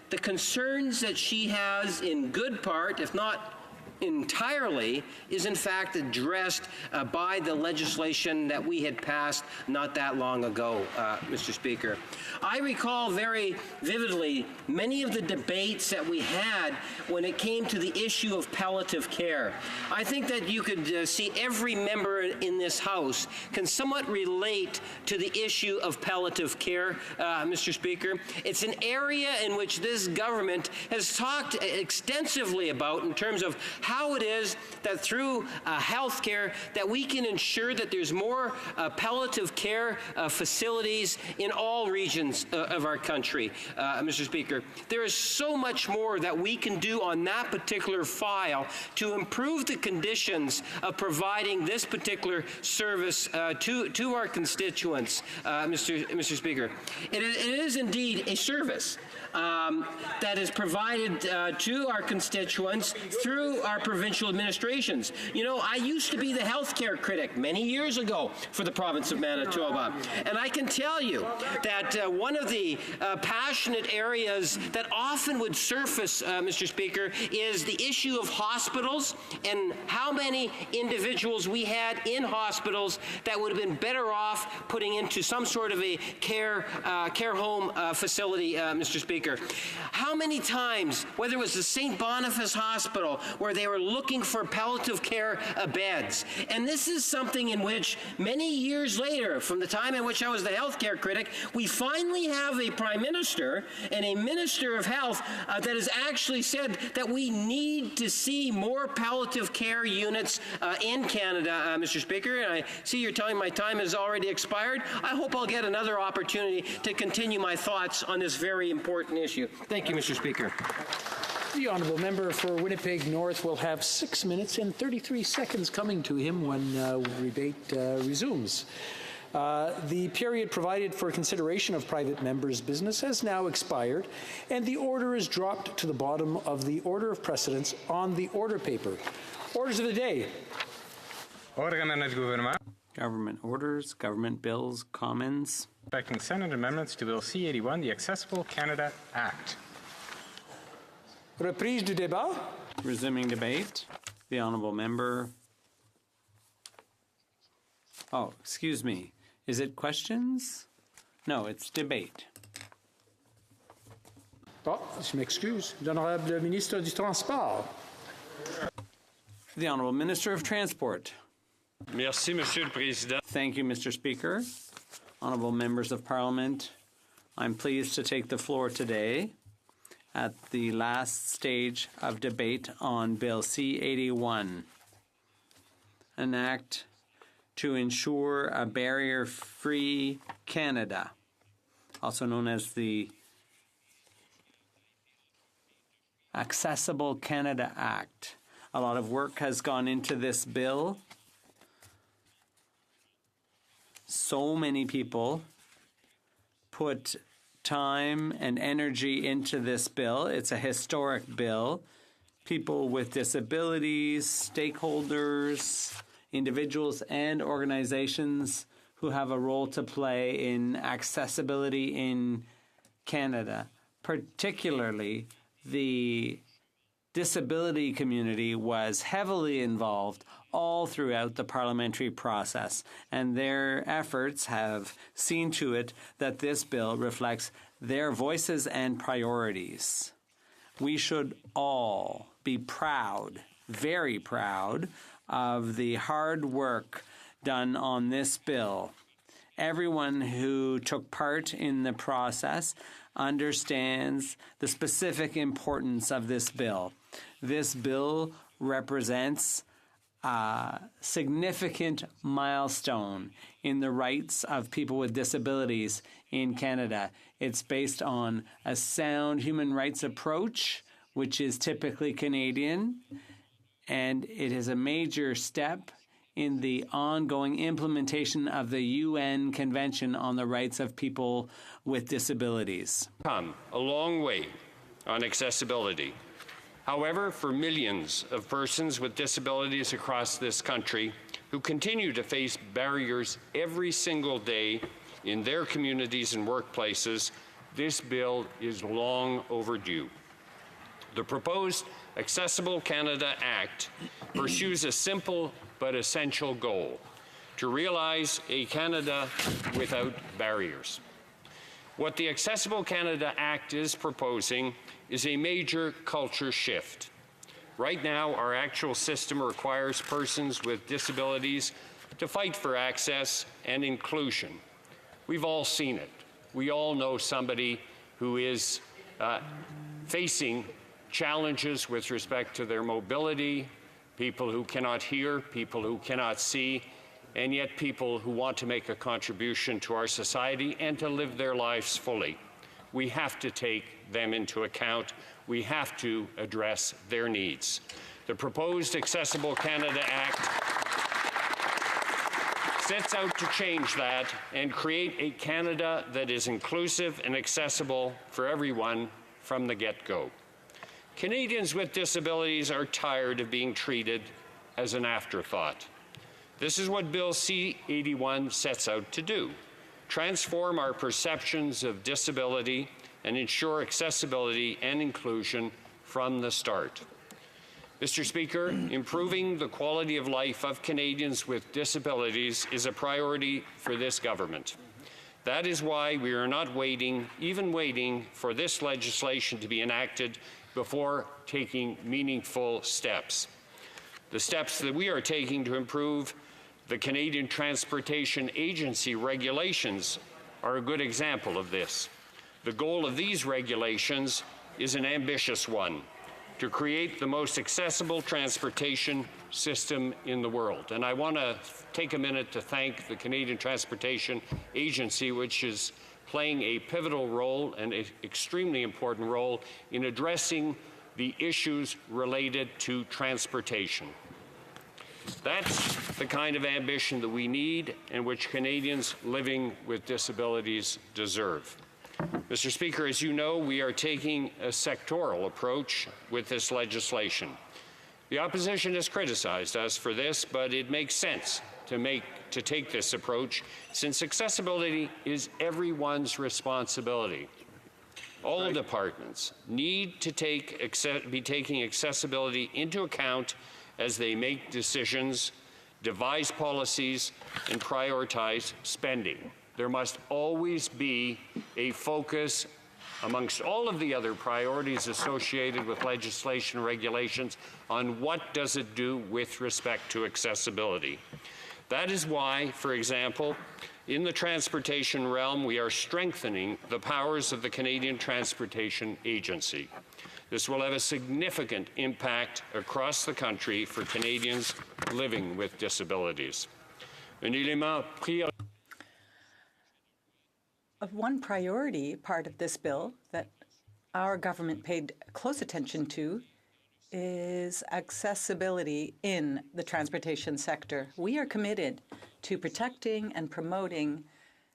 the concerns that she has in good part, if not entirely, is in fact addressed by the legislation that we had passed not that long ago, Mr. Speaker. I recall very vividly many of the debates that we had when it came to the issue of palliative care. I think that you could see every member in this House can somewhat relate to the issue of palliative care, Mr. Speaker. It's an area in which this government has talked extensively about in terms of how it is that through health care that we can ensure that there's more palliative care facilities in all regions of our country, Mr. Speaker. There is so much more that we can do on that particular file to improve the conditions of providing this particular service to our constituents, Mr. Speaker. It is indeed a service. that is provided to our constituents through our provincial administrations. You know, I used to be the healthcare critic many years ago for the province of Manitoba, and I can tell you that one of the passionate areas that often would surface, Mr. Speaker, is the issue of hospitals and how many individuals we had in hospitals that would have been better off putting into some sort of a care home facility, Mr. Speaker. How many times, whether it was the St. Boniface Hospital, where they were looking for palliative care beds, and this is something in which many years later, from the time in which I was the healthcare critic, we finally have a Prime Minister and a Minister of Health that has actually said that we need to see more palliative care units in Canada, Mr. Speaker. And I see you're telling my time has already expired. I hope I'll get another opportunity to continue my thoughts on this very important issue. Thank you, Mr. Speaker. The honourable member for Winnipeg North will have 6 minutes and 33 seconds coming to him when debate resumes. The period provided for consideration of private members' business has now expired, and the order is dropped to the bottom of the order of precedence on the order paper. Orders of the day. Government orders, government bills, comments. Respecting Senate amendments to Bill C-81, the Accessible Canada Act. Reprise du débat. Resuming debate. The honourable member. Oh, excuse me. Is it questions? No, it's debate. Oh, je m'excuse. L'honorable ministre du Transport. The honourable Minister of Transport. Merci, Monsieur le Président. Thank you, Mr. Speaker. Honourable members of Parliament, I'm pleased to take the floor today at the last stage of debate on Bill C-81, an act to ensure a barrier-free Canada, also known as the Accessible Canada Act. A lot of work has gone into this bill. So many people put time and energy into this bill. It's a historic bill. People with disabilities, stakeholders, individuals and organizations who have a role to play in accessibility in Canada, particularly the disability community was heavily involved all throughout the parliamentary process, and their efforts have seen to it that this bill reflects their voices and priorities. We should all be proud, very proud, of the hard work done on this bill. Everyone who took part in the process understands the specific importance of this bill. This bill represents a significant milestone in the rights of people with disabilities in Canada. It's based on a sound human rights approach, which is typically Canadian, and it is a major step in the ongoing implementation of the UN Convention on the Rights of People with Disabilities. Come a long way on accessibility. However, for millions of persons with disabilities across this country who continue to face barriers every single day in their communities and workplaces, this bill is long overdue. The proposed Accessible Canada Act pursues a simple but essential goal: to realize a Canada without barriers. What the Accessible Canada Act is proposing is a major culture shift. Right now, our actual system requires persons with disabilities to fight for access and inclusion. We've all seen it. We all know somebody who is facing challenges with respect to their mobility, people who cannot hear, people who cannot see, and yet people who want to make a contribution to our society and to live their lives fully. We have to take them into account. We have to address their needs. The proposed Accessible Canada Act sets out to change that and create a Canada that is inclusive and accessible for everyone from the get-go. Canadians with disabilities are tired of being treated as an afterthought. This is what Bill C-81 sets out to do: transform our perceptions of disability and ensure accessibility and inclusion from the start. Mr. Speaker, improving the quality of life of Canadians with disabilities is a priority for this government. That is why we are not waiting for this legislation to be enacted before taking meaningful steps. The steps that we are taking to improve the Canadian Transportation Agency regulations are a good example of this. The goal of these regulations is an ambitious one: to create the most accessible transportation system in the world. And I want to take a minute to thank the Canadian Transportation Agency, which is playing a pivotal role and an extremely important role in addressing the issues related to transportation. That's the kind of ambition that we need and which Canadians living with disabilities deserve. Mr. Speaker, as you know, we are taking a sectoral approach with this legislation. The opposition has criticized us for this, but it makes sense to take this approach, since accessibility is everyone's responsibility. All departments need to be taking accessibility into account as they make decisions, devise policies, and prioritize spending. There must always be a focus amongst all of the other priorities associated with legislation and regulations on what does it do with respect to accessibility. That is why, for example, in the transportation realm, we are strengthening the powers of the Canadian Transportation Agency. This will have a significant impact across the country for Canadians living with disabilities. One priority part of this bill that our government paid close attention to is accessibility in the transportation sector. We are committed to protecting and promoting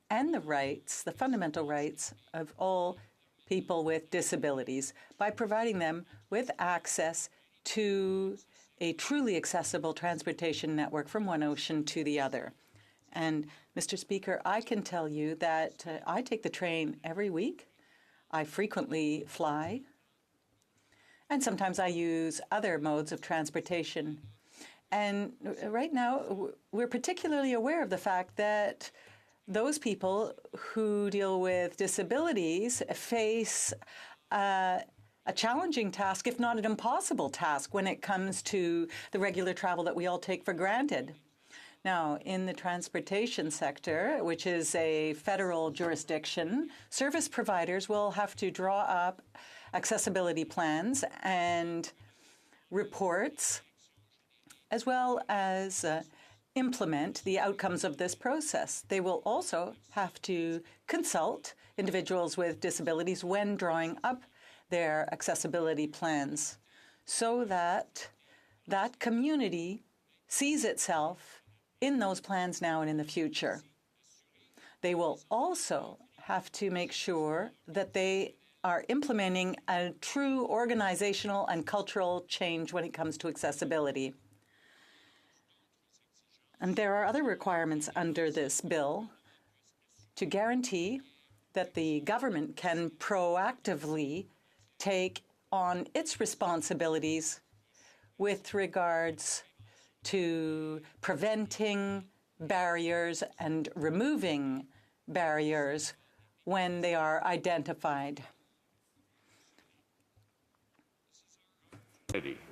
the rights, the fundamental rights of all people with disabilities by providing them with access to a truly accessible transportation network from one ocean to the other. And, Mr. Speaker, I can tell you that I take the train every week. I frequently fly. And sometimes I use other modes of transportation. And right now, we're particularly aware of the fact that those people who deal with disabilities face a challenging task, if not an impossible task, when it comes to the regular travel that we all take for granted. Now, in the transportation sector, which is a federal jurisdiction, service providers will have to draw up accessibility plans and reports, as well as implement the outcomes of this process. They will also have to consult individuals with disabilities when drawing up their accessibility plans, so that that community sees itself in those plans now and in the future. They will also have to make sure that they are implementing a true organizational and cultural change when it comes to accessibility. And there are other requirements under this bill to guarantee that the government can proactively take on its responsibilities with regards to preventing barriers and removing barriers when they are identified.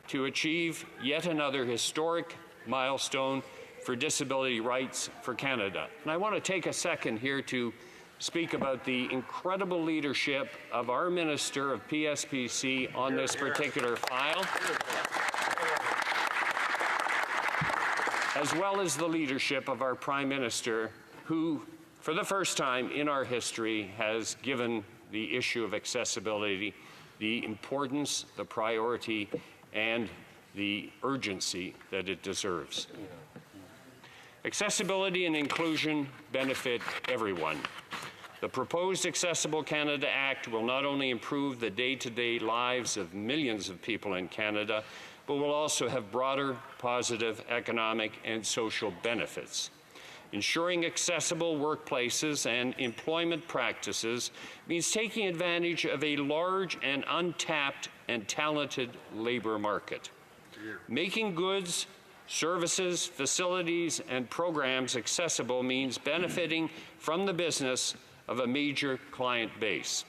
To achieve yet another historic milestone for disability rights for Canada. And I want to take a second here to speak about the incredible leadership of our Minister of PSPC on this particular file, as well as the leadership of our Prime Minister, who, for the first time in our history, has given the issue of accessibility the importance, the priority, and the urgency that it deserves. Accessibility and inclusion benefit everyone. The proposed Accessible Canada Act will not only improve the day-to-day lives of millions of people in Canada, but will also have broader positive economic and social benefits. Ensuring accessible workplaces and employment practices means taking advantage of a large and untapped and talented labor market. Making goods, services, facilities, and programs accessible means benefiting from the business of a major client base.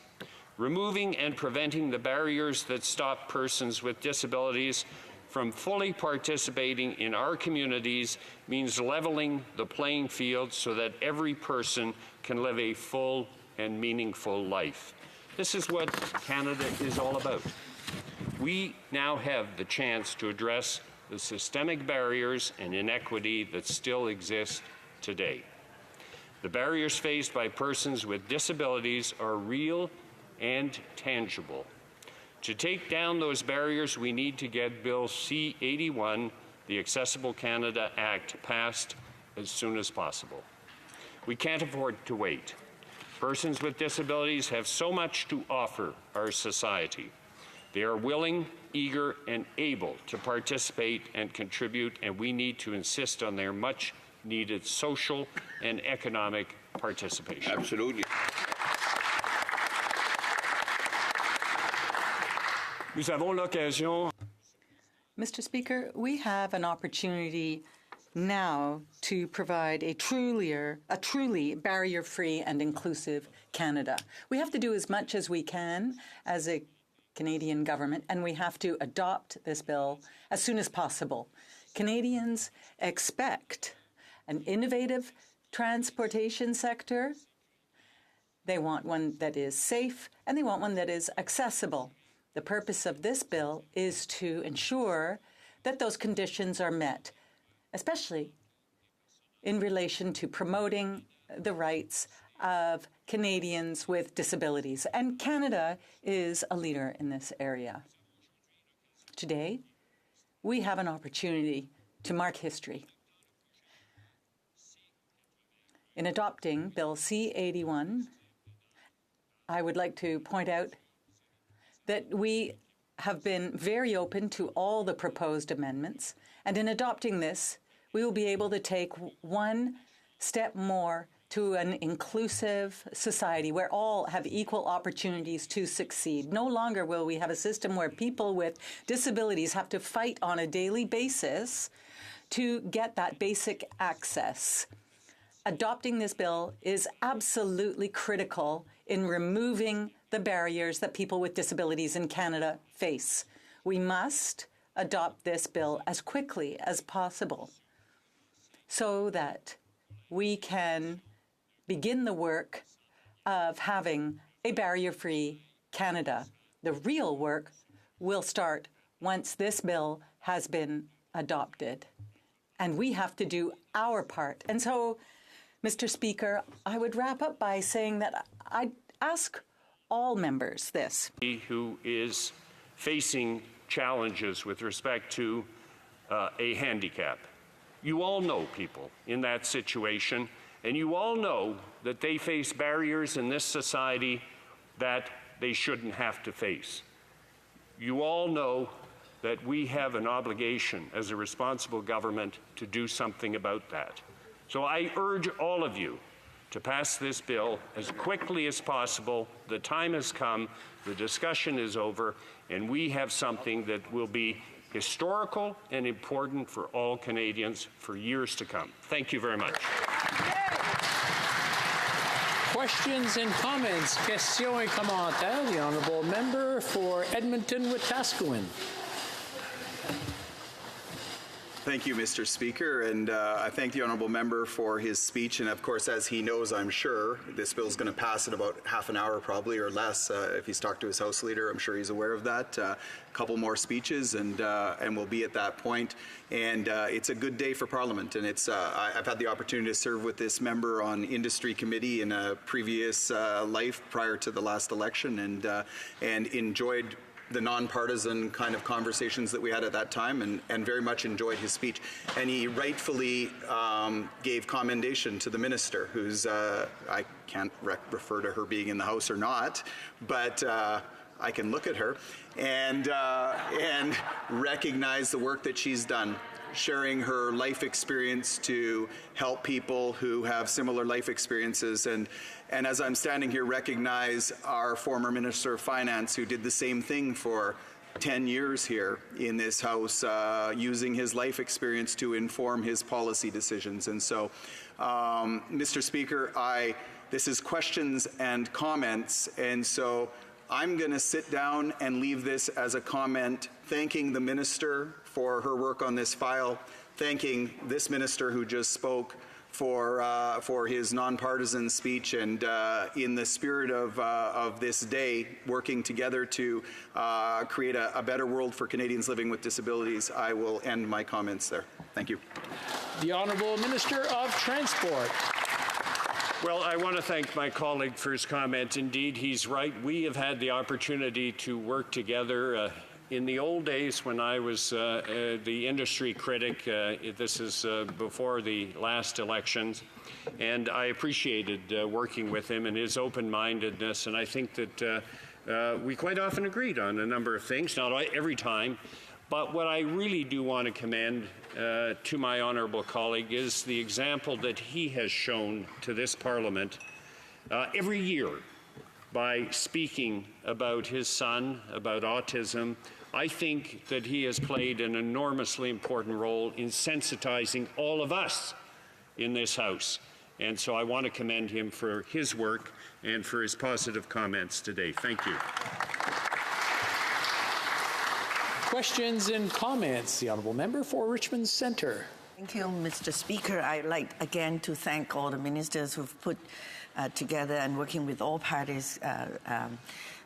Removing and preventing the barriers that stop persons with disabilities from fully participating in our communities means leveling the playing field so that every person can live a full and meaningful life. This is what Canada is all about. We now have the chance to address the systemic barriers and inequity that still exist today. The barriers faced by persons with disabilities are real and tangible. To take down those barriers, we need to get Bill C-81, the Accessible Canada Act, passed as soon as possible. We can't afford to wait. Persons with disabilities have so much to offer our society. They are willing, eager, and able to participate and contribute, and we need to insist on their much-needed social and economic participation. Absolutely. Nous avons l'occasion. Mr. Speaker, we have an opportunity now to provide a truly barrier-free and inclusive Canada. We have to do as much as we can as a Canadian government, and we have to adopt this bill as soon as possible. Canadians expect an innovative transportation sector. They want one that is safe, and they want one that is accessible. The purpose of this bill is to ensure that those conditions are met, especially in relation to promoting the rights of Canadians with disabilities. And Canada is a leader in this area. Today, we have an opportunity to mark history. In adopting Bill C-81, I would like to point out that we have been very open to all the proposed amendments, and in adopting this, we will be able to take one step more to an inclusive society where all have equal opportunities to succeed. No longer will we have a system where people with disabilities have to fight on a daily basis to get that basic access. Adopting this bill is absolutely critical in removing the barriers that people with disabilities in Canada face. We must adopt this bill as quickly as possible so that we can begin the work of having a barrier-free Canada. The real work will start once this bill has been adopted. And we have to do our part. And so, Mr. Speaker, I would wrap up by saying that I ask all members this. Who is facing challenges with respect to a handicap. You all know people in that situation, and you all know that they face barriers in this society that they shouldn't have to face. You all know that we have an obligation as a responsible government to do something about that. So I urge all of you to pass this bill as quickly as possible. The time has come, the discussion is over, and we have something that will be historical and important for all Canadians for years to come. Thank you very much. Questions and comments. Questions et commentaires. The honourable member for Edmonton-Wetaskiwin. Thank you, Mr. Speaker, and I thank the honourable member for his speech. And of course, as he knows, I'm sure, this bill is going to pass in about half an hour probably or less. If he's talked to his House Leader, I'm sure he's aware of that. A couple more speeches and we'll be at that point. And it's a good day for Parliament. And it's I've had the opportunity to serve with this member on Industry Committee in a previous life prior to the last election and enjoyed the nonpartisan kind of conversations that we had at that time, and very much enjoyed his speech. And he rightfully gave commendation to the minister, who's, I can't refer to her being in the House or not, but I can look at her and recognize the work that she's done, sharing her life experience to help people who have similar life experiences. And as I'm standing here, recognize our former Minister of Finance, who did the same thing for 10 years here in this House, using his life experience to inform his policy decisions. And so, Mr. Speaker, this is questions and comments, and so I'm going to sit down and leave this as a comment, thanking the minister for her work on this file, thanking this minister who just spoke for his nonpartisan speech, and in the spirit of this day, working together to create a better world for Canadians living with disabilities. I will end my comments there. Thank you. The Honourable Minister of Transport. Well, I want to thank my colleague for his comment. Indeed, he's right. We have had the opportunity to work together in the old days when I was the industry critic. This is before the last elections, and I appreciated working with him and his open-mindedness, and I think that we quite often agreed on a number of things, not every time. But what I really do want to commend to my honourable colleague is the example that he has shown to this Parliament every year by speaking about his son, about autism. I think that he has played an enormously important role in sensitizing all of us in this House. And so I want to commend him for his work and for his positive comments today. Thank you. Questions and comments. The Honourable Member for Richmond Centre. Thank you, Mr. Speaker. I'd like again to thank all the ministers who've put together and working with all parties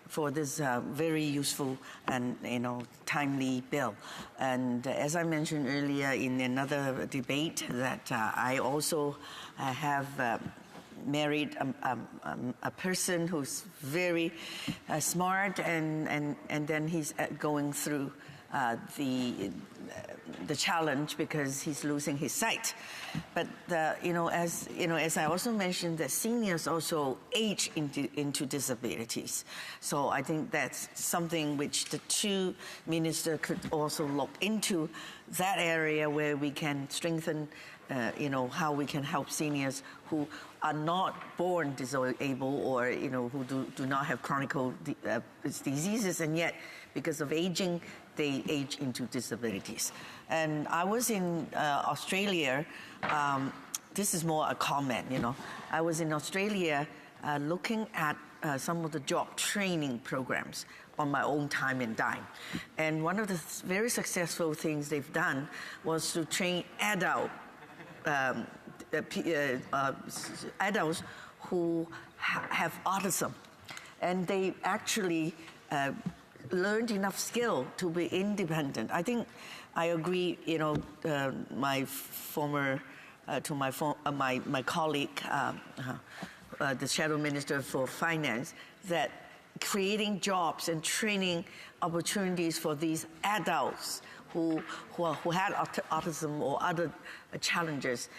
for this very useful and timely bill. And as I mentioned earlier in another debate, that I also have married a person who's very smart, and then he's going through the challenge because he's losing his sight. But as I also mentioned, that seniors also age into disabilities. So I think that's something which the two ministers could also look into, that area where we can strengthen how we can help seniors who are not born disabled, or who do not have chronic diseases, and yet because of aging they age into disabilities. And I was in Australia. This is more a comment. I was in Australia looking at some of the job training programs on my own time and dime. And one of the very successful things they've done was to train adults who have autism, and they actually learned enough skill to be independent. I think I agree. My colleague, the Shadow Minister for Finance, that creating jobs and training opportunities for these adults who had autism or other challenges,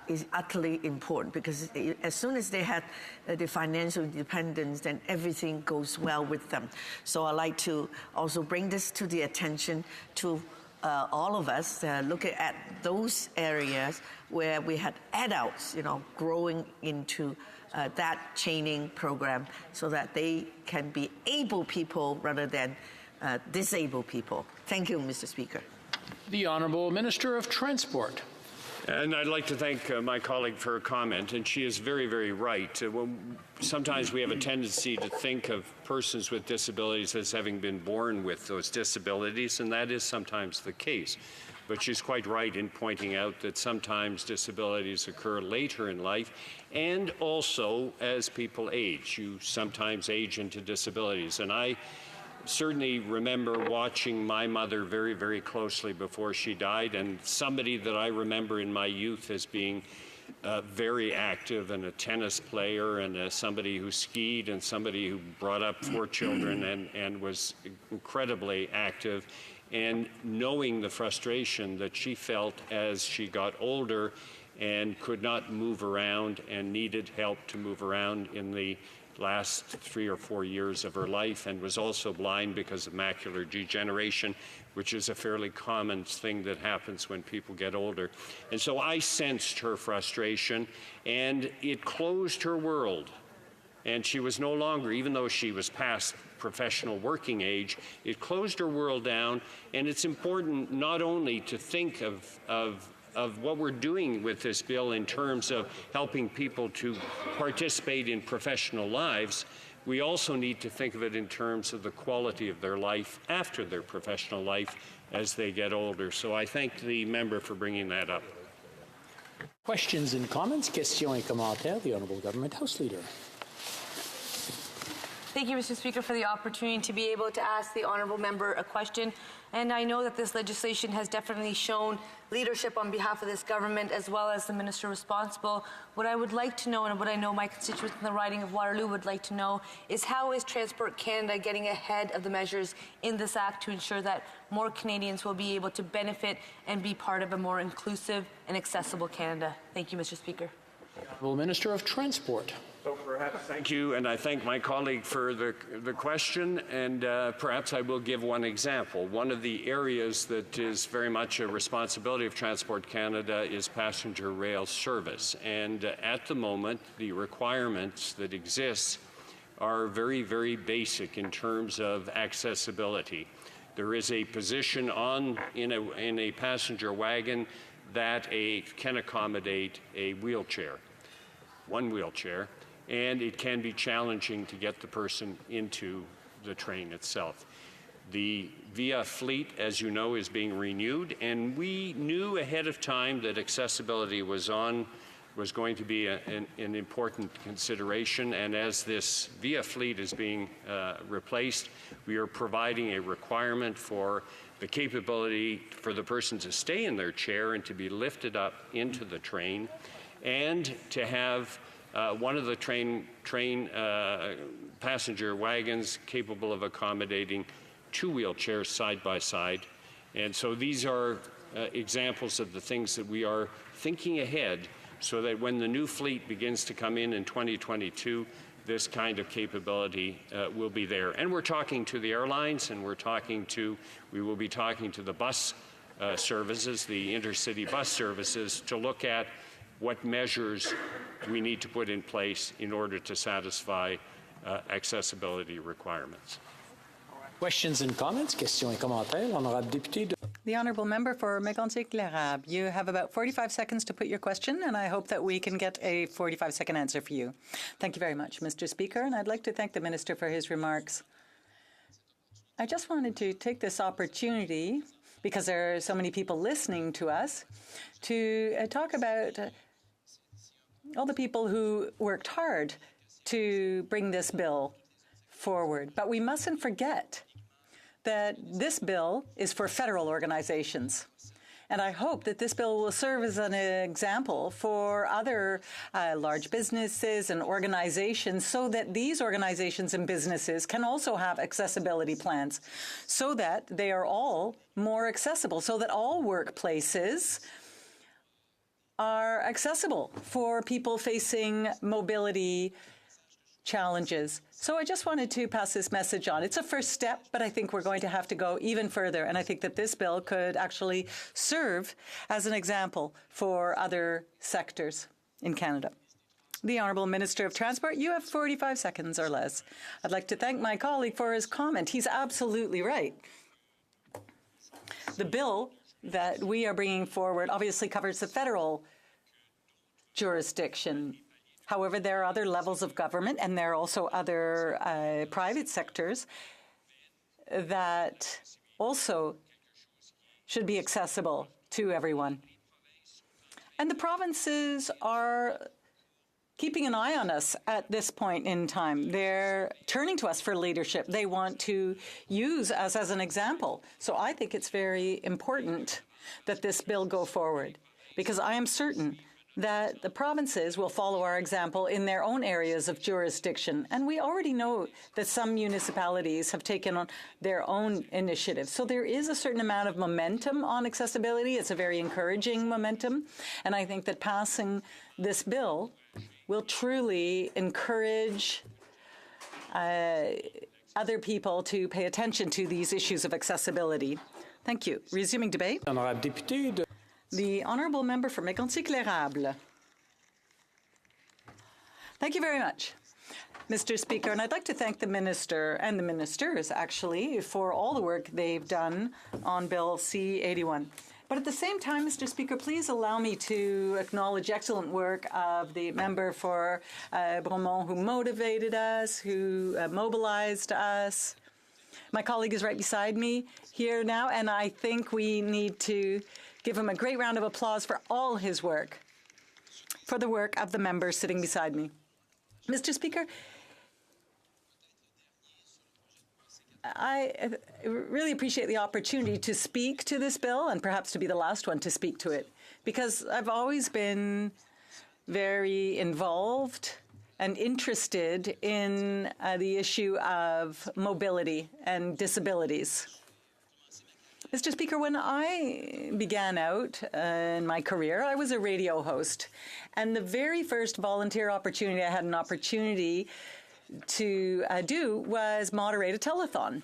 is utterly important, because as soon as they had the financial independence, then everything goes well with them. So I like to also bring this to the attention to all of us, looking at those areas where we had adults, growing into that training program, so that they can be able people rather than disabled people. Thank you, Mr. Speaker. The Honourable Minister of Transport. And I'd like to thank my colleague for her comment, and she is very, very right. Sometimes we have a tendency to think of persons with disabilities as having been born with those disabilities, and that is sometimes the case. But she's quite right in pointing out that sometimes disabilities occur later in life, and also as people age. You sometimes age into disabilities. And I certainly remember watching my mother very, very closely before she died, and somebody that I remember in my youth as being very active and a tennis player and somebody who skied and somebody who brought up 4 children and was incredibly active. And knowing the frustration that she felt as she got older and could not move around and needed help to move around in the last 3 or 4 years of her life, and was also blind because of macular degeneration, which is a fairly common thing that happens when people get older. And so I sensed her frustration, and it closed her world. And she was no longer, even though she was past professional working age, it closed her world down. And it's important not only to think of what we're doing with this bill in terms of helping people to participate in professional lives, we also need to think of it in terms of the quality of their life after their professional life as they get older. So I thank the member for bringing that up. Questions and comments, questions et commentaires, the Honourable Government House Leader. Thank you, Mr. Speaker, for the opportunity to be able to ask the honourable member a question. And I know that this legislation has definitely shown leadership on behalf of this government as well as the minister responsible. What I would like to know, and what I know my constituents in the riding of Waterloo would like to know, is how is Transport Canada getting ahead of the measures in this act to ensure that more Canadians will be able to benefit and be part of a more inclusive and accessible Canada? Thank you, Mr. Speaker. Honourable Minister of Transport. So perhaps thank you, and I thank my colleague for the question, and perhaps I will give one example. One of the areas that is very much a responsibility of Transport Canada is passenger rail service, and at the moment the requirements that exist are very, very basic in terms of accessibility. There is a position in a passenger wagon that can accommodate a wheelchair, one wheelchair, and it can be challenging to get the person into the train itself. The VIA fleet, as you know, is being renewed, and we knew ahead of time that accessibility was going to be an important consideration, and as this VIA fleet is being replaced, we are providing a requirement for the capability for the person to stay in their chair and to be lifted up into the train, and to have one of the train passenger wagons capable of accommodating 2 wheelchairs side by side. And so these are examples of the things that we are thinking ahead so that when the new fleet begins to come in 2022, this kind of capability will be there. And we're talking to the airlines, and we will be talking to the bus services, the intercity bus services, to look at what measures we need to put in place in order to satisfy accessibility requirements. Questions and comments, questions et commentaires, Honourable Député. The Honourable Member for Mégantic-L'Érable. You have about 45 seconds to put your question, and I hope that we can get a 45-second answer for you. Thank you very much, Mr. Speaker, and I'd like to thank the Minister for his remarks. I just wanted to take this opportunity, because there are so many people listening to us, to talk about all the people who worked hard to bring this bill forward. But we mustn't forget that this bill is for federal organizations. And I hope that this bill will serve as an example for other large businesses and organizations, so that these organizations and businesses can also have accessibility plans, so that they are all more accessible, so that all workplaces are accessible for people facing mobility challenges. So I just wanted to pass this message on. It's a first step, but I think we're going to have to go even further. And I think that this bill could actually serve as an example for other sectors in Canada. The Honourable Minister of Transport, you have 45 seconds or less. I'd like to thank my colleague for his comment. He's absolutely right. The bill that we are bringing forward obviously covers the federal jurisdiction. However, there are other levels of government, and there are also other private sectors that also should be accessible to everyone. And the provinces are keeping an eye on us at this point in time. They're turning to us for leadership. They want to use us as an example. So I think it's very important that this bill go forward, because I am certain that the provinces will follow our example in their own areas of jurisdiction. And we already know that some municipalities have taken on their own initiatives. So there is a certain amount of momentum on accessibility. It's a very encouraging momentum. And I think that passing this bill will truly encourage other people to pay attention to these issues of accessibility. Thank you. Resuming debate. The Honourable Member for Mégantic-L'Érable. Thank you very much, Mr. Speaker. And I'd like to thank the Minister and the Ministers, actually, for all the work they've done on Bill C-81. But at the same time, Mr. Speaker, please allow me to acknowledge excellent work of the member for Bromont who motivated us, who mobilized us. My colleague is right beside me here now, and I think we need to give him a great round of applause for all his work, for the work of the member sitting beside me. Mr. Speaker, I really appreciate the opportunity to speak to this bill and perhaps to be the last one to speak to it, because I've always been very involved and interested in the issue of mobility and disabilities. Mr. Speaker, when I began out in my career, I was a radio host. And the very first volunteer opportunity I had an opportunity to do was moderate a telethon.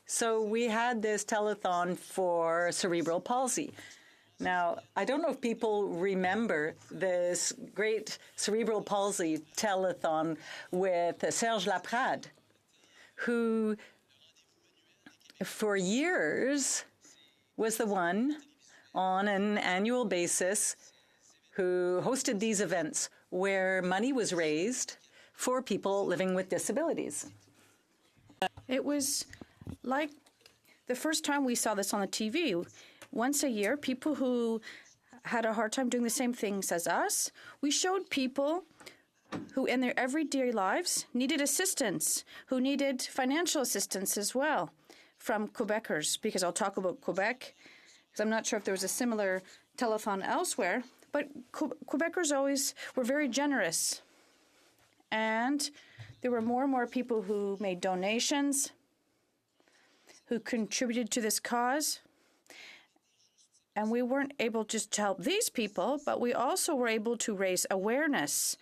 So we had this telethon for cerebral palsy. Now, I don't know if people remember this great cerebral palsy telethon with Serge Laprade, who for years was the one on an annual basis who hosted these events where money was raised for people living with disabilities. It was like the first time we saw this on the TV. Once a year, people who had a hard time doing the same things as us, we showed people who in their everyday lives needed assistance, who needed financial assistance as well from Quebecers, because I'll talk about Quebec, because I'm not sure if there was a similar telethon elsewhere, but Quebecers always were very generous. And there were more and more people who made donations, who contributed to this cause. And we weren't able just to help these people, but we also were able to raise awareness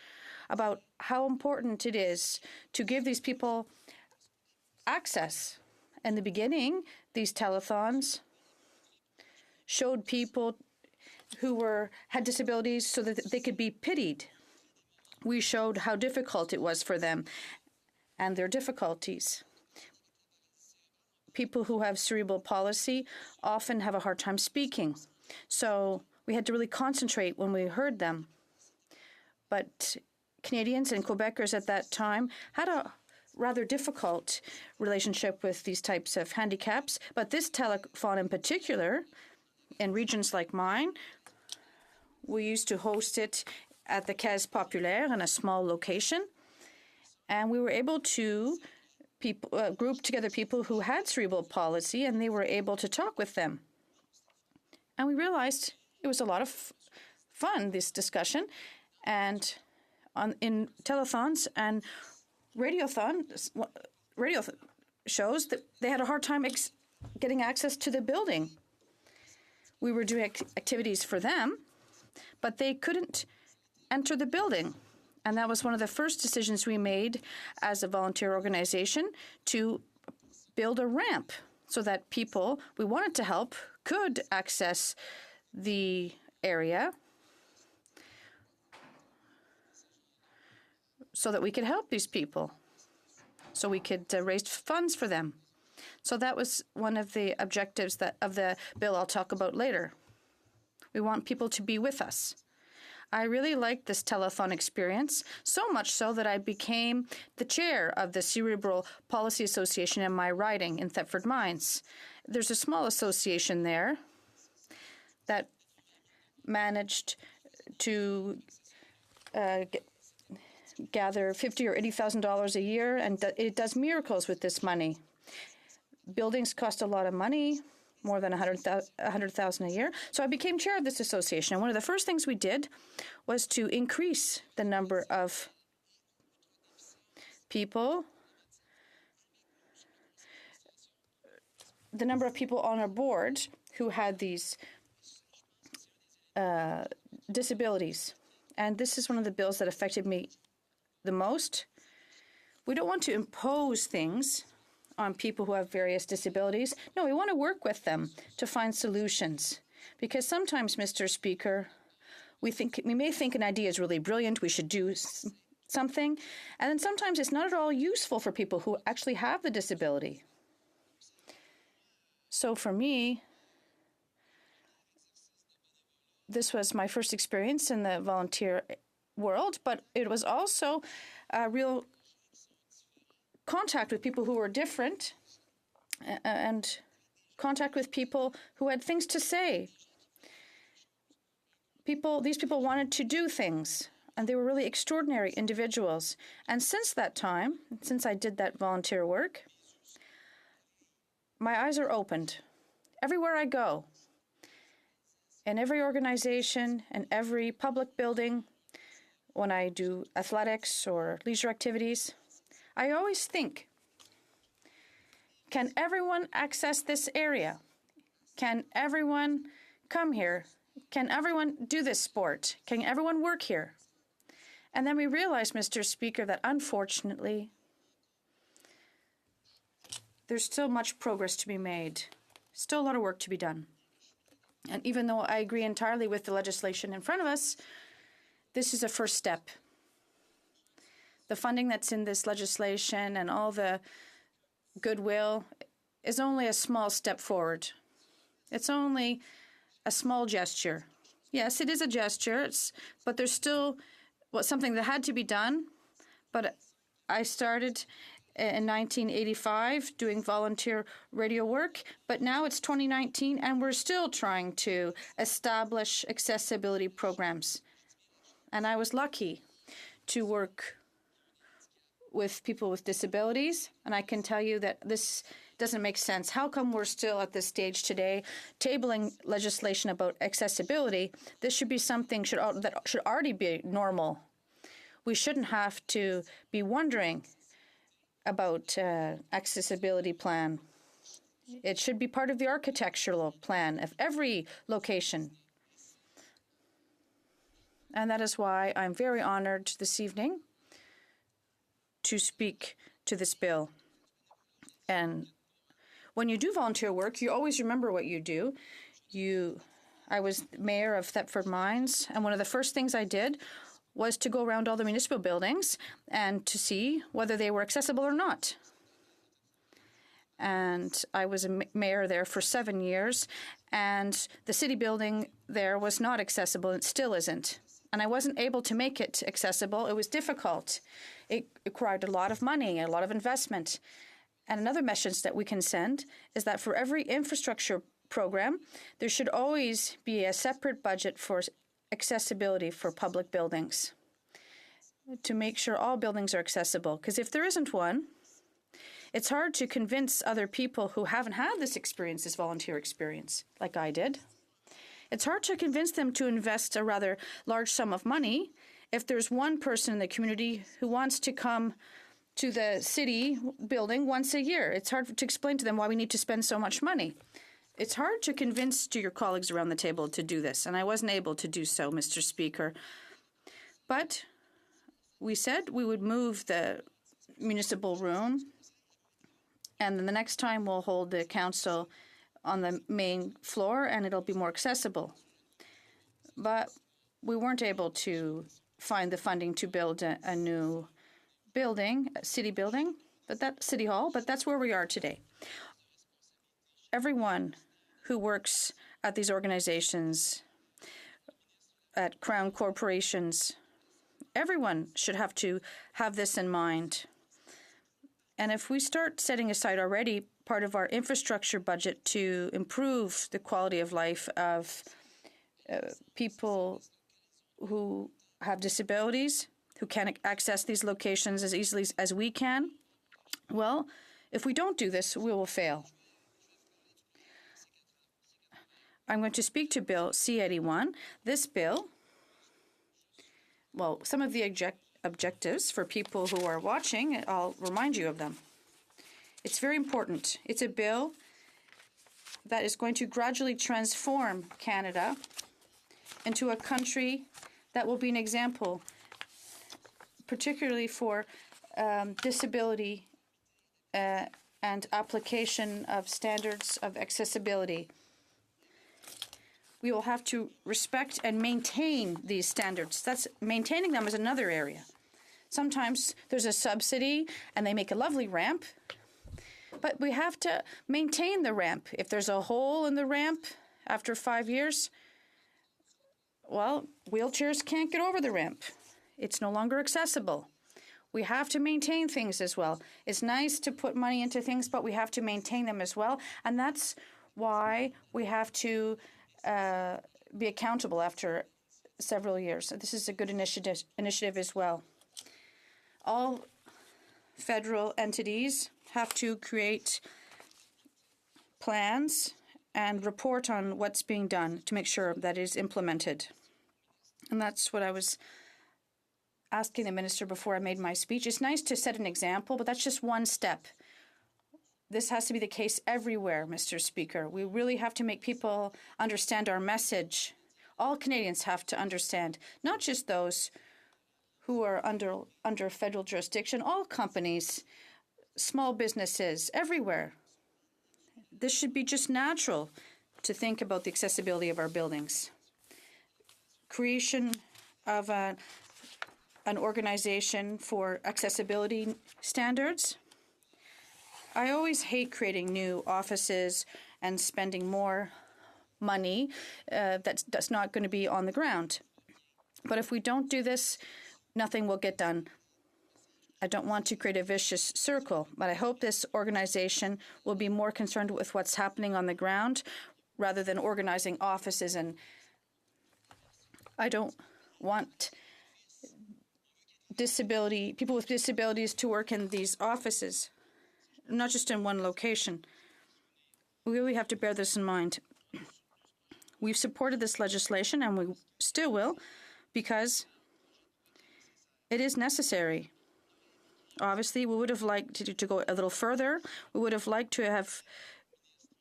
about how important it is to give these people access. In the beginning, these telethons showed people who had disabilities so that they could be pitied. We showed how difficult it was for them and their difficulties. People who have cerebral palsy often have a hard time speaking. So we had to really concentrate when we heard them. But Canadians and Quebecers at that time had a rather difficult relationship with these types of handicaps. But this telethon in particular, in regions like mine, we used to host it at the Caisse Populaire in a small location. And we were able to group together people who had cerebral palsy, and they were able to talk with them. And we realized it was a lot of fun, this discussion. And in telethons and radio shows, that they had a hard time getting access to the building. We were doing activities for them, but they couldn't enter the building. And that was one of the first decisions we made as a volunteer organization, to build a ramp so that people we wanted to help could access the area so that we could help these people, so we could raise funds for them. So that was one of the objectives of the bill I'll talk about later. We want people to be with us. I really liked this telethon experience, so much so that I became the chair of the Cerebral Palsy Association in my riding in Thetford Mines. There's a small association there that managed to gather $50,000 or $80,000 a year, and it does miracles with this money. Buildings cost a lot of money. more than $100,000 a year. So I became chair of this association. And one of the first things we did was to increase the number of people on our board who had these disabilities. And this is one of the bills that affected me the most. We don't want to impose things on people who have various disabilities. No, we want to work with them to find solutions. Because sometimes, Mr. Speaker, we may think an idea is really brilliant, we should do something, and then sometimes it's not at all useful for people who actually have the disability. So for me, this was my first experience in the volunteer world, but it was also a real contact with people who were different and contact with people who had things to say. These people wanted to do things, and they were really extraordinary individuals. And since that time, since I did that volunteer work, my eyes are opened. Everywhere I go, in every organization, in every public building, when I do athletics or leisure activities, I always think, can everyone access this area? Can everyone come here? Can everyone do this sport? Can everyone work here? And then we realize, Mr. Speaker, that unfortunately, there's still much progress to be made. Still a lot of work to be done. And even though I agree entirely with the legislation in front of us, this is a first step. The funding that's in this legislation and all the goodwill is only a small step forward. It's only a small gesture. Yes, it is a gesture, but there's still something that had to be done. But I started in 1985 doing volunteer radio work, but now it's 2019 and we're still trying to establish accessibility programs. And I was lucky to work with people with disabilities, and I can tell you that this doesn't make sense. How come we're still at this stage today tabling legislation about accessibility? This should be something that should already be normal. We shouldn't have to be wondering about accessibility plan. It should be part of the architectural plan of every location. And that is why I'm very honored this evening to speak to this bill. And when you do volunteer work, you always remember what you do. I was mayor of Thetford Mines, and one of the first things I did was to go around all the municipal buildings and to see whether they were accessible or not. And I was a mayor there for 7 years, and the city building there was not accessible, and it still isn't. And I wasn't able to make it accessible. It was difficult. It required a lot of money, a lot of investment. And another message that we can send is that for every infrastructure program, there should always be a separate budget for accessibility for public buildings to make sure all buildings are accessible. Because if there isn't one, it's hard to convince other people who haven't had this experience, this volunteer experience, like I did. It's hard to convince them to invest a rather large sum of money if there's one person in the community who wants to come to the city building once a year. It's hard to explain to them why we need to spend so much money. It's hard to convince your colleagues around the table to do this, and I wasn't able to do so, Mr. Speaker. But we said we would move the municipal room, and then the next time we'll hold the council on the main floor, and it'll be more accessible. But we weren't able to find the funding to build a new building, a city building, City Hall, but that's where we are today. Everyone who works at these organizations, at Crown corporations, everyone should have to have this in mind. And if we start setting aside already part of our infrastructure budget to improve the quality of life of people who have disabilities, who can't access these locations as easily as we can, well, if we don't do this, we will fail. I'm going to speak to Bill C-81. This bill, well, some of the objectives for people who are watching, I'll remind you of them. It's very important. It's a bill that is going to gradually transform Canada into a country that will be an example, particularly for disability and application of standards of accessibility. We will have to respect and maintain these standards. Maintaining them is another area. Sometimes there's a subsidy and they make a lovely ramp, but we have to maintain the ramp. If there's a hole in the ramp after 5 years, well, wheelchairs can't get over the ramp. It's no longer accessible. We have to maintain things as well. It's nice to put money into things, but we have to maintain them as well. And that's why we have to be accountable after several years. This is a good initiative as well. All federal entities have to create plans and report on what's being done to make sure that it is implemented. And that's what I was asking the minister before I made my speech. It's nice to set an example, but that's just one step. This has to be the case everywhere, Mr. Speaker. We really have to make people understand our message. All Canadians have to understand, not just those who are under federal jurisdiction, all companies, small businesses, everywhere. This should be just natural to think about the accessibility of our buildings. Creation of an organization for accessibility standards. I always hate creating new offices and spending more money that's not going to be on the ground. But if we don't do this, nothing will get done. I don't want to create a vicious circle, but I hope this organization will be more concerned with what's happening on the ground rather than organizing offices. And I don't want people with disabilities to work in these offices, not just in one location. We really have to bear this in mind. We've supported this legislation, and we still will, because it is necessary. Obviously, we would have liked to go a little further. We would have liked to have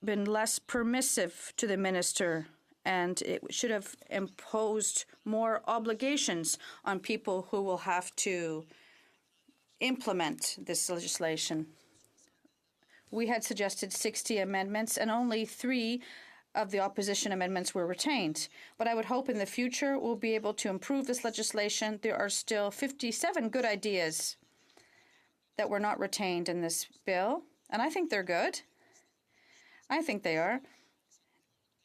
been less permissive to the minister, and it should have imposed more obligations on people who will have to implement this legislation. We had suggested 60 amendments, and only 3 of the opposition amendments were retained. But I would hope in the future we'll be able to improve this legislation. There are still 57 good ideas that were not retained in this bill, and I think they're good. I think they are.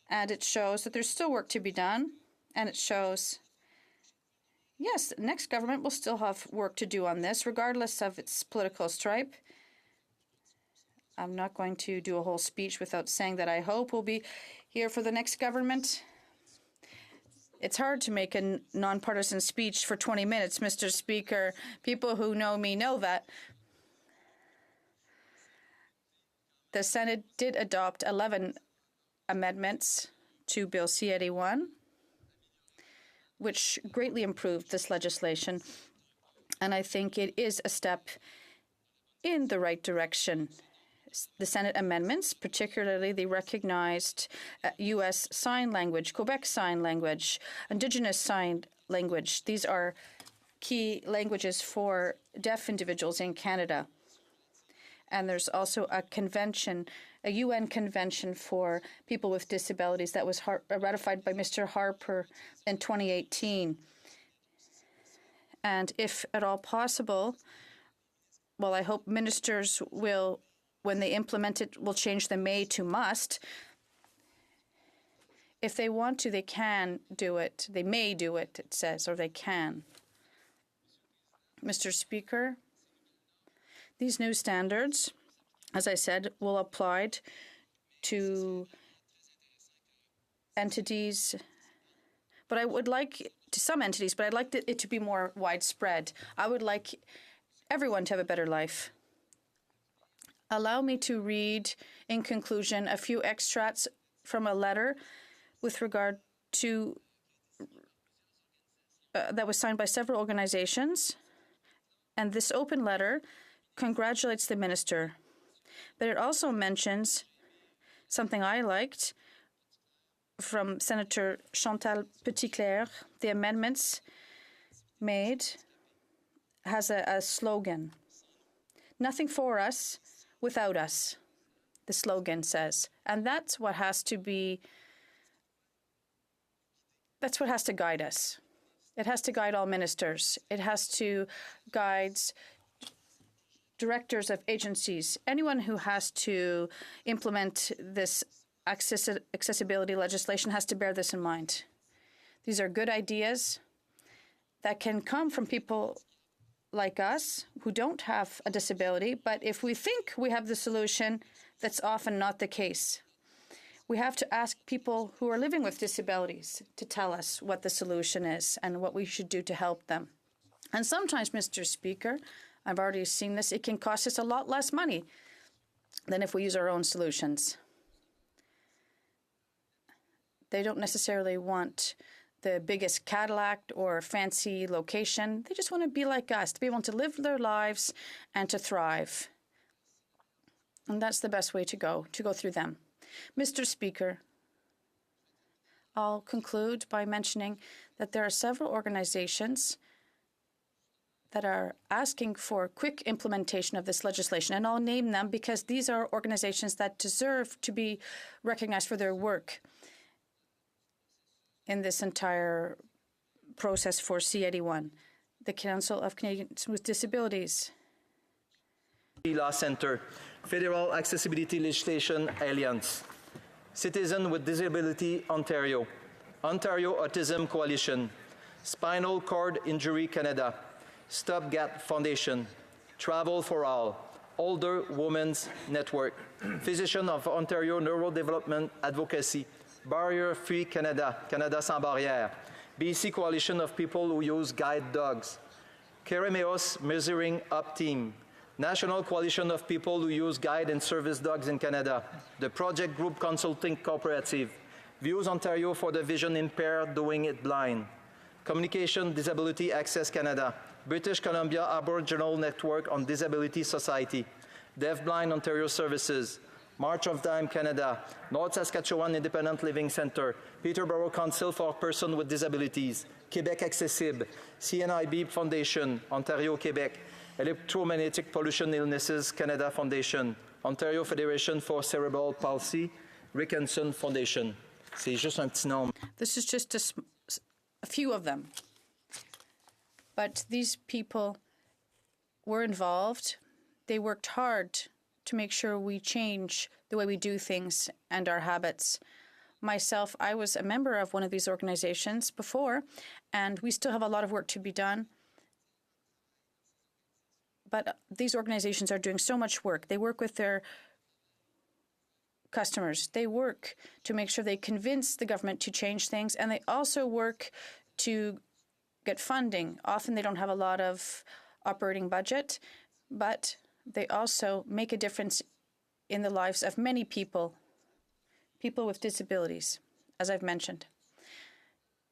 And it shows that there's still work to be done, and it shows, yes, the next government will still have work to do on this, regardless of its political stripe. I'm not going to do a whole speech without saying that I hope we'll be here for the next government. It's hard to make a nonpartisan speech for 20 minutes, Mr. Speaker. People who know me know that. The Senate did adopt 11 amendments to Bill C-81, which greatly improved this legislation. And I think it is a step in the right direction. The Senate amendments, particularly, they recognized U.S. Sign Language, Quebec Sign Language, Indigenous Sign Language. These are key languages for deaf individuals in Canada. And there's also a convention, a UN convention for people with disabilities that was ratified by Mr. Harper in 2018. And if at all possible, well, I hope ministers will, when they implement it, will change the may to must. If they want to, they can do it. They may do it, it says, or they can. Mr. Speaker, these new standards, as I said, will apply to entities, but I would like to some entities, but I'd like it to be more widespread. I would like everyone to have a better life. Allow me to read, in conclusion, a few extracts from a letter with regard to that was signed by several organizations, and this open letter congratulates the minister. But it also mentions something I liked from Senator Chantal Petitclerc. The amendments made has a slogan. Nothing for us without us, the slogan says. And that's what has to guide us. It has to guide all ministers. It has to guide directors of agencies, anyone who has to implement this accessibility legislation has to bear this in mind. These are good ideas that can come from people like us who don't have a disability, but if we think we have the solution, that's often not the case. We have to ask people who are living with disabilities to tell us what the solution is and what we should do to help them. And sometimes, Mr. Speaker, I've already seen this, it can cost us a lot less money than if we use our own solutions. They don't necessarily want the biggest Cadillac or fancy location. They just want to be like us, to be able to live their lives and to thrive. And that's the best way to go through them. Mr. Speaker, I'll conclude by mentioning that there are several organizations that are asking for quick implementation of this legislation, and I'll name them because these are organizations that deserve to be recognized for their work in this entire process for C81. The Council of Canadians with Disabilities. Law Center, Federal Accessibility Legislation Alliance, Citizen with Disability Ontario, Ontario Autism Coalition, Spinal Cord Injury Canada, Stop Gap Foundation, Travel for All, Older Women's Network, Physicians of Ontario Neurodevelopment Advocacy, Barrier Free Canada, Canada Sans Barrières, BC Coalition of People Who Use Guide Dogs, Keremeos Measuring Up Team, National Coalition of People Who Use Guide and Service Dogs in Canada, the Project Group Consulting Cooperative, Views Ontario for the Vision Impaired Doing It Blind, Communication Disability Access Canada, British Columbia Aboriginal Network on Disability Society, Deafblind Ontario Services, March of Time Canada, North Saskatchewan Independent Living Centre, Peterborough Council for Persons with Disabilities, Québec Accessible, CNIB Foundation, Ontario, Québec, Electromagnetic Pollution Illnesses Canada Foundation, Ontario Federation for Cerebral Palsy, Rickenson Foundation. C'est juste un petit nombre. This is just a few of them. But these people were involved. They worked hard to make sure we change the way we do things and our habits. Myself, I was a member of one of these organizations before, and we still have a lot of work to be done. But these organizations are doing so much work. They work with their customers. They work to make sure they convince the government to change things, and they also work to get funding. Often they don't have a lot of operating budget, but they also make a difference in the lives of many people, people with disabilities, as I've mentioned.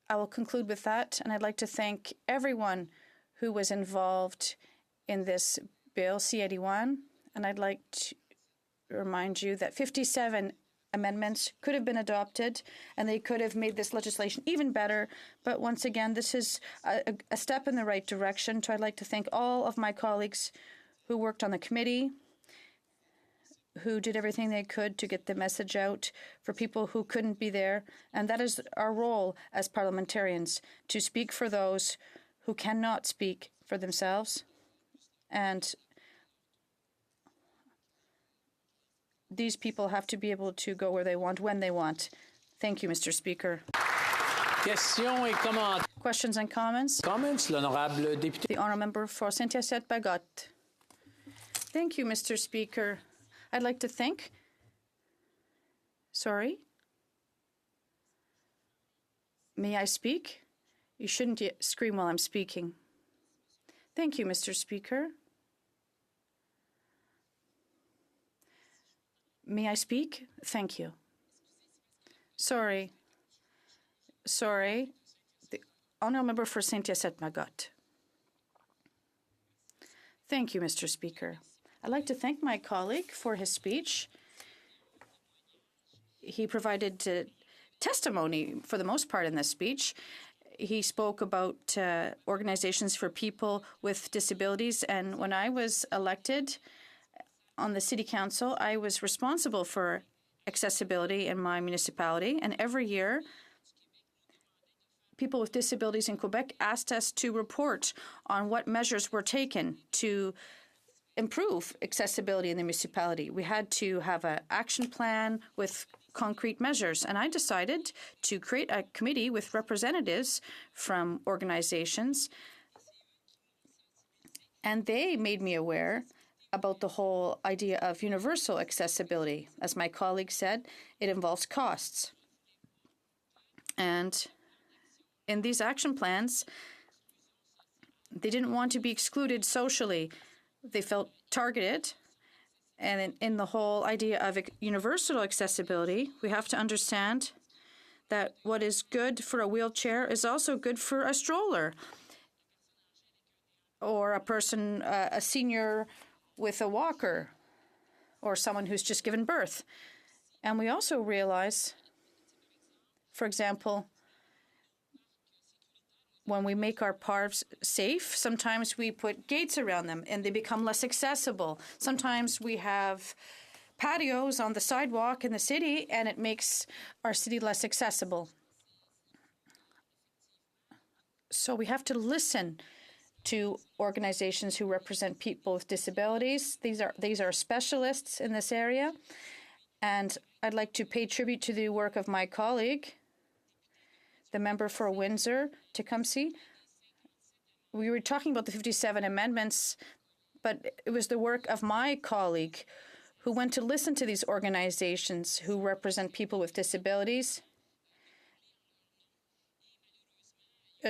I will conclude with that, and I'd like to thank everyone who was involved in this bill, C81, and I'd like to remind you that 57 amendments could have been adopted, and they could have made this legislation even better. But once again, this is a step in the right direction. So I'd like to thank all of my colleagues who worked on the committee, who did everything they could to get the message out for people who couldn't be there. And that is our role as parliamentarians, to speak for those who cannot speak for themselves. And these people have to be able to go where they want, when they want. Thank you, Mr. Speaker. Questions and comments? L'honorable député. The honourable member for Saint-Hyacinthe-Bagotte. Thank you, Mr. Speaker. I'd like to thank... Sorry? May I speak? You shouldn't scream while I'm speaking. Thank you, Mr. Speaker. May I speak? Thank you. Sorry. Sorry. The honourable member for Saint-Hyacinthe-Magog. Thank you, Mr. Speaker. I'd like to thank my colleague for his speech. He provided testimony for the most part in this speech. He spoke about organizations for people with disabilities, and when I was elected on the City Council, I was responsible for accessibility in my municipality, and every year people with disabilities in Quebec asked us to report on what measures were taken to improve accessibility in the municipality. We had to have an action plan with concrete measures, and I decided to create a committee with representatives from organizations, and they made me aware about the whole idea of universal accessibility. As my colleague said, it involves costs. And in these action plans, they didn't want to be excluded socially. They felt targeted. And in the whole idea of universal accessibility, we have to understand that what is good for a wheelchair is also good for a stroller or a person, a senior with a walker or someone who's just given birth. And we also realize, for example, when we make our parks safe, sometimes we put gates around them and they become less accessible. Sometimes we have patios on the sidewalk in the city and it makes our city less accessible. So we have to listen to organizations who represent people with disabilities. These are specialists in this area. And I'd like to pay tribute to the work of my colleague, the member for Windsor, Tecumseh. We were talking about the 57 amendments, but it was the work of my colleague who went to listen to these organizations who represent people with disabilities.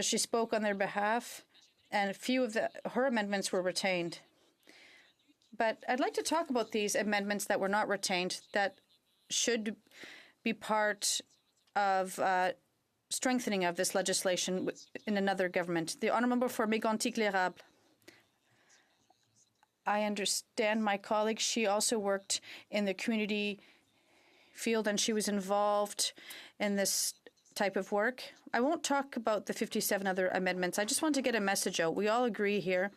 She spoke on their behalf, and a few of her amendments were retained. But I'd like to talk about these amendments that were not retained that should be part of strengthening of this legislation in another government. The honourable member for Mégantic-l'Érable. I understand my colleague. She also worked in the community field and she was involved in this type of work. I won't talk about the 57 other amendments. I just want to get a message out. We all agree here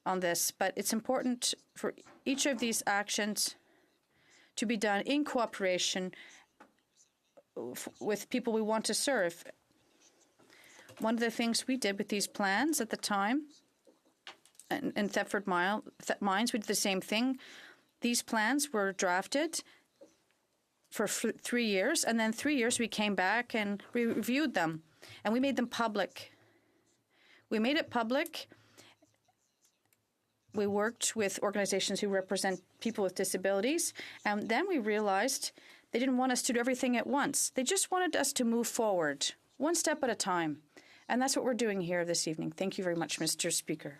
on this, but it's important for each of these actions to be done in cooperation with people we want to serve. One of the things we did with these plans at the time, in Thetford Mines, we did the same thing. These plans were drafted for 3 years, and then 3 years we came back and we reviewed them, and we made them public. We made it public. We worked with organizations who represent people with disabilities, and then we realized they didn't want us to do everything at once. They just wanted us to move forward, one step at a time. And that's what we're doing here this evening. Thank you very much, Mr. Speaker.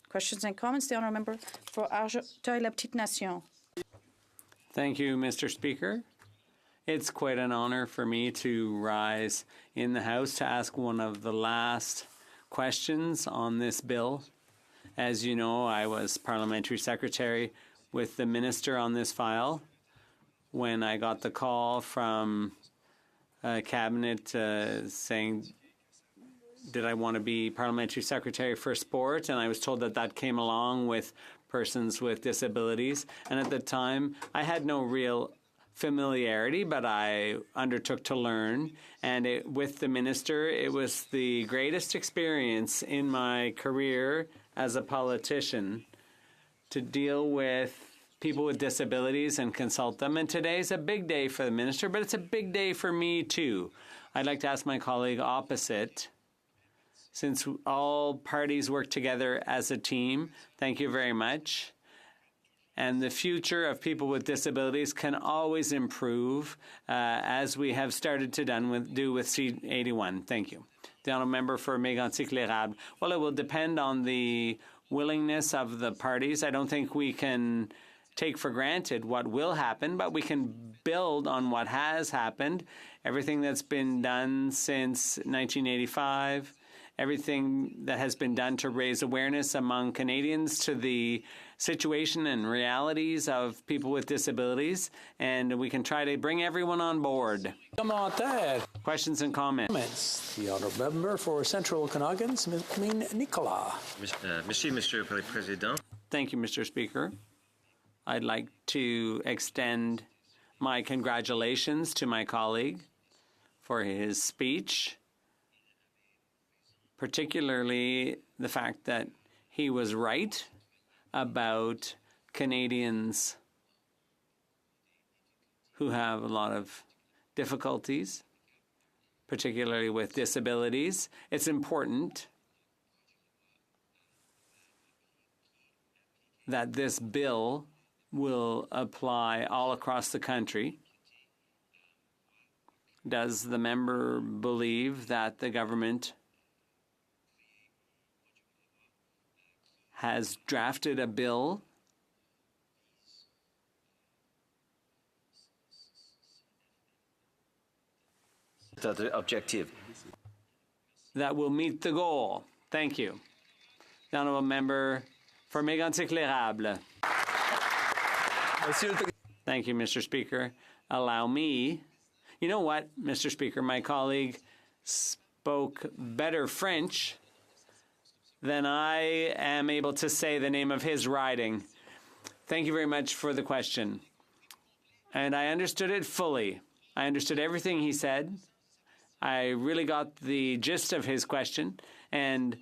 Questions and comments? The honourable member for Argenteuil-la-Petite-Nation. Thank you, Mr. Speaker. It's quite an honour for me to rise in the House to ask one of the last questions on this bill. As you know, I was Parliamentary Secretary with the Minister on this file. When I got the call from Cabinet saying, did I want to be Parliamentary Secretary for Sport? And I was told that that came along with persons with disabilities. And at the time, I had no real familiarity, but I undertook to learn. And with the Minister, it was the greatest experience in my career as a politician to deal with people with disabilities and consult them. And today's a big day for the Minister, but it's a big day for me too. I'd like to ask my colleague opposite, since all parties work together as a team, thank you very much. And the future of people with disabilities can always improve, as we have started to do with C81. Thank you. The honourable member for Mégantic-l'Érable. Well, it will depend on the willingness of the parties. I don't think we can take for granted what will happen, but we can build on what has happened, everything that's been done since 1985, everything that has been done to raise awareness among Canadians to the situation and realities of people with disabilities, and we can try to bring everyone on board. Questions and comments? The Honourable Member for Central Okanagan, Nicolas. Merci, Monsieur le Président. Thank you, Mr. Speaker. I'd like to extend my congratulations to my colleague for his speech, particularly the fact that he was right about Canadians who have a lot of difficulties, particularly with disabilities. It's important that this bill will apply all across the country. Does the member believe that the government has drafted a bill objective that will meet the goal? Thank you. The Honourable Member for Mégantic-L'Érable. Thank you, Mr. Speaker. Allow me. You know what, Mr. Speaker, my colleague spoke better French than I am able to say the name of his riding. Thank you very much for the question. And I understood it fully. I understood everything he said. I really got the gist of his question. And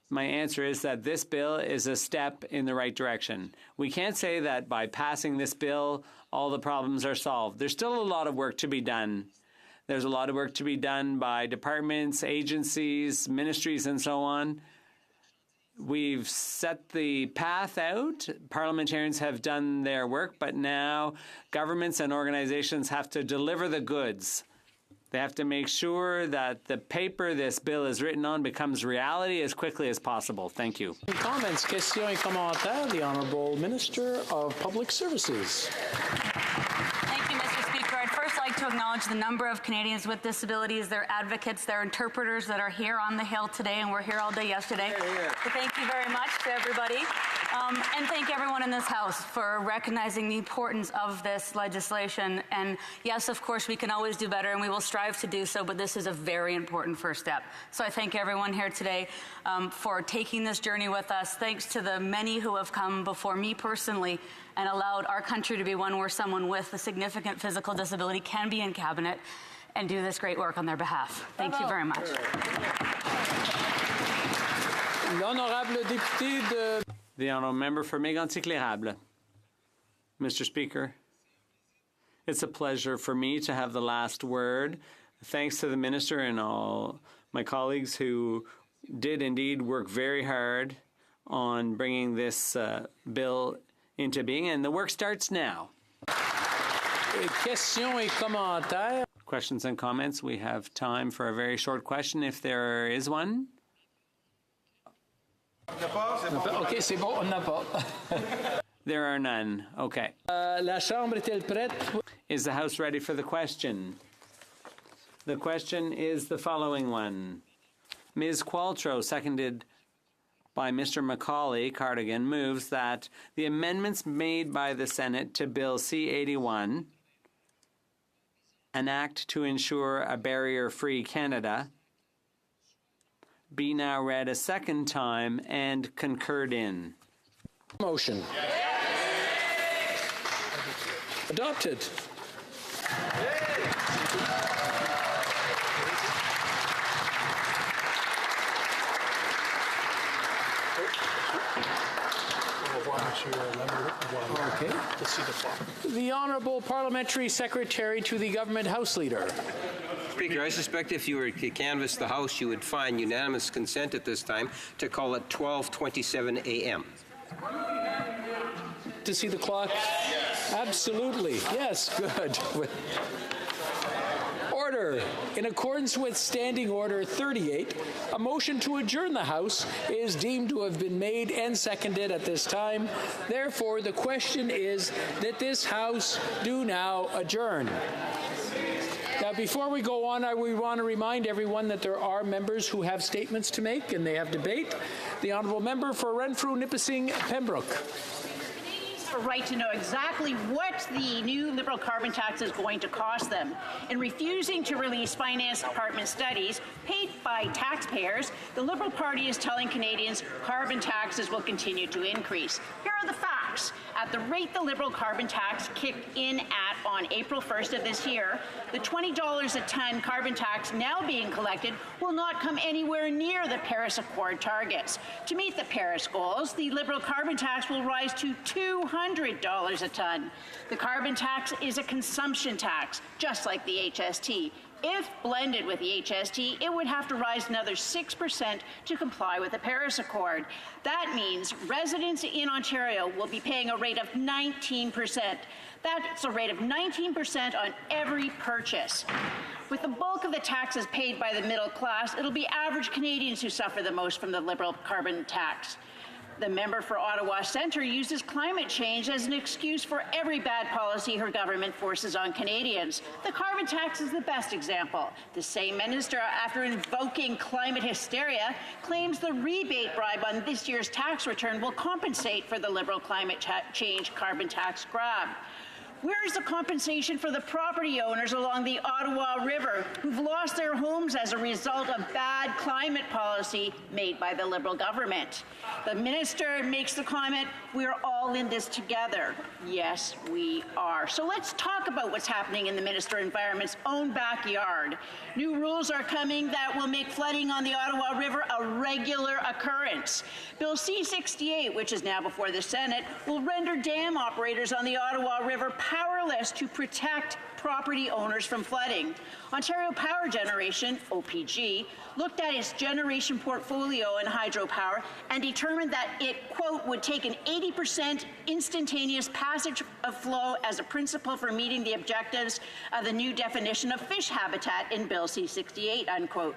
my answer is that this bill is a step in the right direction. We can't say that by passing this bill, all the problems are solved. There's still a lot of work to be done. There's a lot of work to be done by departments, agencies, ministries, and so on. We've set the path out. Parliamentarians have done their work, but now governments and organizations have to deliver the goods. They have to make sure that the paper this bill is written on becomes reality as quickly as possible. Thank you. Comments, questions et commentaires. The Honourable Minister of Public Services. Thank you, Mr. Speaker. I'd first like to acknowledge the number of Canadians with disabilities, their advocates, their interpreters that are here on the Hill today, and we're here all day yesterday. So thank you very much to everybody. And thank everyone in this House for recognizing the importance of this legislation. And yes, of course, we can always do better, and we will strive to do so, but this is a very important first step. So I thank everyone here today for taking this journey with us. Thanks to the many who have come before me personally and allowed our country to be one where someone with a significant physical disability can be in cabinet and do this great work on their behalf. Thank you very much. L'honorable député de... The Honourable Member for Mégantic-L'Érable. Mr. Speaker, it's a pleasure for me to have the last word. Thanks to the Minister and all my colleagues who did indeed work very hard on bringing this bill into being, and the work starts now. Questions et commentaires. Questions and comments. We have time for a very short question if there is one. OK, c'est bon, on n'a pas. There are none. Okay. La Chambre est-elle prête? Is the House ready for the question? The question is the following one. Ms. Qualtrough, seconded by Mr. Macaulay Cardigan, moves that the amendments made by the Senate to Bill C-81, an act to ensure a barrier-free Canada, be now read a second time and concurred in. Motion. Adopted. Okay. The Honourable Parliamentary Secretary to the Government House Leader. Speaker, I suspect if you were to canvass the House, you would find unanimous consent at this time to call it 12:27 a.m. To see the clock? Yes. Absolutely. Yes, good. Order. Order. In accordance with Standing Order 38, a motion to adjourn the House is deemed to have been made and seconded at this time. Therefore, the question is that this House do now adjourn. Now, before we go on, we want to remind everyone that there are members who have statements to make and they have debate. The Honourable Member for Renfrew, Nipissing, Pembroke. A right to know exactly what the new Liberal carbon tax is going to cost them. In refusing to release Finance Department studies paid by taxpayers, the Liberal Party is telling Canadians carbon taxes will continue to increase. Here are the facts. At the rate the Liberal carbon tax kicked in at on April 1st of this year, the $20 a ton carbon tax now being collected will not come anywhere near the Paris Accord targets. To meet the Paris goals, the Liberal carbon tax will rise to $200 a ton. The carbon tax is a consumption tax, just like the HST. If blended with the HST, it would have to rise another 6% to comply with the Paris Accord. That means residents in Ontario will be paying a rate of 19%. That's a rate of 19% on every purchase. With the bulk of the taxes paid by the middle class, it'll be average Canadians who suffer the most from the Liberal carbon tax. The member for Ottawa Centre uses climate change as an excuse for every bad policy her government forces on Canadians. The carbon tax is the best example. The same minister, after invoking climate hysteria, claims the rebate bribe on this year's tax return will compensate for the Liberal climate change carbon tax grab. Where is the compensation for the property owners along the Ottawa River who've lost their homes as a result of bad climate policy made by the Liberal government? The minister makes the comment, we're all in this together. Yes, we are. So let's talk about what's happening in the Minister of Environment's own backyard. New rules are coming that will make flooding on the Ottawa River a regular occurrence. Bill C-68, which is now before the Senate, will render dam operators on the Ottawa River powerless to protect property owners from flooding. Ontario Power Generation, OPG, looked at its generation portfolio in hydropower and determined that it, quote, would take an 80% instantaneous passage of flow as a principle for meeting the objectives of the new definition of fish habitat in Bill C-68, unquote.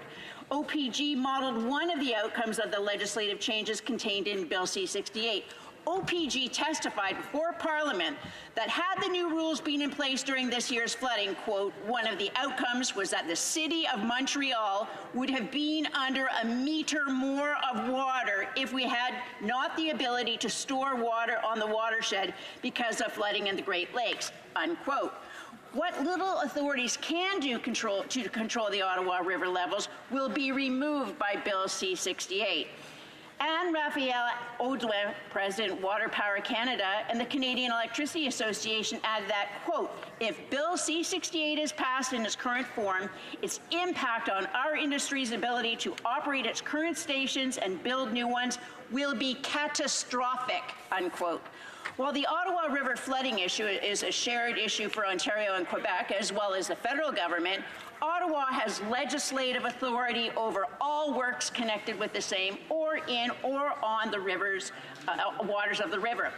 OPG modeled one of the outcomes of the legislative changes contained in Bill C-68. OPG testified before Parliament that had the new rules been in place during this year's flooding, quote, one of the outcomes was that the City of Montreal would have been under a meter more of water if we had not the ability to store water on the watershed because of flooding in the Great Lakes, unquote. What little authorities can do to control the Ottawa River levels will be removed by Bill C-68. And Raphael Audouin, President Water Power Canada and the Canadian Electricity Association added that, quote, if Bill C-68 is passed in its current form, its impact on our industry's ability to operate its current stations and build new ones will be catastrophic, unquote. While the Ottawa River flooding issue is a shared issue for Ontario and Quebec, as well as the federal government, Ottawa has legislative authority over all works connected with the same or in or on the rivers, waters of the river.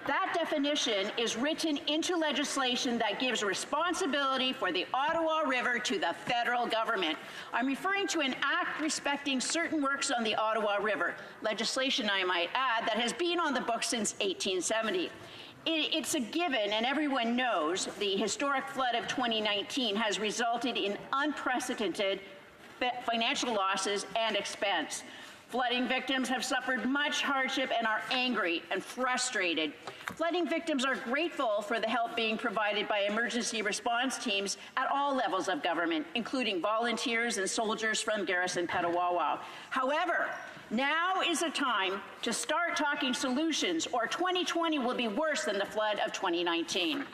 That definition is written into legislation that gives responsibility for the Ottawa River to the federal government. I'm referring to an act respecting certain works on the Ottawa River, legislation, I might add, that has been on the books since 1870. It's a given, and everyone knows, the historic flood of 2019 has resulted in unprecedented financial losses and expense. Flooding victims have suffered much hardship and are angry and frustrated. Flooding victims are grateful for the help being provided by emergency response teams at all levels of government, including volunteers and soldiers from Garrison Petawawa. However, now is the time to start talking solutions, or 2020 will be worse than the flood of 2019.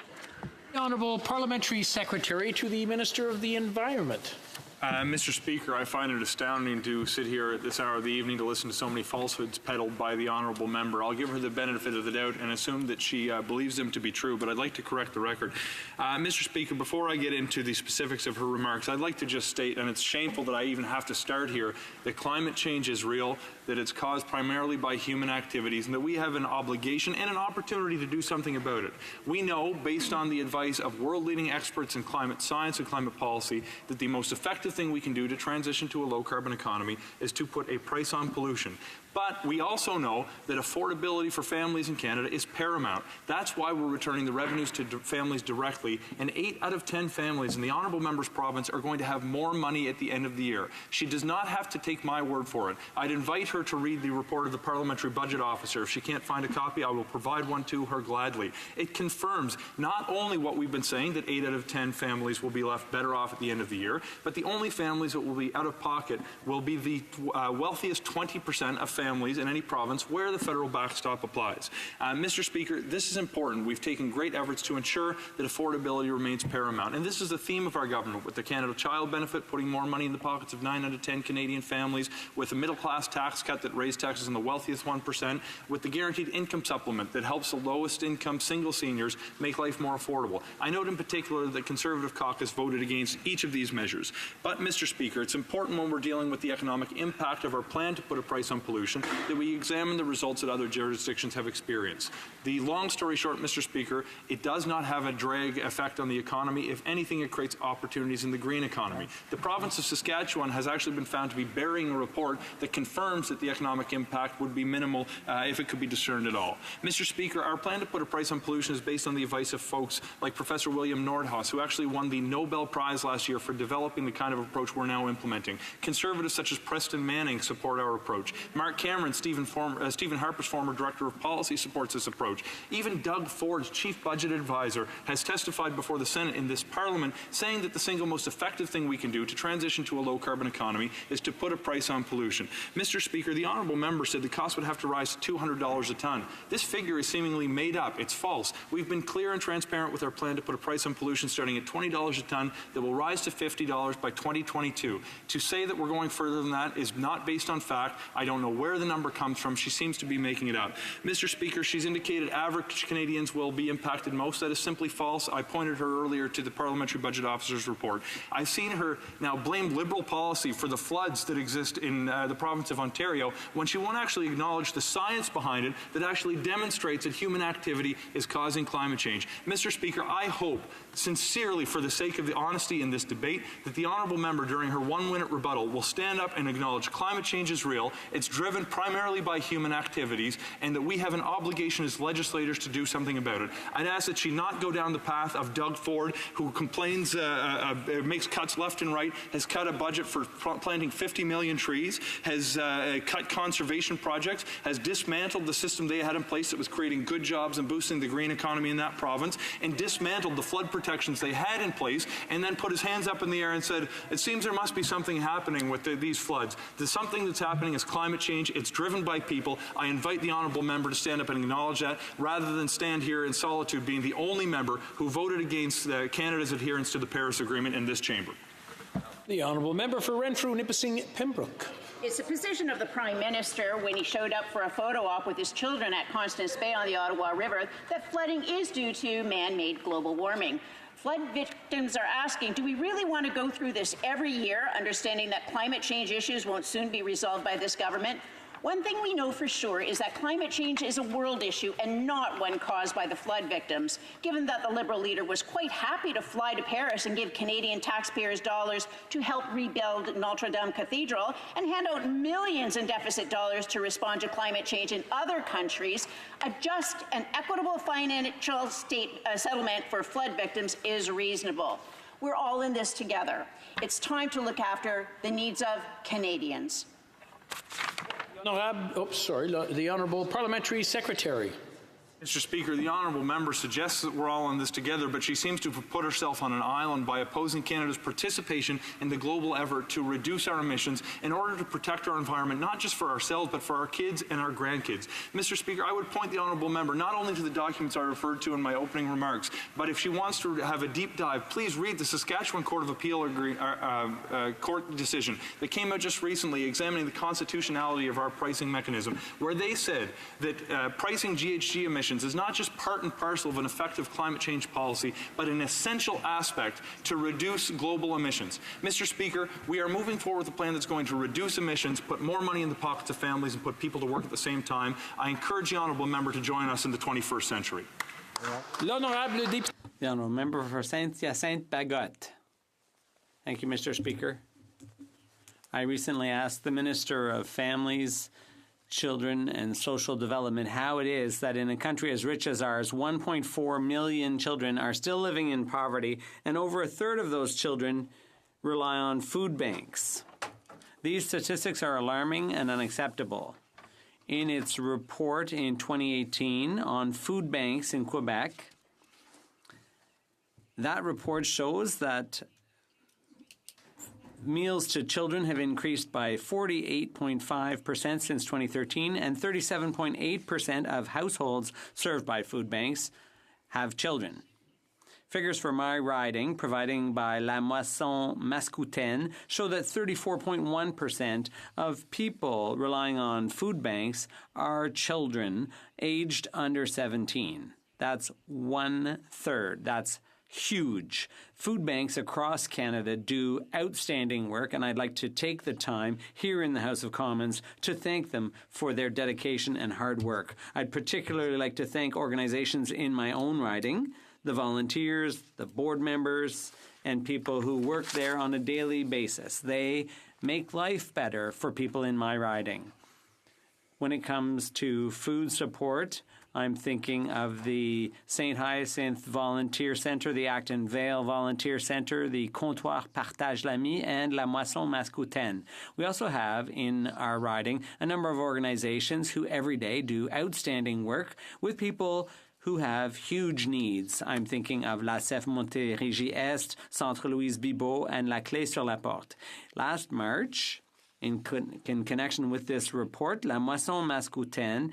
The Honourable Parliamentary Secretary to the Minister of the Environment. Mr. Speaker, I find it astounding to sit here at this hour of the evening to listen to so many falsehoods peddled by the honourable member. I'll give her the benefit of the doubt and assume that she believes them to be true, but I'd like to correct the record. Mr. Speaker, before I get into the specifics of her remarks, I'd like to just state, and it's shameful that I even have to start here, that climate change is real, that it's caused primarily by human activities, and that we have an obligation and an opportunity to do something about it. We know, based on the advice of world-leading experts in climate science and climate policy, that the most effective thing we can do to transition to a low-carbon economy is to put a price on pollution. But we also know that affordability for families in Canada is paramount. That's why we're returning the revenues to families directly, and 8 out of 10 families in the honourable member's province are going to have more money at the end of the year. She does not have to take my word for it. I'd invite her to read the report of the Parliamentary Budget Officer. If she can't find a copy, I will provide one to her gladly. It confirms not only what we've been saying, that 8 out of 10 families will be left better off at the end of the year, but the only families that will be out of pocket will be the wealthiest 20% of families in any province where the federal backstop applies. Mr. Speaker, this is important. We've taken great efforts to ensure that affordability remains paramount. And this is the theme of our government, with the Canada Child Benefit putting more money in the pockets of 9 out of 10 Canadian families, with a middle-class tax cut that raised taxes on the wealthiest 1%, with the Guaranteed Income Supplement that helps the lowest income single seniors make life more affordable. I note in particular that Conservative caucus voted against each of these measures. But, Mr. Speaker, it's important when we're dealing with the economic impact of our plan to put a price on pollution that we examine the results that other jurisdictions have experienced. The long story short, Mr. Speaker, it does not have a drag effect on the economy. If anything, it creates opportunities in the green economy. The province of Saskatchewan has actually been found to be burying a report that confirms that the economic impact would be minimal if it could be discerned at all. Mr. Speaker, our plan to put a price on pollution is based on the advice of folks like Professor William Nordhaus, who actually won the Nobel Prize last year for developing the kind of approach we're now implementing. Conservatives such as Preston Manning support our approach. Mark Cameron, Stephen Harper's former Director of Policy, supports this approach. Even Doug Ford's Chief Budget Advisor has testified before the Senate in this Parliament saying that the single most effective thing we can do to transition to a low-carbon economy is to put a price on pollution. Mr. Speaker, the honourable member said the cost would have to rise to $200 a tonne. This figure is seemingly made up. It's false. We've been clear and transparent with our plan to put a price on pollution starting at $20 a tonne that will rise to $50 by 2022. To say that we're going further than that is not based on fact. I don't know where the number comes from. She seems to be making it up. Mr. Speaker, she's indicated average Canadians will be impacted most. That is simply false. I pointed her earlier to the Parliamentary Budget Officer's report. I've seen her now blame Liberal policy for the floods that exist in the province of Ontario when she won't actually acknowledge the science behind it that actually demonstrates that human activity is causing climate change. Mr. Speaker, I hope sincerely, for the sake of the honesty in this debate, that the honourable member during her 1-minute rebuttal will stand up and acknowledge climate change is real, it's driven primarily by human activities, and that we have an obligation as legislators to do something about it. I'd ask that she not go down the path of Doug Ford, who complains, makes cuts left and right, has cut a budget for planting 50 million trees, has cut conservation projects, has dismantled the system they had in place that was creating good jobs and boosting the green economy in that province, and dismantled the flood protections they had in place, and then put his hands up in the air and said, it seems there must be something happening with these floods. The something that's happening is climate change. It's driven by people. I invite the honourable member to stand up and acknowledge that, rather than stand here in solitude being the only member who voted against Canada's adherence to the Paris Agreement in this chamber. The honourable member for Renfrew, Nipissing, Pembroke. It's the position of the Prime Minister when he showed up for a photo op with his children at Constance Bay on the Ottawa River that flooding is due to man-made global warming. Flood victims are asking, do we really want to go through this every year, understanding that climate change issues won't soon be resolved by this government? One thing we know for sure is that climate change is a world issue and not one caused by the flood victims. Given that the Liberal leader was quite happy to fly to Paris and give Canadian taxpayers dollars to help rebuild Notre Dame Cathedral and hand out millions in deficit dollars to respond to climate change in other countries, a just and equitable financial settlement for flood victims is reasonable. We're all in this together. It's time to look after the needs of Canadians. The Honourable Parliamentary Secretary. Mr. Speaker, the honourable member suggests that we're all in this together, but she seems to have put herself on an island by opposing Canada's participation in the global effort to reduce our emissions in order to protect our environment, not just for ourselves, but for our kids and our grandkids. Mr. Speaker, I would point the honourable member not only to the documents I referred to in my opening remarks, but if she wants to have a deep dive, please read the Saskatchewan Court of Appeal court decision that came out just recently examining the constitutionality of our pricing mechanism, where they said that pricing GHG emissions is not just part and parcel of an effective climate change policy, but an essential aspect to reduce global emissions. Mr. Speaker, we are moving forward with a plan that's going to reduce emissions, put more money in the pockets of families, and put people to work at the same time. I encourage the honourable member to join us in the 21st century. The honourable member for Saint-Hyacinthe Bagot. Thank you, Mr. Speaker. I recently asked the Minister of Families, Children and Social Development how it is that in a country as rich as ours, 1.4 million children are still living in poverty, and over a third of those children rely on food banks. These statistics are alarming and unacceptable. In its report in 2018 on food banks in Quebec, that report shows that meals to children have increased by 48.5% since 2013, and 37.8% of households served by food banks have children. Figures for my riding, provided by La Moisson Mascoutaine, show that 34.1% of people relying on food banks are children aged under 17. That's 1/3. That's huge. Food banks across Canada do outstanding work, and I'd like to take the time here in the House of Commons to thank them for their dedication and hard work. I'd particularly like to thank organizations in my own riding, the volunteers, the board members, and people who work there on a daily basis. They make life better for people in my riding. When it comes to food support, I'm thinking of the St. Hyacinthe Volunteer Centre, the Acton Vale Volunteer Centre, the Comptoir Partage l'Ami, and La Moisson Mascoutaine. We also have in our riding a number of organizations who every day do outstanding work with people who have huge needs. I'm thinking of La CEF Montérégie Est, Centre Louise Bibot, and La Clé sur la Porte. Last March, in connection with this report, La Moisson Mascoutaine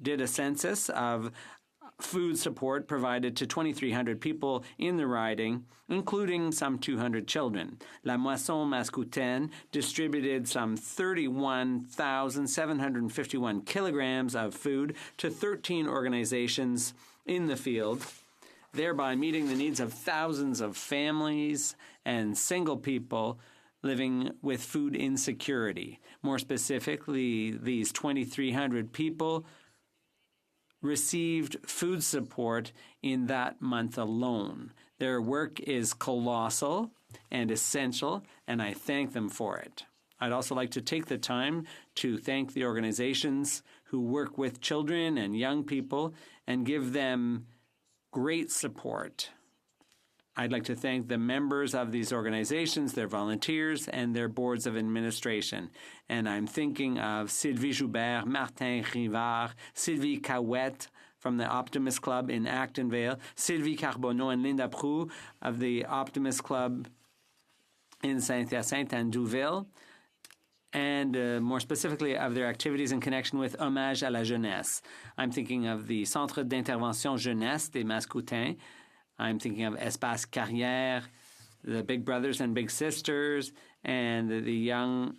did a census of food support provided to 2,300 people in the riding, including some 200 children. La Moisson Mascoutaine distributed some 31,751 kilograms of food to 13 organizations in the field, thereby meeting the needs of thousands of families and single people living with food insecurity. More specifically, these 2,300 people received food support in that month alone. Their work is colossal and essential, and I thank them for it. I'd also like to take the time to thank the organizations who work with children and young people and give them great support. I'd like to thank the members of these organizations, their volunteers, and their boards of administration. And I'm thinking of Sylvie Joubert, Martin Rivard, Sylvie Cahouette from the Optimist Club in Acton Vale, Sylvie Carbonneau and Linda Proux of the Optimist Club in Saint-Hyacinthe and Douville, and more specifically of their activities in connection with Hommage à la Jeunesse. I'm thinking of the Centre d'Intervention Jeunesse des Mascoutains. I'm thinking of Espace Carrière, the Big Brothers and Big Sisters, and the Young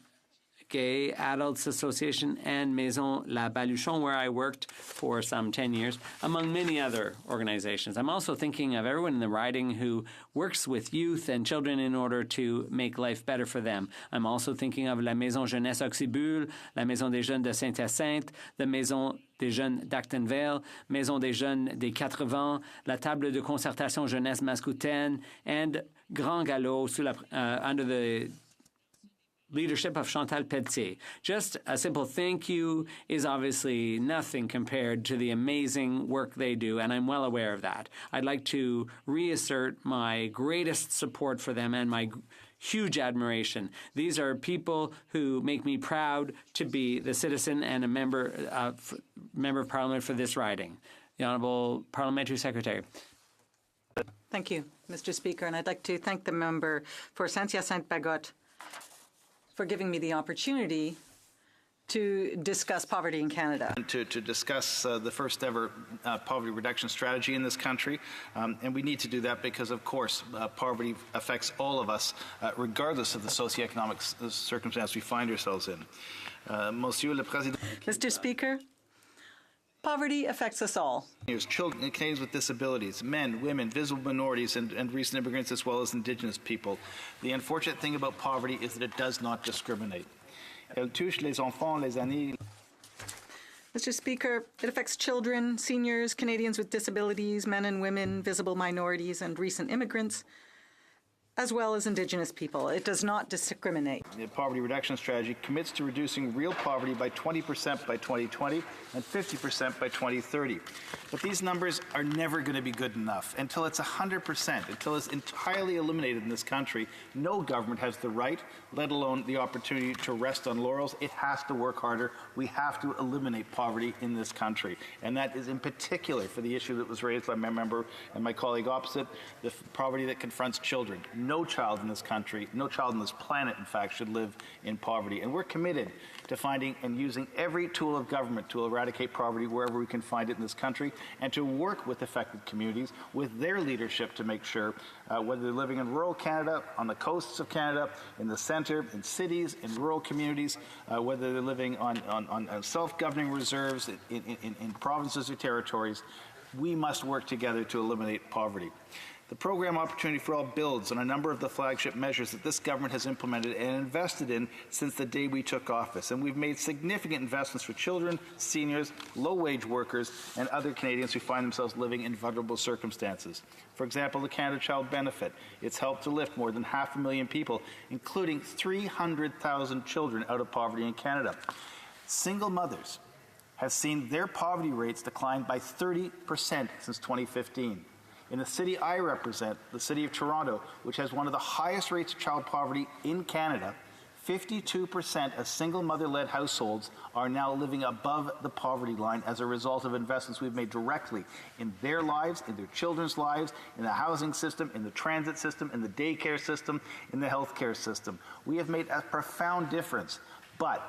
Gay Adults Association, and Maison La Baluchon, where I worked for some 10 years, among many other organizations. I'm also thinking of everyone in the riding who works with youth and children in order to make life better for them. I'm also thinking of La Maison Jeunesse Auxibule, La Maison des Jeunes de Saint-Hyacinthe, the Maison des Jeunes d'Acton Vale, Maison des Jeunes des Quatre Vents, la Table de Concertation Jeunesse Mascoutaine, and Grand Galop under the leadership of Chantal Pelletier. Just a simple thank you is obviously nothing compared to the amazing work they do, and I'm well aware of that. I'd like to reassert my greatest support for them and my huge admiration. These are people who make me proud to be the citizen and a member of Parliament for this riding. The Honourable Parliamentary Secretary. Thank you, Mr. Speaker, and I'd like to thank the member for Saint-Hyacinthe-Bagotte for giving me the opportunity to discuss poverty in Canada. To discuss the first ever poverty reduction strategy in this country. And we need to do that because, of course, poverty affects all of us, regardless of the socioeconomic circumstance we find ourselves in. Monsieur le Président. Mr. Speaker, poverty affects us all. Children, Canadians with disabilities, men, women, visible minorities, and recent immigrants, as well as Indigenous people. The unfortunate thing about poverty is that it does not discriminate. Elle touche les enfants, les aînés. Mr. Speaker, it affects children, seniors, Canadians with disabilities, men and women, visible minorities, and recent immigrants, as well as Indigenous people. It does not discriminate. The poverty reduction strategy commits to reducing real poverty by 20% by 2020 and 50% by 2030. But these numbers are never going to be good enough. Until it's 100%, until it's entirely eliminated in this country, no government has the right, let alone the opportunity, to rest on laurels. It has to work harder. We have to eliminate poverty in this country. And that is in particular for the issue that was raised by my member and my colleague opposite, the poverty that confronts children. No child in this country, no child on this planet, in fact, should live in poverty. And we're committed to finding and using every tool of government to eradicate poverty wherever we can find it in this country, and to work with affected communities, with their leadership, to make sure, whether they're living in rural Canada, on the coasts of Canada, in the centre, in cities, in rural communities, whether they're living on self-governing reserves, in provinces or territories, we must work together to eliminate poverty. The program Opportunity for All builds on a number of the flagship measures that this government has implemented and invested in since the day we took office. And we've made significant investments for children, seniors, low-wage workers, and other Canadians who find themselves living in vulnerable circumstances. For example, the Canada Child Benefit. It's helped to lift more than 500,000 people, including 300,000 children, out of poverty in Canada. Single mothers have seen their poverty rates decline by 30% since 2015. In the city I represent, the city of Toronto, which has one of the highest rates of child poverty in Canada, 52% of single mother-led households are now living above the poverty line as a result of investments we've made directly in their lives, in their children's lives, in the housing system, in the transit system, in the daycare system, in the healthcare system. We have made a profound difference, but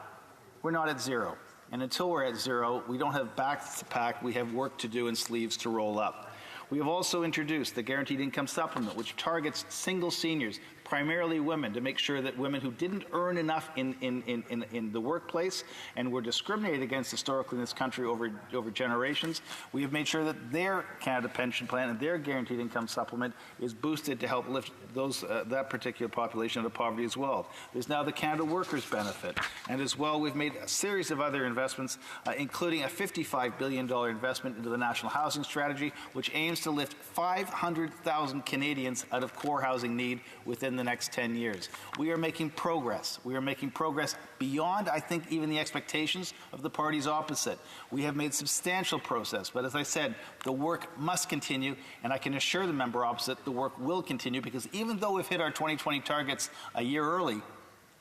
we're not at zero. And until we're at zero, we don't have backs to pack, we have work to do and sleeves to roll up. We have also introduced the Guaranteed Income Supplement, which targets single seniors, primarily women, to make sure that women who didn't earn enough in the workplace and were discriminated against historically in this country over generations, we have made sure that their Canada Pension Plan and their Guaranteed Income Supplement is boosted to help lift that particular population out of poverty as well. There's now the Canada Workers Benefit, and as well we've made a series of other investments, including a $55 billion investment into the National Housing Strategy, which aims to lift 500,000 Canadians out of core housing need within the next 10 years. We are making progress. We are making progress beyond, I think, even the expectations of the parties opposite. We have made substantial progress, but as I said, the work must continue, and I can assure the member opposite the work will continue, because even though we've hit our 2020 targets a year early,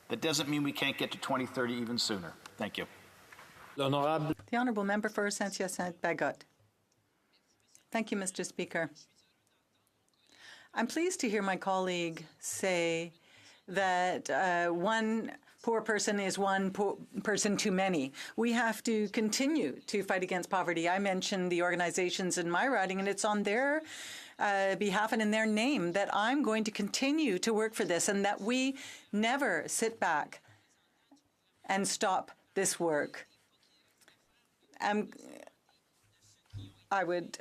that doesn't mean we can't get to 2030 even sooner. Thank you. The Honourable Member for Saint-Hyacinthe-Bagotte. Thank you, Mr. Speaker. I'm pleased to hear my colleague say that one poor person is one person too many. We have to continue to fight against poverty. I mentioned the organizations in my riding, and it's on their behalf and in their name that I'm going to continue to work for this, and that we never sit back and stop this work. I would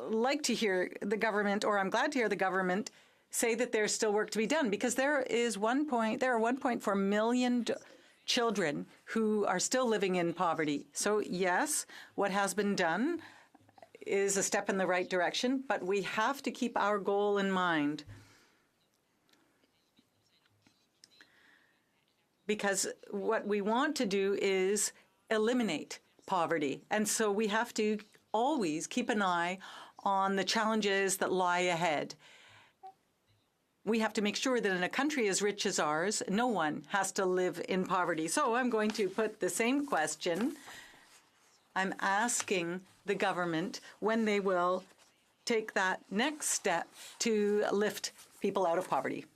like to hear the government, or I'm glad to hear the government, say that there's still work to be done, because there are 1.4 million children who are still living in poverty. So yes, what has been done is a step in the right direction, but we have to keep our goal in mind. Because what we want to do is eliminate poverty. And so we have to always keep an eye on the challenges that lie ahead. we have to make sure that in a country as rich as ours, no one has to live in poverty. So I'm going to put the same question. I'm asking the government when they will take that next step to lift people out of poverty.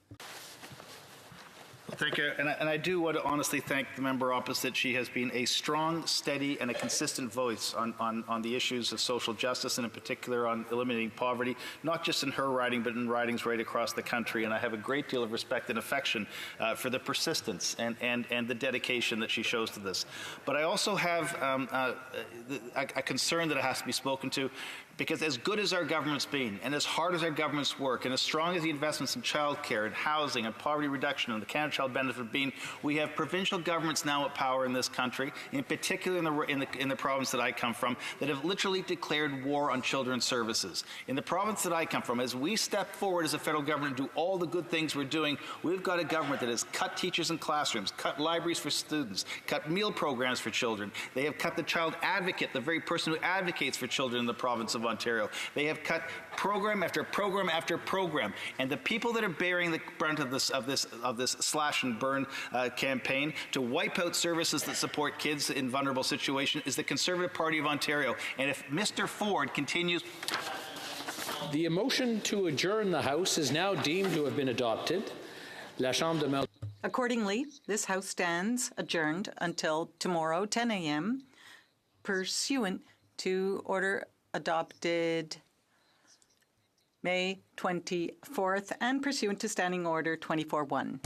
Thank you. And I do want to honestly thank the member opposite. She has been a strong, steady, and a consistent voice on the issues of social justice, and in particular on eliminating poverty, not just in her riding, but in ridings right across the country. And I have a great deal of respect and affection for the persistence and the dedication that she shows to this. But I also have a concern that has to be spoken to, because as good as our government's been, and as hard as our government's work, and as strong as the investments in childcare and housing and poverty reduction and the Canada Child Benefit have been, we have provincial governments now at power in this country, in particular in the province that I come from, that have literally declared war on children's services. In the province that I come from, as we step forward as a federal government and do all the good things we're doing, we've got a government that has cut teachers in classrooms, cut libraries for students, cut meal programs for children. They have cut the child advocate, the very person who advocates for children in the province of Ontario. They have cut program after program after program, and the people that are bearing the brunt of this slash and burn campaign to wipe out services that support kids in vulnerable situations is the Conservative Party of Ontario. And if Mr. Ford continues, the motion to adjourn the House is now deemed to have been adopted. La Chambre demeure. Accordingly, this House stands adjourned until tomorrow, 10 a.m., pursuant to order adopted May 24th and pursuant to Standing Order 24-1.